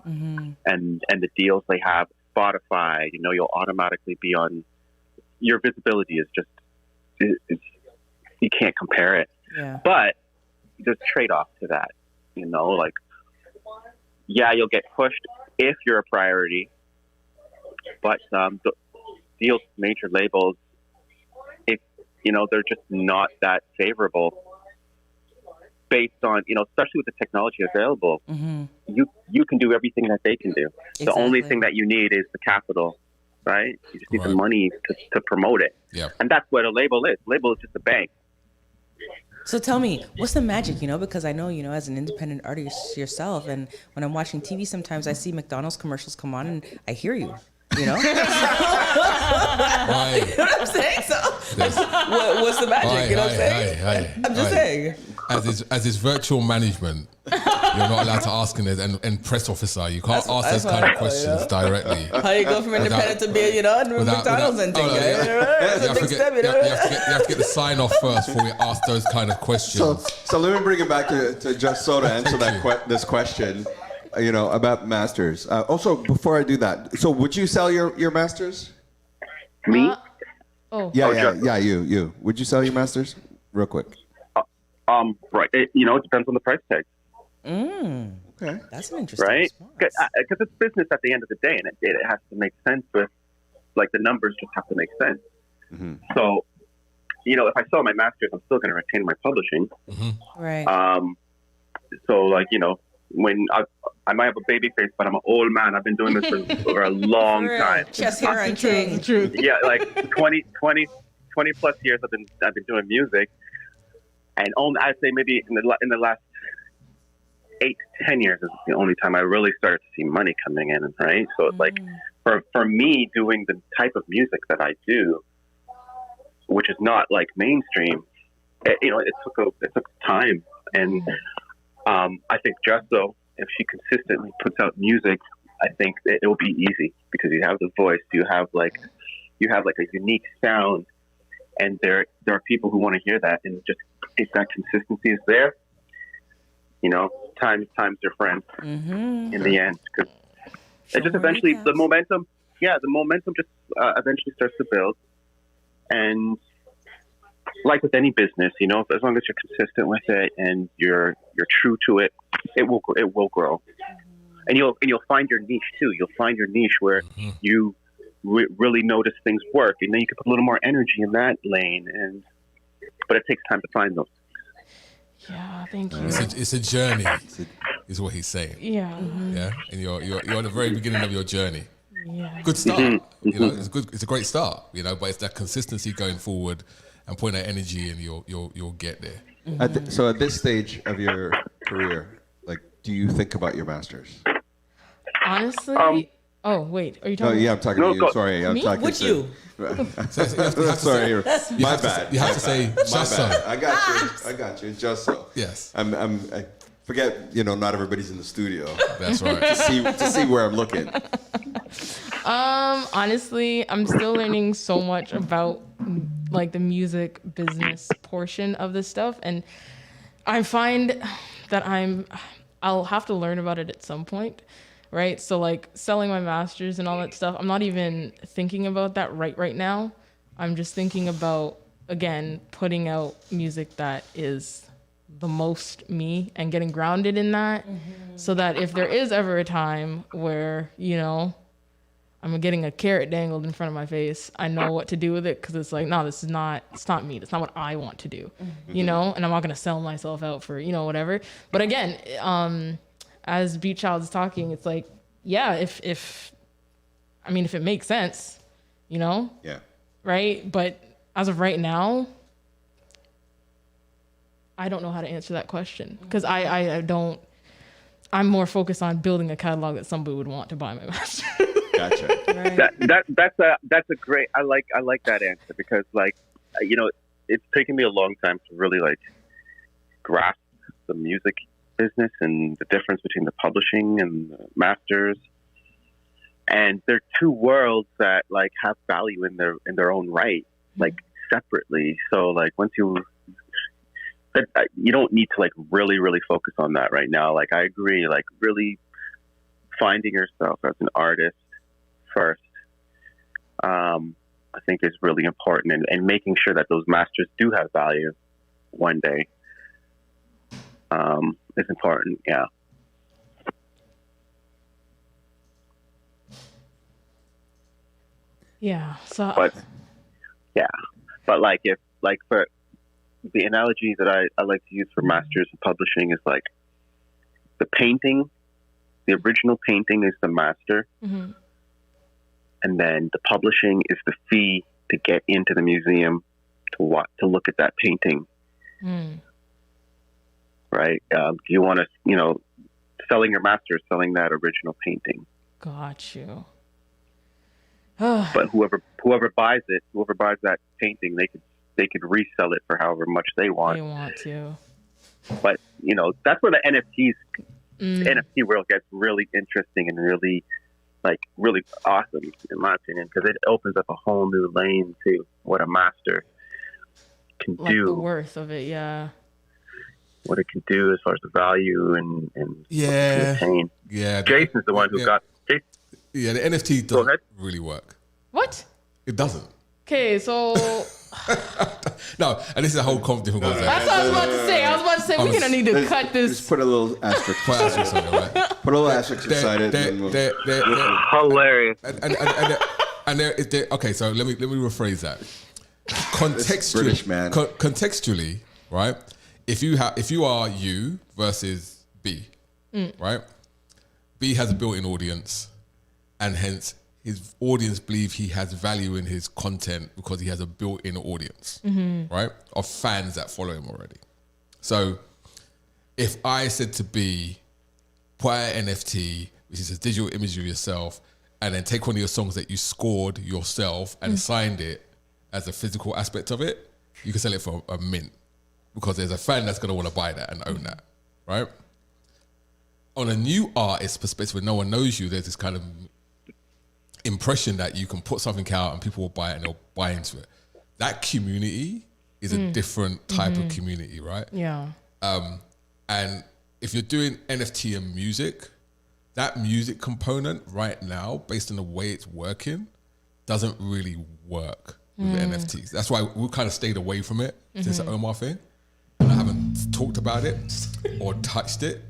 S14: and the deals they have. Spotify, you'll automatically be on. Your visibility is just you can't compare it.
S1: Yeah.
S14: But there's trade-off to that. Like, yeah, you'll get pushed if you're a priority, but the deals with major labels, they're just not that favorable based on, especially with the technology available. You can do everything that they can do.
S1: Exactly.
S14: The only thing that you need is the capital, right? You just need the money to promote it.
S12: Yeah.
S14: And that's what a label is. Label is just a bank.
S1: So tell me, what's the magic, because I know, as an independent artist yourself, and when I'm watching TV, sometimes I see McDonald's commercials come on and I hear you. You know?
S12: Right.
S1: You know what I'm saying? So, what's the magic? You know what I'm saying? I'm just saying.
S12: As his virtual management, you're not allowed to ask him and press officer. You can't ask those kind of questions directly.
S1: How you go from independent to being, and McDonald's and things.
S12: You have to get the sign off first before we ask those kind of questions.
S10: So let me bring it back to Just So to answer this question. About masters. Also, before I do that, so would you sell your masters?
S14: Me?
S10: Yeah, you. Would you sell your masters? Real quick.
S14: Right. It depends on the price tag.
S10: Okay.
S1: That's an interesting
S14: right? Because it's business at the end of the day, and it has to make sense with, like, the numbers just have to make sense.
S10: Mm-hmm.
S14: So, if I sell my masters, I'm still going to retain my publishing.
S12: Mm-hmm.
S1: Right.
S14: So, like, when I might have a baby face, but I'm an old man. I've been doing this for a long time.
S1: Chest hair and king.
S14: Yeah, like 20 plus years I've been doing music, and I'd say maybe in the last 8 to 10 years is the only time I really started to see money coming in. Right, so it's like for me doing the type of music that I do, which is not like mainstream, it took time, and I think Justo, if she consistently puts out music, I think it will be easy because you have the voice, you have like a unique sound, and there are people who want to hear that, and just if that consistency is there, time's your friend in the end, because it just eventually the momentum just eventually starts to build, and like with any business, as long as you're consistent with it and you're true to it, it will grow, and you'll find your niche too. You'll find your niche where you really notice things work, and then you can put a little more energy in that lane. But it takes time to find those.
S2: Yeah, thank you.
S12: It's a journey, is what he's saying.
S2: Yeah.
S12: Yeah, and you're at the very beginning of your journey.
S2: Yeah.
S12: Good start. It's good. It's a great start. But it's that consistency going forward and putting that energy in. You'll get there.
S10: So at this stage of your career, like, do you think about your masters?
S2: Honestly. Oh wait, are you talking?
S10: No, yeah, I'm talking to you. Sorry, I'm
S2: me?
S10: talking
S1: Which
S10: to
S1: you.
S10: Sorry, my bad.
S12: You have to say just so.
S10: I got you. Just so.
S12: Yes.
S10: I forget. Not everybody's in the studio.
S12: That's right.
S10: to see where I'm looking.
S2: Honestly, I'm still learning so much about like the music business portion of this stuff, and I find that I'll have to learn about it at some point, right? So like selling my masters and all that stuff, I'm not even thinking about that right now. I'm just thinking about, again, putting out music that is the most me and getting grounded in that, so that if there is ever a time where I'm getting a carrot dangled in front of my face, I know what to do with it, because it's like, no, it's not me. It's not what I want to do, and I'm not going to sell myself out for, whatever. But again, as Beat Child is talking, it's like, yeah, if it makes sense,
S10: Yeah.
S2: right? But as of right now, I don't know how to answer that question, because I don't. I'm more focused on building a catalog that somebody would want to buy my master.
S10: Gotcha.
S2: Right.
S14: That's a great. I like that answer, because it's taken me a long time to really grasp the music business and the difference between the publishing and the masters. And they're two worlds that have value in their own right, separately. So once you don't need to really, really focus on that right now. I agree, really finding yourself as an artist first, I think is really important, and making sure that those masters do have value one day is important. Yeah.
S2: Yeah. So.
S14: But if for the analogy that I like to use for masters and publishing is the painting, the original painting is the master, and then the publishing is the fee to get into the museum to look at that painting. Right? You want to, selling your master is selling that original painting.
S2: Got you.
S14: But whoever buys that painting, they could resell it for however much they want.
S2: They want to.
S14: But that's where the NFT world gets really interesting and really awesome, in my opinion, because it opens up a whole new lane to what a master can do.
S2: The worth of it, yeah.
S14: What it can do as far as the value and
S12: yeah,
S14: yeah. Jason's the one who got.
S12: Yeah, the NFT doesn't really work.
S2: What?
S12: It doesn't.
S2: Okay, so
S12: no, and this is a whole different concept.
S2: that's what I was about to say. We're gonna need to cut this.
S10: Just put a little asterisk. Put a little asterisk beside it.
S14: Hilarious.
S12: And there, okay, so let me rephrase that. Contextually,
S10: British man.
S12: Contextually, right? If you are you versus B, right? B has a built-in audience, and hence his audience believe he has value in his content because he has a built-in audience, right? Of fans that follow him already. So if I said to B, put out an NFT, which is a digital image of yourself, and then take one of your songs that you scored yourself and signed it as a physical aspect of it, you can sell it for a mint because there's a fan that's going to want to buy that and own that, right? On a new artist perspective, when no one knows you, there's this kind of impression that you can put something out and people will buy it and they'll buy into it. That community is a different type of community, right?
S2: Yeah.
S12: And if you're doing NFT and music, that music component right now, based on the way it's working, doesn't really work with NFTs. That's why we kind of stayed away from it since the Omar thing. And I haven't talked about it or touched it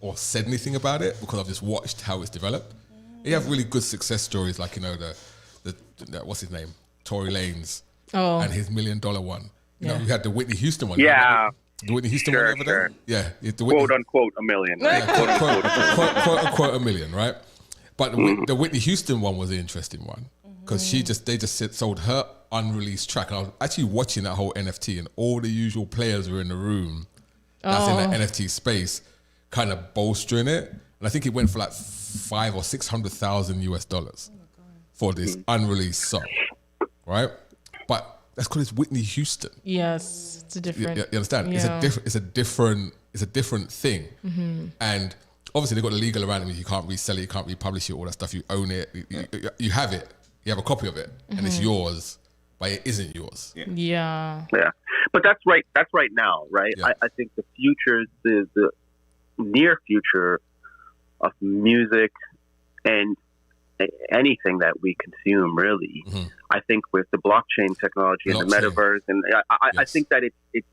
S12: or said anything about it because I've just watched how it's developed. You have really good success stories like, the what's his name? Tory Lanez and his $1 million one. You know, you had the Whitney Houston one.
S14: Yeah.
S12: The Whitney Houston one over there? Yeah. The
S14: quote unquote a million. Right?
S12: Yeah, quote unquote a million, right? But the Whitney Houston one was an interesting one because they just sold her unreleased track. And I was actually watching that whole NFT and all the usual players were in the room that's in that NFT space kind of bolstering it. And I think it went for like $500,000 or $600,000 for this unreleased song, right? But that's because it's Whitney Houston.
S2: Yes, it's a different.
S12: You understand?
S2: Yeah.
S12: It's a different thing. And obviously they've got the legal around it. You can't resell it, you can't republish it, all that stuff. You own it, you have it, you have a copy of it, and it's yours, but it isn't yours.
S2: Yeah.
S14: But that's right now, right?
S12: Yeah.
S14: I think the future, the near future of music and anything that we consume, really. I think with the blockchain technology and the metaverse, and I think that it's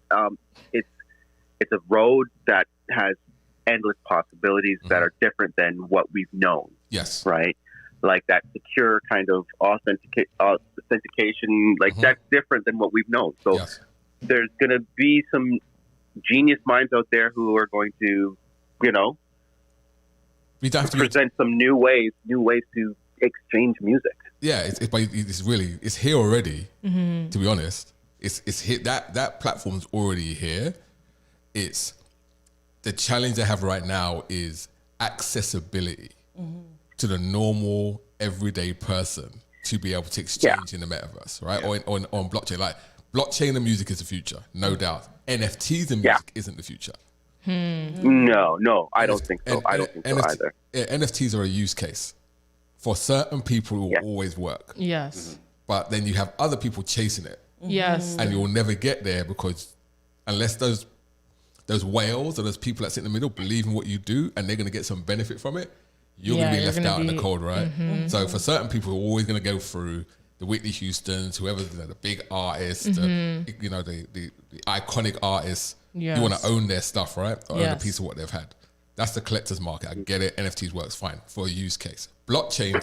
S14: a road that has endless possibilities that are different than what we've known.
S12: Yes.
S14: Right? Like that secure kind of authentication, that's different than what we've known. So there's going to be some genius minds out there who are going to, present some new ways to exchange music.
S12: Yeah, it's here already. To be honest, it's here. That platform's already here. It's the challenge they have right now is accessibility to the normal everyday person to be able to exchange in the metaverse, right? Or on blockchain. Like blockchain and music is the future, no doubt. NFTs and music isn't the future.
S14: No, I don't think so. I don't think so either.
S12: Yeah, NFTs are a use case. For certain people, it will always work.
S2: Yes.
S12: But then you have other people chasing it.
S2: Yes.
S12: And you'll never get there because unless those whales or those people that sit in the middle believe in what you do and they're going to get some benefit from it, you're going to be left out in the cold, right? So for certain people who are always going to go through the Whitney Houstons, whoever the big artists, the iconic artists, you want to own their stuff, right? Or own a piece of what they've had. That's the collector's market. I get it. NFTs works fine for a use case. Blockchain,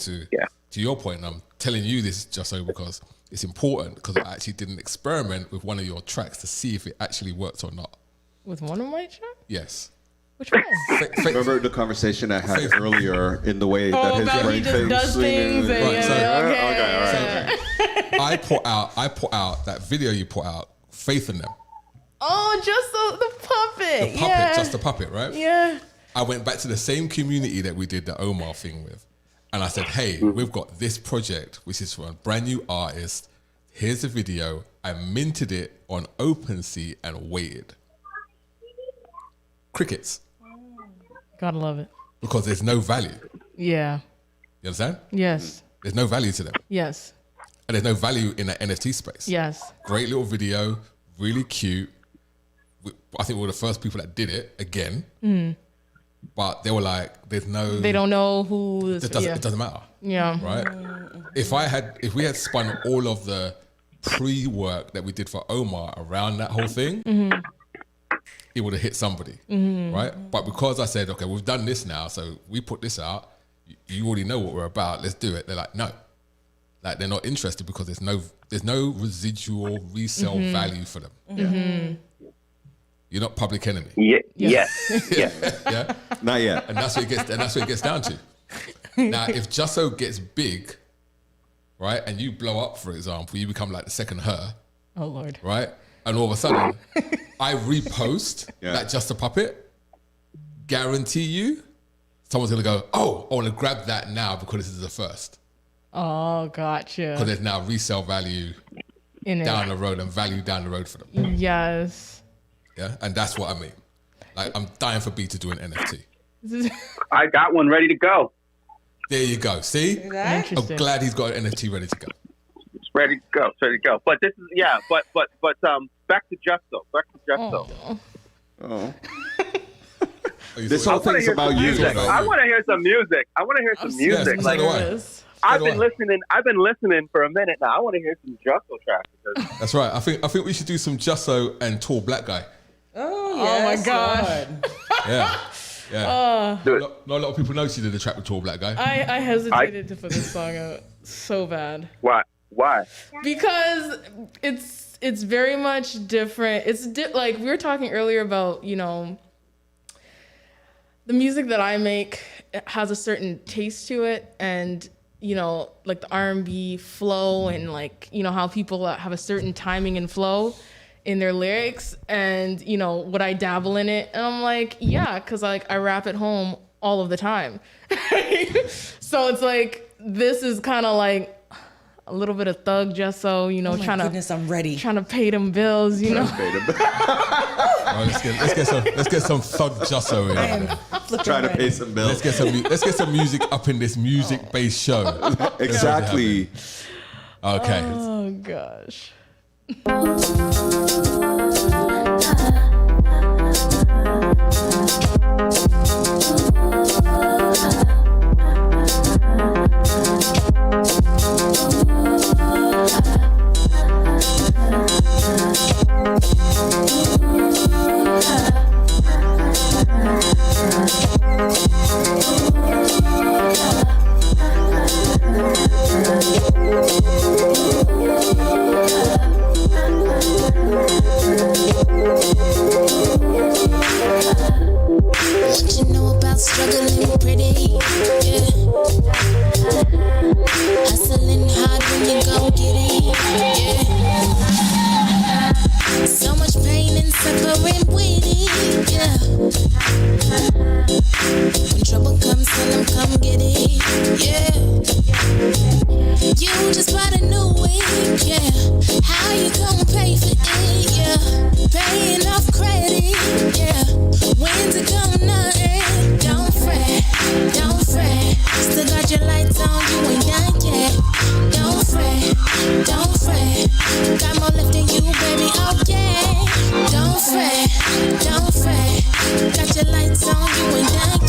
S12: to your point, and I'm telling you this just so because it's important because I actually did an experiment with one of your tracks to see if it actually worked or not.
S2: With one of my tracks?
S12: Yes.
S2: Which one?
S10: Remember the conversation I had earlier in the way that his
S2: about
S10: brain
S2: he just does things.
S12: I put out that video you put out, Faith in Them.
S2: Oh, just the puppet.
S12: The puppet, just the puppet, right?
S2: Yeah.
S12: I went back to the same community that we did the Omar thing with. And I said, hey, we've got this project, which is for a brand new artist. Here's the video. I minted it on OpenSea and waited. Crickets.
S2: Gotta love it.
S12: Because there's no value.
S2: Yeah.
S12: You understand?
S2: Yes.
S12: There's no value to them.
S2: Yes.
S12: And there's no value in that NFT space.
S2: Yes.
S12: Great little video, really cute. I think we were the first people that did it again.
S2: Mm.
S12: But they were like, there's no...
S2: They don't know who...
S12: It doesn't matter.
S2: Yeah.
S12: Right? If we had spun all of the pre-work that we did for Omar around that whole thing, it would have hit somebody. Right? But because I said, okay, we've done this now, so we put this out, you already know what we're about, let's do it. They're like, no. Like, they're not interested because there's no residual resale value for them.
S2: Mm-hmm.
S12: You're not Public Enemy.
S14: Yeah. Yes.
S12: Yeah.
S10: Not yet.
S12: And that's what it gets down to. Now, if Jusso gets big, right, and you blow up, for example, you become like the second Her.
S2: Oh Lord.
S12: Right, and all of a sudden, I repost that Just a Puppet. Guarantee you, someone's gonna go, oh, I want to grab that now because this is the first.
S2: Oh, gotcha.
S12: Because there's now resale value down the road and value down the road for them.
S2: Yes.
S12: Yeah, and that's what I mean. Like, I'm dying for B to do an NFT.
S14: I got one ready to go.
S12: There you go. See? I'm glad he's got an NFT ready to go.
S14: It's ready to go. It's ready to go. But this is back to Justo.
S10: Oh. This whole thing's about you.
S14: I want to hear some music.
S12: Yes,
S14: like, I've been listening for a minute now. I want to hear some Justo tracks.
S12: That's right. I think we should do some Justo and Tall Black Guy.
S1: Oh, yes,
S2: my gosh.
S12: Yeah. Not a lot of people know she did the track with Tall Black Guy.
S2: I hesitated to put this song out so bad.
S14: Why?
S2: Because it's very much different. It's like we were talking earlier about, the music that I make has a certain taste to it, and like the R&B flow, and like how people have a certain timing and flow in their lyrics, and would I dabble in it? And I'm like, yeah, because I rap at home all of the time. So it's like this is kind of like a little bit of thug Jusso,
S1: I'm ready.
S2: Trying to pay them bills,
S12: Right, let's get some thug Jusso in.
S10: Trying to pay some bills.
S12: Let's get some music up in this music-based show.
S10: Exactly.
S12: Okay.
S2: Oh gosh.
S11: What you know about struggling pretty? Yeah. Hustling hard when you gon' get it. Yeah. So much pain and suffering with it. Yeah. When trouble comes, tell them come get it. Yeah. You just bought a new wig. Yeah. How you gon' pay for it? Yeah. Paying off credit. Yeah. When's it gonna end? Don't fret. Still got your lights on, you ain't done yet. Don't fret. Got more left than you, baby, okay. Don't fret. Got your lights on, you ain't done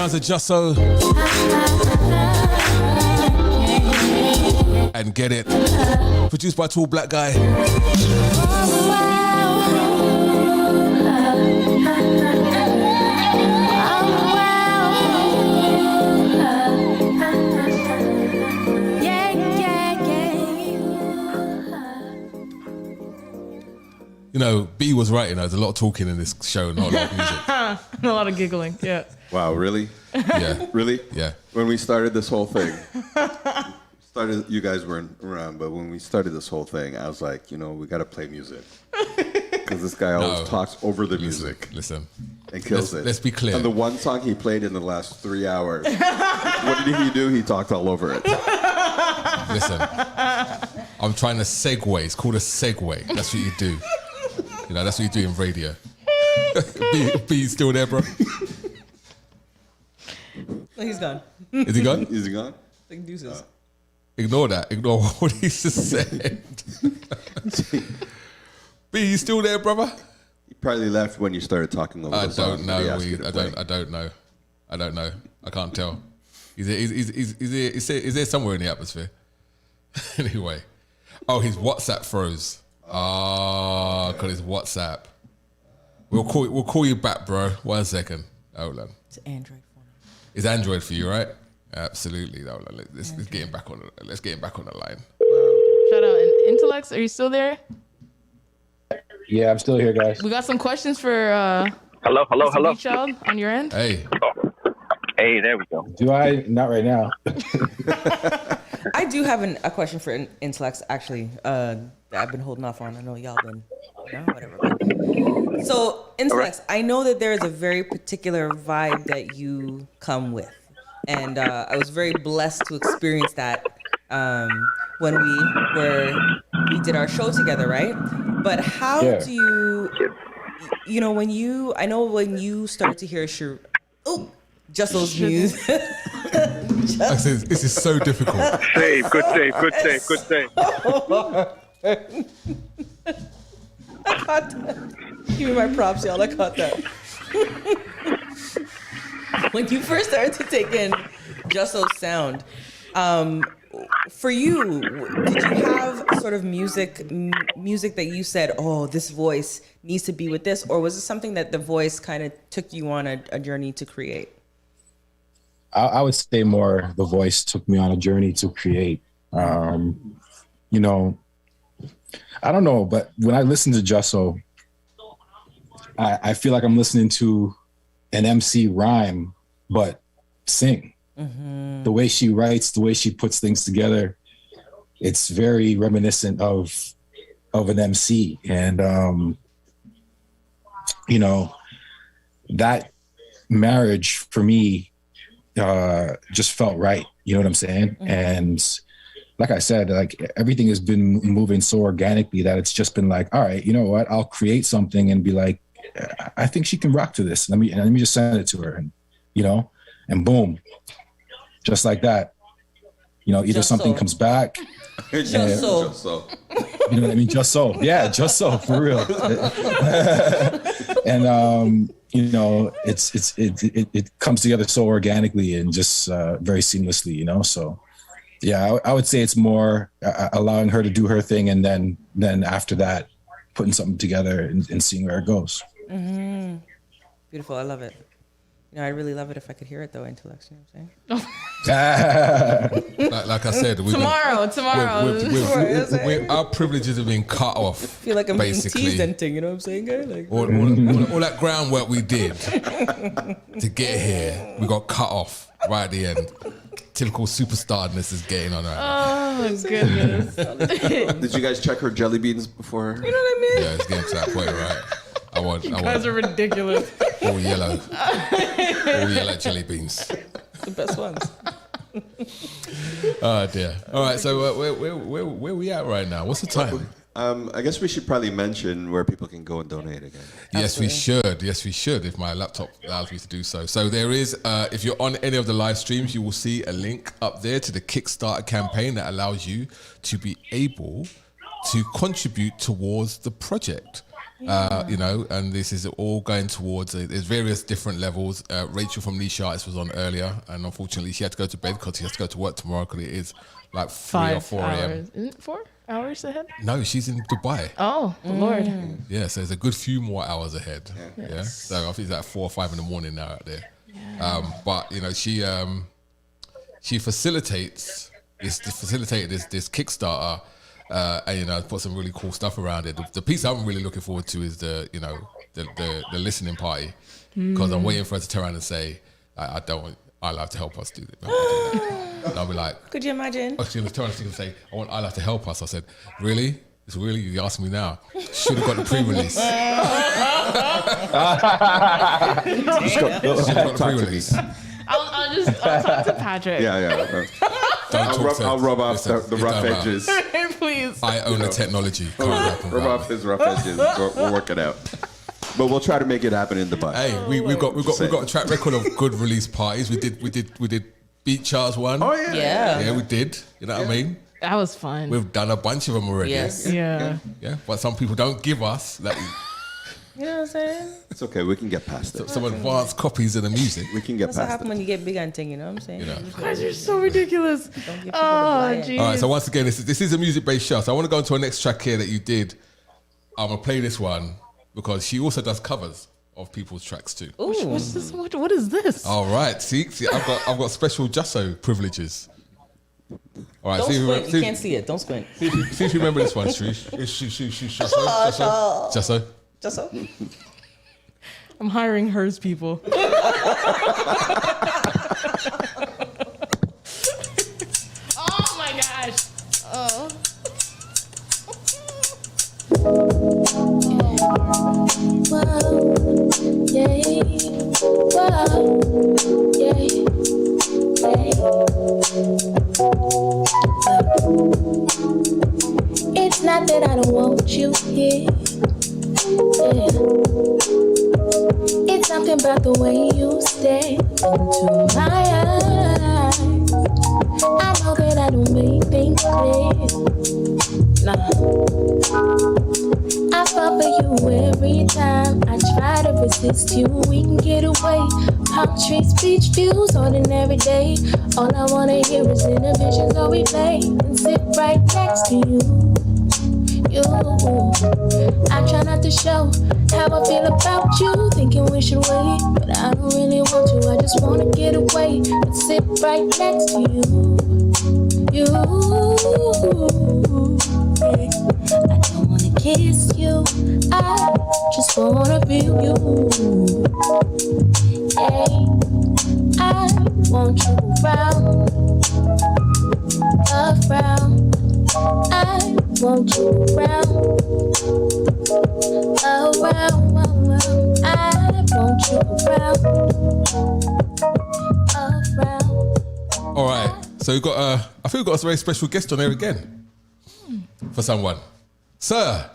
S12: sounds of Jusso. And Get It. Produced by Tall Black Guy. You know, B was right, there's a lot of talking in this show, not a lot of music.
S2: A lot of giggling, yeah.
S10: Wow, really?
S12: Yeah.
S10: Really?
S12: Yeah.
S10: When we started this whole thing, you guys weren't around, but when we started this whole thing, I was like, we got to play music. Because this guy always talks over the music.
S12: Listen.
S10: And kills it.
S12: Let's be clear.
S10: And the one song he played in the last 3 hours, what did he do? He talked all over it.
S12: Listen. I'm trying to segue. It's called a segue. That's what you do. That's what you do in radio. B, you still there, bro?
S1: He's gone.
S12: Is he gone?
S10: Is he gone?
S1: Like deuces.
S12: Ignore that. Ignore what he just said. B, you still there, brother?
S10: He probably left when you started talking over
S12: I
S10: the
S12: don't
S10: songs
S12: know.
S10: that he asked you to play.
S12: I don't know. I don't know. I can't tell. Is there somewhere in the atmosphere? Anyway. Oh, his WhatsApp froze. Because his WhatsApp. We'll call you back, bro. 1 second. Hold on.
S1: It's Android phone.
S12: It's Android for you, right? Absolutely. Hold on. Let's get him back on. Let's get him back on the line.
S2: Shout out. And Intellects, are you still there?
S3: Yeah, I'm still here, guys.
S2: We got some questions for
S14: hello.
S2: Mr. Child on your end.
S12: Hey.
S14: Hey, there we go.
S3: Do I? Not right now.
S1: I do have a question for Intellects, actually, that I've been holding off on. I know y'all been, whatever. So, Intellects, I know that there is a very particular vibe that you come with. And I was very blessed to experience that when we did our show together, right? But how do you, when you started to hear Jusso's music.
S12: This is so difficult.
S14: Good save.
S1: I caught that. Give me my props, y'all. I caught that. When you first started to take in Jusso's sound, for you, did you have sort of music that you said, oh, this voice needs to be with this? Or was it something that the voice kind of took you on a journey to create?
S3: I would say more the voice took me on a journey to create. I don't know, but when I listen to Jusso, I feel like I'm listening to an MC rhyme, but sing. Mm-hmm. The way she writes, the way she puts things together, it's very reminiscent of an MC. And, that marriage for me just felt right. You know what I'm saying? Mm-hmm. And like I said, like everything has been moving so organically that it's just been like, all right, you know what? I'll create something and be like, I think she can rock to this. Let me just send it to her, and and boom, just like that. Either just something comes back.
S10: Just so.
S3: You know what I mean? Just so. Yeah, just so, for real. And it comes together so organically and just very seamlessly, so yeah, I would say it's more allowing her to do her thing, and then after that, putting something together and seeing where it goes.
S1: Mm-hmm. Beautiful. I love it. I'd really love it if I could hear it though, Intellects. You know what I'm saying?
S12: like I said,
S2: tomorrow.
S12: Our privileges have been cut off.
S1: I feel like I'm
S12: basically
S1: being teased and thing, you know what I'm saying, guy? Like
S12: all that groundwork we did to get here, we got cut off right at the end. Typical superstardness is getting on right now.
S2: Oh goodness!
S10: Did you guys check her jelly beans before?
S1: You know what I mean?
S12: Yeah, it's getting to that point, right?
S2: You guys are ridiculous.
S12: All yellow jelly beans.
S1: The best ones.
S12: Oh dear. All right, so where we at right now? What's the time?
S10: I guess we should probably mention where people can go and donate again.
S12: Yes, we should. If my laptop allows me to do so. So there is, if you're on any of the live streams, you will see a link up there to the Kickstarter campaign that allows you to be able to contribute towards the project. You know, and this is all going towards there's various different levels. Rachel from Niche Artists was on earlier, and unfortunately she had to go to bed because she has to go to work tomorrow because it is like 3 or 4 a.m.
S2: Isn't it 4 hours ahead?
S12: No, she's in Dubai.
S2: Oh, Lord.
S12: Yeah, so there's a good few more hours ahead. Yeah, so I think it's like 4 or 5 in the morning now out there. But you know, she facilitated this Kickstarter. And you know, put some really cool stuff around it. The piece I'm really looking forward to is the listening party, because I'm waiting for her to turn around and say, I like to help us do it. And I'll be like,
S1: could you imagine?
S12: Oh, she's gonna turn around and say, I like to help us. I said, really? It's really, you asked me now. Should have got the pre-release. Should have got the pre-release.
S2: I'll talk to Patrick.
S10: I'll rub off the rough edges.
S2: Please.
S12: I own the technology.
S10: Rub off his rough edges. We'll work it out. But we'll try to make it happen in Dubai.
S12: Hey, we've got a track record of good release parties. We did Beat Charles one.
S10: Oh yeah.
S12: Yeah, we did. You know what I mean?
S2: That was fun.
S12: We've done a bunch of them already.
S1: Yes.
S2: Yeah.
S12: But some people don't give us that.
S1: You know what I'm saying?
S10: It's okay. We can get past it.
S12: Some advanced copies of the music.
S10: We can get
S1: That's what
S10: past
S1: happens
S10: it.
S1: when you get big hunting. You know what I'm saying?
S12: You know.
S2: You guys are so ridiculous.
S1: Don't give people
S2: Oh,
S1: the
S2: jeez.
S12: All right. So once again, this is a music-based show. So I want to go into our next track here that you did. I'm gonna play this one because she also does covers of people's tracks too.
S1: Ooh.
S2: What's this? What is this?
S12: All right. See, I've got special Jusso privileges. All right.
S1: Don't
S12: see
S1: squint. You can't see it. Don't squint.
S12: See if you remember this one, Trish. Jusso.
S2: I'm hiring hers people. Oh my gosh. Oh.
S11: It's not that I don't want you here. It's something about the way you stare into my eyes. I know that I don't make things clear. Nah. I fall for you every time. I try to resist you. We can get away. Palm trees, beach views, ordinary day. All I wanna hear is inhibitions or replay and sit right next to you. I try not to show how I feel about you, thinking we should wait, but I don't really want to. I just wanna get away and sit right next to you. I don't wanna kiss you, I just wanna feel you. Hey, I want you around. I want you around. I want you around.
S12: All right. So we've got I think we've got a very special guest on here again for someone. Sir,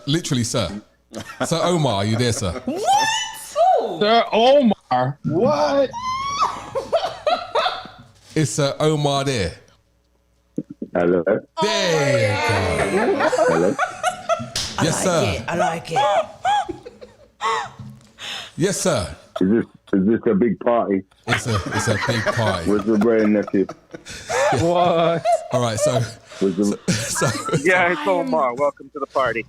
S12: literally, sir. Sir Omar, are you there, sir?
S1: What?
S15: Sir Omar. What?
S12: Is Sir Omar there?
S15: Hello.
S12: There you go.
S15: Hello.
S12: Yes, sir.
S1: I like it.
S12: Yes, sir.
S15: Is this a big party?
S12: It's a big party.
S15: Where's the brother and nephew?
S12: What? All right, so
S14: Yeah, it's Omar. Welcome to the party.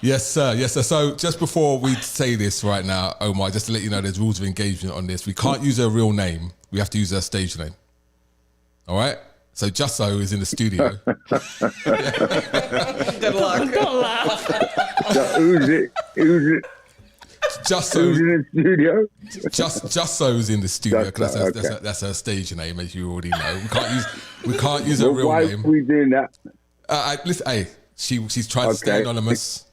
S12: Yes, sir. Yes, sir. So just before we say this right now, Omar, just to let you know, there's rules of engagement on this. We can't use her real name. We have to use her stage name. All right? So Jusso is in the studio.
S1: Good luck. Don't laugh.
S15: Who's it?
S12: Jusso.
S15: Who's in the studio?
S12: Jusso's in the studio because that's her stage name, as you already know. We can't use her real
S15: why
S12: name.
S15: Why are we doing that?
S12: Listen, hey, she's trying to stay anonymous,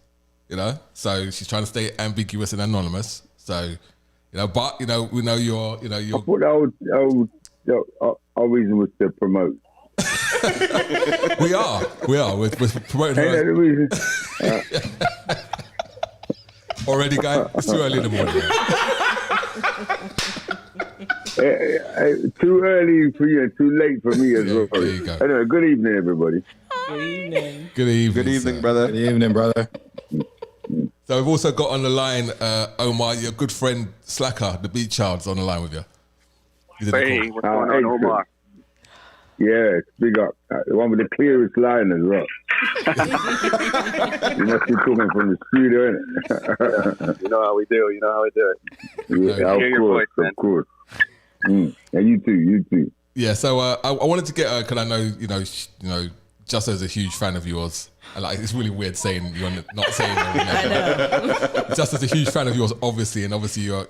S12: you know. So she's trying to stay ambiguous and anonymous. So, you know, but you know, we know you're.
S15: I thought our reason was to promote.
S12: we are. We're promoting her.
S15: Ain't that the reason?
S12: Already, guy. It's too early in the morning.
S15: Too early for you, too late for me as well.
S12: There you go.
S15: Anyway, good evening, everybody.
S1: Good evening.
S12: Good evening.
S10: Good evening,
S12: sir.
S10: brother.
S3: Good evening, brother.
S12: So we've also got on the line Omar, your good friend Slacker, the Beat Child's on the line with you. He's in the
S14: Hey,
S12: call.
S14: what's going on, Omar?
S15: Yeah, big up. The one with the clearest line as well. You must be coming from the studio, innit?
S14: You know how we do. You know how we do it.
S15: Yeah,
S14: Hear your voice, man.
S15: of course. And you too.
S12: Yeah, so I wanted to get because I know you know Jusso's a huge fan of yours. And like it's really weird saying you're not saying that. Jusso's a huge fan of yours, obviously, and obviously you're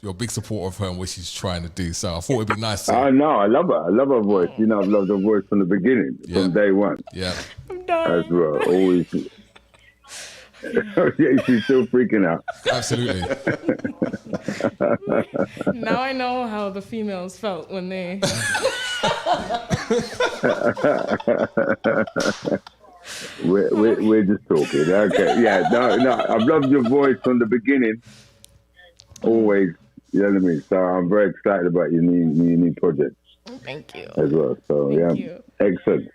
S12: a big supporter of her and what she's trying to do. So I thought it'd be nice.
S15: I know, I love her. I love her voice. You know, I've loved her voice from the beginning, from day one.
S12: Yeah,
S15: as well. Always. Yeah, she's still freaking out.
S12: Absolutely.
S2: Now I know how the females felt when they.
S15: We're just talking. Okay. Yeah. No. I've loved your voice from the beginning. Always. You know what I mean? So I'm very excited about your new project.
S2: Thank you.
S15: As well. So
S2: Thank you.
S15: Excellent.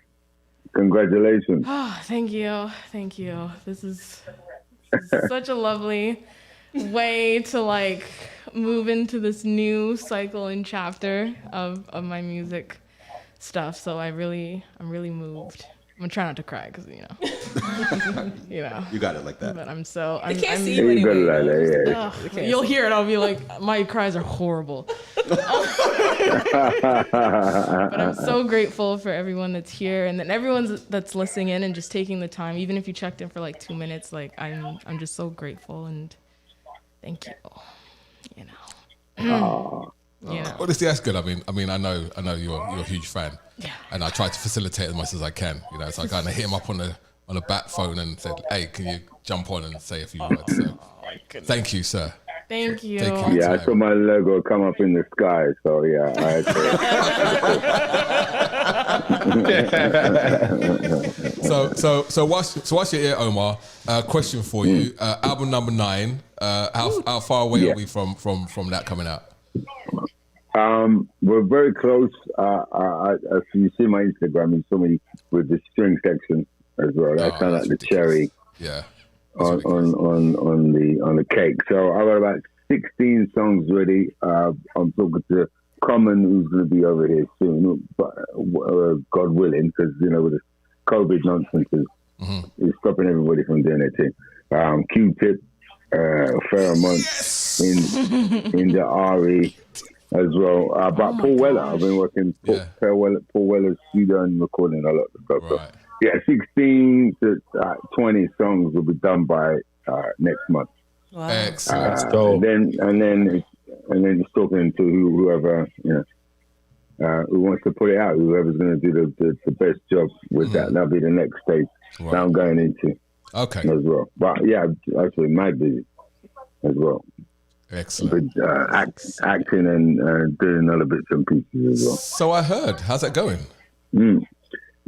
S15: Congratulations.
S2: Oh, thank you. This is such a lovely way to like move into this new cycle and chapter of my music stuff. So I'm really moved. I'm gonna try not to cry because you know.
S10: You got it like that.
S2: But I'm
S1: They can't see you anyway.
S2: You'll hear it. I'll be like, my cries are horrible. But I'm so grateful for everyone that's here and then everyone that's listening in and just taking the time, even if you checked in for like 2 minutes. Like I'm just so grateful and thank you. You know.
S12: Honestly, that's good. I mean, I know you're a huge fan.
S2: Yeah.
S12: And I try to facilitate as much as I can. You know, so I kind of hit him up on a bat phone and said, "Hey, can you jump on and say a few words?" So, thank you, sir.
S2: Thank you.
S15: Yeah, I saw my logo come up in the sky, so yeah.
S12: So whilst you're here, Omar, question for you: album number 9. How far away are we from that coming out?
S15: We're very close. If you see my Instagram, you saw me with the string section as well. That's kind of like the cherry.
S12: Yeah.
S15: On the cake. So I got about 16 songs ready. I'm talking to Common, who's going to be over here soon, but God willing, because with the COVID nonsense is stopping everybody from doing their thing. Q-Tip, Pheromone in the RE as well. But Paul Weller, I've been working Paul Weller's studio and recording a lot of stuff.
S12: Right.
S15: So, yeah, 16 to 20 songs will be done by next month.
S1: Wow.
S12: Excellent.
S15: And then it's talking to whoever who wants to put it out. Whoever's going to do the best job with that. That'll be the next stage that I'm going into.
S12: Okay.
S15: As well, but yeah, actually, my busy as well.
S12: Excellent.
S15: But acting and doing other bits and pieces as well.
S12: So I heard. How's that going?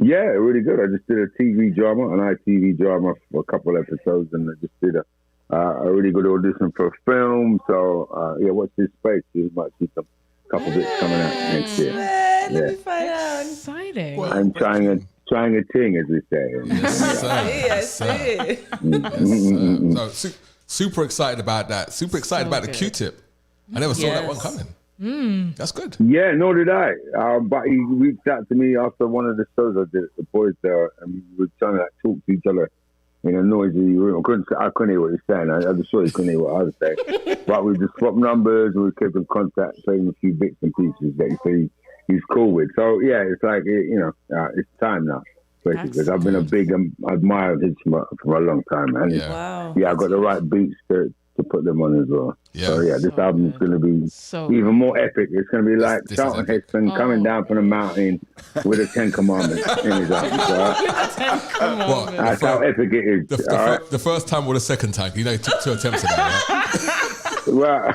S15: Yeah, really good. I just did a TV drama, an ITV drama for a couple episodes, and I just did a really good audition for a film. So watch this space. You might see some couple bits coming out next year.
S1: Let me find out.
S2: Exciting.
S15: I'm trying a thing, as we say.
S12: Yes, sir. So super excited about that. Super excited about the Q-Tip. I never saw that one coming. That's good.
S15: Yeah, nor did I. But he reached out to me after one of the shows I did at the boys there, and we were trying to talk to each other in a noisy room. I couldn't hear what he was saying. I'm sure he couldn't hear what I was saying. But we just swapped numbers, we kept in contact, played him a few bits and pieces that he's cool with. So yeah, it's like it's time now. Because I've been a big admirer of his for a long time, and I got the right beats to put them on as well. Yeah. So this album is going to be even more epic. It's going to be like Charlton Heston coming down from the mountain with the 10 Commandments in his arms. That's how epic it is.
S12: The first time or the second time? You took 2 attempts at that, right?
S15: Well,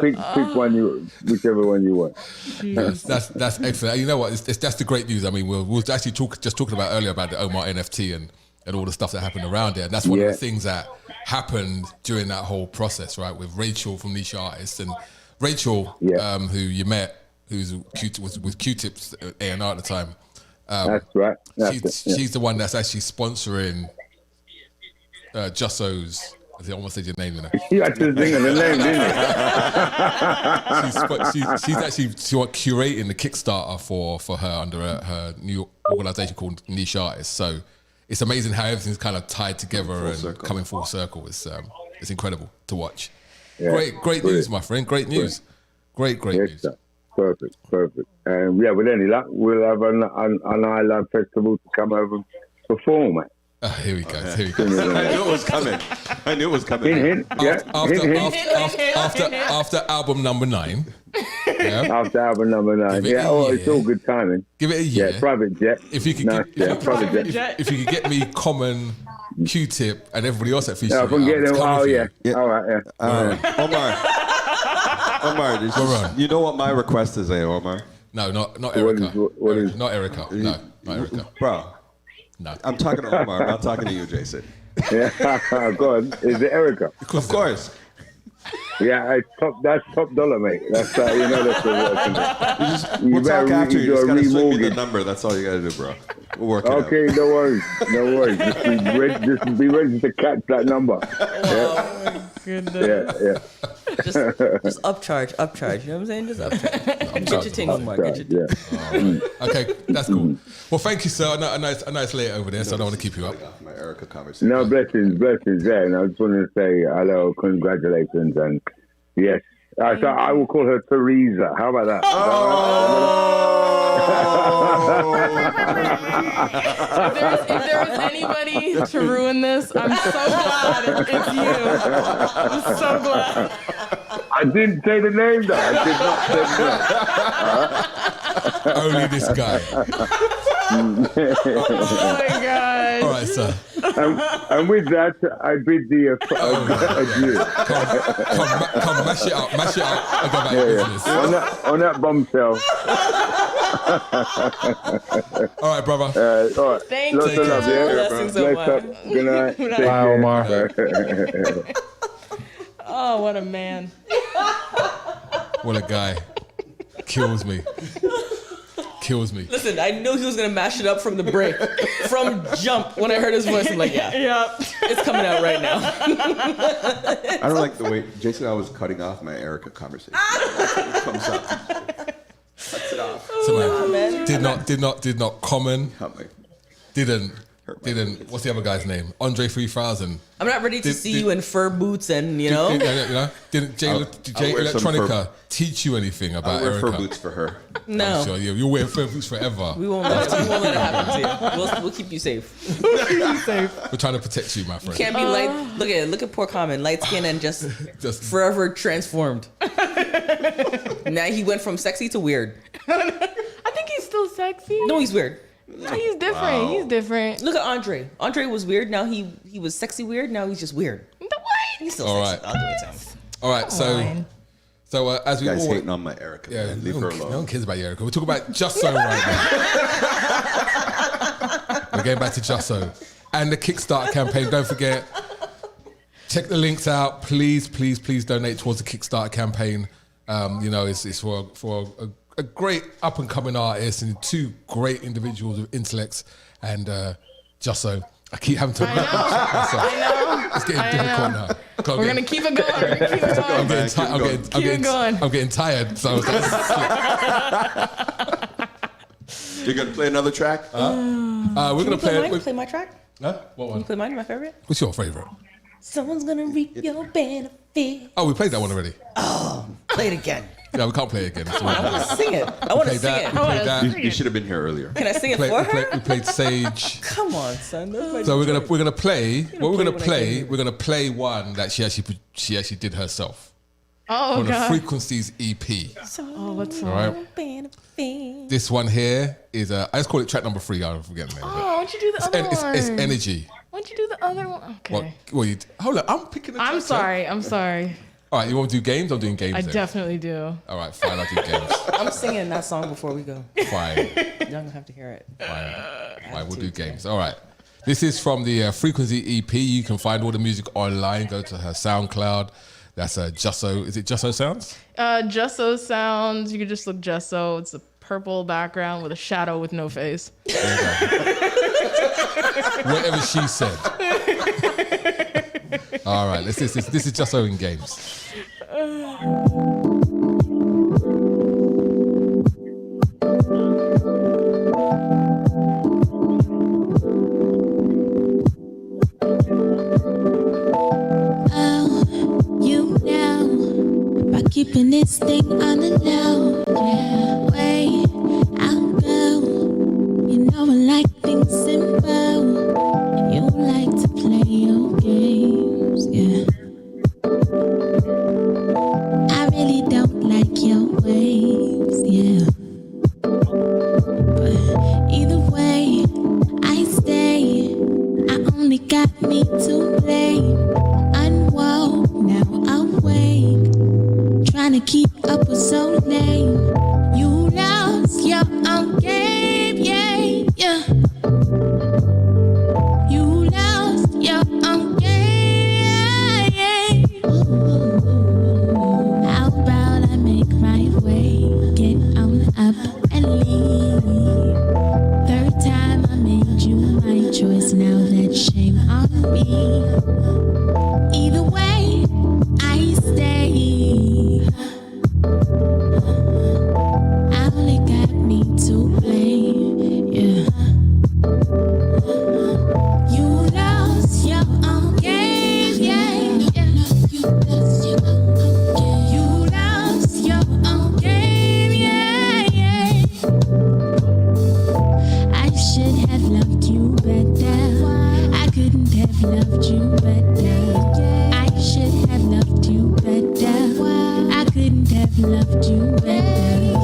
S15: pick one whichever one you want.
S12: That's excellent. You know what? That's the great news. I mean, we were actually talking about earlier about the Omar NFT and all the stuff that happened around it. And that's one of the things that happened during that whole process, right? With Rachel from Niche Artists. And Rachel, who you met, who was with Q-Tip's A&R at the time,
S15: That's right.
S12: She's the one that's actually sponsoring Jusso's. I almost said your name, you know.
S15: You actually think of the name, didn't
S12: she's actually curating the Kickstarter for her under her new organization called Niche Artists. So it's amazing how everything's kind of tied together coming full circle. It's incredible to watch.
S15: Yeah.
S12: Great news, my friend. Great news. Great news.
S15: Sir. Perfect. Yeah, with any luck, we'll have an iLive festival to come over and perform at.
S12: Here we go.
S10: I knew it was coming.
S15: Hint.
S12: After album number 9. Yeah.
S15: After album number 9. Yeah. It's all good timing.
S12: Give it a year.
S15: Yeah, private jet.
S12: If you could, if you could get me Common, Q-Tip, and everybody else at Feature.
S15: Yeah, I can get them. Oh yeah. All right.
S10: Omar, you know what my request is, Omar?
S12: No, not Erica.
S15: What is?
S12: Not Erica. No, not Erica.
S10: Bro.
S12: No.
S10: I'm talking to Omar. I'm not talking to you, Jason.
S15: Yeah, go on. Is it Erica?
S10: Of course.
S15: Yeah, that's top dollar, mate. That's that's
S10: We'll talk after. You just gotta swing me the number. That's all you gotta do, bro. We'll work it out.
S15: Okay, no worries. Just be ready to catch that number.
S2: Goodness.
S15: Yeah.
S1: Just upcharge. You know what I'm saying? Just upcharge. Get your tingle, Mark.
S12: Okay, that's cool. Well, thank you, sir. A nice late over there, so I don't want to keep you up.
S10: My Erica conversation.
S15: No, blessings. Yeah, and I just wanted to say hello, congratulations, and yes. So I will call her Teresa. How about that?
S2: If there's anybody to ruin this, I'm so glad it's you. I'm so glad.
S15: I didn't say the name, though. I did not say the name.
S12: Only this guy.
S2: Oh my God.
S12: All right, sir.
S15: And with that, I bid thee adieu.
S12: Come, mash it up, and go back to business.
S15: On that bombshell.
S12: All right, brother.
S15: All right.
S2: Thank
S15: Lots
S2: you.
S15: of love, yeah?
S1: Blessings, Omar.
S15: Good night.
S12: Bye, Omar.
S2: Oh, what a man.
S12: What a guy. Kills me.
S1: Listen, I knew he was gonna mash it up from the break, from jump. When I heard his voice, I'm like, yeah, it's coming out right now.
S10: I don't like the way Jason and I was cutting off my Erica conversation. It comes up. Cuts it off.
S12: So man, did not Common. Didn't. What's the other guy's name? Andre 3000.
S1: I'm not ready to see you in fur boots and
S12: Didn't Jay Electronica teach you anything about
S10: I'll wear
S12: Erica?
S10: fur boots for her.
S1: No.
S12: I'm sure you'll wear fur boots forever.
S1: We won't let it happen to you. We'll keep you safe.
S12: We're trying to protect you, my friend.
S1: Can't be light. Look at poor Common, light skin and just forever transformed. Now he went from sexy to weird.
S2: I think he's still sexy.
S1: No, he's weird.
S2: No, he's different. Wow. He's different.
S1: Look at Andre. Andre was weird. Now he was sexy weird. Now he's just weird. He's still
S12: All
S1: sexy.
S12: right.
S1: I'll do it to him.
S12: All right. So as we
S10: guys
S12: all
S10: hating on my Erica, man. Leave her alone.
S12: No one cares about your Erica. We're talking about Jusso right now. We're getting back to Jusso and the Kickstarter campaign. Don't forget, check the links out. Please donate towards the Kickstarter campaign. It's for a great up and coming artist and two great individuals with intellects and Jusso. I keep having to.
S2: I know.
S12: It's getting difficult now.
S2: We're gonna keep it going.
S12: I'm getting tired. So I was like,
S10: you're gonna play another track?
S12: We're gonna
S1: play my track.
S12: Huh? What one?
S1: Can you play mine? My favorite.
S12: What's your favorite?
S1: Someone's gonna reap your benefit.
S12: Oh, we played that one already.
S1: Oh, play it again.
S12: No, we can't play it again.
S1: I want to sing it. I want to sing it.
S10: You should have been here earlier.
S1: Can I sing it for her?
S12: We played Sage.
S1: Come on, son.
S12: So we're gonna play. We're gonna play one that she actually did herself.
S2: Oh,
S12: from
S2: God.
S12: the Frequencies EP.
S2: Oh, what's
S12: all right? This one here is I just call it track number 3. I'm forgetting it.
S2: Oh, why don't you do the other one?
S12: It's Energy.
S2: Why don't you do the other one? Okay.
S12: Hold on, I'm picking.
S2: I'm sorry.
S12: All right, you want to do games? I'm doing games.
S2: I definitely do.
S12: All right, fine. I'll do games.
S1: I'm singing that song before we go.
S12: Fine.
S1: Y'all gonna have to hear it.
S12: Fine, we'll do games. All right. This is from the Frequency EP. You can find all the music online. Go to her SoundCloud. That's Jusso. Is it Jusso Sounds?
S2: Jusso Sounds. You can just look Jusso. It's a purple background with a shadow with no face.
S12: Whatever she said. All right, this is just so in games.
S11: Keeping this thing on the low, yeah. Way I'll go. You know I like things simple. You like to play your games, yeah. I really don't like your ways, yeah. But either way, I stay. I only got me to blame. Unwoke, now awake. Trying to keep up with so lame. You lost your own game, yeah, yeah. You lost your own game, yeah. Ooh. How about I make my way, get on up and leave. Third time I made you my choice, now that shame on me. Either way, I stay. I only got me to blame, yeah. You lost your own game, yeah, yeah. You lost your own game. You lost your own game, yeah, yeah. I should have loved you better. I couldn't have loved you better. I should have loved you better. I couldn't have loved you better.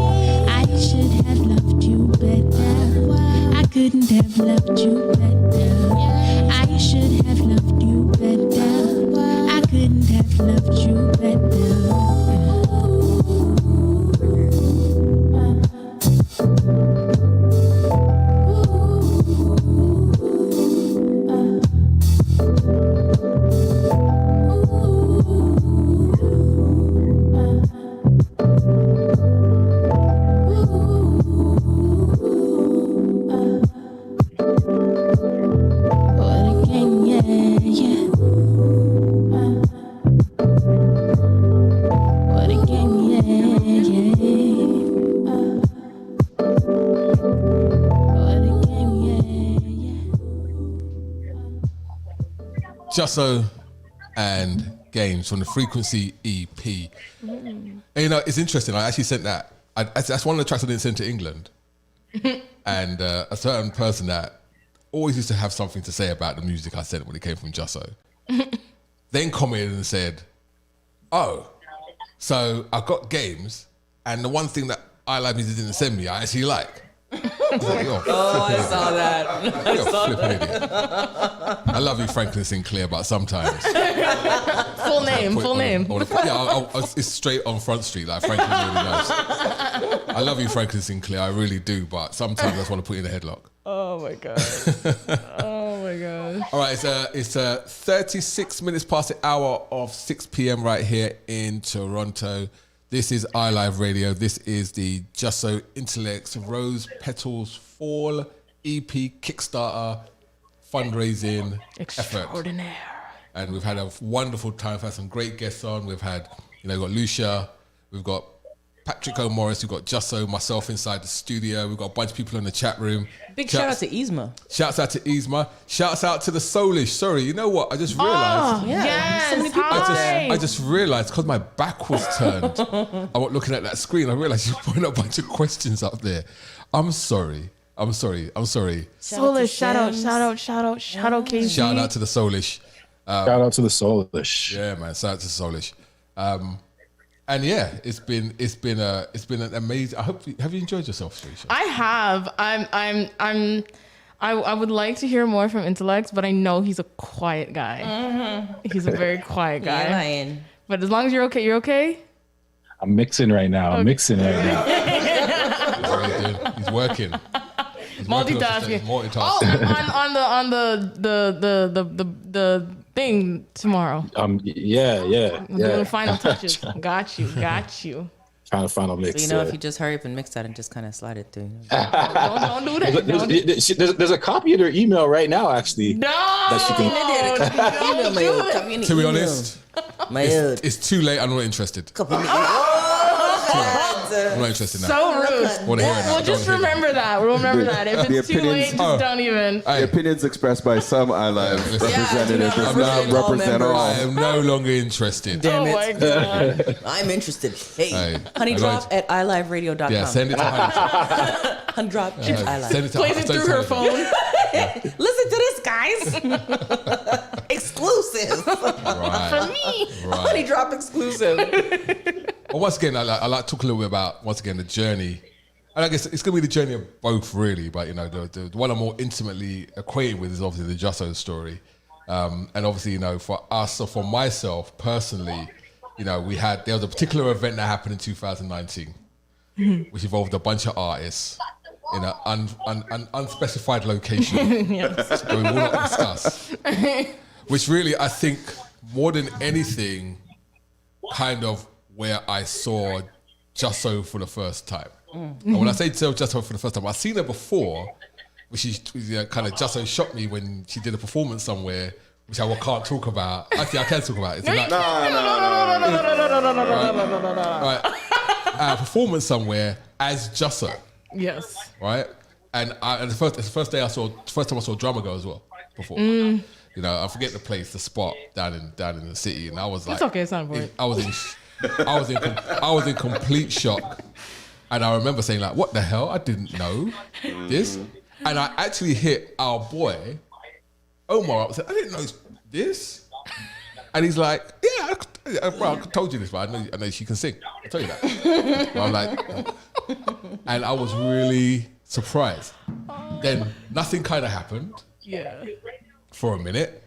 S11: I should have loved you better. I couldn't have loved you better. I should have loved you better. I couldn't have loved you better.
S12: Jusso and Games from the Frequency EP. And, you know, it's interesting. I actually sent that. That's one of the tracks I didn't send to England. And a certain person that always used to have something to say about the music I sent when it came from Jusso then commented and said, "Oh, so I got Games, and the one thing that I Live Music didn't send me, I actually like." Like,
S1: I saw that. I saw that.
S12: Idiot. I love you, Franklin Sinclair, but sometimes
S2: Full name.
S12: It's straight on Front Street, like Franklin really knows. I love you, Franklin Sinclair, I really do, but sometimes I just want to put you in a headlock.
S2: Oh my god. Oh my god.
S12: All right, it's 36 minutes past the hour of 6 p.m. right here in Toronto. This is iLive Radio. This is the Jusso Intellects Rose Petals Fall EP Kickstarter fundraising
S2: Extraordinaire.
S12: effort. And we've had a wonderful time. We've had some great guests on. We've had, we've got Lucia, we've got Patrick O'Morris, we've got Jusso, myself inside the studio. We've got a bunch of people in the chat room.
S1: Big shout out to Yzma.
S12: Shouts out to Yzma. Shouts out to the Soulish. Sorry, you know what? I just realized.
S2: Oh, yes.
S1: So many people
S12: I just realized because my back was turned. I was looking at that screen. I realized you put a bunch of questions up there. I'm sorry.
S2: Soulish, shout out, KZ.
S12: Shout out to the Soulish.
S3: Shout out to the Soulish.
S12: Yeah, man. Shout out to Soulish. And yeah, it's been an amazing. Have you enjoyed yourself, Srisha?
S2: I have. I would like to hear more from Intellects, but I know he's a quiet guy. Mm-hmm. He's a very quiet guy.
S1: Yeah, Ryan.
S2: But as long as you're okay, you're okay?
S3: I'm mixing right now.
S2: Okay.
S12: Very good. He's working.
S2: Multitasking.
S12: Multitasking.
S2: On the thing tomorrow.
S3: Yeah.
S2: Doing final touches. Got you.
S3: Trying to final mix.
S1: So, if you just hurry up and mix that and just kind of slide it through.
S2: Don't do that.
S3: There's a copy of their email right now, actually.
S2: No!
S3: That she can...
S12: To be honest, it's too late. I'm not interested. I'm not interested now.
S2: So rude.
S12: Want to hear it now.
S2: We'll just remember that. We'll remember that. If it's too late, just don't even.
S10: The opinions expressed by some iLive representatives does not represent all.
S12: I am no longer interested.
S1: Damn it.
S2: my God.
S1: I'm interested. Hey, honeydrop at iliveradio.com.
S12: Yeah, send it to Honey.
S1: Honeydrop at iLive.
S12: Send it to
S2: Plays it through her phone.
S1: Listen to this, guys. Exclusive.
S12: Right.
S2: For me.
S12: Right.
S1: Honey drop exclusive.
S12: Well, once again, I like to talk a little bit about, once again, the journey. And I guess it's going to be the journey of both, really. But, the one I'm more intimately acquainted with is obviously the Jusso story. And obviously, for us, or for myself personally, there was a particular event that happened in 2019, which involved a bunch of artists in an unspecified location.
S2: Yes.
S12: That we will not discuss. Which really, I think, more than anything, kind of where I saw Jusso for the first time. And when I say Jusso for the first time, I've seen her before, which is kind of Jusso shocked me when she did a performance somewhere, which I can't talk about. Actually, I can talk about it. No. Performance somewhere as Jusso.
S2: Yes.
S12: Right? And it's the first time I saw Drummer Girl as well before. I forget the place, the spot down in the city, and I was like,
S2: it's okay, it's not important.
S12: I was in complete shock, and I remember saying like, "What the hell? I didn't know this." And I actually hit our boy Omar up and said, "I didn't know this," and he's like, "Yeah, I told you this, but I know she can sing. I tell you that." I'm like, and I was really surprised. Then nothing kind of happened.
S2: Yeah.
S12: For a minute.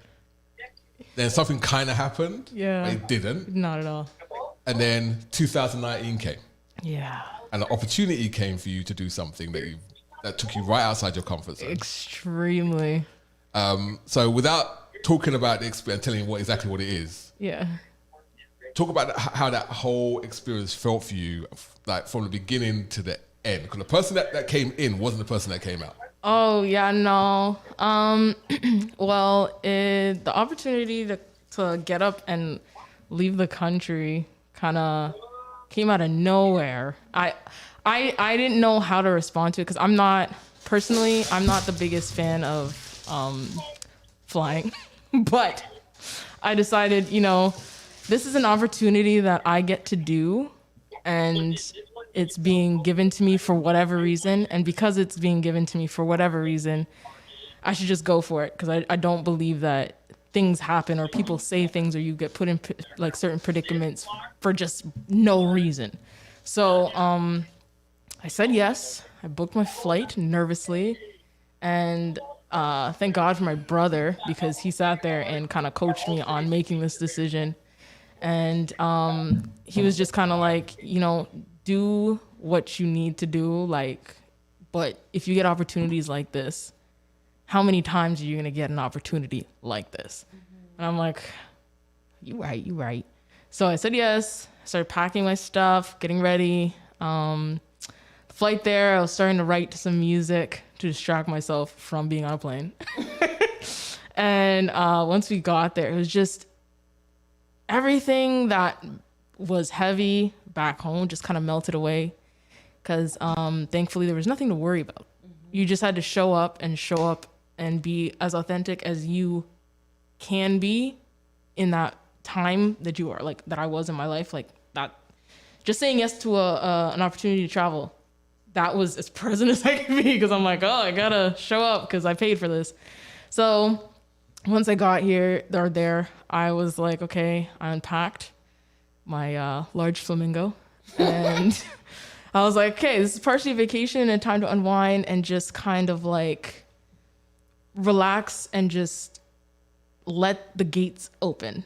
S12: Then something kind of happened.
S2: Yeah.
S12: But it didn't.
S2: Not at all.
S12: And then 2019 came.
S2: Yeah.
S12: And an opportunity came for you to do something that took you right outside your comfort zone.
S2: Extremely.
S12: So without talking about the experience, telling you exactly what it is.
S2: Yeah.
S12: Talk about how that whole experience felt for you, like from the beginning to the end. Because the person that came in wasn't the person that came out.
S2: Oh, yeah, no. Well, the opportunity to get up and leave the country kind of came out of nowhere. I didn't know how to respond to it because I'm not the biggest fan of flying. But I decided, this is an opportunity that I get to do, and it's being given to me for whatever reason. And because it's being given to me for whatever reason, I should just go for it. Because I don't believe that things happen or people say things or you get put in like certain predicaments for just no reason. So I said yes. I booked my flight nervously. And thank God for my brother, because he sat there and kind of coached me on making this decision. And he was just kind of like, do what you need to do, but if you get opportunities like this, how many times are you going to get an opportunity like this? And I'm like, you right. So I said yes, started packing my stuff, getting ready. The flight there, I was starting to write some music to distract myself from being on a plane. And once we got there, it was just everything that was heavy back home just kind of melted away, because thankfully there was nothing to worry about. You just had to show up and be as authentic as you can be in that time that you are, like that I was in my life, like that. Just saying yes to an opportunity to travel, that was as present as I could be, because I'm like, I gotta show up because I paid for this. So once I got here or there, I was like, okay, I unpacked my large flamingo, and I was like, okay, this is partially vacation and time to unwind and just kind of like relax and just let the gates open.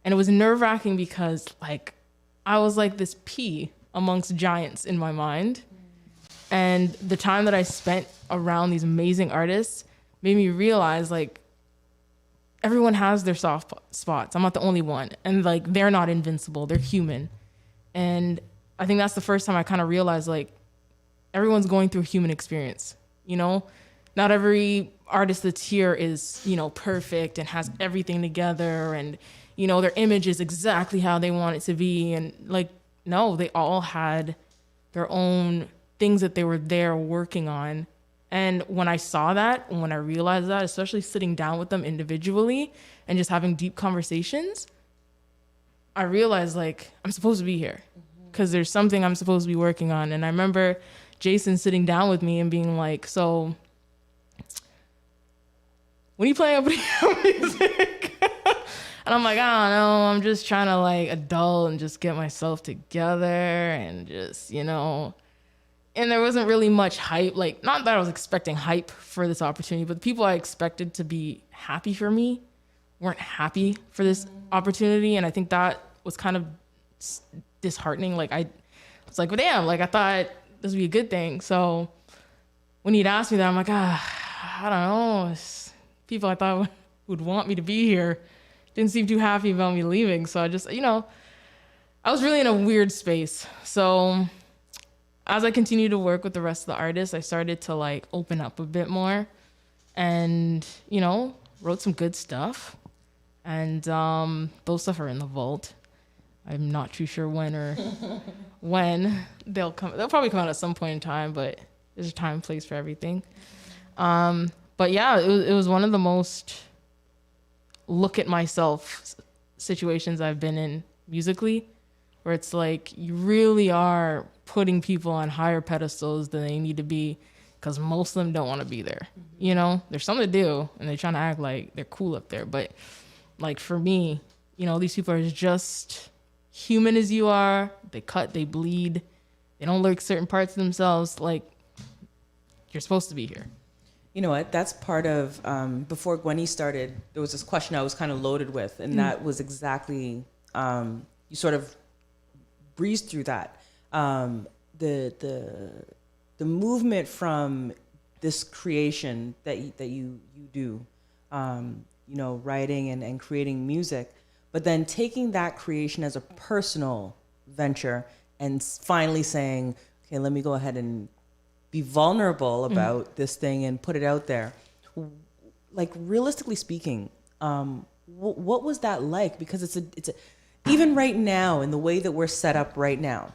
S2: And it was nerve-wracking because I was like this pea amongst giants in my mind. And the time that I spent around these amazing artists made me realize everyone has their soft spots. I'm not the only one. And they're not invincible. They're human. And I think that's the first time I kind of realized like everyone's going through a human experience, you know? Not every artist that's here is, you know, perfect and has everything together and, you know, their image is exactly how they want it to be. And like, no, they all had their own things that they were there working on. And when I saw that, and when I realized that, especially sitting down with them individually and just having deep conversations, I realized like I'm supposed to be here because there's something I'm supposed to be working on. And I remember Jason sitting down with me and being like, so when you playing music? And I'm like, I don't know. I'm just trying to like adult and just get myself together and just, you know. And there wasn't really much hype. Like, not that I was expecting hype for this opportunity, but the people I expected to be happy for me weren't happy for this opportunity. And I think that was kind of disheartening. Like, I was like, well, damn, like I thought this would be a good thing. So when he'd asked me that, I'm like, I don't know. It's people I thought would want me to be here didn't seem too happy about me leaving. So I just, you know, I was really in a weird space. So as I continued to work with the rest of the artists, I started to like open up a bit more and, you know, wrote some good stuff. And those stuff are in the vault. I'm not too sure when or when they'll come. They'll probably come out at some point in time, but there's a time and place for everything. But yeah, it was one of the most look at myself situations I've been in musically, where it's like you really are putting people on higher pedestals than they need to be because most of them don't want to be there. You know, there's some that do and they're trying to act like they're cool up there. But like for me, you know, these people are just human as you are. They cut, they bleed. They don't like certain parts of themselves. Like, you're supposed to be here.
S1: You know what? That's part of, before Gwenny started, there was this question I was kind of loaded with, and that was exactly, you sort of breezed through that. The movement from this creation that you do, you know, writing and creating music, but then taking that creation as a personal venture and finally saying, okay, let me go ahead and be vulnerable about this thing and put it out there. Like, realistically speaking, what was that like? Because it's a even right now, in the way that we're set up right now,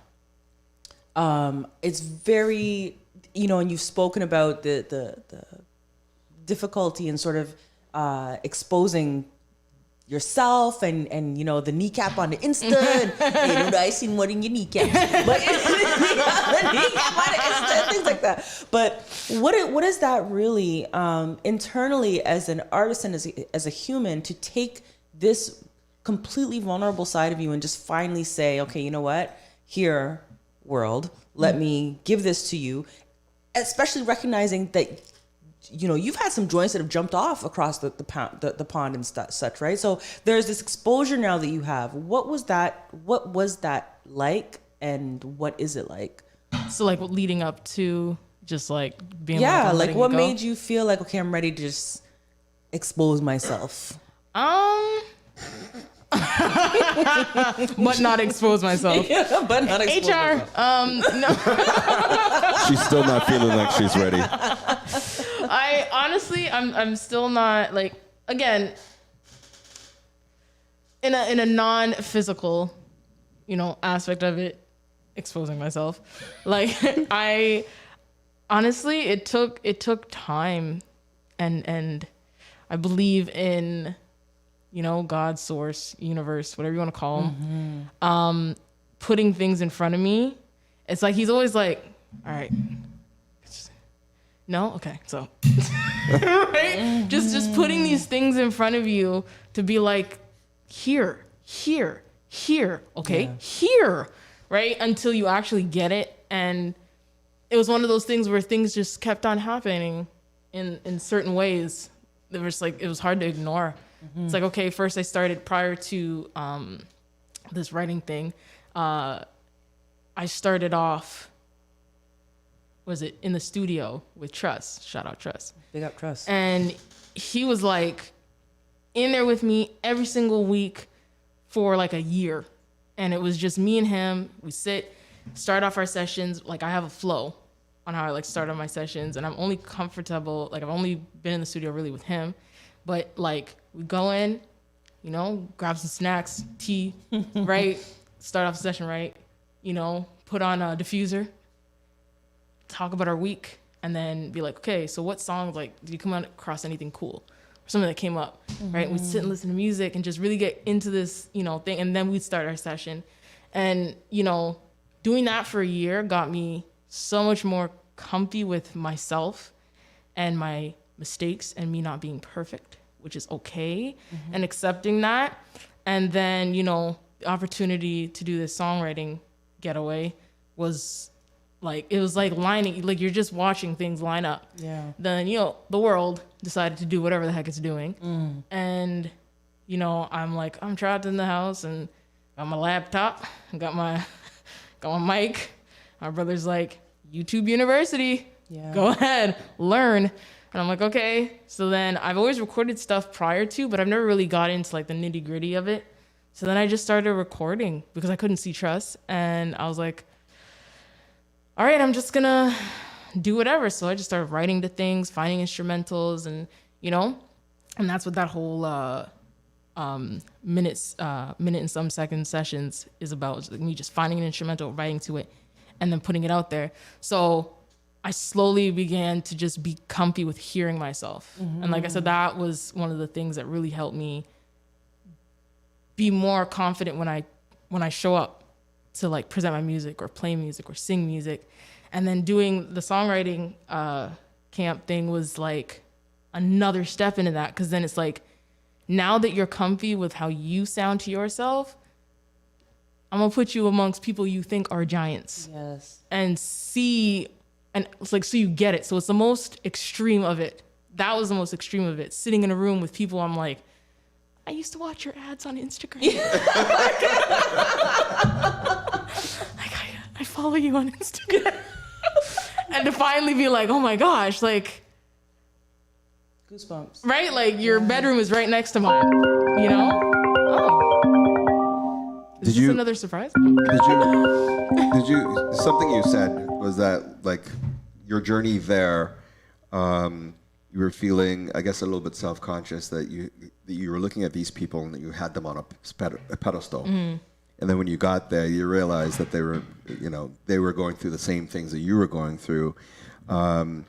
S1: it's very, you know, and you've spoken about the difficulty in sort of exposing yourself and you know, the kneecap on the Insta and hey, I seen what in your kneecap, but the kneecap on the Insta, things like that. But what is that really internally as an artist and as a human to take this completely vulnerable side of you and just finally say, okay, you know what, here, world, let me give this to you, especially recognizing that, you know, you've had some joints that have jumped off across the pond and such, right? So there's this exposure now that you have. What was that like, and what is it like?
S2: So like leading up to just like being
S1: like what made you feel like, okay, I'm ready to just expose myself?
S2: But not expose myself.
S1: Yeah, but not expose myself.
S2: No.
S10: She's still not feeling like she's ready.
S2: I honestly, I'm still not, like, again, in a non-physical, you know, aspect of it, exposing myself. Like, I honestly, it took time, and I believe in, you know, God, source, universe, whatever you want to call them, putting things in front of me. It's like he's always like, all right, no, okay, so right, just putting these things in front of you to be like, here, okay, here, right, until you actually get it. And it was one of those things where things just kept on happening in certain ways. It was like, it was hard to ignore. It's like, okay, first I started prior to this writing thing. I started off, was it in the studio with Truss? Shout out Truss.
S1: Big up Truss.
S2: And he was like in there with me every single week for like a year. And it was just me and him. We sit, start off our sessions, like I have a flow on how I like start off my sessions, and I'm only comfortable, like I've only been in the studio really with him, but like we go in, you know, grab some snacks, tea, right? Start off the session, right? You know, put on a diffuser, talk about our week, and then be like, okay, so what songs, like, did you come across anything cool? Or something that came up, right? We'd sit and listen to music and just really get into this, you know, thing, and then we'd start our session. And, you know, doing that for a year got me so much more comfy with myself and my mistakes and me not being perfect, which is okay, and accepting that. And then, you know, the opportunity to do this songwriting getaway was like, it was like lining, like you're just watching things line up.
S1: Yeah.
S2: Then, you know, the world decided to do whatever the heck it's doing. And, you know, I'm like, I'm trapped in the house and got my laptop, got my mic. My brother's like, YouTube University, go ahead, learn. And I'm like, okay. So then I've always recorded stuff prior to, but I've never really got into like the nitty gritty of it. So then I just started recording because I couldn't see Trust. And I was like, all right, I'm just gonna do whatever. So I just started writing to things, finding instrumentals, and, you know, and that's what that whole minute and some second sessions is about. It's like me just finding an instrumental, writing to it, and then putting it out there. So I slowly began to just be comfy with hearing myself. And like I said, that was one of the things that really helped me be more confident when I show up to like present my music or play music or sing music. And then doing the songwriting camp thing was like another step into that, because then it's like, now that you're comfy with how you sound to yourself, I'm gonna put you amongst people you think are giants.
S1: Yes.
S2: And see, and it's like, so you get it. So it's the most extreme of it. That was the most extreme of it. Sitting in a room with people, I'm like, I used to watch your ads on Instagram. Like, I follow you on Instagram. And to finally be like, oh my gosh, like,
S1: goosebumps.
S2: Right? Like your bedroom is right next to mine, you know? Oh. Is this another surprise?
S10: Did you, something you said was that, like, your journey there, you were feeling, I guess, a little bit self-conscious that you were looking at these people and that you had them on a pedestal. And then when you got there, you realized that they were, you know, they were going through the same things that you were going through. I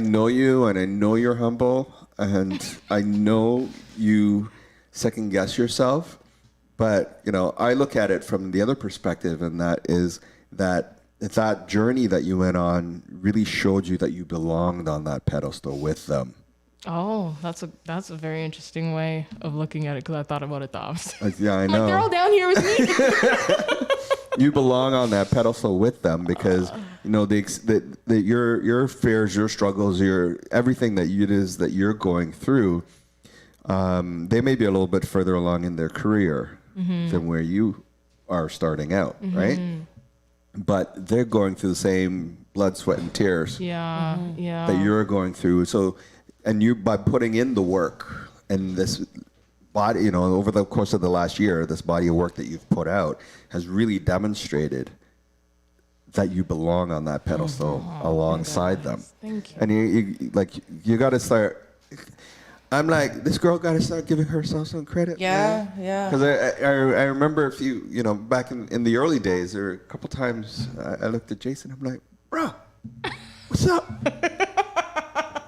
S10: know you, and I know you're humble, and I know you second guess yourself, but, you know, I look at it from the other perspective, and that is that journey that you went on really showed you that you belonged on that pedestal with them.
S2: Oh, that's a very interesting way of looking at it, because I thought about it the opposite.
S10: Yeah, I know.
S2: Like, they're all down here with me.
S10: You belong on that pedestal with them, because you know your fears, your struggles, your everything that it is that you're going through. They may be a little bit further along in their career than where you are starting out, right? But they're going through the same blood, sweat, and tears.
S2: Yeah, yeah.
S10: That you're going through. So, and you, by putting in the work and this body, you know, over the course of the last year, this body of work that you've put out has really demonstrated that you belong on that pedestal alongside them.
S2: Thank you.
S10: And you got to start. I'm like, this girl got to start giving herself some credit.
S1: Yeah, yeah.
S10: Because I remember back in the early days, there were a couple times I looked at Jason. I'm like, bro, what's up?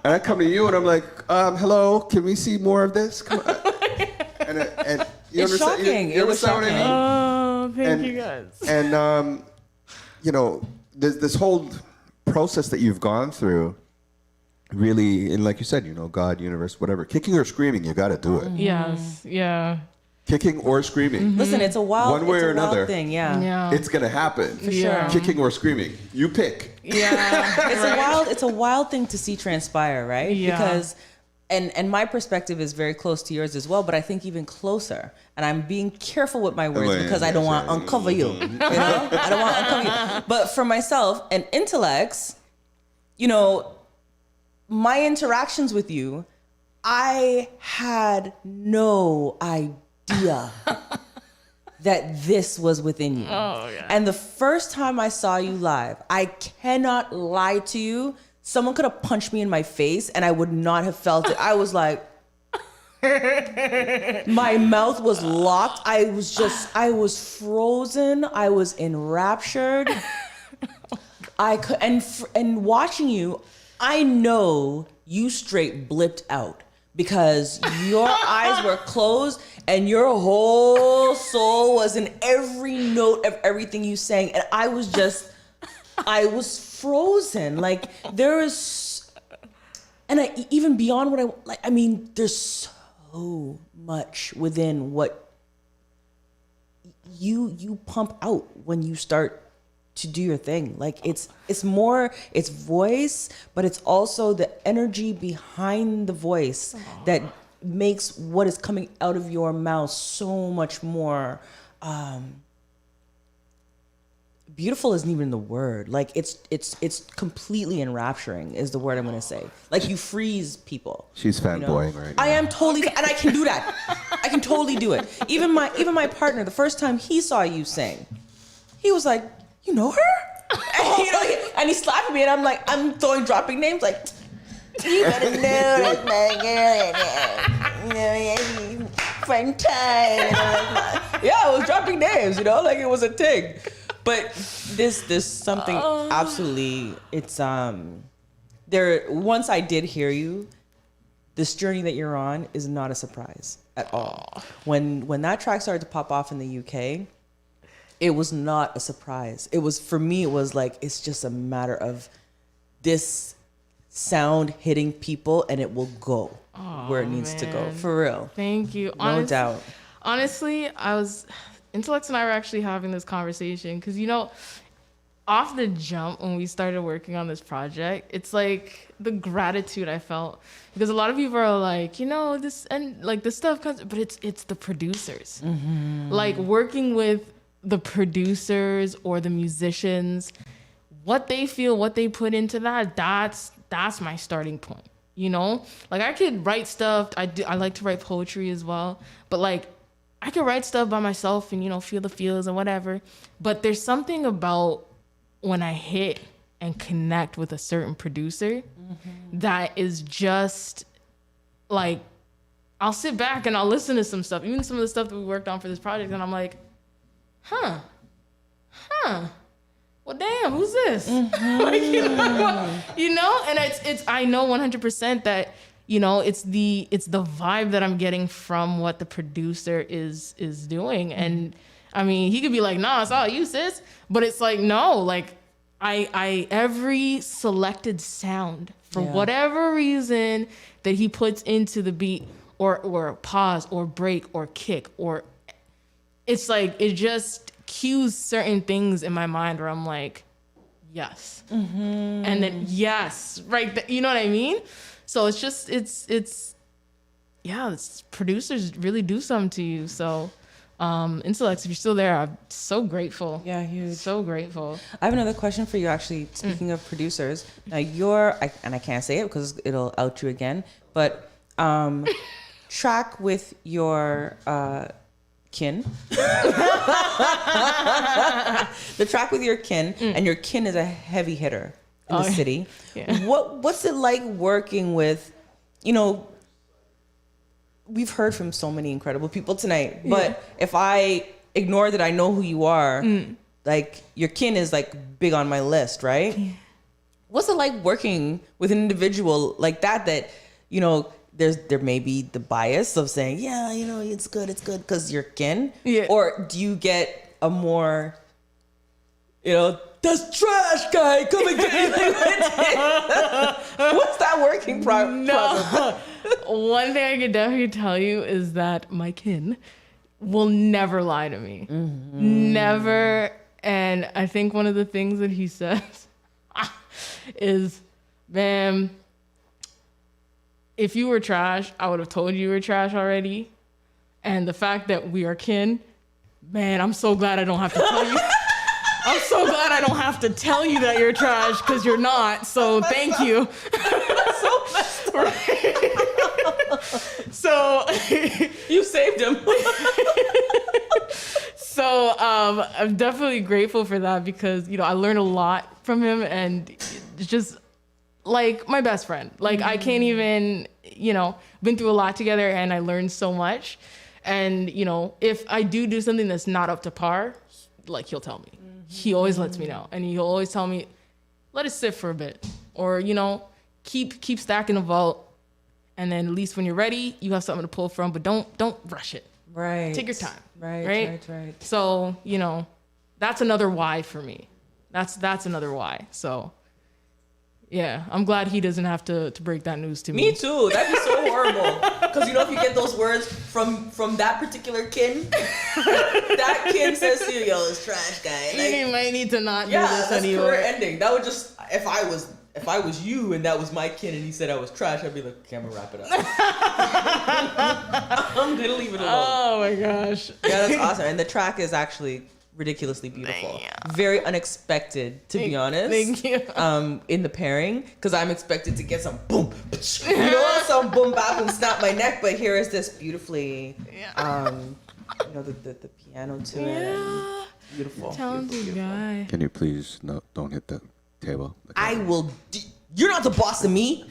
S10: And I come to you and I'm like, hello, can we see more of this? Come on. And you
S1: it's
S10: understand,
S1: shocking.
S10: You understand what I mean?
S2: Oh, thank you guys.
S10: And you know, this whole process that you've gone through. Really, and like you said, you know, God, universe, whatever. Kicking or screaming, you got to do it.
S2: Yes, yeah.
S10: Kicking or screaming.
S1: Listen, it's a wild,
S10: one way or another
S1: thing, yeah.
S10: It's gonna happen.
S1: For sure.
S10: Kicking or screaming, you pick.
S1: Yeah, it's a wild thing to see transpire, right?
S2: Yeah.
S1: Because, and my perspective is very close to yours as well, but I think even closer. And I'm being careful with my words because I don't want to uncover you. You know, I don't want to uncover you. But for myself and intellects, you know, my interactions with you, I had no idea that this was within you.
S2: Oh, yeah.
S1: And the first time I saw you live, I cannot lie to you, someone could have punched me in my face and I would not have felt it. I was like, my mouth was locked. I was frozen. I was enraptured. I could, and watching you, I know you straight blipped out because your eyes were closed and your whole soul was in every note of everything you sang. And I was frozen. Like there is, and even beyond what I mean, there's so much within what you pump out when you start to do your thing. Like it's more, it's voice, but it's also the energy behind the voice that makes what is coming out of your mouth so much more beautiful. Isn't even the word. Like it's completely enrapturing is the word I'm gonna say. Like you freeze people.
S10: She's fanboying right now.
S1: I am totally, and I can do that. I can totally do it. Even my partner, the first time he saw you sing, he was like, "You know her?" And he's slapping me, and I'm like, I'm dropping names like, "You better know that's my girl, you know, fun time." Yeah, I was dropping names, like it was a thing. But there's something absolutely. It's there. Once I did hear you, this journey that you're on is not a surprise at all. When that track started to pop off in the UK, it was not a surprise. It was, for me, it was like, it's just a matter of this sound hitting people and it will go where it needs to go. For real.
S2: Thank you.
S1: No doubt.
S2: Honestly, Intellects and I were actually having this conversation because, off the jump when we started working on this project, it's like the gratitude I felt because a lot of people are like, this and like this stuff comes, but it's the producers.
S1: Mm-hmm.
S2: Like working with the producers or the musicians, what they feel, what they put into that's my starting point. Like I could write stuff. I like to write poetry as well, but like I could write stuff by myself and feel the feels and whatever. But there's something about when I hit and connect with a certain producer that is just like, I'll sit back and I'll listen to some stuff, even some of the stuff that we worked on for this project, and I'm like, huh, well, damn, who's this? Like, and it's I know 100% that, it's the vibe that I'm getting from what the producer is doing. And I mean, he could be like, nah, it's all you, sis. But it's like, no, like I every selected sound for whatever reason that he puts into the beat or pause or break or kick, or it's like, it just cues certain things in my mind where I'm like, yes. And then yes, right. You know what I mean? So it's just, it's producers really do something to you. So Intellects, if you're still there, I'm so grateful.
S1: Yeah, huge.
S2: So grateful.
S1: I have another question for you, actually. Speaking of producers, now and I can't say it because it'll out you again, but track with your kin. The track with your kin, and your kin is a heavy hitter in the city. Yeah. What's it like working with, we've heard from so many incredible people tonight, but if I ignore that I know who you are, like your kin is like big on my list, right? Yeah. What's it like working with an individual like that there may be the bias of saying, it's good because you're kin, or do you get a more, this trash guy coming to me? What's that working process?
S2: One thing I can definitely tell you is that my kin will never lie to me. Never. And I think one of the things that he says is, man, if you were trash, I would have told you were trash already. And the fact that we are kin, man, I'm so glad I don't have to tell you. I'm so glad I don't have to tell you that you're trash because you're not. So thank you. So
S1: you saved him.
S2: So So I'm definitely grateful for that because, I learned a lot from him, and it's just like my best friend. Like I can't even, been through a lot together, and I learned so much. And, if I do something that's not up to par, like he'll tell me. He always lets me know. And he'll always tell me, let it sit for a bit. Or, keep stacking the vault. And then at least when you're ready, you have something to pull from, but don't rush it.
S1: Right.
S2: Take your time.
S1: Right.
S2: So, that's another why for me. That's another why. So, yeah, I'm glad he doesn't have to break that news to me.
S1: Me too. That'd be so horrible. Because if you get those words from that particular kin, that kin says to you, yo, it's trash, guy.
S2: You might need to not do this anymore.
S1: Career ending. That would just, if I was you and that was my kin and he said I was trash, I'd be like, camera, wrap it up. I'm gonna leave it alone.
S2: Oh my gosh.
S1: Yeah, that's awesome. And the track is actually ridiculously beautiful. Very unexpected, to be honest.
S2: Thank you.
S1: In the pairing, because I'm expected to get some boom, some boom bap and snap my neck, but here is this beautifully, the piano to it. And beautiful.
S2: Talented guy.
S10: Can you please don't hit the table?
S1: I will. You're not the boss of me.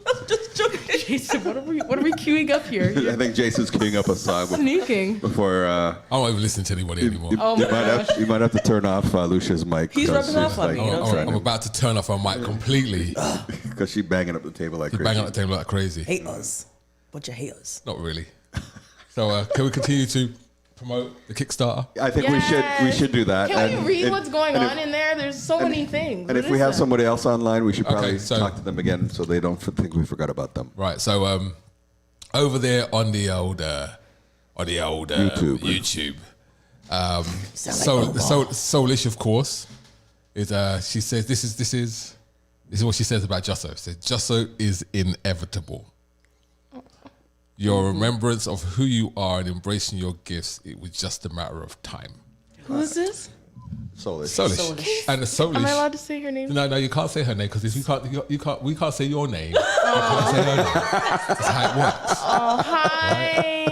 S2: I'm just joking. Jason, what are we queuing up here?
S10: I think Jason's queuing up a song
S2: Sneaking.
S10: before.
S12: I don't even listen to anybody anymore.
S10: You might have to turn off Lucia's mic.
S1: He's rubbing off on me.
S12: I'm about to turn off her mic completely.
S10: Because she's banging up the table like crazy.
S12: Banging up the table like crazy.
S1: Haters. Bunch of haters.
S12: Not really. So can we continue to promote the Kickstarter?
S10: I think we should do that.
S2: Can we read what's going on in there? There's so many things.
S10: And if we have somebody else online, we should probably talk to them again so they don't think we forgot about them.
S12: Right. So over there on the old YouTube. Soulish, of course, is she says this is what she says about Jusso. She says Jusso is inevitable. Your remembrance of who you are and embracing your gifts, it was just a matter of time.
S2: Who is this?
S10: Soulish.
S12: And the Soulish.
S2: Am I allowed to say her name?
S12: No, you can't say her name because we can't say your name. You can't say her name. That's how it works.
S2: Oh, hi.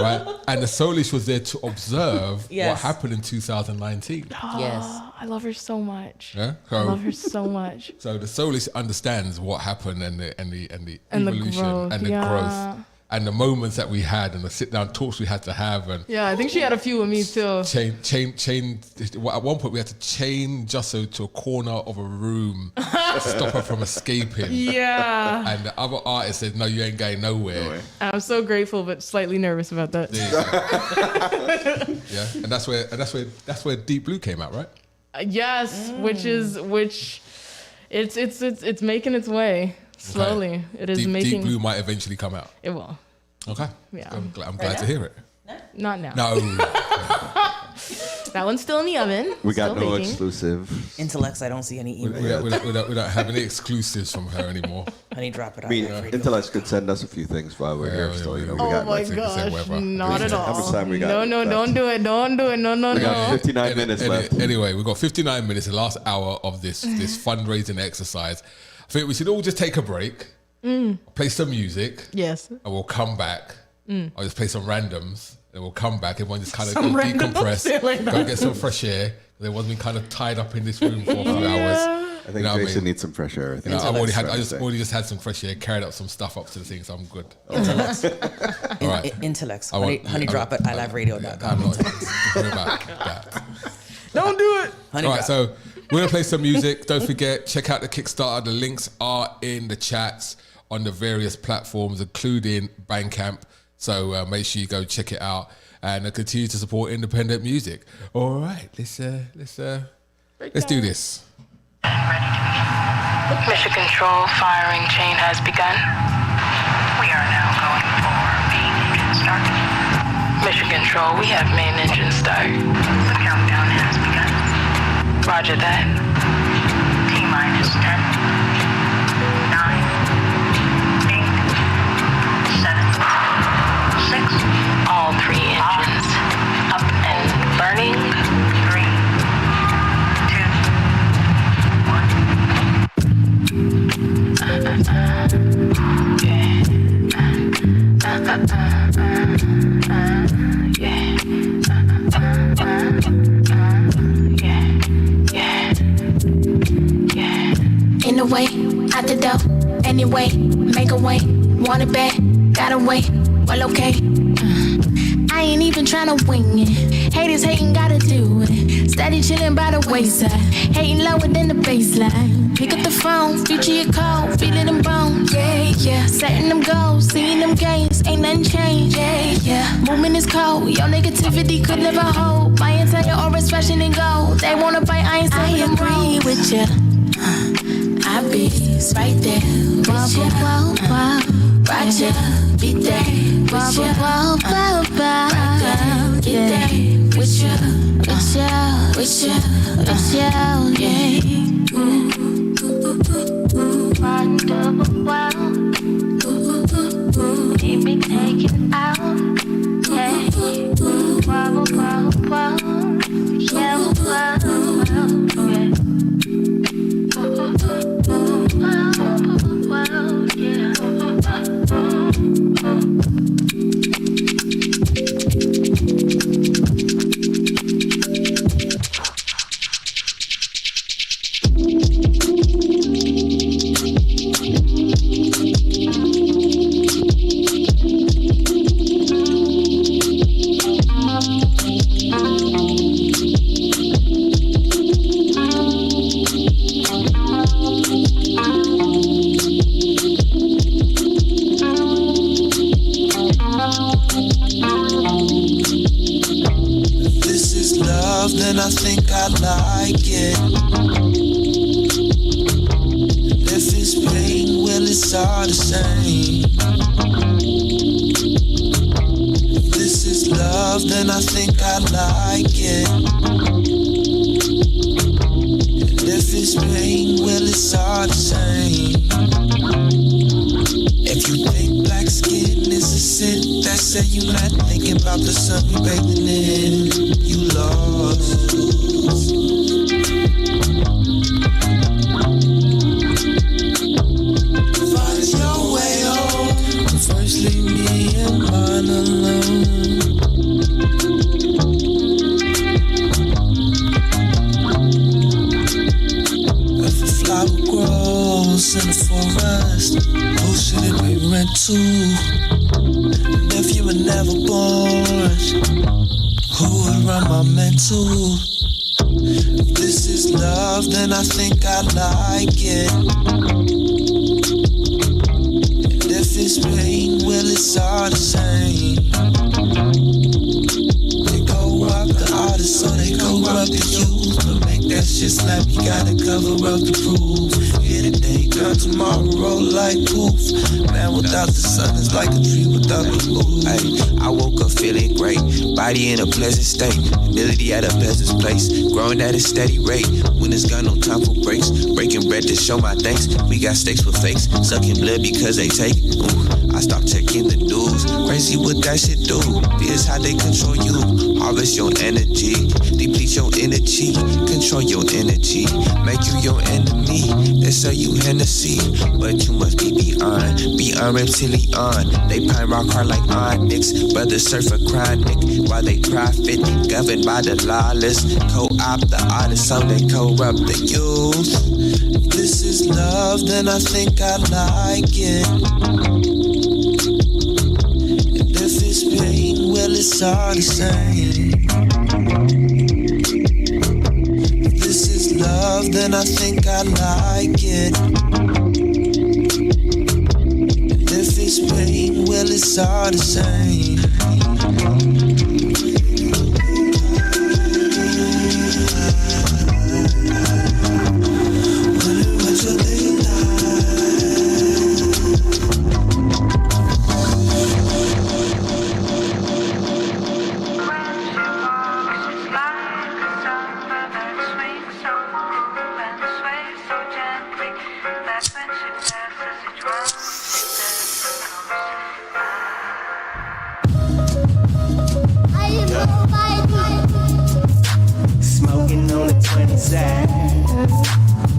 S12: Right? And the Soulish was there to observe what happened in 2019.
S1: Yes.
S2: I love her so much.
S12: Yeah?
S2: I love her so much.
S12: So the Soulish understands what happened and the evolution and the growth. And the moments that we had and the sit-down talks we had to have. And
S2: yeah, I think she had a few with me too.
S12: Chain. At one point, we had to chain Jusso to a corner of a room to stop her from escaping.
S2: Yeah.
S12: And the other artist said, no, you ain't going nowhere.
S2: I'm so grateful, but slightly nervous about that.
S12: Yeah, and that's where Deep Blue came out, right?
S2: Yes, which it's making its way. Slowly, it is making.
S12: Deep Blue might eventually come out.
S2: It will.
S12: Okay.
S2: Yeah.
S12: I'm glad to hear it.
S2: Not now.
S12: No.
S2: That one's still in the oven.
S10: We got no exclusive.
S1: Intellects, I don't see any email.
S12: We don't have any exclusives from her anymore.
S1: Honey, drop it out.
S10: I mean, Intellects could send us a few things while we're here still. We
S2: Oh
S10: got
S2: my gosh, not at all.
S10: How much time we got?
S2: No, don't do it. Don't do it. No.
S10: We got 59 minutes left.
S12: Anyway, we've got 59 minutes, the last hour of this fundraising exercise. I think we should all just take a break, play some music.
S2: Yes.
S12: And we'll come back. I'll just play some randoms. And we'll come back. Everyone just kind of
S2: Some random
S12: decompress,
S2: like
S12: go get some fresh air. Everyone's been kind of tied up in this room for a few hours.
S10: I think Jason needs some fresh air.
S12: I've already had some fresh air, carried up some stuff up to the thing, so I'm good.
S1: All right. Intellects. Honey, drop it. iLiveRadio.com.
S12: I'm not talking about that.
S2: Don't do it.
S12: All right, so we're going to play some music. Don't forget, check out the Kickstarter. The links are in the chats on the various platforms, including Bandcamp. So make sure you go check it out and continue to support independent music. All right, let's do this.
S17: Mission Control firing chain has begun. We are now going for main engine start. Mission Control, we have main engine start. The countdown has begun. Roger that. T-minus 10, 9, 8, 7, 6. All 3 engines up and burning. 3, 2, 1.
S11: the way, out the door. Anyway, make a way. Want it back, gotta wait. Well, okay. I ain't even tryna wing it. Haters hating, gotta do it. Steady chillin' by the wayside. Hating lower than the baseline. Pick up the phone, future your call, feel it in bones. Yeah, yeah. Setting them goals, seeing them gains, ain't nothing changed. Yeah, yeah. Movement is cold, your negativity could never hold. My entire aura's fashion and gold. They wanna bite, I ain't saying I agree with ya. I be right there. Whoa, whoa, whoa. Roger, be there. Whoa, whoa, whoa, whoa, whoa. Right there, get there. With ya, with ya, with ya, with ya, yeah. One double wow. Keep me taken out, yeah. Whoa, whoa, whoa. Yeah, whoa, whoa, yeah.
S18: Then I think I like it. If it's pain, well, it's all the same. If this is love, then I think I like it. And if it's pain, well, it's all the same. If you think black skin is a sin, that say you not thinking about the sun we bathing in. You lost. Find your way home. First leave me and mine alone. If a flower grows in the forest, who should it be rent to? And if you were never born, who would run my mental? If this is love, then I think I like it. And if it's pain, well, it's all the same. They go rock the artist, so they go rock the youth. But make that shit slap, you gotta cover up the proof. Here today, gone tomorrow, roll like poof. Man without the sun is like a tree without the roof.
S19: I woke up feeling great, body in a pleasant state, ability at a peasant's place, growing at a steady rate. When it's got no time for breaks, breaking bread to show my thanks. We got steaks with fakes, sucking blood because they take. I stopped checking the news, crazy what that shit do. This how they control you, harvest your energy, deplete your energy, control your energy, make you your enemy. They sell you Hennessy, but you must be beyond reptilian. They pine rock hard like onyx, brothers surf a chronic while they profit, governed by the lawless, co-opt the artists so they corrupt the youth.
S18: If this is love, then I think I like it. And if it's pain, well, it's all the same. If this is love, then I think I like it. And if it's pain, well, it's all the same.
S20: Smoking on the 20 side.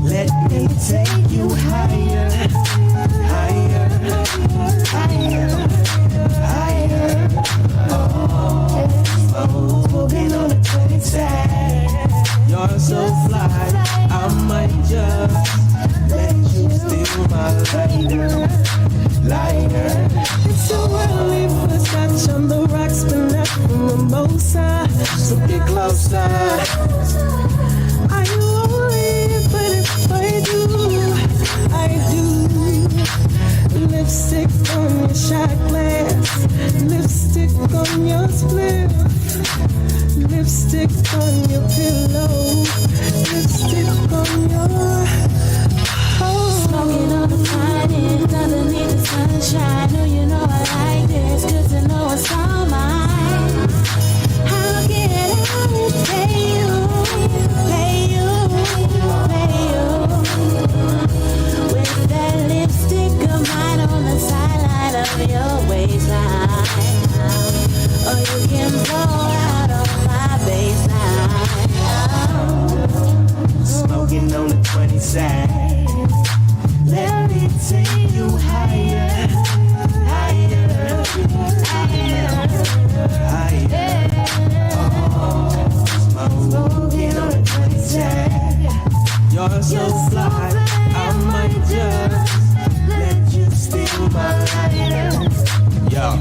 S20: Let me take you higher, higher, higher, higher. Oh, smoking on the 20 side. You're so fly, I might just let you
S18: lighter, lighter. It's so early for scotch on the rocks, but not from mimosa. So get closer. Are you only? But if I do, I do. Lipstick on your shot glass, lipstick on your split, lipstick on your pillow, lipstick on your
S11: Smoking on the finest, underneath the sunshine. Oh, you know I like this. Good to know it's all mine. How can I pay you, pay you, pay you? With that lipstick of mine on the sideline of your waistline. Or you can blow out on my baseline.
S18: smoking on the 20 side. Let me take you higher, higher, higher, higher. Smoking on the 20 side. You're so fly, I might just let you steal my lighter.
S8: Yo,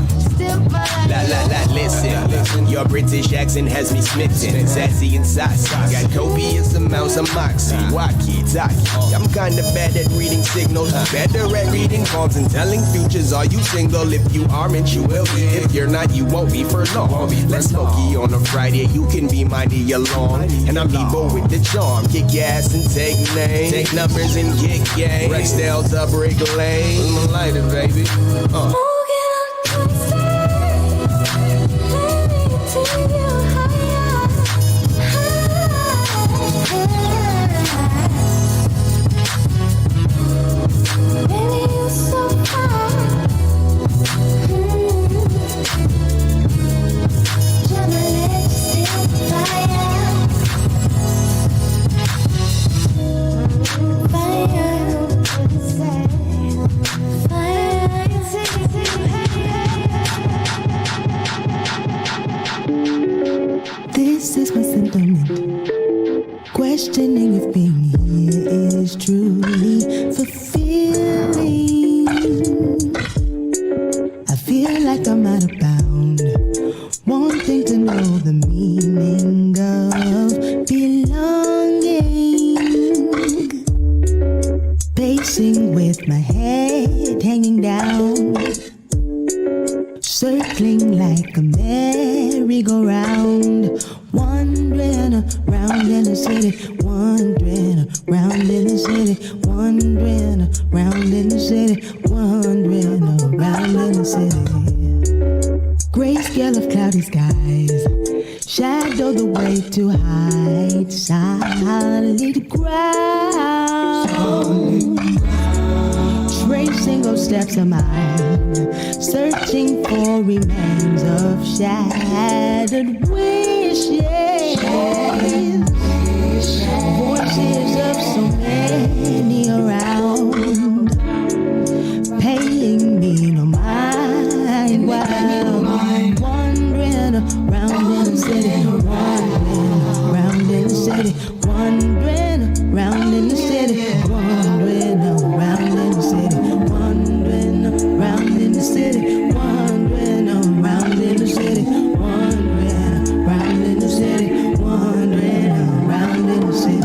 S8: listen. Your British accent has me smitten. Sassy and saucy. Got copious amounts of moxie. Walkie-talkie. I'm kinda bad at reading signals. Better at reading palms and telling futures. Are you single? If you aren't, you will be. If you're not, you won't be for long. Let's smoky on a Friday. You can be mighty along. And I'm Debo with the charm. Kick your ass and take names. Take numbers and get game. Rexdale's up Brick Lane. Where's my lighter, baby?
S18: This is my sentiment, questioning if being here is truly fulfilling. I feel like I'm out of bound, wanting to know the meaning of belonging. Pacing with my head hanging down, circling like a merry-go-round, wandering around in the city, wandering around in the city, wandering around in the city, wandering around in the city. Grayscale of cloudy skies, shadow the way to hide, solid ground. Tracing those steps of mine, searching for remains of shattered wishes. Voices of so many around, paying me no mind while wandering around in the city, wandering around in the city, wandering around in the city, wandering around in the city, wandering around in the city, wandering around in the city, wandering around in the city, wandering around in the city.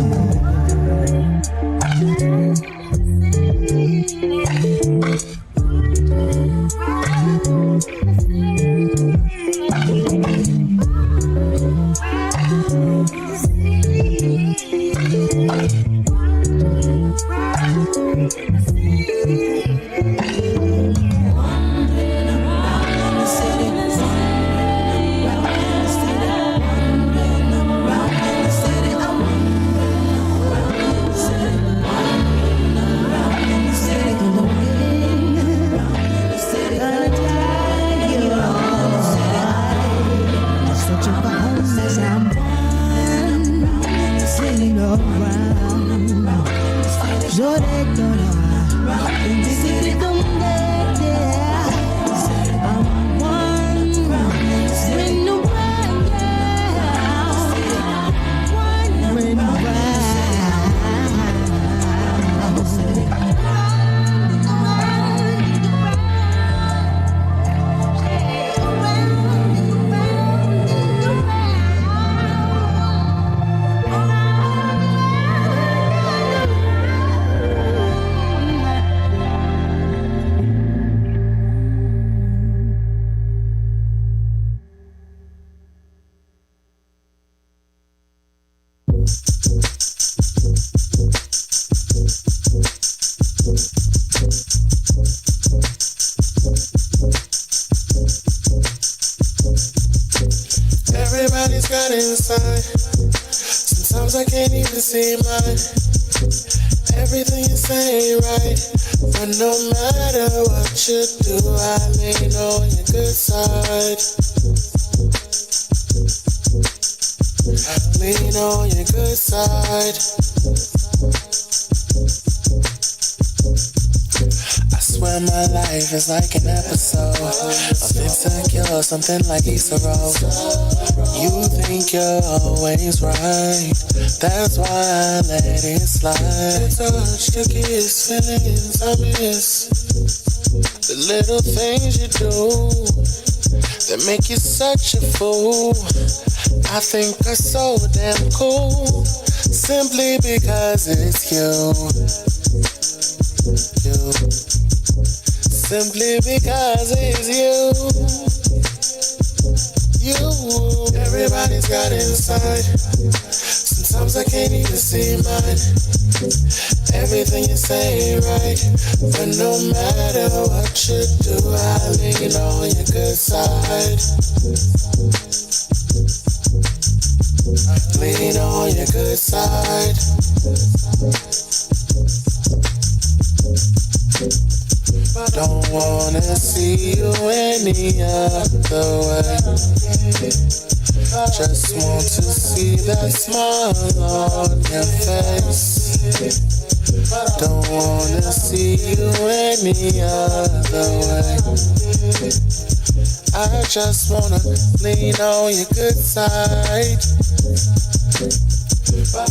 S18: see mine. Everything you say right, but no matter what you do, I lean on your good side. Lean on your good side. I swear my life is like an episode of Insecure, something like Issa Rose. You think you're always right, that's why I let it slide. Touch the kiss, feelings I miss, the little things you do that make you such a fool. I think are so damn cool, simply because it's you. Simply because it's you. Everybody's got inside. Sometimes I can't even see mine. Everything you say right, but no matter what you do, I lean on your good side. Lean on your good side. Don't wanna see you any other way. Just want to see that smile on your face. Don't wanna see you any other way. I just wanna lean on your good side.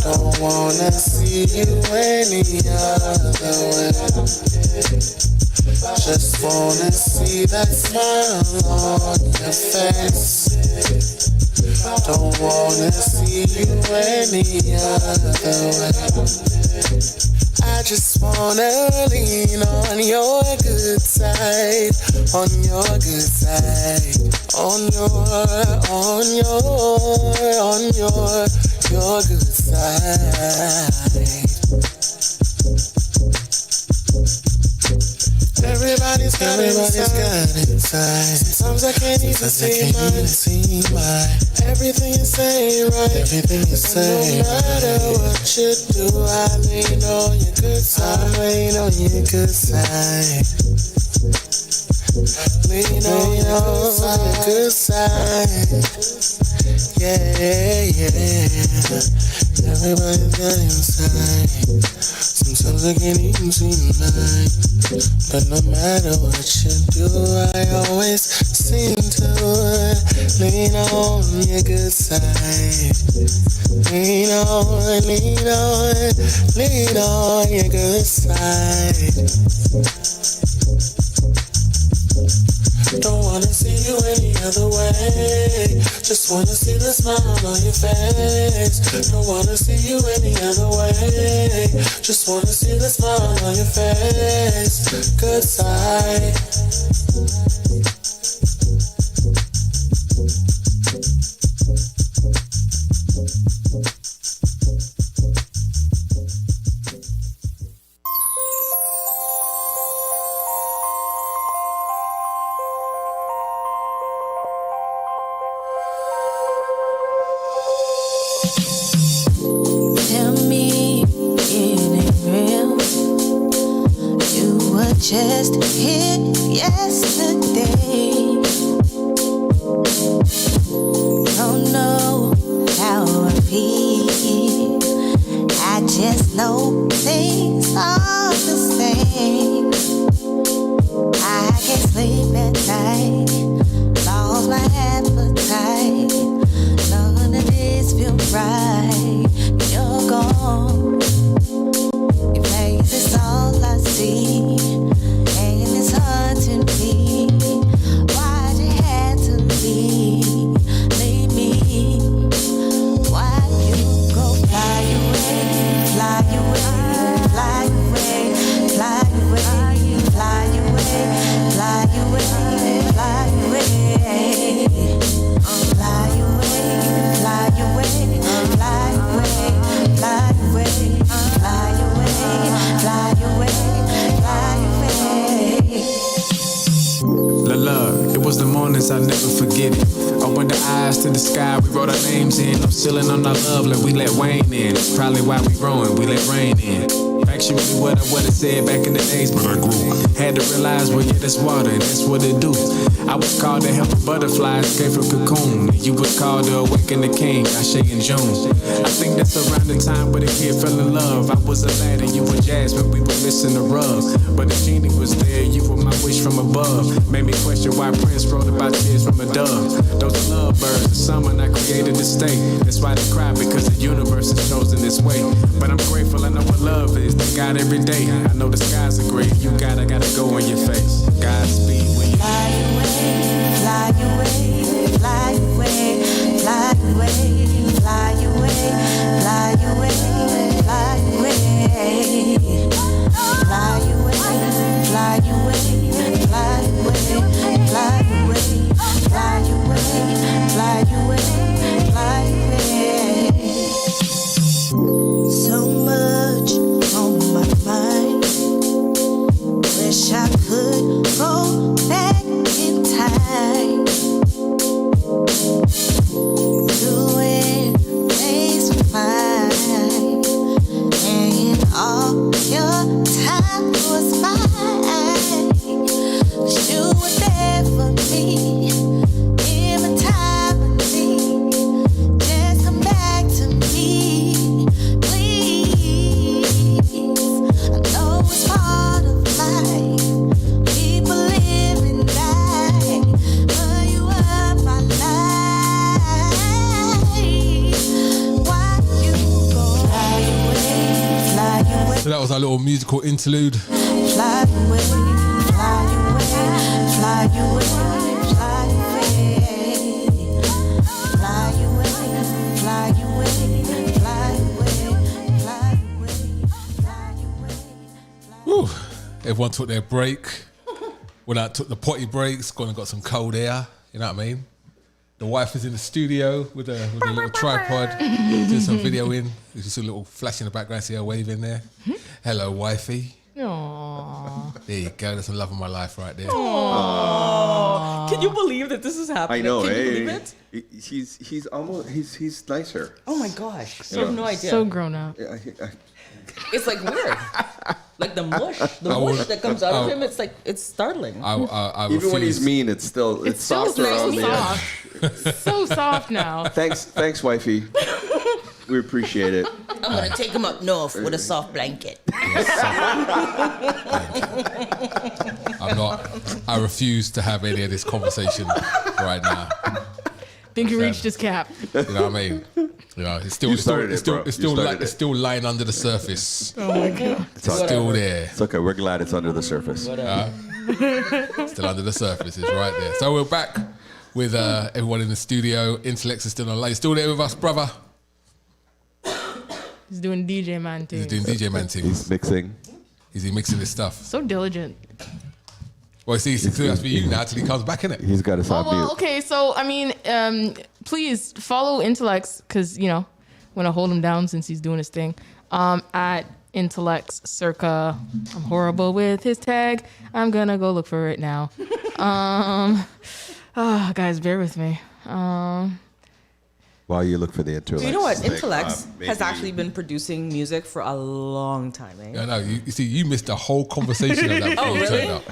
S18: Don't wanna see you any other way. Just wanna see that smile on your face. Don't wanna see you any other way. I just wanna lean on your good side, on your good side, on your good side. Everybody's got inside. Sometimes I can't even see mine. Everything you say right. Everything you say. No matter what you do, I lean on your good side. I lean on your good side. Lean on your good side. Yeah, yeah. Everybody's got inside. Sometimes I can't even see mine. But no matter what you do, I always seem to lean on your good side. Lean on your good side. Don't wanna see you any other way. Just wanna see the smile on your face. Don't wanna see you any other way. Just wanna see the smile on your face. Good side.
S5: Just hit yesterday. Don't know how I feel. I just know things are the same. I can't sleep at night. Lost my appetite. None of this feels right. You're gone. Your face is all I see. Haunting me, why'd you have to leave me? Why'd you go fly away, fly away, fly away?
S9: to the sky, we wrote our names in. No ceiling on our love, like we let Wayne in. That's probably why we growing, we let rain in. Actually, what I would've said back in the days, but I grew. Had to realize, well, yeah, that's water, and that's what it do. I was called to help a butterfly escape from cocoon. And you was called to awaken the king, Ashe in June. I think that's around the time where the kid fell in love. I was a lad and you were Jasmine, we were missing the rub. But the genie was there, you were my wish from above. Made me question why Prince wrote about tears from a dove. Those are love birds, the summer I created the state. That's why they cry, because the universe has chosen this way. But I'm grateful, I know what love is. Thank God every day. I know the skies are gray. You gotta go in your face. Godspeed when you
S11: fly away, fly away, fly away, fly away, fly away, fly away, fly away, fly away, fly away, fly away, fly away, fly away, fly away, fly away. So much on my mind. Wish I could go back in time, doing things fine, and all your time was mine. 'Cause you were there for me every time I need. Just come back to me, please. I know it's part of life. People live and die, but you are my life. Why you go fly away, fly away,
S12: So that was our little musical interlude.
S11: fly away, fly away, fly away, fly away, fly away, fly away, fly away, fly away.
S12: Whew. Everyone took their break. When I took the potty breaks, gone and got some cold air. You know what I mean? The wife is in the studio with a little tripod, doing some video in. There's just a little flash in the background, see her waving there. Hello, wifey.
S2: Aww.
S12: There you go. That's the love of my life right there.
S1: Aww. Can you believe that this is happening?
S10: I know,
S1: Can you
S10: eh?
S1: believe it?
S10: He's almost he's nicer.
S1: Oh my gosh.
S10: You
S1: I have
S10: know.
S1: no idea.
S2: So grown up.
S1: It's like weird. Like the mush that comes out of him, it's like, it's startling.
S12: I
S10: Even when
S12: refuse.
S10: he's mean, it's still
S2: still
S10: softer
S2: so
S10: on the
S2: soft. So soft now.
S10: Thanks, wifey. We appreciate it.
S5: I'm gonna take him up north with a soft blanket.
S12: I'm not. I refuse to have any of this conversation right now.
S2: Think he reached his cap.
S12: You know what I mean? You know, it's still,
S10: You
S12: it's still,
S10: started
S12: it's
S10: it,
S12: still,
S10: bro.
S12: it's
S10: You
S12: still,
S10: started
S12: it's
S10: it.
S12: still lying under the surface.
S2: Oh my god.
S12: It's still there.
S10: It's okay. We're glad it's under the surface.
S12: Still under the surface. It's right there. So we're back with everyone in the studio. Intellects is still on live. Still there with us, brother.
S2: He's doing DJ man things.
S12: He's doing DJ man things.
S10: He's mixing.
S12: Is he mixing his stuff?
S2: So diligent.
S12: Well, see, that's for you now till he comes back, innit?
S10: He's got us
S2: Oh,
S10: on
S2: well,
S10: mute.
S2: okay. So, I mean, please follow Intellects because, you know, I'm going to hold him down since he's doing his thing. At Intellects circa, I'm horrible with his tag. I'm going to go look for it now. Guys, bear with me.
S10: While you look for the intro.
S1: Do you know what? Intellects has actually been producing music for a long time, eh?
S12: Yeah, no, you see, you missed the whole conversation of that before
S1: Oh,
S12: you
S1: really?
S12: turned up.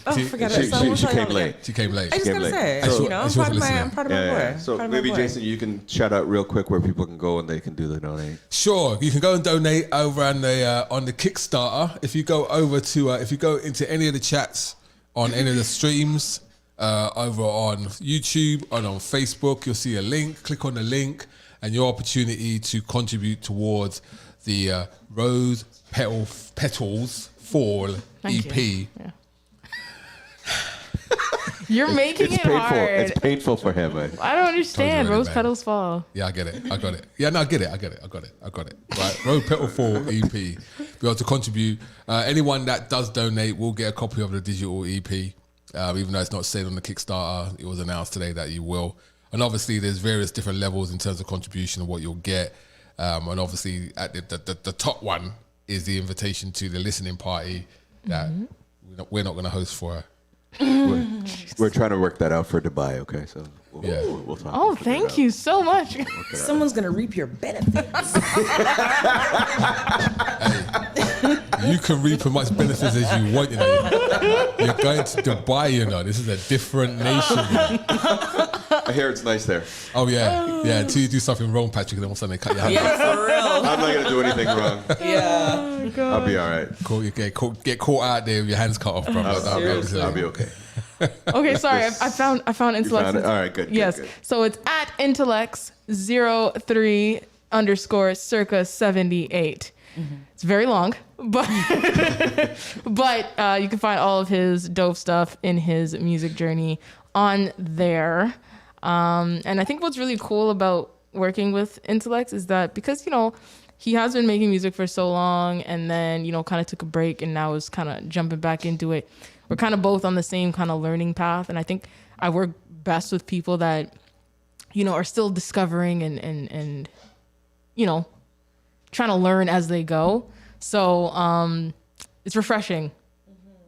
S1: Oh,
S12: See,
S1: forget it. So we'll
S10: She
S1: tell you
S10: came
S1: all
S10: late.
S1: again.
S12: She came late.
S1: I just gotta say,
S12: And she-
S1: you know, I'm
S12: and she
S1: proud of
S12: wasn't
S1: my
S12: listening.
S1: boy.
S10: So
S1: Proud of my
S10: maybe
S1: boy.
S10: Jason, you can shout out real quick where people can go and they can do the donate.
S12: Sure, you can go and donate over on the Kickstarter. If you go over to if you go into any of the chats on any of the streams over on YouTube and on Facebook, you'll see a link. Click on the link, and your opportunity to contribute towards the Rose Petals Fall
S2: Thank
S12: EP.
S2: you. Yeah. You're making it
S10: painful.
S2: hard.
S10: It's painful for him. Man.
S2: I don't understand.
S12: already,
S2: Rose
S12: man.
S2: petals fall.
S12: Yeah, I get it. I got it. Yeah, no, I get it. I got it. Right, Rose Petal 4 EP. Be able to contribute. Anyone that does donate will get a copy of the digital EP. Even though it's not said on the Kickstarter, it was announced today that you will. And obviously, there's various different levels in terms of contribution and what you'll get. And obviously, at the top one is the invitation to the listening party that we're not going to host for
S10: We're trying to work that out for Dubai. Okay, so we'll talk.
S2: Oh, thank you so much.
S1: Someone's gonna reap your benefits.
S12: You can reap as much benefits as you want. You know, you're going to Dubai. You know, this is a different nation.
S10: I hear it's nice there.
S12: Oh yeah. Until you do something wrong, Patrick, then all of a sudden they cut your hand off.
S1: Yeah, for real.
S10: I'm not gonna do anything wrong.
S1: Yeah.
S10: I'll be all right.
S12: Cool. You get caught out there with your hands cut off, bro.
S10: I'll be okay.
S2: Okay, sorry. I found Intellex.
S10: Found it? All right, good.
S2: Yes.
S10: Good.
S2: So it's at Intellex03_circa78. It's very long, but you can find all of his dope stuff in his music journey on there. And I think what's really cool about working with Intellex is that because, you know, he has been making music for so long and then, you know, kind of took a break and now is kind of jumping back into it. We're kind of both on the same kind of learning path. And I think I work best with people that, you know, are still discovering and you know, trying to learn as they go. So it's refreshing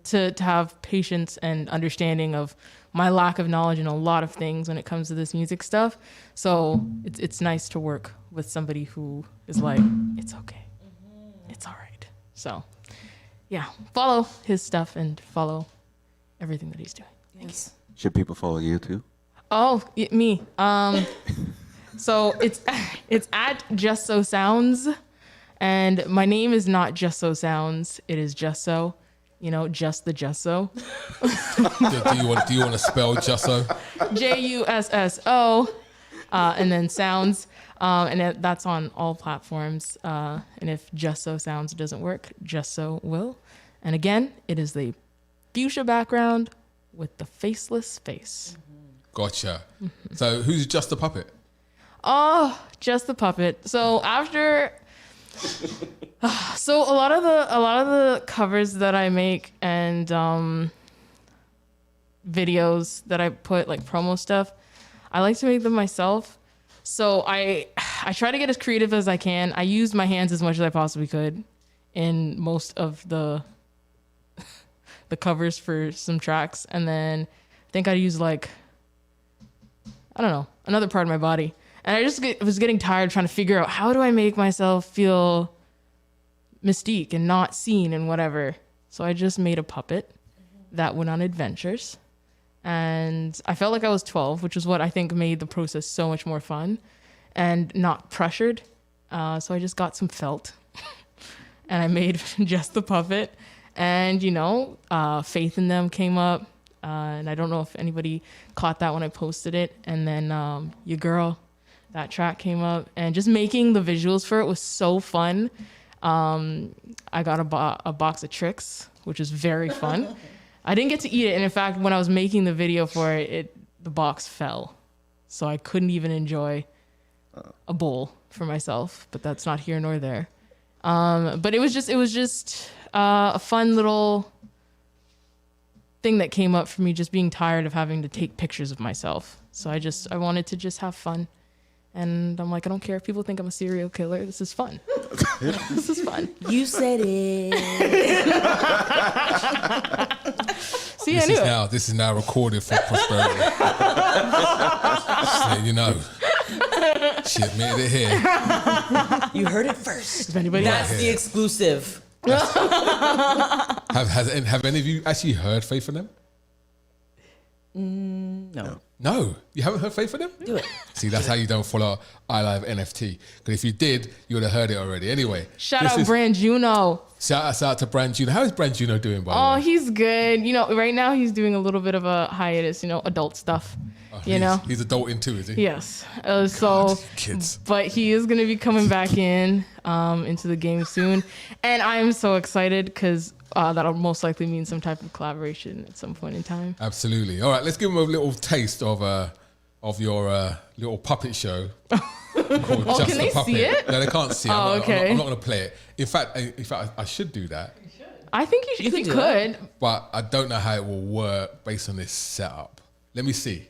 S2: to have patience and understanding of my lack of knowledge in a lot of things when it comes to this music stuff. So it's nice to work with somebody who is like, it's okay. It's all right. So yeah, follow his stuff and follow everything that he's doing.
S1: Thanks.
S10: Should people follow you too?
S2: Oh, me. So it's at Just So Sounds, and my name is not Just So Sounds. It is Just So. You know, just the Just So.
S12: Do you want to spell Just So?
S2: JUSSO, and then Sounds, and that's on all platforms. And if Just So Sounds doesn't work, Just So will. And again, it is the fuchsia background with the faceless face.
S12: Gotcha. So who's Just the Puppet?
S2: Oh, Just the Puppet. So after, so a lot of the covers that I make and videos that I put, like promo stuff, I like to make them myself. So I try to get as creative as I can. I used my hands as much as I possibly could in most of the covers for some tracks, and then I think I used like, I don't know, another part of my body. And I just was getting tired trying to figure out, how do I make myself feel mystique and not seen and whatever. So I just made a puppet that went on adventures. And I felt like I was 12, which is what I think made the process so much more fun and not pressured. So I just got some felt and I made Just the Puppet. And, you know, Faith in Them came up. And I don't know if anybody caught that when I posted it. And then Your Girl, that track came up. And just making the visuals for it was so fun. I got a box of tricks, which is very fun. I didn't get to eat it. And in fact, when I was making the video for it, the box fell. So I couldn't even enjoy a bowl for myself. But that's not here nor there. But it was just a fun little thing that came up for me, just being tired of having to take pictures of myself. So I wanted to just have fun. And I'm like, I don't care if people think I'm a serial killer. This is fun. This is fun.
S1: You said it.
S2: See, I knew it.
S12: This is now recorded for prosperity. So, you know, she admitted it here.
S1: You heard it first.
S2: If anybody
S1: That's the exclusive.
S12: Have any of you actually heard Faith in Them?
S1: No.
S12: No, you haven't heard Faith in Them?
S1: Do it.
S12: See, that's how you don't follow iLive NFT. Because if you did, you would have heard it already. Anyway.
S2: Shout out Brand Juno.
S12: Shout out to Brand Juno. How is Brand Juno doing, by the way?
S2: He's good. You know, right now he's doing a little bit of a hiatus, you know, adult stuff. He's
S12: adulting too, is he?
S2: Yes. So
S12: kids.
S2: But he is going to be coming back into the game soon. And I am so excited because that'll most likely mean some type of collaboration at some point in time.
S12: Absolutely. All right, let's give him a little taste of your little puppet show. Called Just
S2: can
S12: the
S2: they
S12: Puppet.
S2: see it?
S12: No, they can't see it.
S2: Okay.
S12: I'm not going to play it. In fact, I should do that.
S2: I think you could.
S12: But I don't know how it will work based on this setup. Let me see.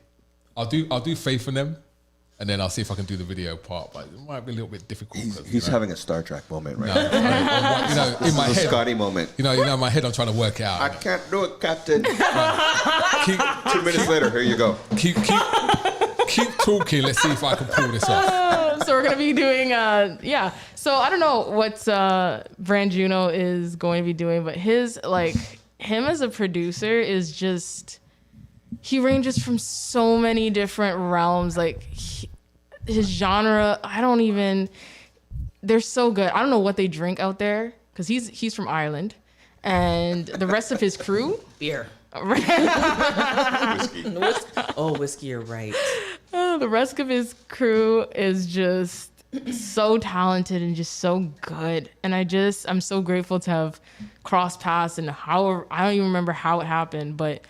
S12: I'll do Faith in Them, and then I'll see if I can do the video part. But it might be a little bit difficult.
S10: He's having a Star Trek moment right
S12: No,
S10: now.
S12: you know, in my
S10: This is a
S12: head,
S10: Scotty moment.
S12: You know, in my head, I'm trying to work it out.
S10: I can't do it, Captain. 2 minutes later, here you go.
S12: Keep talking. Let's see if I can pull this off.
S2: So we're gonna be doing So I don't know what Branjuno is going to be doing, but him as a producer is just, he ranges from so many different realms. Like his genre, they're so good. I don't know what they drink out there because he's from Ireland, and the rest of his crew,
S1: beer.
S2: Whiskey.
S1: Whiskey, you're right.
S2: The rest of his crew is just so talented and just so good. And I'm so grateful to have crossed paths, and I don't even remember how it happened, but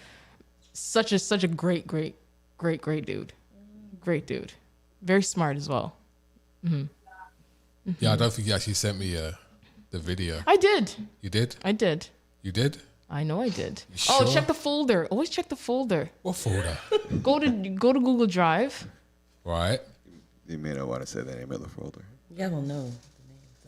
S2: such a great dude. Great dude. Very smart as well. Mm-hmm.
S12: Yeah, I don't think you actually sent me the video.
S2: I did.
S12: You did?
S2: I did.
S12: You did?
S2: I know I did.
S12: Sure?
S2: Oh, check the folder. Always check the folder.
S12: What folder?
S2: Go to Google Drive.
S12: Right.
S10: You may not want to say the name of the folder.
S1: Yeah, well, no.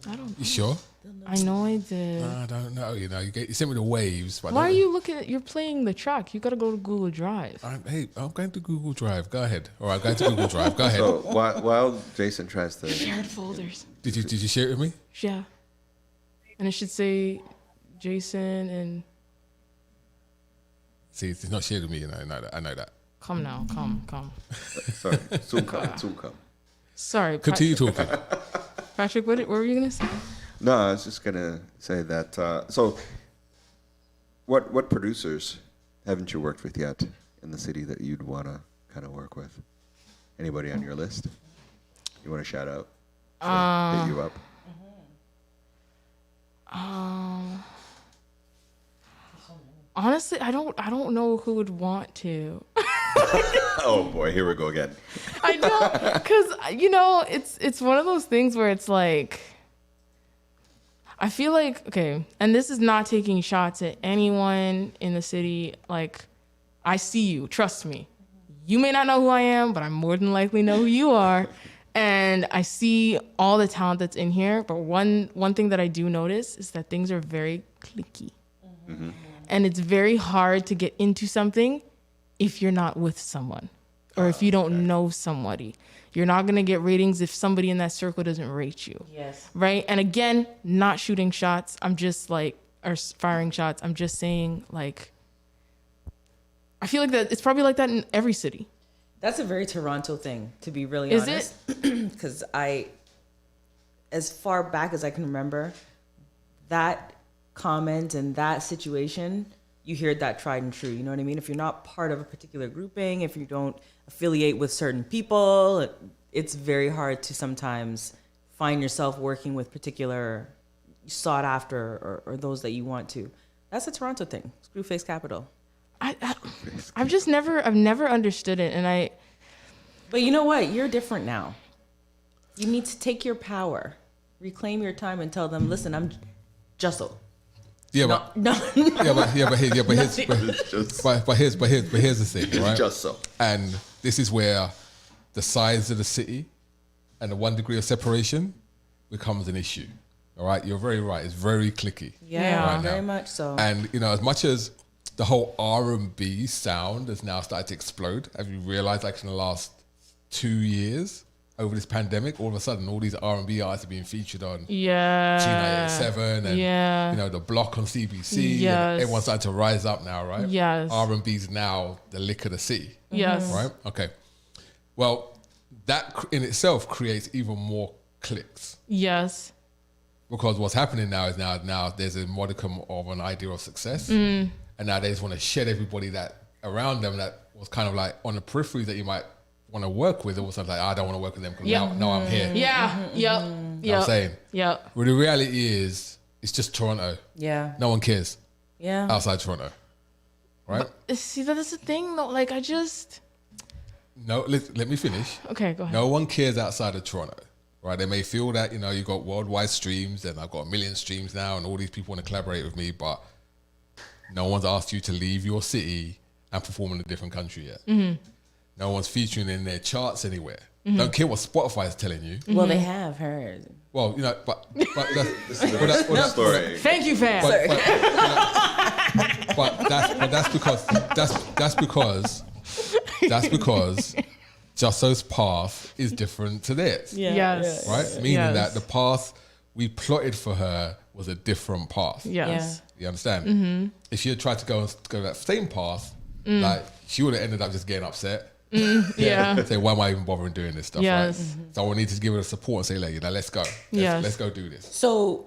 S2: I don't.
S12: You sure?
S2: I know I did.
S12: I don't know. You know, you sent me the waves. But
S2: Why are you looking at? You're playing the track. You got to go to Google Drive.
S12: I'm going to Google Drive. Go ahead. All right, going to Google Drive. Go ahead.
S10: So while Jason tries to
S2: Shared folders.
S12: Did you share it with me?
S2: Yeah. And it should say Jason and.
S12: See, it's not shared with me. You know, I know that.
S2: Come now, come.
S10: Sorry, soon come.
S2: Sorry.
S12: Continue talking.
S2: Patrick, what were you gonna say?
S10: No, I was just gonna say that. So, what producers haven't you worked with yet in the city that you'd want to kind of work with? Anybody on your list? You want to shout out? Hit you up.
S2: Honestly, I don't know who would want to.
S10: Oh boy, here we go again.
S2: I know, because it's one of those things where it's like, I feel like, okay, and this is not taking shots at anyone in the city. Like, I see you, trust me. You may not know who I am, but I more than likely know who you are. And I see all the talent that's in here. But one thing that I do notice is that things are very cliquey.
S10: Mm-hmm.
S2: And it's very hard to get into something if you're not with someone or if you don't know somebody. You're not going to get ratings if somebody in that circle doesn't rate you.
S1: Yes.
S2: Right? And again, not shooting shots. I'm just like, or firing shots. I'm just saying, like, I feel like that it's probably like that in every city.
S1: That's a very Toronto thing, to be really
S2: Is
S1: honest. Because as far back as I can remember, that comment and that situation, you hear that tried and true. You know what I mean? If you're not part of a particular grouping, if you don't affiliate with certain people, it's very hard to sometimes find yourself working with particular sought after or those that you want to. That's a Toronto thing. Screwface capital.
S2: I've never understood it,
S1: But you know what? You're different now. You need to take your power, reclaim your time, and tell them, "Listen, I'm Jussel."
S12: Yeah, but here's the thing, right?
S10: Just so.
S12: And this is where the size of the city and the 1 degree of separation becomes an issue. All right, you're very right. It's very cliquey.
S1: Yeah,
S12: right
S1: very
S12: now.
S1: much so.
S12: And as much as the whole R&B sound has now started to explode, have you realized, like in the last 2 years over this pandemic, all of a sudden all these R&B artists are being featured on G987 and the Block on CBC.
S2: Yes.
S12: And everyone's starting to rise up now, right?
S2: Yes.
S12: R&B's now the lick of the sea.
S2: Yes.
S12: Right? Okay. Well, that in itself creates even more clicks.
S2: Yes.
S12: Because what's happening now is now there's a modicum of an idea of success.
S2: Mm.
S12: And now they just want to shed everybody that around them that was kind of like on the periphery that you might want to work with. It was like, I don't want to work with them because now I'm here.
S2: Yeah. Yep.
S12: You know what I'm saying?
S2: Yep.
S12: Well, the reality is, it's just Toronto.
S1: Yeah.
S12: No one cares.
S1: Yeah.
S12: Outside Toronto. Right?
S2: But, see, that's the thing, though. Like,
S12: No, let me finish.
S2: Okay, go ahead.
S12: No one cares outside of Toronto. Right? They may feel that, you got worldwide streams and I've got 1 million streams now and all these people want to collaborate with me, but no one's asked you to leave your city and perform in a different country yet.
S2: Mm-hmm.
S12: No one's featuring in their charts anywhere.
S1: Mhm.
S12: Don't care what Spotify is telling you.
S1: Well, they have heard.
S12: Well, you know, but
S10: This is the story.
S2: Thank you, fam.
S12: But that's because Jusso's path is different to theirs.
S2: Yeah. Yes.
S12: Right? Meaning
S2: Yes.
S12: that the path we plotted for her was a different path.
S2: Yes.
S12: You understand?
S2: Mhm.
S12: If she had tried to go that same path,
S2: Mm.
S12: like she would have ended up just getting upset.
S2: Yeah.
S12: Say, why am I even bothering doing this stuff?
S2: Yes.
S12: Right? So I need to give her the support and say, like, let's go. Let's go do this.
S1: So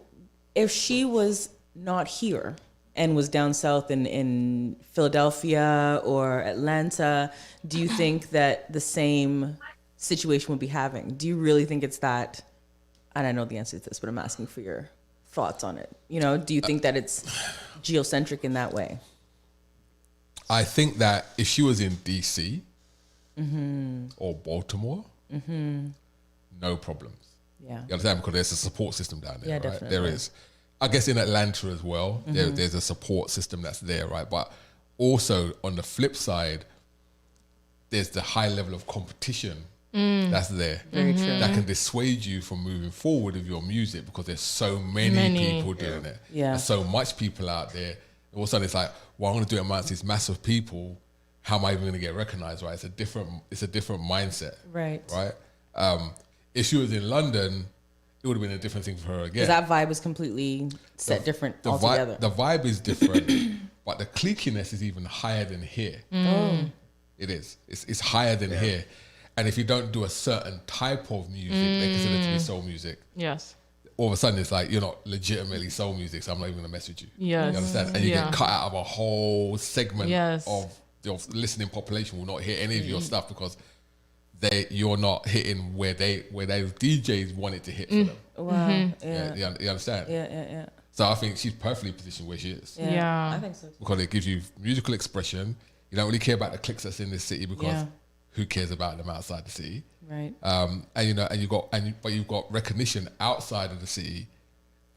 S1: if she was not here and was down south in Philadelphia or Atlanta, do you think that the same situation would be having? Do you really think it's that? And I know the answer to this, but I'm asking for your thoughts on it. You know, do you think that it's geocentric in that way?
S12: I think that if she was in DC
S1: Mm-hmm.
S12: or Baltimore,
S1: Mm-hmm.
S12: no problems.
S1: Yeah.
S12: You understand? Because there's a support system down there,
S1: Yeah,
S12: right?
S1: definitely.
S12: There is. I guess in Atlanta as well,
S1: Mhm.
S12: there's a support system that's there, right? But also on the flip side, there's the high level of competition that's there.
S1: Very true.
S12: That can dissuade you from moving forward with your music because there's so many people doing it.
S1: Yeah.
S12: There's so much people out there. All of a sudden it's like, well, I'm going to do it amongst these massive people. How am I even going to get recognized, right? It's a different mindset.
S1: Right.
S12: Right? If she was in London, it would have been a different thing for her again.
S1: Because that vibe is completely set different altogether.
S12: The vibe is different, but the cliquiness is even higher than here.
S1: Oh.
S12: It is. It's higher than here. And if you don't do a certain type of music, they consider it to be soul music.
S2: Yes.
S12: All of a sudden, it's like you're not legitimately soul music, so I'm not even going to mess with you.
S2: Yes.
S12: You understand? And you
S2: Yeah.
S12: get cut out of a whole segment
S2: Yes.
S12: of the listening population will not hear any of your stuff because you're not hitting where those DJs want it to hit for them.
S1: Wow.
S12: Yeah. You understand?
S1: Yeah.
S12: So I think she's perfectly positioned where she is.
S2: Yeah.
S1: I think so too.
S12: Because it gives you musical expression. You don't really care about the clicks that's in this city because
S1: Yeah.
S12: who cares about them outside the city?
S1: Right.
S12: But you've got recognition outside of the city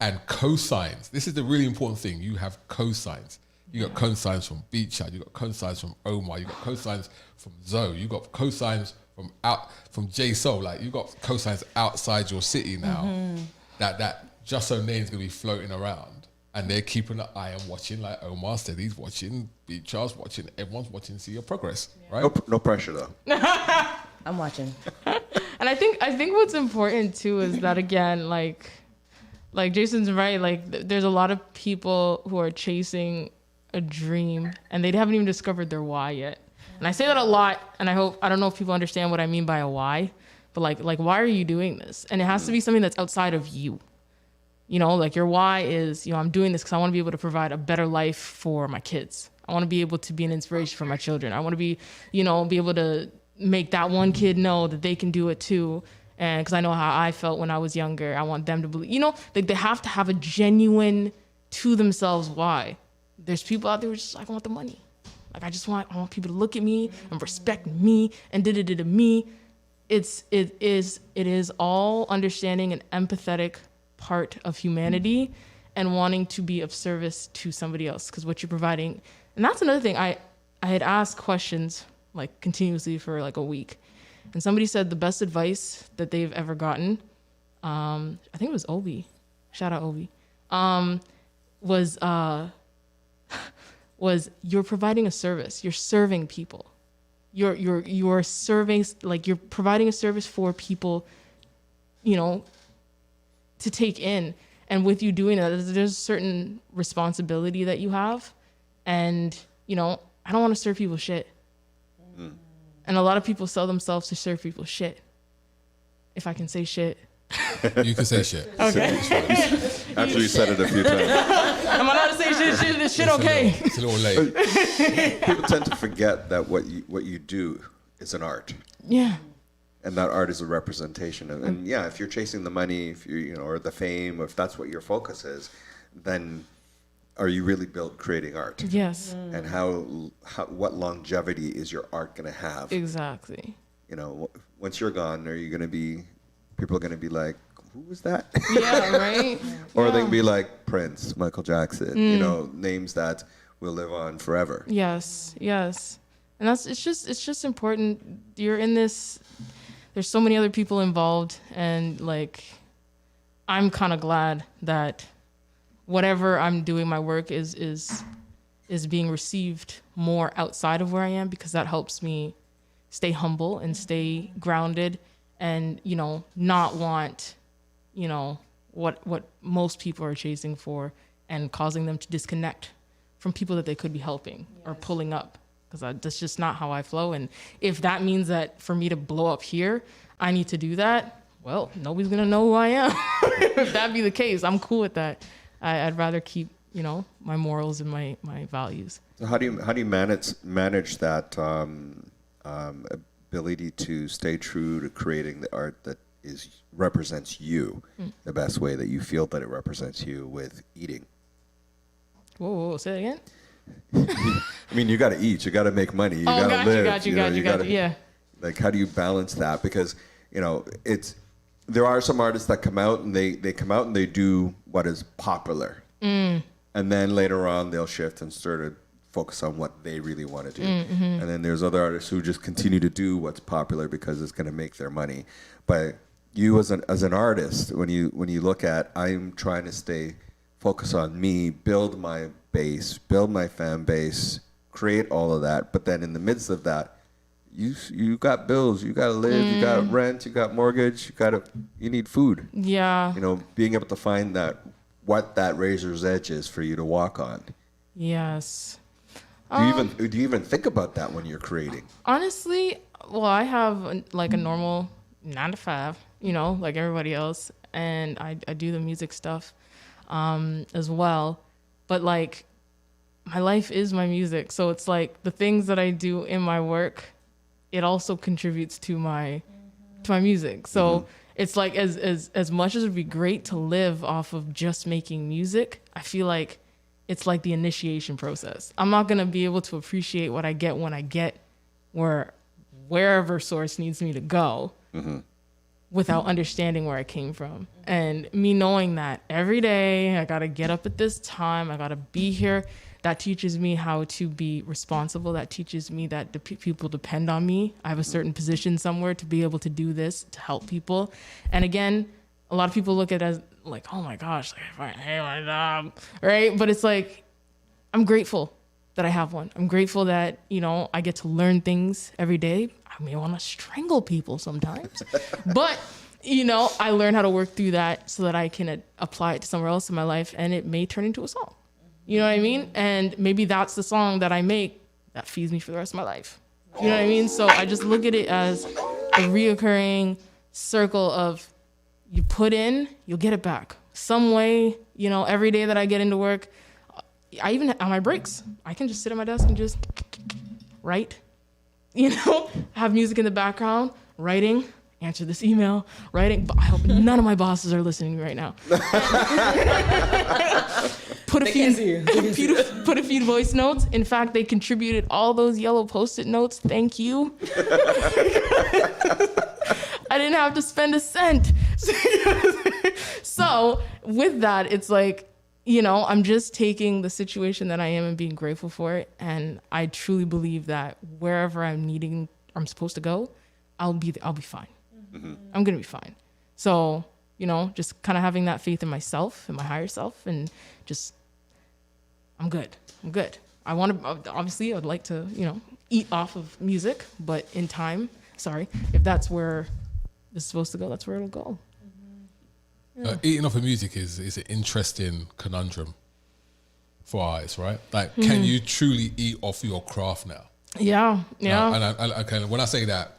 S12: and cosigns. This is the really important thing. You have cosigns. You got cosigns from Beachside. You got cosigns from Omar. You got cosigns from Zoe. You got cosigns from J Soul. Like you got cosigns outside your city now.
S1: Mm-hmm.
S12: That Just So name's gonna be floating around, and they're keeping an eye and watching. Like Omar said, he's watching. Beat Charles watching. Everyone's watching to see your progress, right?
S10: No pressure though.
S1: I'm watching.
S2: And I think what's important too is that again, like Jason's right. Like there's a lot of people who are chasing a dream and they haven't even discovered their why yet. And I say that a lot, and I don't know if people understand what I mean by a why, but like why are you doing this? And it has to be something that's outside of you. You know, like your why is, I'm doing this because I want to be able to provide a better life for my kids. I want to be able to be an inspiration for my children. I want to be able to make that one kid know that they can do it too. And because I know how I felt when I was younger, I want them to believe, like they have to have a genuine to themselves why. There's people out there who are just like, I want the money. Like I want people to look at me and respect me and me. It is all understanding and empathetic part of humanity and wanting to be of service to somebody else because what you're providing. And that's another thing. I had asked questions like continuously for like a week, and somebody said the best advice that they've ever gotten, I think it was Obi, shout out Obi, was you're providing a service. You're serving people. You're serving, like you're providing a service for people, to take in. And with you doing that, there's a certain responsibility that you have. And, I don't want to serve people shit. And a lot of people sell themselves to serve people shit. If I can say shit.
S12: You can say shit.
S2: Okay.
S10: After you said it a few times.
S2: Am I allowed to say shit? Is shit okay?
S12: It's a little late.
S10: People tend to forget that what you do is an art.
S2: Yeah.
S10: And that art is a representation of, and yeah, if you're chasing the money, if you or the fame, if that's what your focus is, then are you really built creating art?
S2: Yes.
S10: And what longevity is your art going to have?
S2: Exactly.
S10: Once you're gone, people are going to be like, who was that?
S2: Yeah, right?
S10: Or they can be like Prince, Michael Jackson, names that will live on forever.
S2: Yes. And it's just important. You're in this, there's so many other people involved, and like, I'm kind of glad that whatever I'm doing, my work is being received more outside of where I am, because that helps me stay humble and stay grounded, and, you know, not want, you know, what most people are chasing for, and causing them to disconnect from people that they could be helping or pulling up, because that's just not how I flow. And if that means that for me to blow up here, I need to do that, well, nobody's gonna know who I am. If that be the case, I'm cool with that. I'd rather keep, you know, my morals and my values.
S10: So how do you manage that ability to stay true to creating the art that represents you the best way that you feel that it represents you with eating?
S2: Whoa, say that again?
S10: I mean, you got to eat, you got to make money, you got to live.
S2: Yeah.
S10: Like, how do you balance that? Because, you know, there are some artists that come out and they come out and they do what is popular. And then later on they'll shift and sort of focus on what they really want to do. And then there's other artists who just continue to do what's popular because it's going to make their money. But you as an artist, when you look at, I'm trying to stay focused on me, build my base, build my fan base, create all of that. But then in the midst of that, you got bills, you got to live, you got rent, you got mortgage, you need food.
S2: Yeah.
S10: You know, being able to find what that razor's edge is for you to walk on.
S2: Yes.
S10: Do you even think about that when you're creating?
S2: Honestly, well, I have a normal 9 to 5, you know, like everybody else, and I do the music stuff as well. But like, my life is my music, so it's like the things that I do in my work, it also contributes to my music. So it's like, as much as it'd be great to live off of just making music, I feel like it's like the initiation process. I'm not gonna be able to appreciate what I get when I get wherever source needs me to go without understanding where I came from. And me knowing that every day I gotta get up at this time, I gotta be here, that teaches me how to be responsible. That teaches me that the people depend on me. I have a certain position somewhere to be able to do this, to help people. And again, a lot of people look at it as like, oh my gosh, like, I hate my job, right? But it's like, I'm grateful that I have one. I'm grateful that, you know, I get to learn things every day. I may want to strangle people sometimes, but, you know, I learn how to work through that so that I can apply it to somewhere else in my life, and it may turn into a song. You know what I mean? And maybe that's the song that I make that feeds me for the rest of my life. You know what I mean? So I just look at it as a reoccurring circle of, you put in, you'll get it back. Some way, you know, every day that I get into work, I even on my breaks, I can just sit at my desk and just write, you know, have music in the background, writing, answer this email, writing. But I hope none of my bosses are listening right now. Put a few voice notes. In fact, they contributed all those yellow Post-it notes. Thank you. I didn't have to spend a cent. So with that, it's like, you know, I'm just taking the situation that I am and being grateful for it. And I truly believe that wherever I'm supposed to go, I'll be fine. I'm going to be fine. So, you know, just kind of having that faith in myself and my higher self, and just, I'm good. I want to, obviously I'd like to, you know, eat off of music, but in time, if that's where this is supposed to go, that's where it'll go. Yeah.
S12: Eating off of music is an interesting conundrum for artists, right? Like, can you truly eat off your craft now?
S2: Yeah.
S12: And when I say that,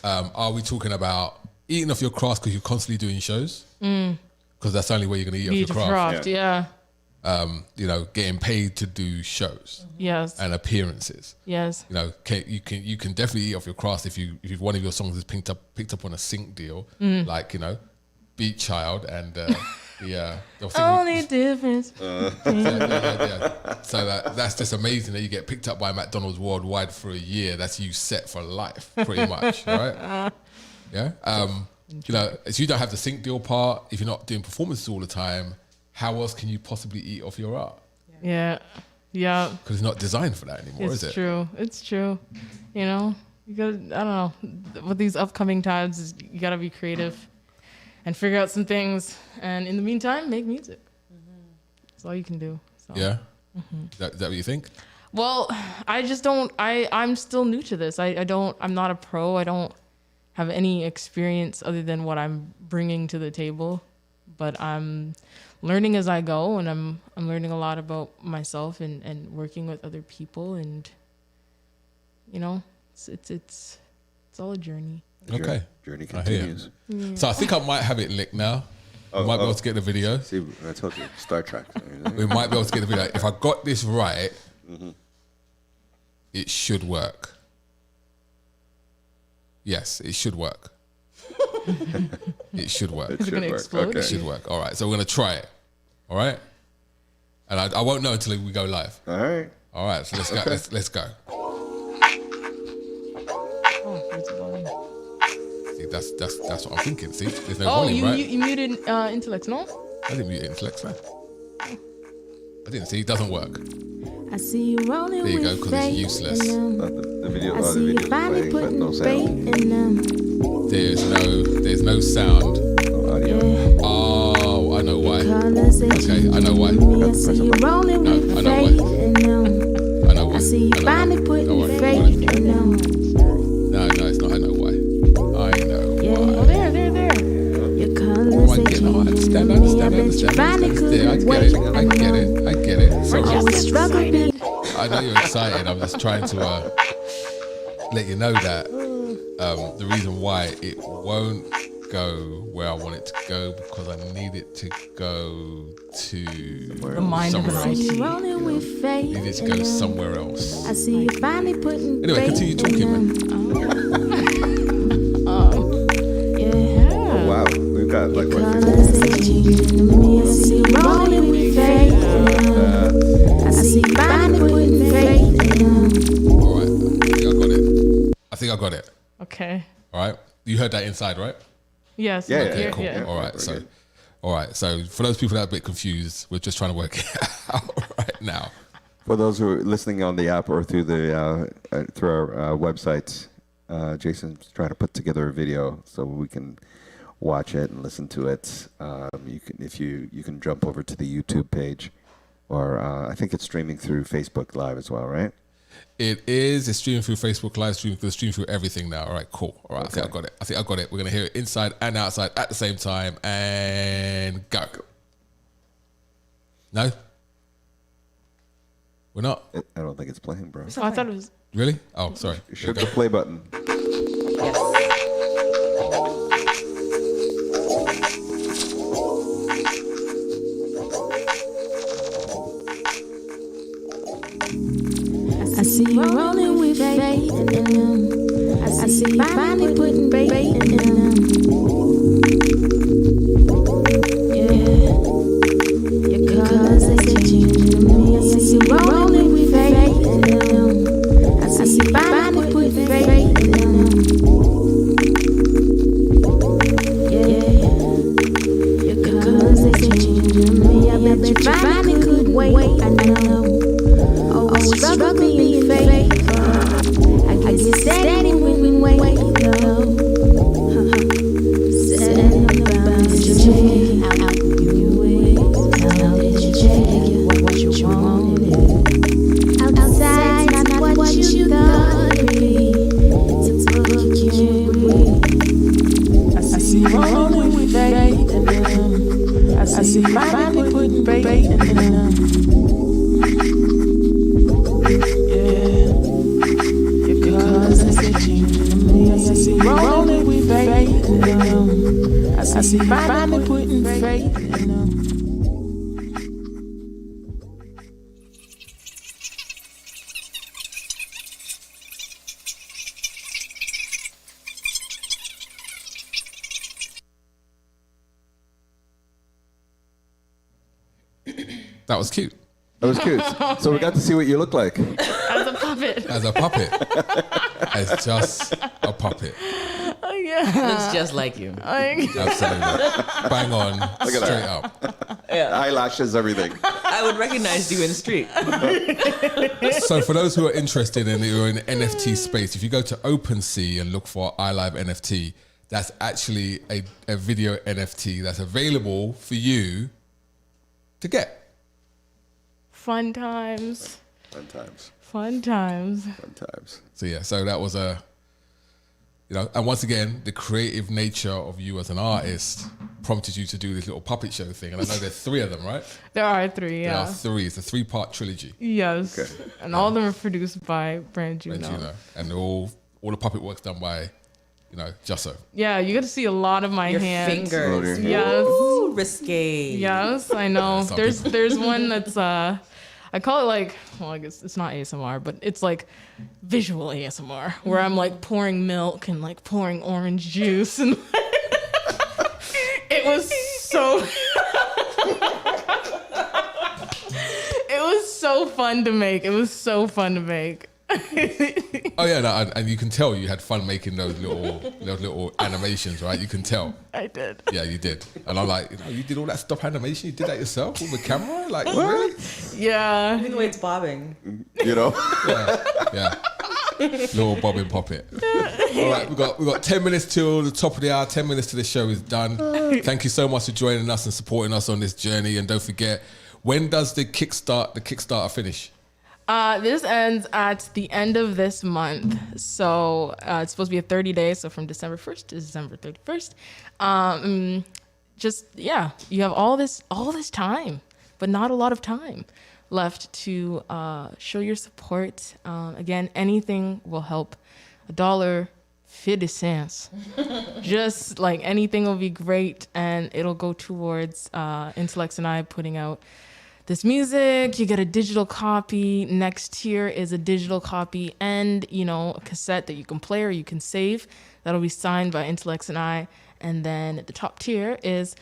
S12: are we talking about eating off your craft because you're constantly doing shows? Because that's the only way you're going to eat off your craft.
S2: Yeah.
S12: You know, getting paid to do shows.
S2: Yes.
S12: And appearances.
S2: Yes.
S12: You know, you can definitely eat off your craft if one of your songs is picked up on a sync deal, like, you know, Beat Child and the
S2: only difference.
S12: Yeah. So that's just amazing that you get picked up by McDonald's worldwide for a year. That's you set for life, pretty much, right? Yeah. You know, so you don't have the sync deal part. If you're not doing performances all the time, how else can you possibly eat off your art?
S2: Yeah. Yeah.
S12: Because it's not designed for that anymore, is it?
S2: It's true. It's true. You know, you got. I don't know. With these upcoming times, you gotta be creative and figure out some things. And in the meantime, make music. That's all you can do. So.
S12: Yeah. Is that what you think?
S2: Well, I just don't. I'm still new to this. I don't. I'm not a pro. I don't have any experience other than what I'm bringing to the table. But I'm learning as I go, and I'm learning a lot about myself and working with other people, and you know, it's all a journey.
S12: Okay.
S10: Journey
S12: I hear you.
S10: continues.
S2: Yeah.
S12: So I think I might have it licked now. We might be able to get the video.
S10: See, I told you, Star Trek.
S12: We might be able to get the video. If I got this right, it should work. Yes, it should work. It should work.
S2: Is it gonna explode?
S12: It should work. All right, so we're gonna try it. All right, and I won't know until we go live.
S10: All right.
S12: All right. So let's go. Let's go.
S2: Oh, where's the volume?
S12: See, that's what I'm thinking. See, there's no
S2: Oh,
S12: volume, right?
S2: you muted Intellects, no?
S12: I didn't mute Intellect, man. I didn't see. It doesn't work.
S11: I see you rolling
S12: There you go,
S11: with
S12: because it's
S11: faith
S12: useless.
S11: in them.
S10: The video,
S11: I
S10: the
S11: see you
S10: video's
S11: finally
S10: playing, but
S11: putting
S10: no
S11: faith
S10: sound.
S11: in them.
S12: There's no sound.
S10: No audio.
S12: Oh, I know why.
S11: Colors that
S12: Okay, I know why.
S11: I see you rolling
S12: No,
S11: with
S12: I know
S11: faith
S12: why.
S11: in them.
S12: I know why.
S11: I see you
S12: I know
S11: finally
S12: why.
S11: putting
S12: Don't worry,
S11: faith
S12: don't worry.
S11: in them.
S12: No, it's not. I know why. I know
S11: Yeah.
S12: why.
S2: Oh, there.
S11: Your
S12: Oh,
S11: colors
S12: I
S11: that
S12: get it. I
S11: you
S12: understand.
S11: I bet you finally
S12: Yeah, I
S11: couldn't
S12: get
S11: wait.
S12: it. I get it. Sorry.
S11: I was struggling.
S12: I know you're excited. I'm just trying to let you know that the reason why it won't go where I want it to go because I need it to go to
S2: The mind of an
S12: somewhere else.
S11: You rolling with faith
S12: Need it to
S11: in
S12: go
S11: them.
S12: somewhere else.
S11: I see you finally putting
S12: Anyway,
S11: faith
S12: continue
S11: in
S12: talking, man.
S11: Yeah.
S10: Oh, wow. We've got like what?
S11: Colors that you I see you rolling with faith in them. I see you finally putting faith in them.
S12: All right. I think I got it.
S2: Okay.
S12: All right. You heard that inside, right?
S2: Yes.
S10: Yeah,
S12: Okay,
S10: yeah,
S12: cool.
S10: yeah.
S12: All right. So for those people that are a bit confused, we're just trying to work it out right now.
S10: For those who are listening on the app or through the through our website, Jason's trying to put together a video so we can watch it and listen to it. You can, if you can jump over to the YouTube page, or I think it's streaming through Facebook Live as well, right?
S12: It is. It's streaming through Facebook Live, streaming through everything now. All right, cool. All right,
S10: Okay.
S12: I think I got it. We're gonna hear it inside and outside at the same time, and go. No, we're not.
S10: I don't think it's playing, bro.
S2: Oh, I thought it was.
S12: Really? Oh, sorry.
S10: You shook the play button.
S11: I see you rolling with faith in them. I see you finally putting faith in them. Yeah. Your colors they changing me. I see you rolling with faith in them. I see you finally putting faith in them. Yeah. Your colors they changing me. I bet you finally couldn't wait. I know. I struggle being faithful. I get steady when we wait low. Setting the boundaries, out your way. Now that you check what you wanted. Outside, not what you thought it'd be. It's what you can't breathe. I see you rolling with faith in them. I see you finally putting faith in them. Rolling with faith in them. I see finally putting faith in them.
S12: That was cute.
S10: That was cute. So we got to see what you look like.
S2: As a puppet.
S12: As a puppet. As just a puppet.
S2: Oh, yeah.
S1: Looks just like you.
S12: Absolutely. Bang on.
S10: Look at
S12: Straight
S10: that.
S12: up.
S10: Eyelashes, everything.
S1: I would recognize you in the street.
S12: So for those who are interested in the NFT space, if you go to OpenSea and look for iLive NFT, that's actually a video NFT that's available for you to get.
S2: Fun times.
S10: Fun times.
S2: Fun times.
S10: Fun times.
S12: So yeah, so that was and once again, the creative nature of you as an artist prompted you to do this little puppet show thing. And I know there's 3 of them, right?
S2: There are 3, yeah.
S12: There are 3. It's a 3-part trilogy.
S2: Yes.
S12: Okay.
S2: And all of them are produced by Brand Juno.
S12: And all the puppet work's done by, Jusso.
S2: Yeah, you get to see a lot of my
S1: Your
S2: hands.
S1: fingers.
S2: Yes.
S1: Ooh, risque.
S2: Yes, I know. There's one that's I call it like, well, I guess it's not ASMR, but it's like visual ASMR, where I'm like pouring milk and like pouring orange juice, and it was so it was so fun to make. It was so fun to make.
S12: Oh yeah, no, and you can tell you had fun making those little animations, right? You can tell.
S2: I did.
S12: Yeah, you did. And I'm like, you did all that stop animation? You did that yourself with the camera? Like, really?
S2: Yeah.
S1: Even the way it's bobbing.
S12: Yeah. Little bobbing poppet. All right, we got 10 minutes till the top of the hour. 10 minutes to the show is done. Thank you so much for joining us and supporting us on this journey. And don't forget, when does the Kickstarter finish?
S2: This ends at the end of this month. So it's supposed to be a 30 days. So from December 1st to December 31st. You have all this time, but not a lot of time left to show your support. Again, anything will help. $1.50 cents. Just like anything will be great, and it'll go towards Intellects and I putting out this music. You get a digital copy. Next tier is a digital copy and, a cassette that you can play or you can save. That'll be signed by Intellects and I. And then the top tier is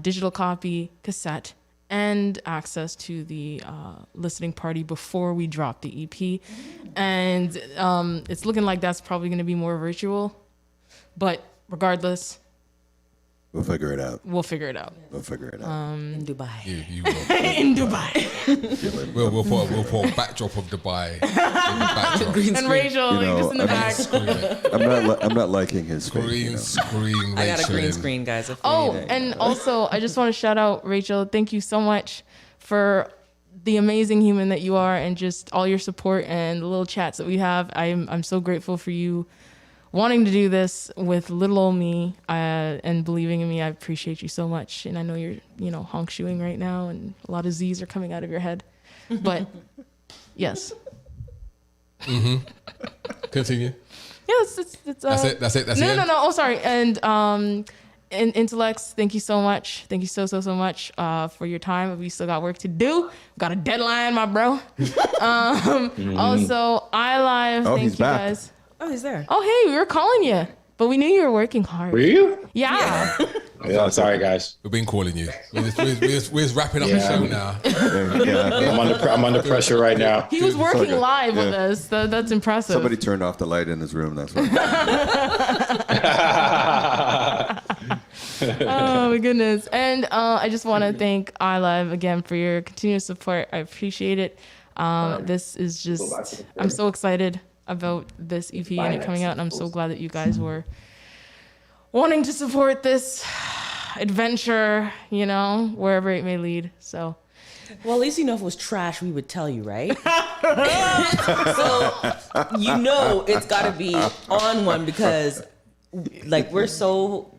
S2: digital copy, cassette, and access to the listening party before we drop the EP. And it's looking like that's probably going to be more virtual. But regardless,
S10: we'll figure it out.
S2: We'll figure it out.
S1: In Dubai.
S12: You will.
S2: In Dubai.
S12: We'll put a backdrop of Dubai. In the backdrop.
S2: And Rachel, just in the back.
S10: I'm not liking his face.
S12: Green screen.
S1: I got a green
S12: Rachel.
S1: screen, guys. If
S2: Oh,
S1: you need it.
S2: and also, I just want to shout out Rachel. Thank you so much for the amazing human that you are, and just all your support and the little chats that we have. I'm so grateful for you wanting to do this with little old me and believing in me. I appreciate you so much, and I know you're honk shoeing right now, and a lot of Z's are coming out of your head. But yes.
S12: Continue.
S2: Yes, it's
S12: That's it. That's
S2: no,
S12: it.
S2: No. Oh, sorry. And Intellects, thank you so much. Thank you so much for your time. We still got work to do. Got a deadline, my bro. Also, iLive.
S10: Oh,
S2: thank
S10: he's
S2: you
S10: back.
S2: guys.
S1: Oh, he's there.
S2: Oh, hey, we were calling you, but we knew you were working hard.
S3: Were you?
S2: Yeah.
S3: Yeah, sorry guys.
S12: We've been calling you. We're just wrapping up the show now.
S3: I'm under pressure right now.
S2: He was working live with us. That's impressive.
S10: Somebody turned off the light in his room. That's why.
S2: Oh my goodness. And I just want to thank iLive again for your continuous support. I appreciate it. This is just, I'm so excited about this EP and it coming out, and I'm so glad that you guys were wanting to support this adventure, wherever it may lead. So,
S1: well, at least if it was trash, we would tell you, right? So it's got to be on one, because we're so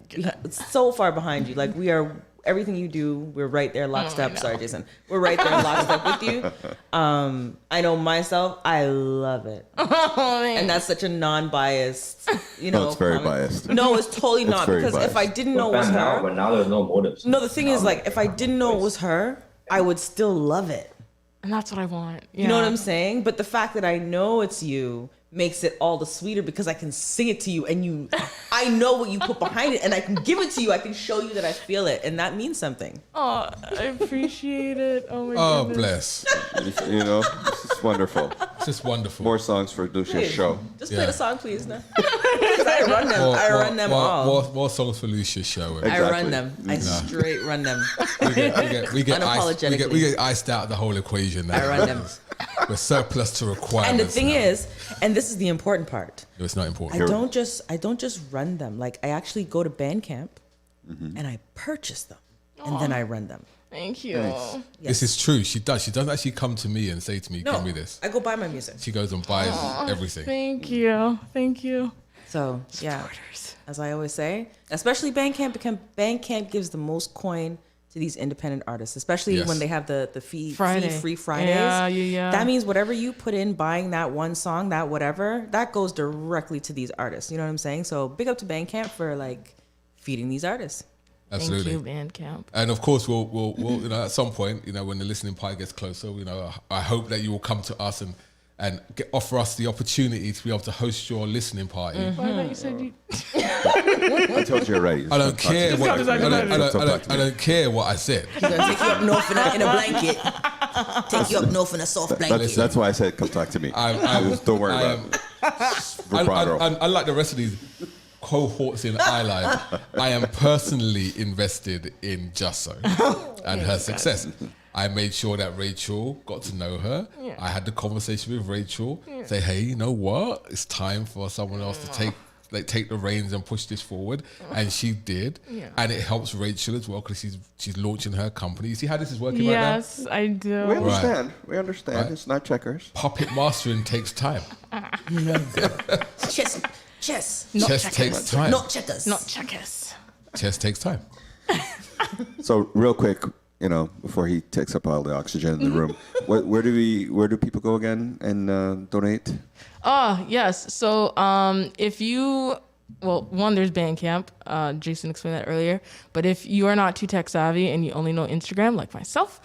S1: far behind you. We are, everything you do, we're right there lockstep. Sorry, Jason. We're right there lockstep with you. I know myself, I love it. And that's such a non-biased,
S10: No, it's very biased.
S1: No, it's totally
S10: It's
S1: not,
S10: very
S1: because
S10: biased.
S1: if I didn't know it was her.
S15: But now there's no motives.
S1: No, the thing is, if I didn't know it was her, I would still love it.
S2: And that's what I want. Yeah.
S1: You know what I'm saying? But the fact that I know it's you makes it all the sweeter, because I can sing it to you, and I know what you put behind it, and I can give it to you. I can show you that I feel it, and that means something.
S2: Oh, I appreciate it. Oh my
S12: Oh,
S2: goodness.
S12: bless.
S10: This is wonderful.
S12: So just wonderful.
S10: More songs for Lucia's show.
S1: Just play the song, please. No. I run them. I run them all.
S12: More songs for Lucia's show.
S1: I run them. I straight run them.
S12: We get
S1: Unapologetically.
S12: we get iced out of the whole equation now.
S1: I run them.
S12: We're surplus to requirements.
S1: And the thing is, and this is the important part.
S12: No, it's not important.
S1: I don't just run them. Like I actually go to Bandcamp and I purchase them and then I run them.
S2: Thank you.
S12: Nice.
S2: Yes.
S12: This is true. She does. She doesn't actually come to me and say to me,
S1: No,
S12: give me this.
S1: I go buy my music.
S12: She goes and buys everything.
S2: Thank you. Thank you.
S1: So yeah, as I always say, especially Bandcamp, because Bandcamp gives the most coin to these independent artists, especially when they have the fee free Fridays.
S2: Yeah.
S1: That means whatever you put in buying that one song, that whatever, that goes directly to these artists. You know what I'm saying? So big up to Bandcamp for like feeding these artists.
S12: Absolutely.
S2: Thank you, Bandcamp.
S12: And of course, we'll you know, at some point, you know, when the listening party gets closer, you know, I hope that you will come to us and offer us the opportunity to be able to host your listening party.
S2: Why thought you said you?
S10: I told you already.
S12: I don't care I don't care what I said.
S5: He's gonna take you up north in a blanket. Take you up north in a soft blanket.
S10: That's why I said come talk to me. Don't worry about it.
S12: Unlike the rest of these cohorts in iLive, I am personally invested in Jusso and her success. I made sure that Rachel got to know her.
S2: Yeah.
S12: I had the conversation with Rachel, say, hey, you know what? It's time for someone else to take the reins and push this forward. And she did.
S2: Yeah.
S12: And it helps Rachel as well because she's launching her company. You see how this is working right now?
S2: Yes, I do.
S10: We understand. We understand.
S12: Right.
S10: It's not checkers.
S12: Puppet mastering takes time.
S5: Chess.
S12: Chess takes time.
S5: Not checkers.
S2: Not checkers.
S12: Chess takes time.
S10: So real quick, you know, before he takes up all the oxygen in the room, where do people go again and donate?
S2: Yes. So if you, one, there's Bandcamp. Jason explained that earlier. But if you are not too tech savvy and you only know Instagram, like myself,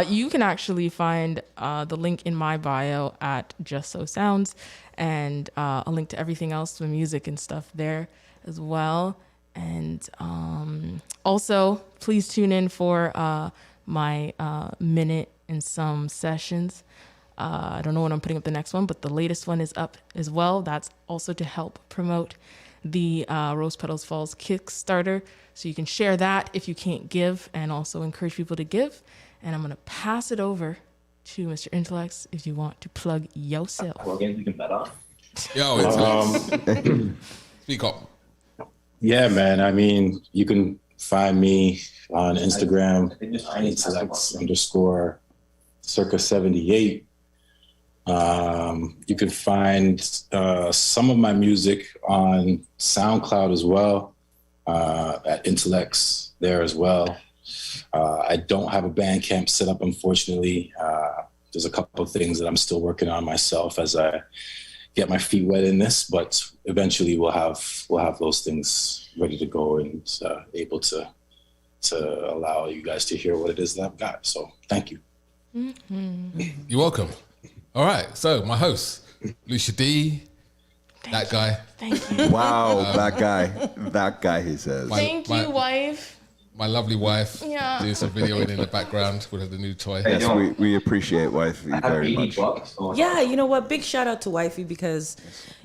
S2: you can actually find the link in my bio at Just So Sounds, and a link to everything else, the music and stuff there as well. And also, please tune in for my minute and some sessions. I don't know when I'm putting up the next one, but the latest one is up as well. That's also to help promote the Rose Petals Falls Kickstarter. So you can share that if you can't give, and also encourage people to give. And I'm going to pass it over to Mr. Intellects if you want to plug yourself.
S12: Yo, speak up.
S3: Yeah, man. I mean, you can find me on Instagram, intellects_circa78. You can find some of my music on SoundCloud as well, at Intellects there as well. I don't have a Bandcamp set up, unfortunately. There's a couple of things that I'm still working on myself as I get my feet wet in this, but eventually we'll have those things ready to go and able to allow you guys to hear what it is that I've got. So thank you.
S2: Mm-hmm.
S12: You're welcome. All right, so my host, Lucia D, that guy.
S2: Thank you.
S10: Wow, that guy, he says.
S2: Thank you, wife.
S12: My lovely wife,
S2: Yeah.
S12: doing some videoing in the background with the new toy.
S10: Yes, we appreciate wifey very much.
S1: Yeah, you know what? Big shout out to Wifey because,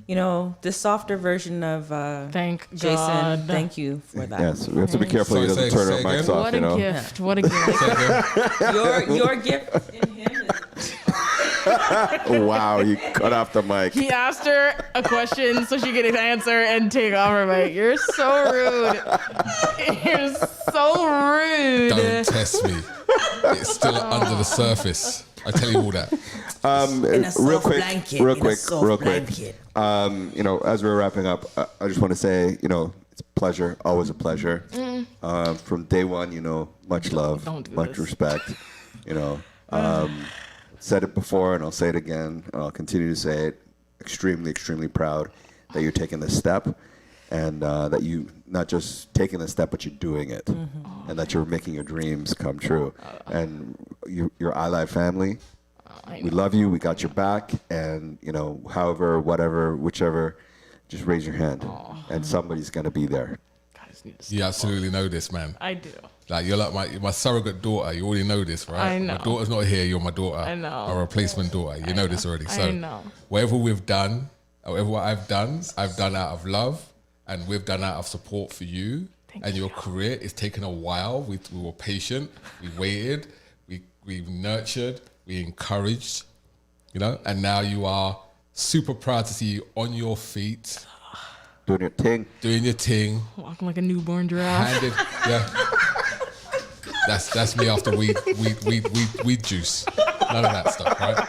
S1: you know, this softer version of
S2: Thank
S1: Jason.
S2: God.
S1: Thank you for that.
S10: Yes, we have to be careful he doesn't turn our mics off.
S2: What a gift. What a gift.
S1: Your gift in him is
S10: Wow, you cut off the mic.
S2: He asked her a question so she could answer and take off her mic. You're so rude. You're so rude.
S12: Don't test me. It's still under the surface. I tell you all that.
S10: Real quick. You know, as we're wrapping up, I just want to say, you know, it's a pleasure, always a pleasure. From day one, you know, much love, much respect. You know, said it before and I'll say it again. And I'll continue to say it. Extremely, extremely proud that you're taking this step, and that you not just taking the step, but you're doing it, and that you're making your dreams come true. And your iLive family, we love you. We got your back, and you know, however, whatever, whichever, just raise your hand, and somebody's gonna be there.
S2: need to step
S12: You absolutely know this, man.
S2: I do.
S12: Like, you're like my surrogate daughter. You already know this, right?
S2: I know.
S12: My daughter's not here. You're my daughter.
S2: I know.
S12: My replacement daughter. You know this already. So
S2: I know.
S12: whatever we've done, whatever I've done out of love, and we've done out of support for you and your career. It's taken a while. We were patient. We waited. We nurtured. We encouraged. You know, and now you are super proud to see you on your feet.
S10: Doing your thing.
S2: Walking like a newborn giraffe.
S12: Yeah. That's me after weed juice. None of that stuff, right?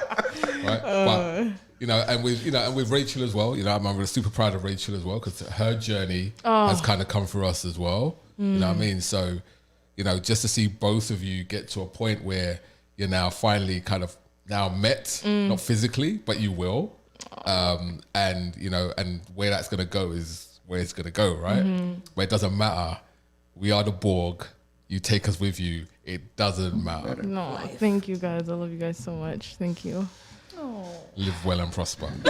S12: But and with Rachel as well. You know, I'm super proud of Rachel as well because her journey has kind of come for us as well. You know what I mean? So, you know, just to see both of you get to a point where you're now finally kind of now met, not physically, but you will. And you know, and where that's gonna go is where it's gonna go, right? Where it doesn't matter. We are the Borg. You take us with you. It doesn't matter.
S2: No, thank you guys. I love you guys so much. Thank you.
S12: Live well and prosper.
S2: Who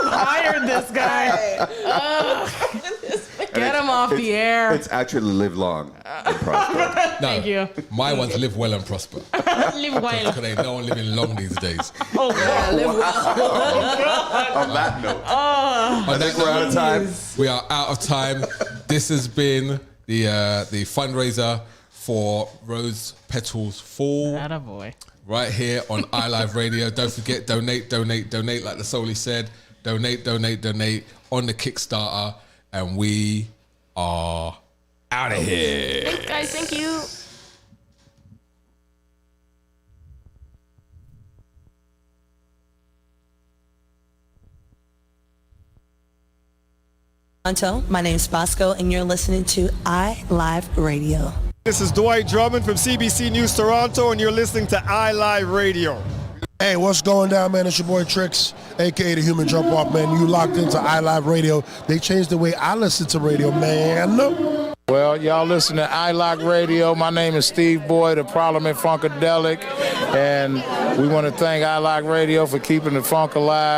S2: hired this guy? Get him off the air.
S10: It's actually live long and prosper.
S12: No,
S2: Thank you.
S12: My one's live well and prosper.
S2: Live well.
S12: Because ain't no one living long these days.
S2: Oh, yeah, live well.
S10: On that note,
S12: I
S10: think we're out of time.
S12: We are out of time. This has been the fundraiser for Rose Petals Fall.
S2: Attaboy.
S12: Right here on iLive Radio. Don't forget, donate, like the Soli said. Donate on the Kickstarter. And we are out of here.
S2: Thanks, guys. Thank you.
S16: My name's Bosco, and you're listening to iLive Radio.
S22: This is Dwight Drummond from CBC News Toronto, and you're listening to iLive Radio.
S23: Hey, what's going down, man? It's your boy Trix, a.k.a. the Human Jump Off, man. You locked into iLive Radio. They changed the way I listen to radio, man.
S24: Well, y'all listen to iLive Radio. My name is Steve Boyd of Parliament Funkadelic, and we want to thank iLive Radio for keeping the funk alive.